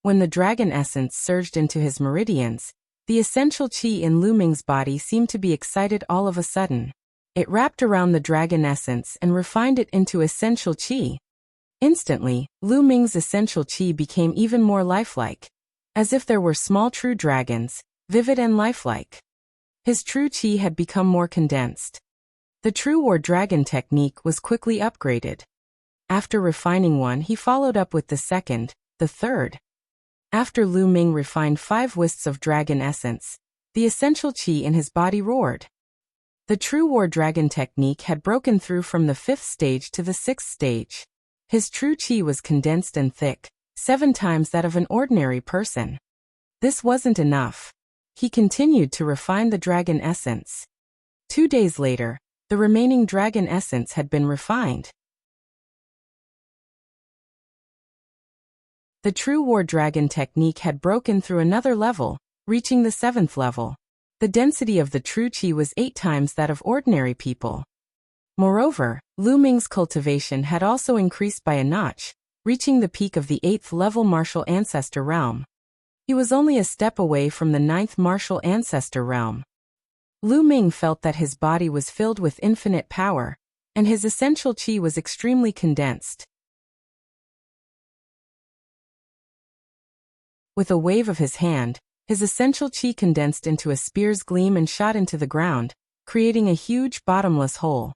When the dragon essence surged into his meridians, the essential qi in Lu Ming's body seemed to be excited all of a sudden. It wrapped around the dragon essence and refined it into essential qi. Instantly, Lu Ming's essential qi became even more lifelike, as if there were small true dragons, vivid and lifelike. His true qi had become more condensed. The true war dragon technique was quickly upgraded. After refining one, he followed up with the second, the third. After Lu Ming refined 5 wisps of dragon essence, the essential qi in his body roared. The true war dragon technique had broken through from the 5th stage to the 6th stage. His true qi was condensed and thick, 7 times that of an ordinary person. This wasn't enough. He continued to refine the dragon essence. 2 days later, the remaining dragon essence had been refined. The true war dragon technique had broken through another level, reaching the 7th level. The density of the true qi was 8 times that of ordinary people. Moreover, Lu Ming's cultivation had also increased by a notch, reaching the peak of the 8th level martial ancestor realm. He was only a step away from the 9th martial ancestor realm. Lu Ming felt that his body was filled with infinite power, and his essential qi was extremely condensed. With a wave of his hand, his essential qi condensed into a spear's gleam and shot into the ground, creating a huge bottomless hole.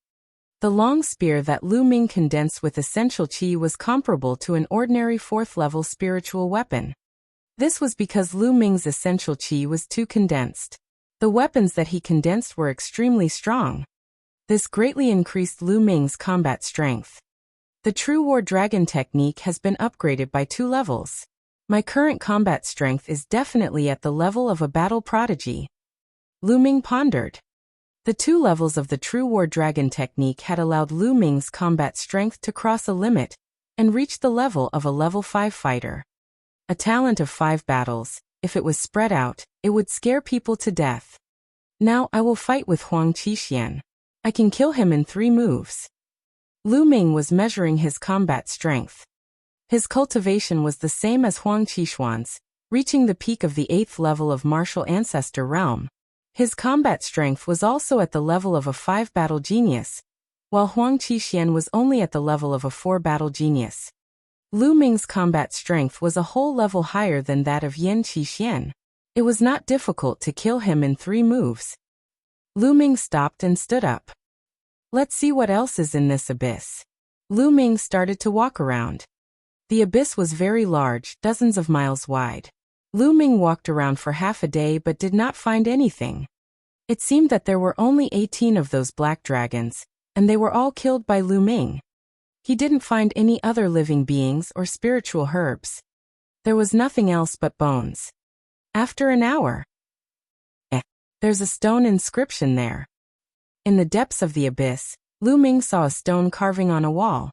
The long spear that Lu Ming condensed with essential qi was comparable to an ordinary 4th-level spiritual weapon. This was because Lu Ming's essential qi was too condensed. The weapons that he condensed were extremely strong. This greatly increased Lu Ming's combat strength. The true war dragon technique has been upgraded by 2 levels. My current combat strength is definitely at the level of a battle prodigy. Lu Ming pondered. The 2 levels of the true war dragon technique had allowed Lu Ming's combat strength to cross a limit and reach the level of a level 5 fighter. A talent of 5 battles, if it was spread out, it would scare people to death. Now I will fight with Huang Qixian. I can kill him in 3 moves. Lu Ming was measuring his combat strength. His cultivation was the same as Huang Qixuan's, reaching the peak of the 8th level of martial ancestor realm. His combat strength was also at the level of a 5-battle genius, while Huang Qixian was only at the level of a 4-battle genius. Lu Ming's combat strength was a whole level higher than that of Yan Qixian. It was not difficult to kill him in 3 moves. Lu Ming stopped and stood up. Let's see what else is in this abyss. Lu Ming started to walk around. The abyss was very large, dozens of miles wide. Lu Ming walked around for half a day but did not find anything. It seemed that there were only 18 of those black dragons, and they were all killed by Lu Ming. He didn't find any other living beings or spiritual herbs. There was nothing else but bones. After an hour, there's a stone inscription there. In the depths of the abyss, Lu Ming saw a stone carving on a wall.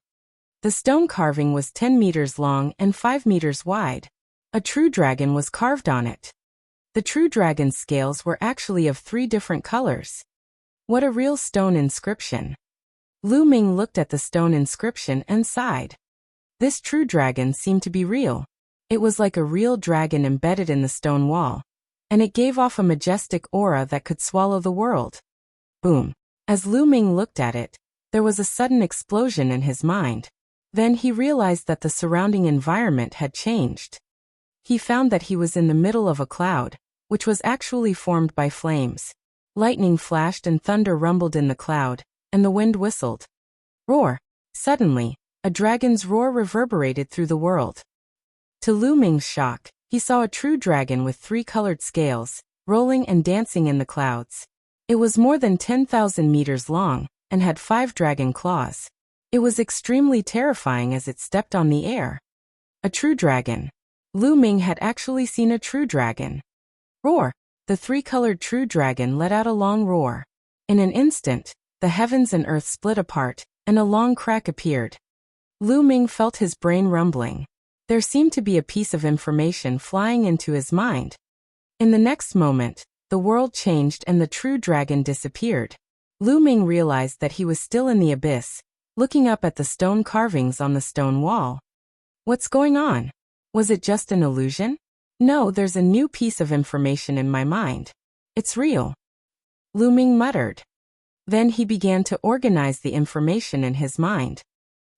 The stone carving was 10 meters long and 5 meters wide. A true dragon was carved on it. The true dragon's scales were actually of 3 different colors. What a real stone inscription. Lu Ming looked at the stone inscription and sighed. This true dragon seemed to be real. It was like a real dragon embedded in the stone wall, and it gave off a majestic aura that could swallow the world. Boom. As Lu Ming looked at it, there was a sudden explosion in his mind. Then he realized that the surrounding environment had changed. He found that he was in the middle of a cloud, which was actually formed by flames. Lightning flashed and thunder rumbled in the cloud, and the wind whistled. Roar! Suddenly, a dragon's roar reverberated through the world. To Lu Ming's shock, he saw a true dragon with 3 colored scales, rolling and dancing in the clouds. It was more than 10,000 meters long, and had 5 dragon claws. It was extremely terrifying as it stepped on the air. A true dragon. Lu Ming had actually seen a true dragon. Roar! The 3-colored true dragon let out a long roar. In an instant, the heavens and earth split apart, and a long crack appeared. Lu Ming felt his brain rumbling. There seemed to be a piece of information flying into his mind. In the next moment, the world changed and the true dragon disappeared. Lu Ming realized that he was still in the abyss, looking up at the stone carvings on the stone wall. What's going on? Was it just an illusion? No, there's a new piece of information in my mind. It's real. Lu Ming muttered. Then he began to organize the information in his mind.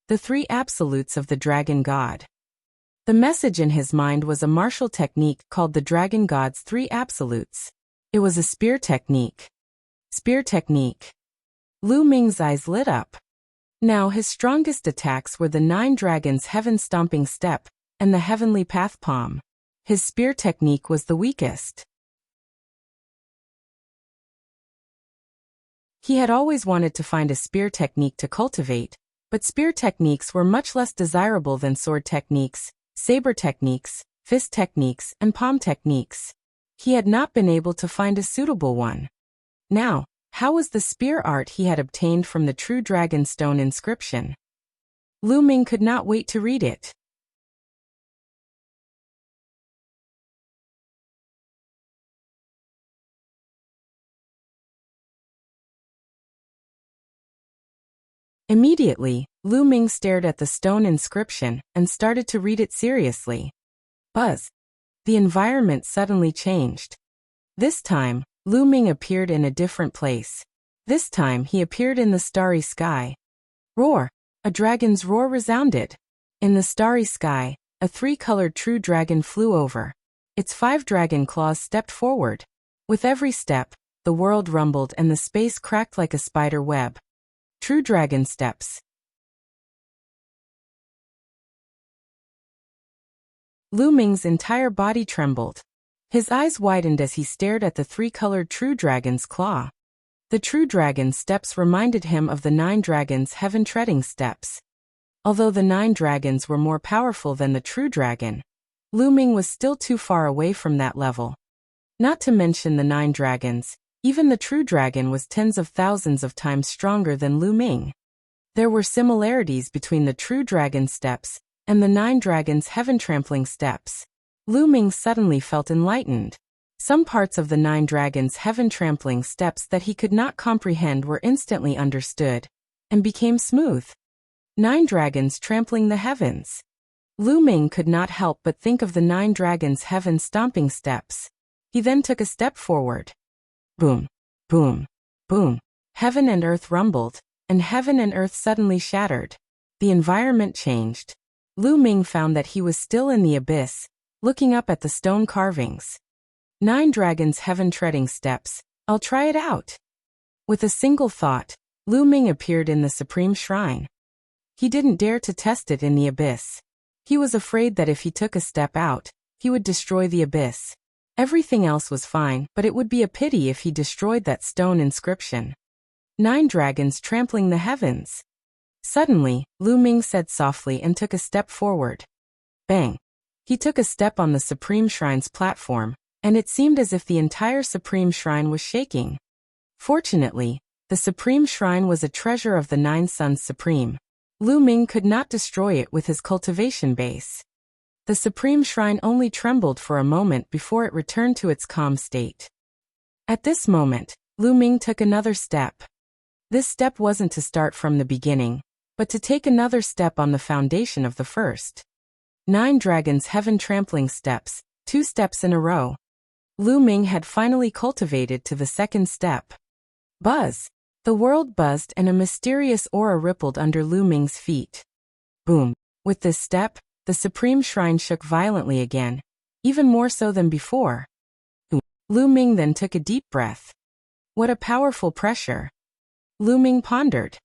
The 3 absolutes of the dragon god. The message in his mind was a martial technique called the Dragon God's 3 Absolutes. It was a spear technique. Spear technique. Lu Ming's eyes lit up. Now his strongest attacks were the 9 dragons' heaven-stomping step and the heavenly path palm. His spear technique was the weakest. He had always wanted to find a spear technique to cultivate, but spear techniques were much less desirable than sword techniques, saber techniques, fist techniques, and palm techniques. He had not been able to find a suitable one. Now, how was the spear art he had obtained from the true dragon stone inscription? Lu Ming could not wait to read it. Immediately, Lu Ming stared at the stone inscription and started to read it seriously. Buzz! The environment suddenly changed. This time, Lu Ming appeared in a different place. This time he appeared in the starry sky. Roar! A dragon's roar resounded. In the starry sky, a 3-colored true dragon flew over. Its 5 dragon claws stepped forward. With every step, the world rumbled and the space cracked like a spider web. True dragon steps. Lu Ming's entire body trembled. His eyes widened as he stared at the 3-colored true dragon's claw. The true dragon steps reminded him of the 9 dragons' heaven-treading steps. Although the 9 dragons were more powerful than the true dragon, Lu Ming was still too far away from that level. Not to mention the 9 dragons, even the true dragon was tens of thousands of times stronger than Lu Ming. There were similarities between the true dragon steps and the 9 dragons' heaven-trampling steps. Lu Ming suddenly felt enlightened. Some parts of the 9 dragons' heaven-trampling steps that he could not comprehend were instantly understood and became smooth. 9 dragons trampling the heavens. Lu Ming could not help but think of the 9 dragons' heaven-stomping steps. He then took a step forward. Boom, boom, boom. Heaven and earth rumbled, and heaven and earth suddenly shattered. The environment changed. Lu Ming found that he was still in the abyss, looking up at the stone carvings. 9 dragons heaven-treading steps. I'll try it out. With a single thought, Lu Ming appeared in the supreme shrine. He didn't dare to test it in the abyss. He was afraid that if he took a step out, he would destroy the abyss. Everything else was fine, but it would be a pity if he destroyed that stone inscription. 9 dragons trampling the heavens. Suddenly, Lu Ming said softly and took a step forward. Bang! He took a step on the Supreme Shrine's platform, and it seemed as if the entire Supreme Shrine was shaking. Fortunately, the Supreme Shrine was a treasure of the 9 Suns Supreme. Lu Ming could not destroy it with his cultivation base. The Supreme Shrine only trembled for a moment before it returned to its calm state. At this moment, Lu Ming took another step. This step wasn't to start from the beginning, but to take another step on the foundation of the first. 9 dragons heaven-trampling steps, 2 steps in a row. Lu Ming had finally cultivated to the second step. Buzz! The world buzzed and a mysterious aura rippled under Lu Ming's feet. Boom! With this step, the Supreme Shrine shook violently again, even more so than before. Lu Ming then took a deep breath. What a powerful pressure! Lu Ming pondered.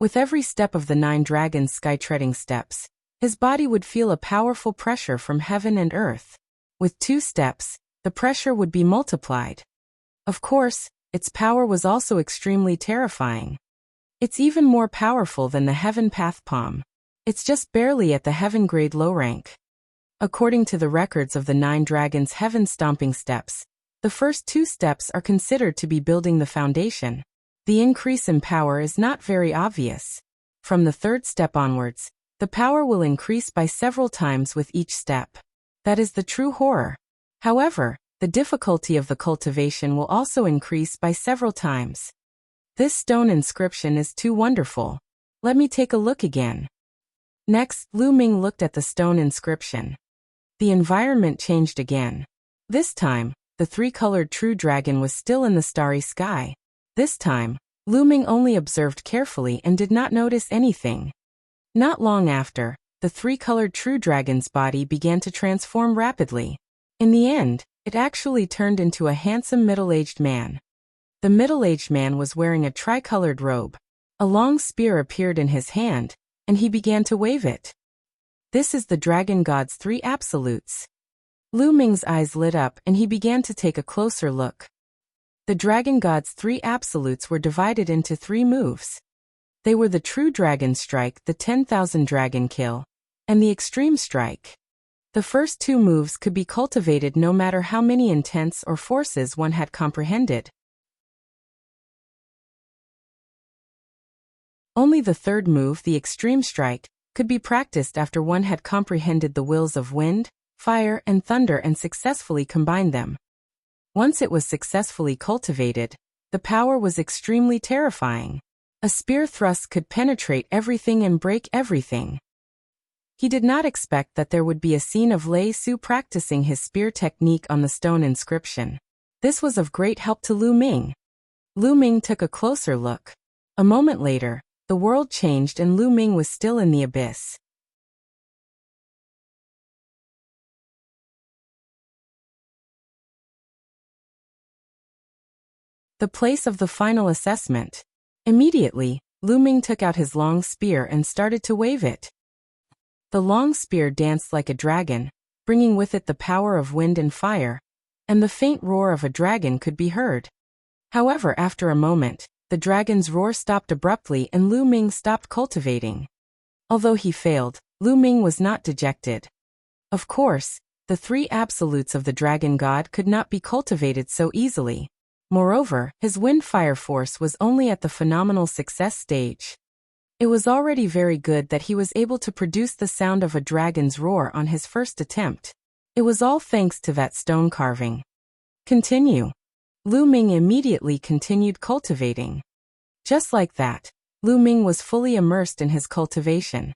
With every step of the 9 dragons' sky-treading steps, his body would feel a powerful pressure from heaven and earth. With 2 steps, the pressure would be multiplied. Of course, its power was also extremely terrifying. It's even more powerful than the Heaven Path Palm. It's just barely at the Heaven grade low rank. According to the records of the 9 dragons' heaven-stomping steps, the first 2 steps are considered to be building the foundation. The increase in power is not very obvious. From the 3rd step onwards, the power will increase by several times with each step. That is the true horror. However, the difficulty of the cultivation will also increase by several times. This stone inscription is too wonderful. Let me take a look again. Next, Lu Ming looked at the stone inscription. The environment changed again. This time, the 3-colored true dragon was still in the starry sky. This time, Lu Ming only observed carefully and did not notice anything. Not long after, the 3-colored true dragon's body began to transform rapidly. In the end, it actually turned into a handsome middle-aged man. The middle-aged man was wearing a tricolored robe. A long spear appeared in his hand, and he began to wave it. This is the Dragon God's 3 absolutes. Lu Ming's eyes lit up and he began to take a closer look. The Dragon God's 3 absolutes were divided into 3 moves. They were the True Dragon Strike, the 10,000 Dragon Kill, and the Extreme Strike. The first 2 moves could be cultivated no matter how many intents or forces one had comprehended. Only the 3rd move, the Extreme Strike, could be practiced after one had comprehended the wills of wind, fire, and thunder and successfully combined them. Once it was successfully cultivated, the power was extremely terrifying. A spear thrust could penetrate everything and break everything. He did not expect that there would be a scene of Lei Su practicing his spear technique on the stone inscription. This was of great help to Lu Ming. Lu Ming took a closer look. A moment later, the world changed and Lu Ming was still in the abyss. The place of the final assessment. Immediately, Lu Ming took out his long spear and started to wave it. The long spear danced like a dragon, bringing with it the power of wind and fire, and the faint roar of a dragon could be heard. However, after a moment, the dragon's roar stopped abruptly and Lu Ming stopped cultivating. Although he failed, Lu Ming was not dejected. Of course, the 3 absolutes of the dragon god could not be cultivated so easily. Moreover, his wind-fire force was only at the phenomenal success stage. It was already very good that he was able to produce the sound of a dragon's roar on his first attempt. It was all thanks to that stone carving. Continue. Lu Ming immediately continued cultivating. Just like that, Lu Ming was fully immersed in his cultivation.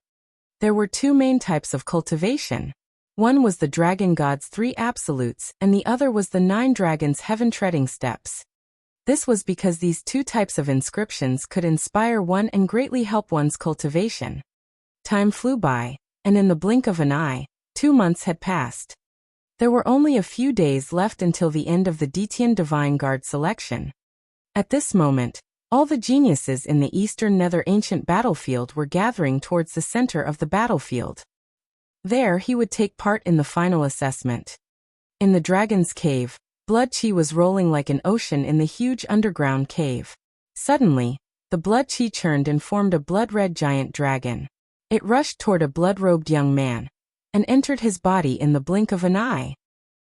There were 2 main types of cultivation. One was the Dragon God's 3 absolutes, and the other was the 9 dragons' heaven-treading steps. This was because these two types of inscriptions could inspire one and greatly help one's cultivation. Time flew by, and in the blink of an eye, 2 months had passed. There were only a few days left until the end of the Detian Divine Guard selection. At this moment, all the geniuses in the Eastern Nether Ancient battlefield were gathering towards the center of the battlefield. There he would take part in the final assessment. In the Dragon's Cave, blood chi was rolling like an ocean in the huge underground cave. Suddenly, the blood chi churned and formed a blood-red giant dragon. It rushed toward a blood-robed young man, and entered his body in the blink of an eye.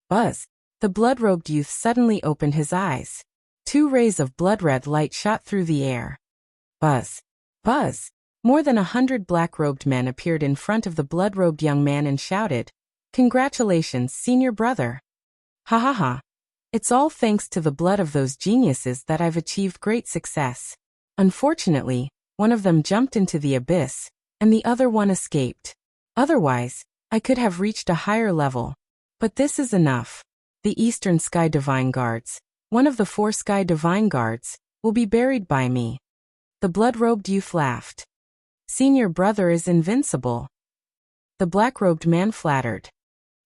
Buzz! The blood-robed youth suddenly opened his eyes. 2 rays of blood-red light shot through the air. Buzz! Buzz! More than 100 black-robed men appeared in front of the blood-robed young man and shouted, "Congratulations, senior brother! Ha ha ha! It's all thanks to the blood of those geniuses that I've achieved great success. Unfortunately, one of them jumped into the abyss, and the other one escaped. Otherwise, I could have reached a higher level. But this is enough. The Eastern Sky Divine Guards, one of the 4 Sky Divine Guards, will be buried by me." The blood-robed youth laughed. "Senior brother is invincible." The black-robed man flattered.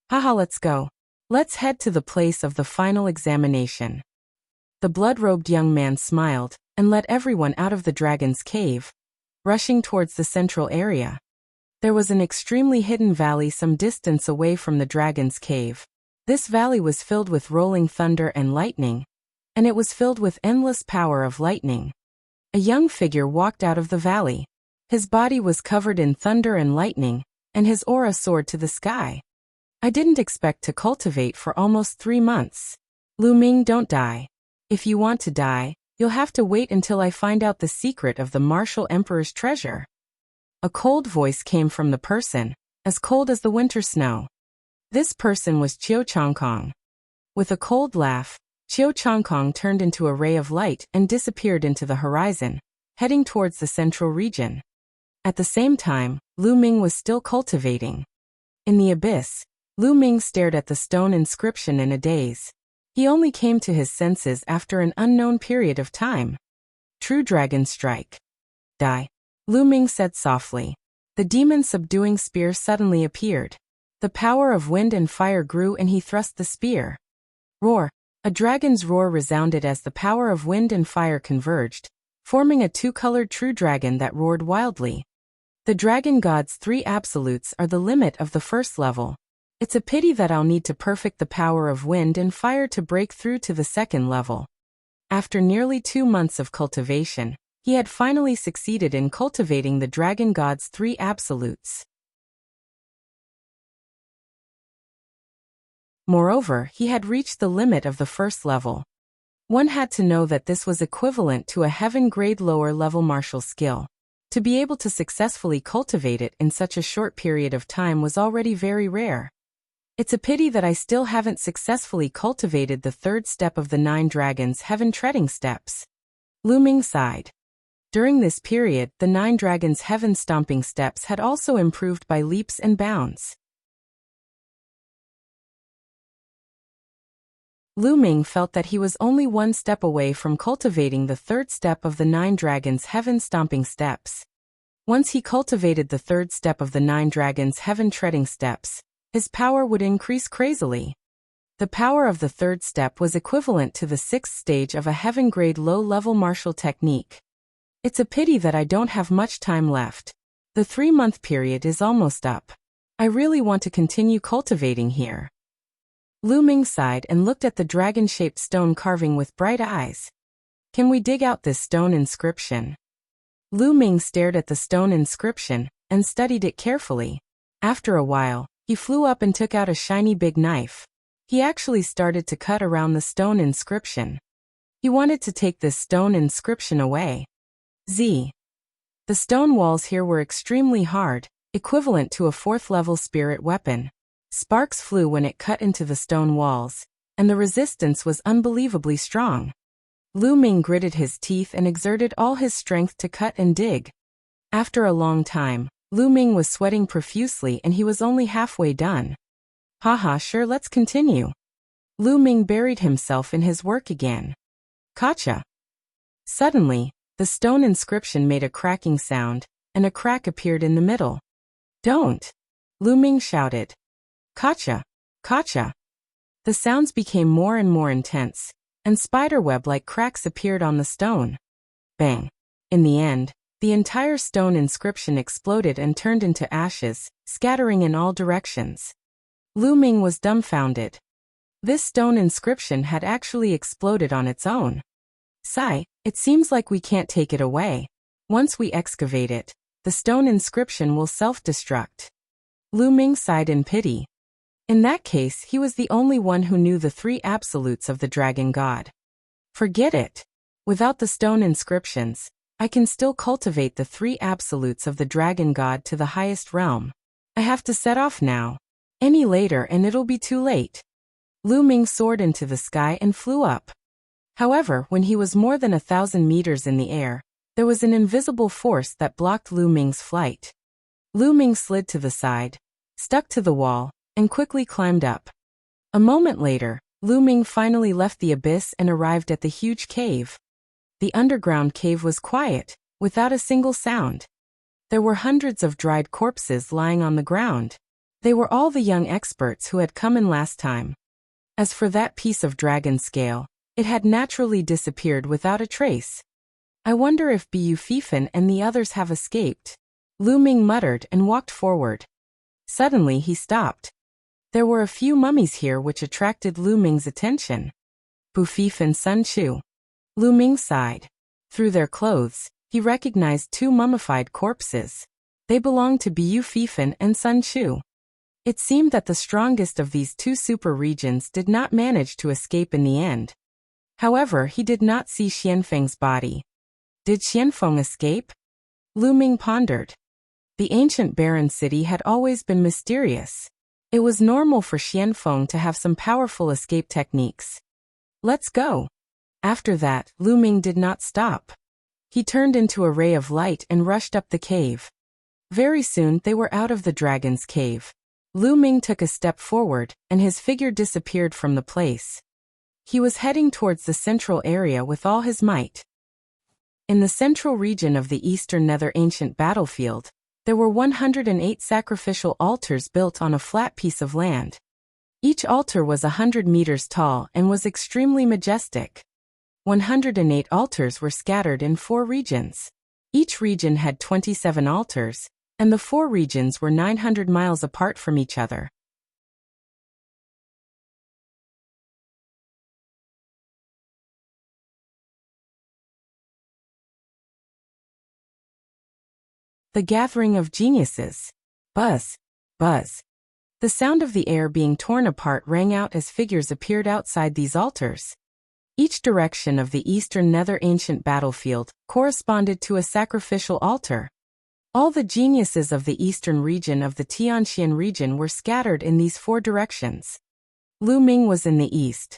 "Haha, let's go. Let's head to the place of the final examination." The blood-robed young man smiled, and led everyone out of the dragon's cave, rushing towards the central area. There was an extremely hidden valley some distance away from the dragon's cave. This valley was filled with rolling thunder and lightning, and it was filled with endless power of lightning. A young figure walked out of the valley. His body was covered in thunder and lightning, and his aura soared to the sky. I didn't expect to cultivate for almost 3 months. "Lu Ming, don't die. If you want to die, you'll have to wait until I find out the secret of the Martial Emperor's treasure." A cold voice came from the person, as cold as the winter snow. This person was Chiao Changkong. With a cold laugh, Chiao Changkong turned into a ray of light and disappeared into the horizon, heading towards the central region. At the same time, Lu Ming was still cultivating. In the abyss, Lu Ming stared at the stone inscription in a daze. He only came to his senses after an unknown period of time. "True Dragon Strike. Die," Lu Ming said softly. The demon-subduing spear suddenly appeared. The power of wind and fire grew and he thrust the spear. Roar! A dragon's roar resounded as the power of wind and fire converged, forming a 2-colored true dragon that roared wildly. The Dragon God's 3 absolutes are the limit of the first level. It's a pity that I'll need to perfect the power of wind and fire to break through to the 2nd level. After nearly 2 months of cultivation, he had finally succeeded in cultivating the Dragon God's 3 absolutes. Moreover, he had reached the limit of the first level. One had to know that this was equivalent to a heaven-grade lower-level martial skill. To be able to successfully cultivate it in such a short period of time was already very rare. It's a pity that I still haven't successfully cultivated the 3rd step of the 9 dragons' heaven-treading steps. Lu Ming sighed. During this period, the 9 dragons' heaven-stomping steps had also improved by leaps and bounds. Lu Ming felt that he was only 1 step away from cultivating the 3rd step of the 9 dragons' heaven-stomping steps. Once he cultivated the 3rd step of the 9 dragons' heaven-treading steps, his power would increase crazily. The power of the 3rd step was equivalent to the 6th stage of a heaven-grade low-level martial technique. It's a pity that I don't have much time left. The 3-month period is almost up. I really want to continue cultivating here. Lu Ming sighed and looked at the dragon-shaped stone carving with bright eyes. "Can we dig out this stone inscription?" Lu Ming stared at the stone inscription and studied it carefully. After a while, he flew up and took out a shiny big knife. He actually started to cut around the stone inscription. He wanted to take this stone inscription away. The stone walls here were extremely hard, equivalent to a 4th-level spirit weapon. Sparks flew when it cut into the stone walls, and the resistance was unbelievably strong. Lu Ming gritted his teeth and exerted all his strength to cut and dig. After a long time, Lu Ming was sweating profusely and he was only halfway done. "Haha, sure, let's continue." Lu Ming buried himself in his work again. Gotcha. Suddenly, the stone inscription made a cracking sound, and a crack appeared in the middle. Don't! Lu Ming shouted. Gotcha! Gotcha! The sounds became more and more intense, and spiderweb-like cracks appeared on the stone. Bang! In the end, the entire stone inscription exploded and turned into ashes, scattering in all directions. Lu Ming was dumbfounded. This stone inscription had actually exploded on its own. Sigh, it seems like we can't take it away. Once we excavate it, the stone inscription will self-destruct. Lu Ming sighed in pity. In that case, he was the only one who knew the 3 absolutes of the dragon god. Forget it. Without the stone inscriptions, I can still cultivate the 3 absolutes of the dragon god to the highest realm. I have to set off now. Any later and it'll be too late. Lu Ming soared into the sky and flew up. However, when he was more than 1,000 meters in the air, there was an invisible force that blocked Lu Ming's flight. Lu Ming slid to the side, stuck to the wall, and quickly climbed up. A moment later, Lu Ming finally left the abyss and arrived at the huge cave. The underground cave was quiet, without a single sound. There were hundreds of dried corpses lying on the ground. They were all the young experts who had come in last time. As for that piece of dragon scale, it had naturally disappeared without a trace. I wonder if Bu Fifan and the others have escaped. Lu Ming muttered and walked forward. Suddenly he stopped. There were a few mummies here which attracted Lu Ming's attention. Bu Fifan Sun Chu. Lu Ming sighed. Through their clothes, he recognized 2 mummified corpses. They belonged to Bu Fifan and Sun Chu. It seemed that the strongest of these 2 super regions did not manage to escape in the end. However, he did not see Xianfeng's body. Did Xianfeng escape? Lu Ming pondered. The ancient barren city had always been mysterious. It was normal for Xianfeng to have some powerful escape techniques. Let's go. After that, Lu Ming did not stop. He turned into a ray of light and rushed up the cave. Very soon they were out of the dragon's cave. Lu Ming took a step forward, and his figure disappeared from the place. He was heading towards the central area with all his might. In the central region of the Eastern Nether ancient battlefield, there were 108 sacrificial altars built on a flat piece of land. Each altar was 100 meters tall and was extremely majestic. 108 altars were scattered in 4 regions. Each region had 27 altars, and the 4 regions were 900 miles apart from each other. The gathering of geniuses. Buzz, buzz. The sound of the air being torn apart rang out as figures appeared outside these altars. Each direction of the Eastern Nether ancient battlefield corresponded to a sacrificial altar. All the geniuses of the eastern region of the Tianxian region were scattered in these 4 directions. Lu Ming was in the east.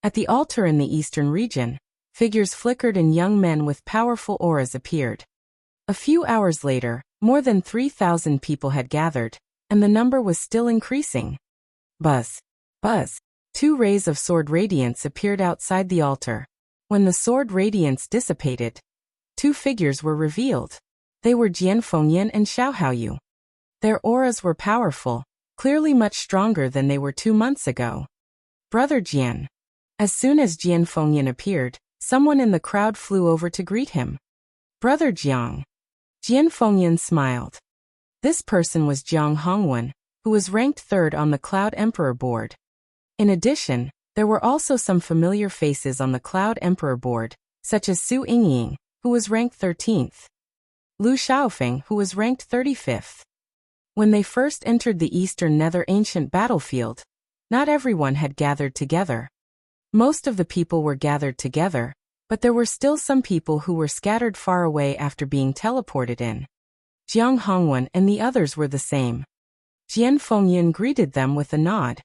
At the altar in the eastern region, figures flickered and young men with powerful auras appeared. A few hours later, more than 3,000 people had gathered, and the number was still increasing. Buzz, buzz. 2 rays of sword radiance appeared outside the altar. When the sword radiance dissipated, 2 figures were revealed. They were Jian Fengyan and Xiao Haoyu. Their auras were powerful, clearly much stronger than they were 2 months ago. Brother Jian. As soon as Jian Fengyan appeared, someone in the crowd flew over to greet him. Brother Jiang. Jian Fengyan smiled. This person was Jiang Hongwen, who was ranked 3rd on the Cloud Emperor board. In addition, there were also some familiar faces on the Cloud Emperor board, such as Su Yingying, who was ranked 13th. Lu Xiaofeng, who was ranked 35th. When they first entered the Eastern Nether ancient battlefield, not everyone had gathered together. Most of the people were gathered together, but there were still some people who were scattered far away after being teleported in. Jiang Hongwen and the others were the same. Jian Fengyan greeted them with a nod.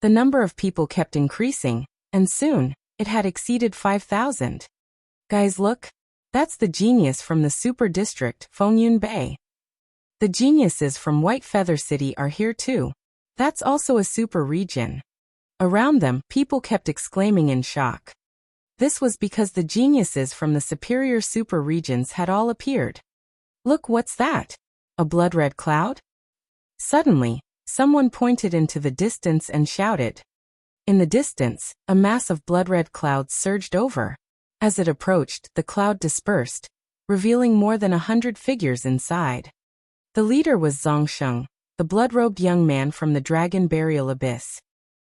The number of people kept increasing, and soon, it had exceeded 5,000. Guys, look. That's the genius from the super district, Fengyun Bay. The geniuses from White Feather City are here too. That's also a super region. Around them, people kept exclaiming in shock. This was because the geniuses from the superior super regions had all appeared. Look, what's that? A blood-red cloud? Suddenly, someone pointed into the distance and shouted. In the distance, a mass of blood-red clouds surged over. As it approached, the cloud dispersed, revealing more than 100 figures inside. The leader was Zongsheng, the blood-robed young man from the Dragon Burial Abyss.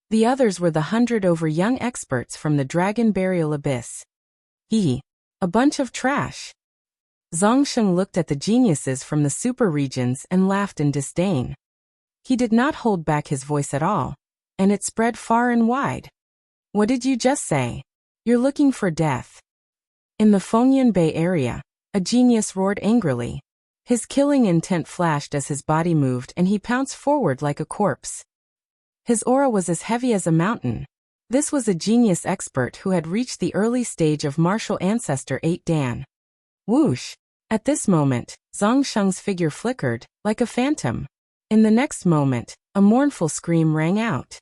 The others were the 100 over young experts from the Dragon Burial Abyss. A bunch of trash. Zongsheng looked at the geniuses from the super regions and laughed in disdain. He did not hold back his voice at all, and it spread far and wide. What did you just say? You're looking for death. In the Fengyan Bay area, a genius roared angrily. His killing intent flashed as his body moved and he pounced forward like a corpse. His aura was as heavy as a mountain. This was a genius expert who had reached the early stage of martial ancestor 8 Dan. Whoosh! At this moment, Zongsheng's figure flickered, like a phantom. In the next moment, a mournful scream rang out.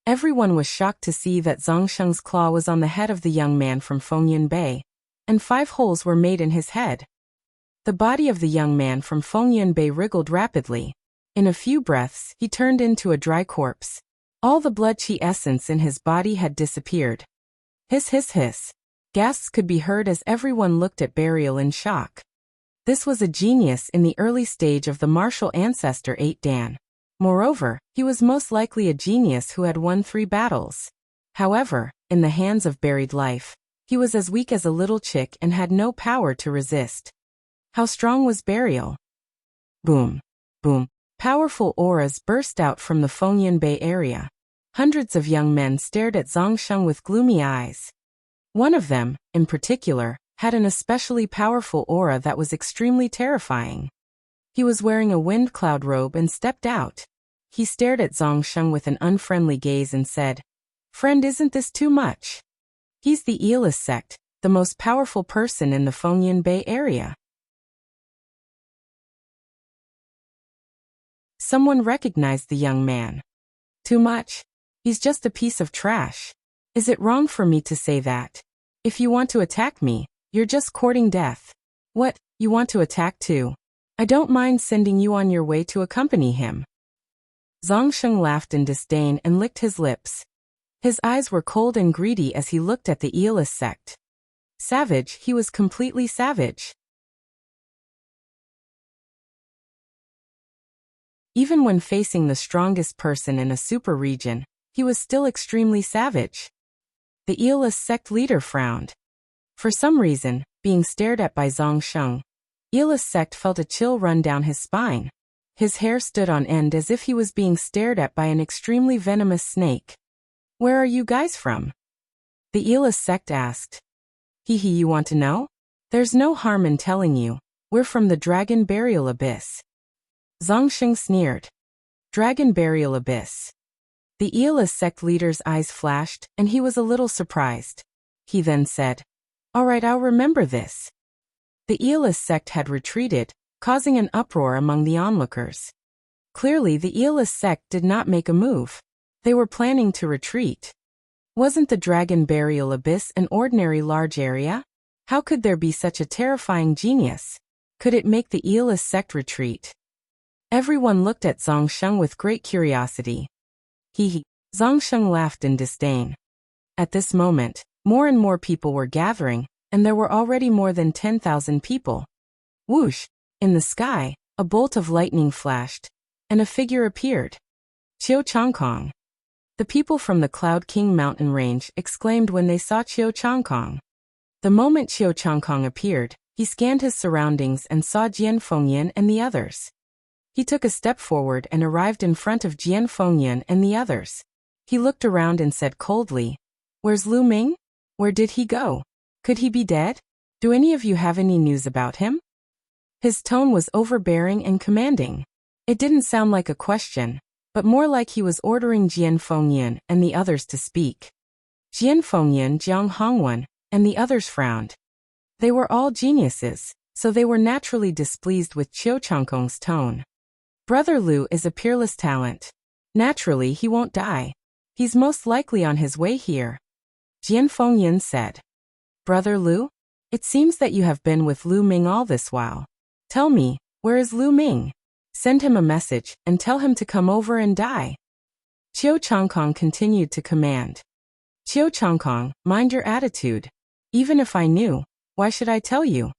Everyone was shocked to see that Zongsheng's claw was on the head of the young man from Fengyan Bay, and 5 holes were made in his head. The body of the young man from Fengyan Bay wriggled rapidly. In a few breaths, he turned into a dry corpse. All the blood chi essence in his body had disappeared. Hiss hiss hiss. Gasps could be heard as everyone looked at Burial in shock. This was a genius in the early stage of the martial ancestor 8 Dan. Moreover, he was most likely a genius who had won 3 battles. However, in the hands of buried life, he was as weak as a little chick and had no power to resist. How strong was Burial? Boom. Boom. Powerful auras burst out from the Fengyan Bay area. Hundreds of young men stared at Zongsheng with gloomy eyes. One of them, in particular, had an especially powerful aura that was extremely terrifying. He was wearing a wind cloud robe and stepped out. He stared at Zongsheng with an unfriendly gaze and said, "Friend, isn't this too much? He's the Eelis sect, the most powerful person in the Fengyan Bay area." Someone recognized the young man. "Too much? He's just a piece of trash. Is it wrong for me to say that? If you want to attack me, you're just courting death." "What, you want to attack too? I don't mind sending you on your way to accompany him." Zongsheng laughed in disdain and licked his lips. His eyes were cold and greedy as he looked at the Eelis sect. Savage, he was completely savage. Even when facing the strongest person in a super region, he was still extremely savage. The Eelis sect leader frowned. For some reason, being stared at by Zongsheng, Eelis sect felt a chill run down his spine. His hair stood on end as if he was being stared at by an extremely venomous snake. "Where are you guys from?" the Eelis sect asked. You want to know? There's no harm in telling you. We're from the Dragon Burial Abyss." Zongsheng sneered. Dragon Burial Abyss. The Eelis sect leader's eyes flashed, and he was a little surprised. He then said, "All right, I'll remember this." The Eelis sect had retreated, causing an uproar among the onlookers. Clearly, the Eelis sect did not make a move. They were planning to retreat. Wasn't the Dragon Burial Abyss an ordinary large area? How could there be such a terrifying genius? Could it make the Eelis sect retreat? Everyone looked at Zongsheng with great curiosity. Zongsheng laughed in disdain. At this moment, more and more people were gathering, and there were already more than 10,000 people. Whoosh! In the sky, a bolt of lightning flashed, and a figure appeared. Qiu Changkong. The people from the Cloud King mountain range exclaimed when they saw Qiu Changkong. The moment Qiu Changkong appeared, he scanned his surroundings and saw Jian Fengyan and the others. He took a step forward and arrived in front of Jian Fengyan and the others. He looked around and said coldly, "Where's Lu Ming? Where did he go? Could he be dead? Do any of you have any news about him?" His tone was overbearing and commanding. It didn't sound like a question, but more like he was ordering Jian Fengyan and the others to speak. Jian Fengyan, Jiang Hongwen, and the others frowned. They were all geniuses, so they were naturally displeased with Qiu Changkong's tone. Brother Lu is a peerless talent. Naturally, he won't die. He's most likely on his way here. Jian Fengyan said. Brother Lu? It seems that you have been with Lu Ming all this while. Tell me, where is Lu Ming? Send him a message and tell him to come over and die. Qiu Changkong continued to command. Qiu Changkong, mind your attitude. Even if I knew, why should I tell you?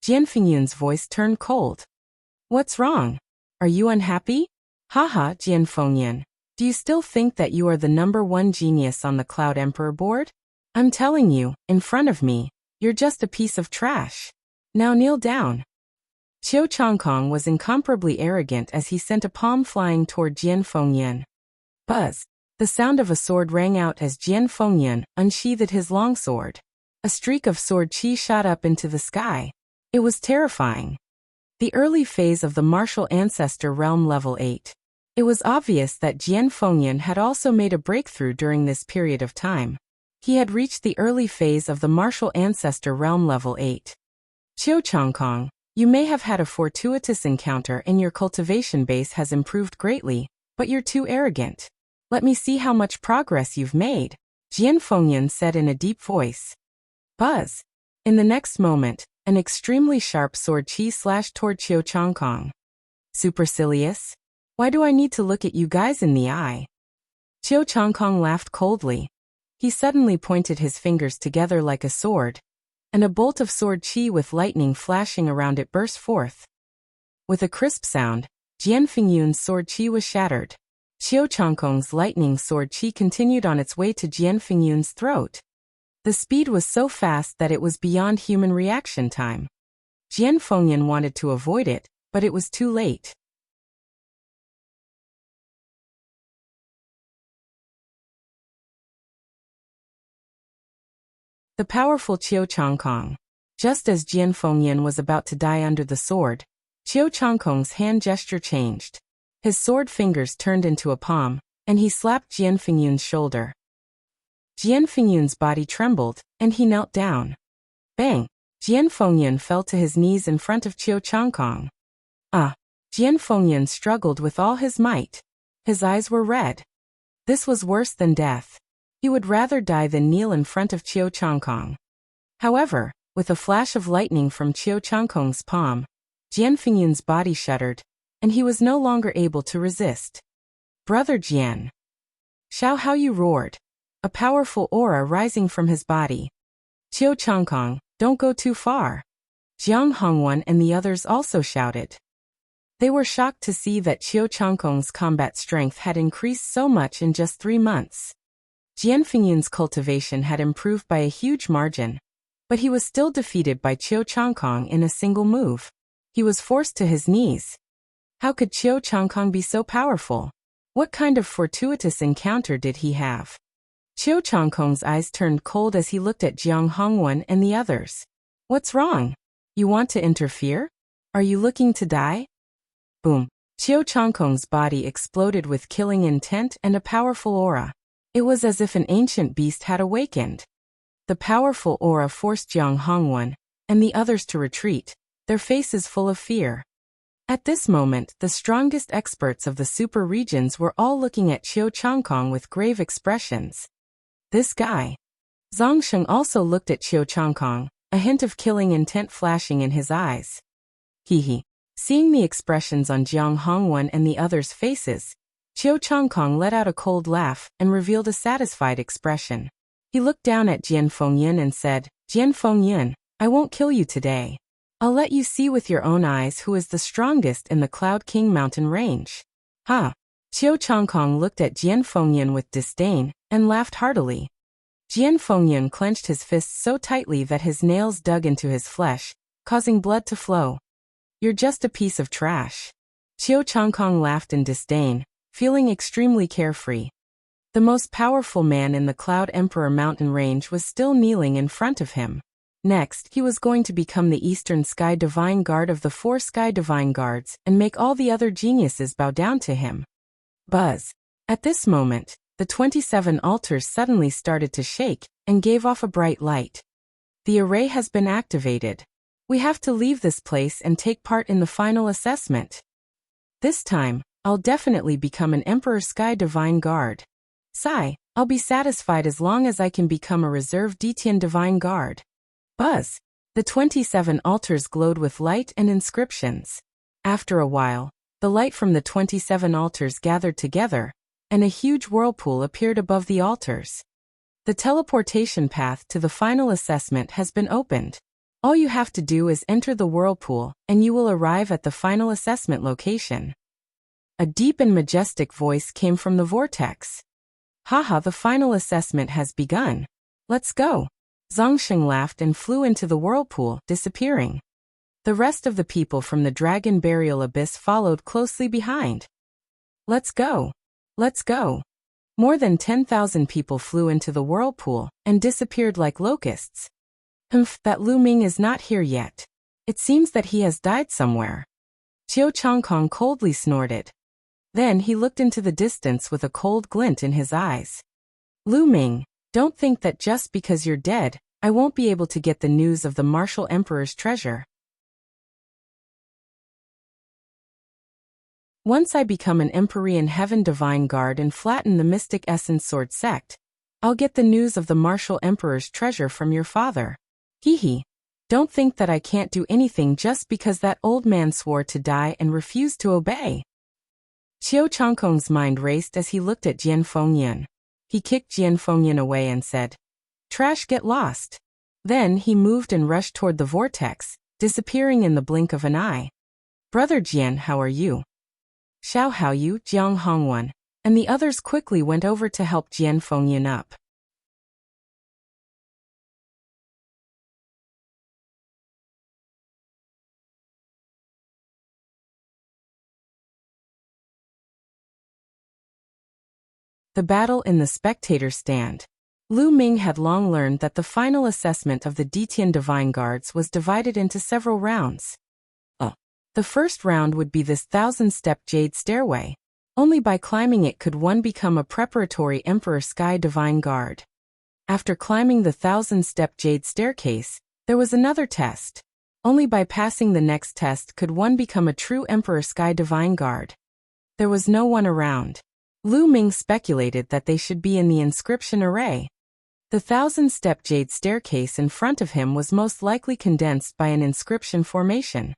Jian Fengyan's voice turned cold. What's wrong? Are you unhappy? Haha, Jian Fengyan. Do you still think that you are the #1 genius on the Cloud Emperor board? I'm telling you, in front of me, you're just a piece of trash. Now kneel down. Qiu Changkong was incomparably arrogant as he sent a palm flying toward Jian Fengyan. Buzz! The sound of a sword rang out as Jian Fengyan unsheathed his longsword. A streak of sword qi shot up into the sky. It was terrifying. The early phase of the martial ancestor realm level 8. It was obvious that Jian Fengyan had also made a breakthrough during this period of time. He had reached the early phase of the martial ancestor realm level 8. Qiu Changkong, you may have had a fortuitous encounter and your cultivation base has improved greatly, but you're too arrogant. Let me see how much progress you've made, Jian Fengyan said in a deep voice. Buzz! In the next moment, an extremely sharp sword qi slashed toward Qiu Changkong. Supercilious? Why do I need to look at you guys in the eye? Qiu Changkong laughed coldly. He suddenly pointed his fingers together like a sword, and a bolt of sword qi with lightning flashing around it burst forth. With a crisp sound, Jian Fengyan's sword qi was shattered. Qiu Changkong's lightning sword qi continued on its way to Jian Fengyan's throat. The speed was so fast that it was beyond human reaction time. Jian Fengyan wanted to avoid it, but it was too late. The powerful Qiu Changkong. Just as Jian Fengyan was about to die under the sword, Qiu Changkong's hand gesture changed. His sword fingers turned into a palm, and he slapped Jian Fengyan's shoulder. Jian Fengyan's body trembled, and he knelt down. Bang! Jian Fengyan fell to his knees in front of Qiu Changkong. Jian Fengyan struggled with all his might. His eyes were red. This was worse than death. He would rather die than kneel in front of Qiu Changkong. However, with a flash of lightning from Qiu Changkong's palm, Jian Fengyan's body shuddered, and he was no longer able to resist. Brother Jian! Xiao Hao Yu roared, a powerful aura rising from his body. Qiu Changkong, don't go too far. Jiang Hongwen and the others also shouted. They were shocked to see that Qiu Changkong's combat strength had increased so much in just 3 months. Jian Fengyan's cultivation had improved by a huge margin, but he was still defeated by Qiu Changkong in a single move. He was forced to his knees. How could Qiu Changkong be so powerful? What kind of fortuitous encounter did he have? Qiu Changkong's eyes turned cold as he looked at Jiang Hongwen and the others. What's wrong? You want to interfere? Are you looking to die? Boom! Qiu Changkong's body exploded with killing intent and a powerful aura. It was as if an ancient beast had awakened. The powerful aura forced Jiang Hongwen and the others to retreat, their faces full of fear. At this moment, the strongest experts of the super regions were all looking at Qiu Changkong with grave expressions. This guy. Zhang Sheng also looked at Qiu Changkong, a hint of killing intent flashing in his eyes. Hee. Seeing the expressions on Jiang Hongwen and the others' faces, Qiu Changkong let out a cold laugh and revealed a satisfied expression. He looked down at Jian Fengyan and said, Jian Fengyan, I won't kill you today. I'll let you see with your own eyes who is the strongest in the Cloud King mountain range. Ha! Qiu Changkong looked at Jian Fengyan with disdain and laughed heartily. Jian Fengyan clenched his fists so tightly that his nails dug into his flesh, causing blood to flow. You're just a piece of trash. Qiu Changkong laughed in disdain, feeling extremely carefree. The most powerful man in the Cloud Emperor mountain range was still kneeling in front of him. Next, he was going to become the Eastern Sky Divine Guard of the 4 Sky Divine Guards and make all the other geniuses bow down to him. Buzz! At this moment, the 27 altars suddenly started to shake and gave off a bright light. The array has been activated. We have to leave this place and take part in the final assessment. This time, I'll definitely become an Emperor Sky Divine Guard. Sigh, I'll be satisfied as long as I can become a reserve Detian divine guard. Buzz. The 27 altars glowed with light and inscriptions. After a while, the light from the 27 altars gathered together, and a huge whirlpool appeared above the altars. The teleportation path to the final assessment has been opened. All you have to do is enter the whirlpool, and you will arrive at the final assessment location. A deep and majestic voice came from the vortex. Haha, the final assessment has begun. Let's go. Zhongsheng laughed and flew into the whirlpool, disappearing. The rest of the people from the Dragon Burial Abyss followed closely behind. Let's go. Let's go. More than 10,000 people flew into the whirlpool and disappeared like locusts. That Lu Ming is not here yet. It seems that he has died somewhere. Qiu Changkong coldly snorted. Then he looked into the distance with a cold glint in his eyes. Lu Ming, don't think that just because you're dead, I won't be able to get the news of the martial emperor's treasure. Once I become an Empyrean Heaven Divine Guard and flatten the Mystic Essence Sword sect, I'll get the news of the martial emperor's treasure from your father. Hee. Don't think that I can't do anything just because that old man swore to die and refused to obey. Qiu Changkong's mind raced as he looked at Jian Fengyan. He kicked Jian Fengyan away and said, "Trash, get lost." Then he moved and rushed toward the vortex, disappearing in the blink of an eye. "Brother Jian, how are you?" Xiao Haoyu, Jiang Hongwan, and the others quickly went over to help Jian Fengyan up. The battle in the spectator stand. Lu Ming had long learned that the final assessment of the Detian Divine Guards was divided into several rounds. The first round would be this 1,000-step jade stairway. Only by climbing it could one become a preparatory Emperor Sky Divine Guard. After climbing the 1,000-step jade staircase, there was another test. Only by passing the next test could one become a true Emperor Sky Divine Guard. There was no one around. Lu Ming speculated that they should be in the inscription array. The 1,000-step jade staircase in front of him was most likely condensed by an inscription formation.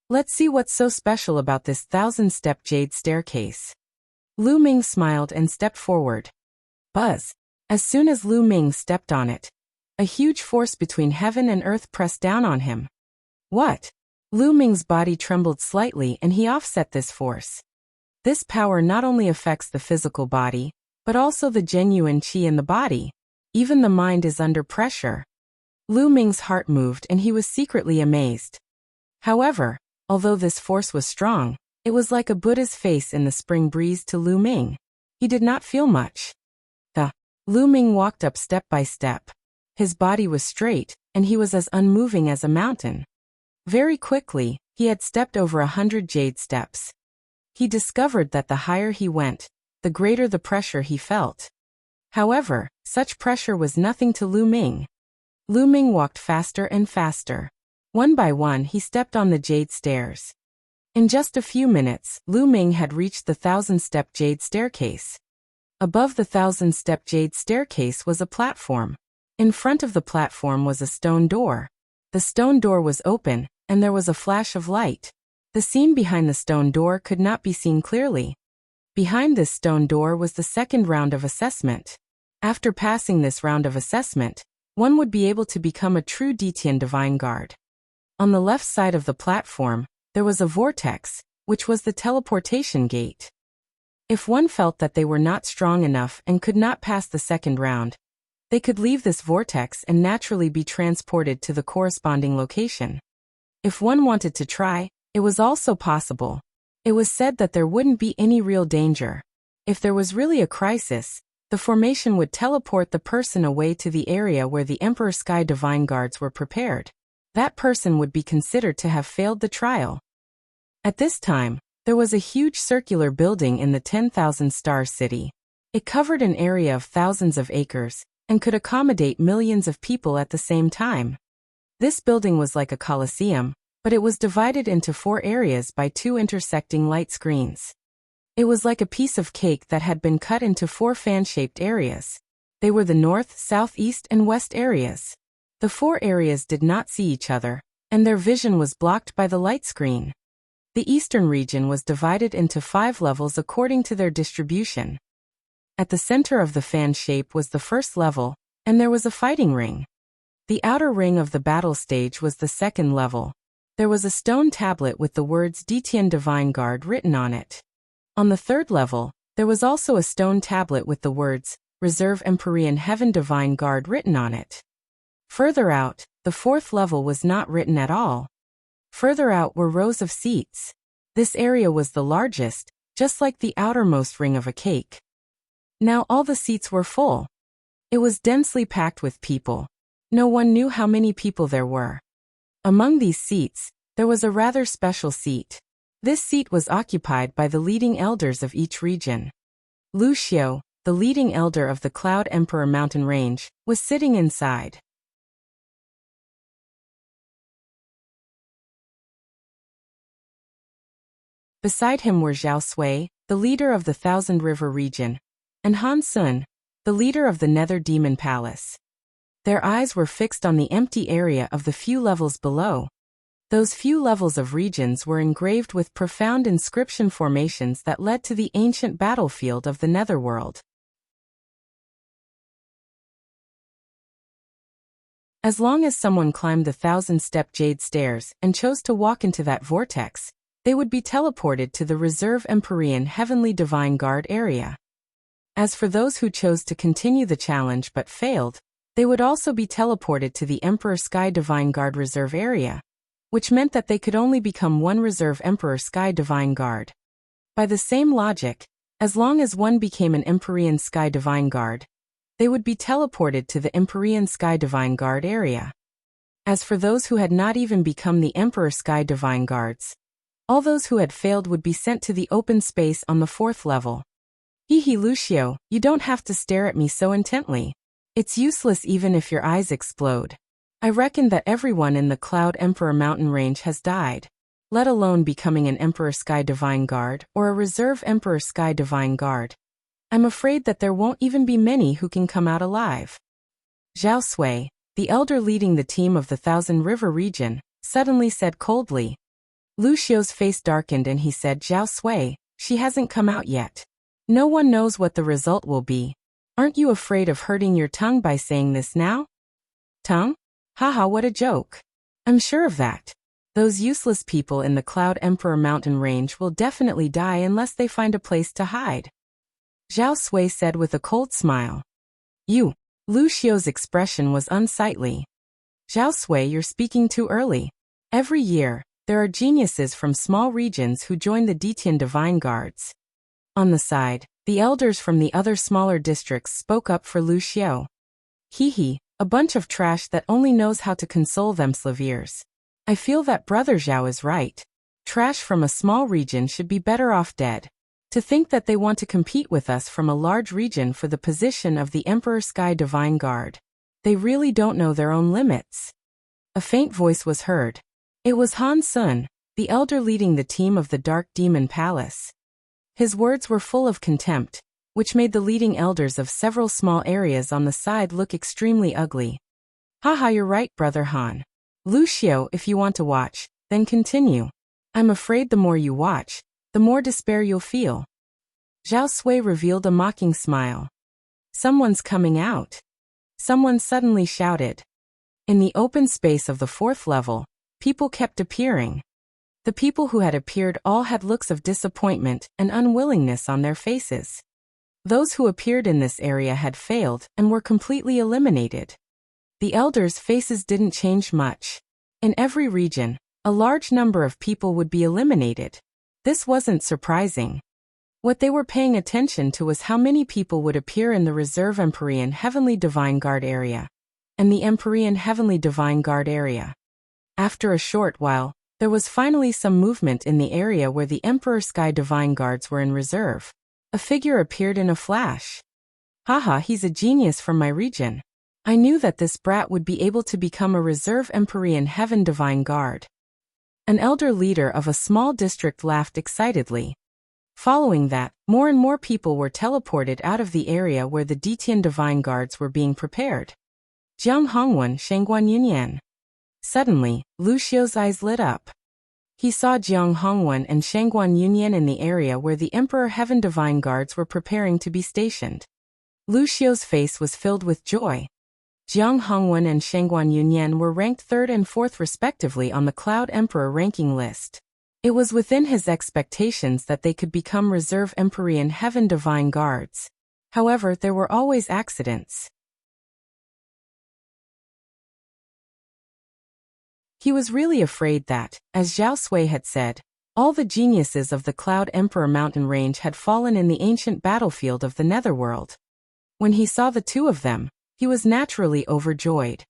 Let's see what's so special about this 1,000-step jade staircase. Lu Ming smiled and stepped forward. Buzz. As soon as Lu Ming stepped on it, a huge force between heaven and earth pressed down on him. What? Lu Ming's body trembled slightly and he offset this force. This power not only affects the physical body, but also the genuine qi in the body. Even the mind is under pressure. Lu Ming's heart moved and he was secretly amazed. However, although this force was strong, it was like a Buddha's face in the spring breeze to Lu Ming. He did not feel much. Lu Ming walked up step by step. His body was straight, and he was as unmoving as a mountain. Very quickly, he had stepped over 100 jade steps. He discovered that the higher he went, the greater the pressure he felt. However, such pressure was nothing to Lu Ming. Lu Ming walked faster and faster. One by one he stepped on the jade stairs. In just a few minutes, Lu Ming had reached the 1,000-step jade staircase. Above the 1,000-step jade staircase was a platform. In front of the platform was a stone door. The stone door was open, and there was a flash of light. The scene behind the stone door could not be seen clearly. Behind this stone door was the second round of assessment. After passing this round of assessment, one would be able to become a true Detian Divine Guard. On the left side of the platform, there was a vortex, which was the teleportation gate. If one felt that they were not strong enough and could not pass the second round, they could leave this vortex and naturally be transported to the corresponding location. If one wanted to try, it was also possible. It was said that there wouldn't be any real danger. If there was really a crisis, the formation would teleport the person away to the area where the Emperor Sky Divine Guards were prepared. That person would be considered to have failed the trial. At this time, there was a huge circular building in the 10,000-star city. It covered an area of thousands of acres and could accommodate millions of people at the same time. This building was like a coliseum, but it was divided into 4 areas by 2 intersecting light screens. It was like a piece of cake that had been cut into 4 fan-shaped areas. They were the north, south, east, and west areas. The 4 areas did not see each other, and their vision was blocked by the light screen. The eastern region was divided into 5 levels according to their distribution. At the center of the fan shape was the first level, and there was a fighting ring. The outer ring of the battle stage was the second level. There was a stone tablet with the words Ditien Divine Guard written on it. On the third level, there was also a stone tablet with the words Reserve Empyrean Heaven Divine Guard written on it. Further out, the fourth level was not written at all. Further out were rows of seats. This area was the largest, just like the outermost ring of a cake. Now all the seats were full. It was densely packed with people. No one knew how many people there were. Among these seats, there was a rather special seat. This seat was occupied by the leading elders of each region. Wuxia, the leading elder of the Cloud Emperor mountain range, was sitting inside. Beside him were Zhao Sui, the leader of the Thousand River region, and Han Sun, the leader of the Nether Demon Palace. Their eyes were fixed on the empty area of the few levels below. Those few levels of regions were engraved with profound inscription formations that led to the ancient battlefield of the Netherworld. As long as someone climbed the 1,000-step jade stairs and chose to walk into that vortex, they would be teleported to the Reserve Empyrean Heavenly Divine Guard area. As for those who chose to continue the challenge but failed, they would also be teleported to the Emperor Sky Divine Guard Reserve area, which meant that they could only become one Reserve Emperor Sky Divine Guard. By the same logic, as long as one became an Empyrean Sky Divine Guard, they would be teleported to the Empyrean Sky Divine Guard area. As for those who had not even become the Emperor Sky Divine Guards, all those who had failed would be sent to the open space on the 4th level. Hehe Lucio, you don't have to stare at me so intently. It's useless even if your eyes explode. I reckon that everyone in the Cloud Emperor mountain range has died, let alone becoming an Emperor Sky Divine Guard or a Reserve Emperor Sky Divine Guard. I'm afraid that there won't even be many who can come out alive. Zhao Sui, the elder leading the team of the Thousand River region, suddenly said coldly. Lucio's face darkened and he said, Zhao Sui, she hasn't come out yet. No one knows what the result will be. Aren't you afraid of hurting your tongue by saying this now? Tongue? Haha, what a joke. I'm sure of that. Those useless people in the Cloud Emperor mountain range will definitely die unless they find a place to hide. Zhao Sui said with a cold smile. You. Lucio's expression was unsightly. Zhao Sui, you're speaking too early. Every year, there are geniuses from small regions who join the Ditien Divine Guards. On the side, the elders from the other smaller districts spoke up for Lucio. Hehe, a bunch of trash that only knows how to console themselves. I feel that Brother Zhao is right. Trash from a small region should be better off dead. To think that they want to compete with us from a large region for the position of the Emperor Sky Divine Guard. They really don't know their own limits. A faint voice was heard. It was Han Sun, the elder leading the team of the Dark Demon Palace. His words were full of contempt, which made the leading elders of several small areas on the side look extremely ugly. Haha, you're right, Brother Han. Lucio, if you want to watch, then continue. I'm afraid the more you watch, the more despair you'll feel. Zhao Sui revealed a mocking smile. Someone's coming out. Someone suddenly shouted. In the open space of the 4th level, people kept appearing. The people who had appeared all had looks of disappointment and unwillingness on their faces. Those who appeared in this area had failed and were completely eliminated. The elders' faces didn't change much. In every region, a large number of people would be eliminated. This wasn't surprising. What they were paying attention to was how many people would appear in the Reserve Empyrean Heavenly Divine Guard area and the Empyrean Heavenly Divine Guard area. After a short while, there was finally some movement in the area where the Emperor Sky Divine Guards were in reserve. A figure appeared in a flash. Haha, he's a genius from my region. I knew that this brat would be able to become a Reserve Empyrean Heaven Divine Guard. An elder leader of a small district laughed excitedly. Following that, more and more people were teleported out of the area where the Detian divine guards were being prepared. Jiang Hongwen, Shangguan Yunyan. Suddenly, Lu Xiu's eyes lit up. He saw Jiang Hongwen and Shangguan Yunyan in the area where the Emperor Heaven Divine Guards were preparing to be stationed. Lu Xiu's face was filled with joy. Jiang Hongwen and Shangguan Yunyan were ranked 3rd and 4th respectively on the Cloud Emperor ranking list. It was within his expectations that they could become Reserve Empyrean Heaven Divine Guards. However, there were always accidents. He was really afraid that, as Zhao Sui had said, all the geniuses of the Cloud Emperor mountain range had fallen in the ancient battlefield of the Netherworld. When he saw the two of them, he was naturally overjoyed.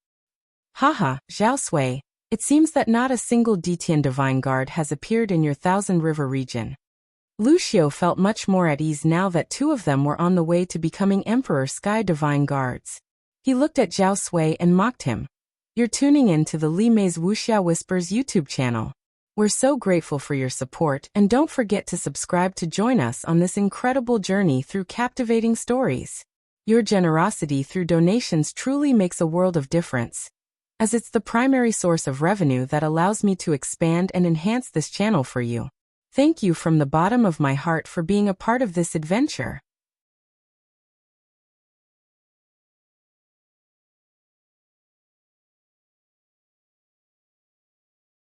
Haha, Zhao Sui, it seems that not a single Detian Divine Guard has appeared in your Thousand River region. Lu Xiu felt much more at ease now that two of them were on the way to becoming Emperor Sky Divine Guards. He looked at Zhao Sui and mocked him. You're tuning in to the Li Mei's Wuxia Whispers YouTube channel. We're so grateful for your support, and don't forget to subscribe to join us on this incredible journey through captivating stories. Your generosity through donations truly makes a world of difference, as it's the primary source of revenue that allows me to expand and enhance this channel for you. Thank you from the bottom of my heart for being a part of this adventure.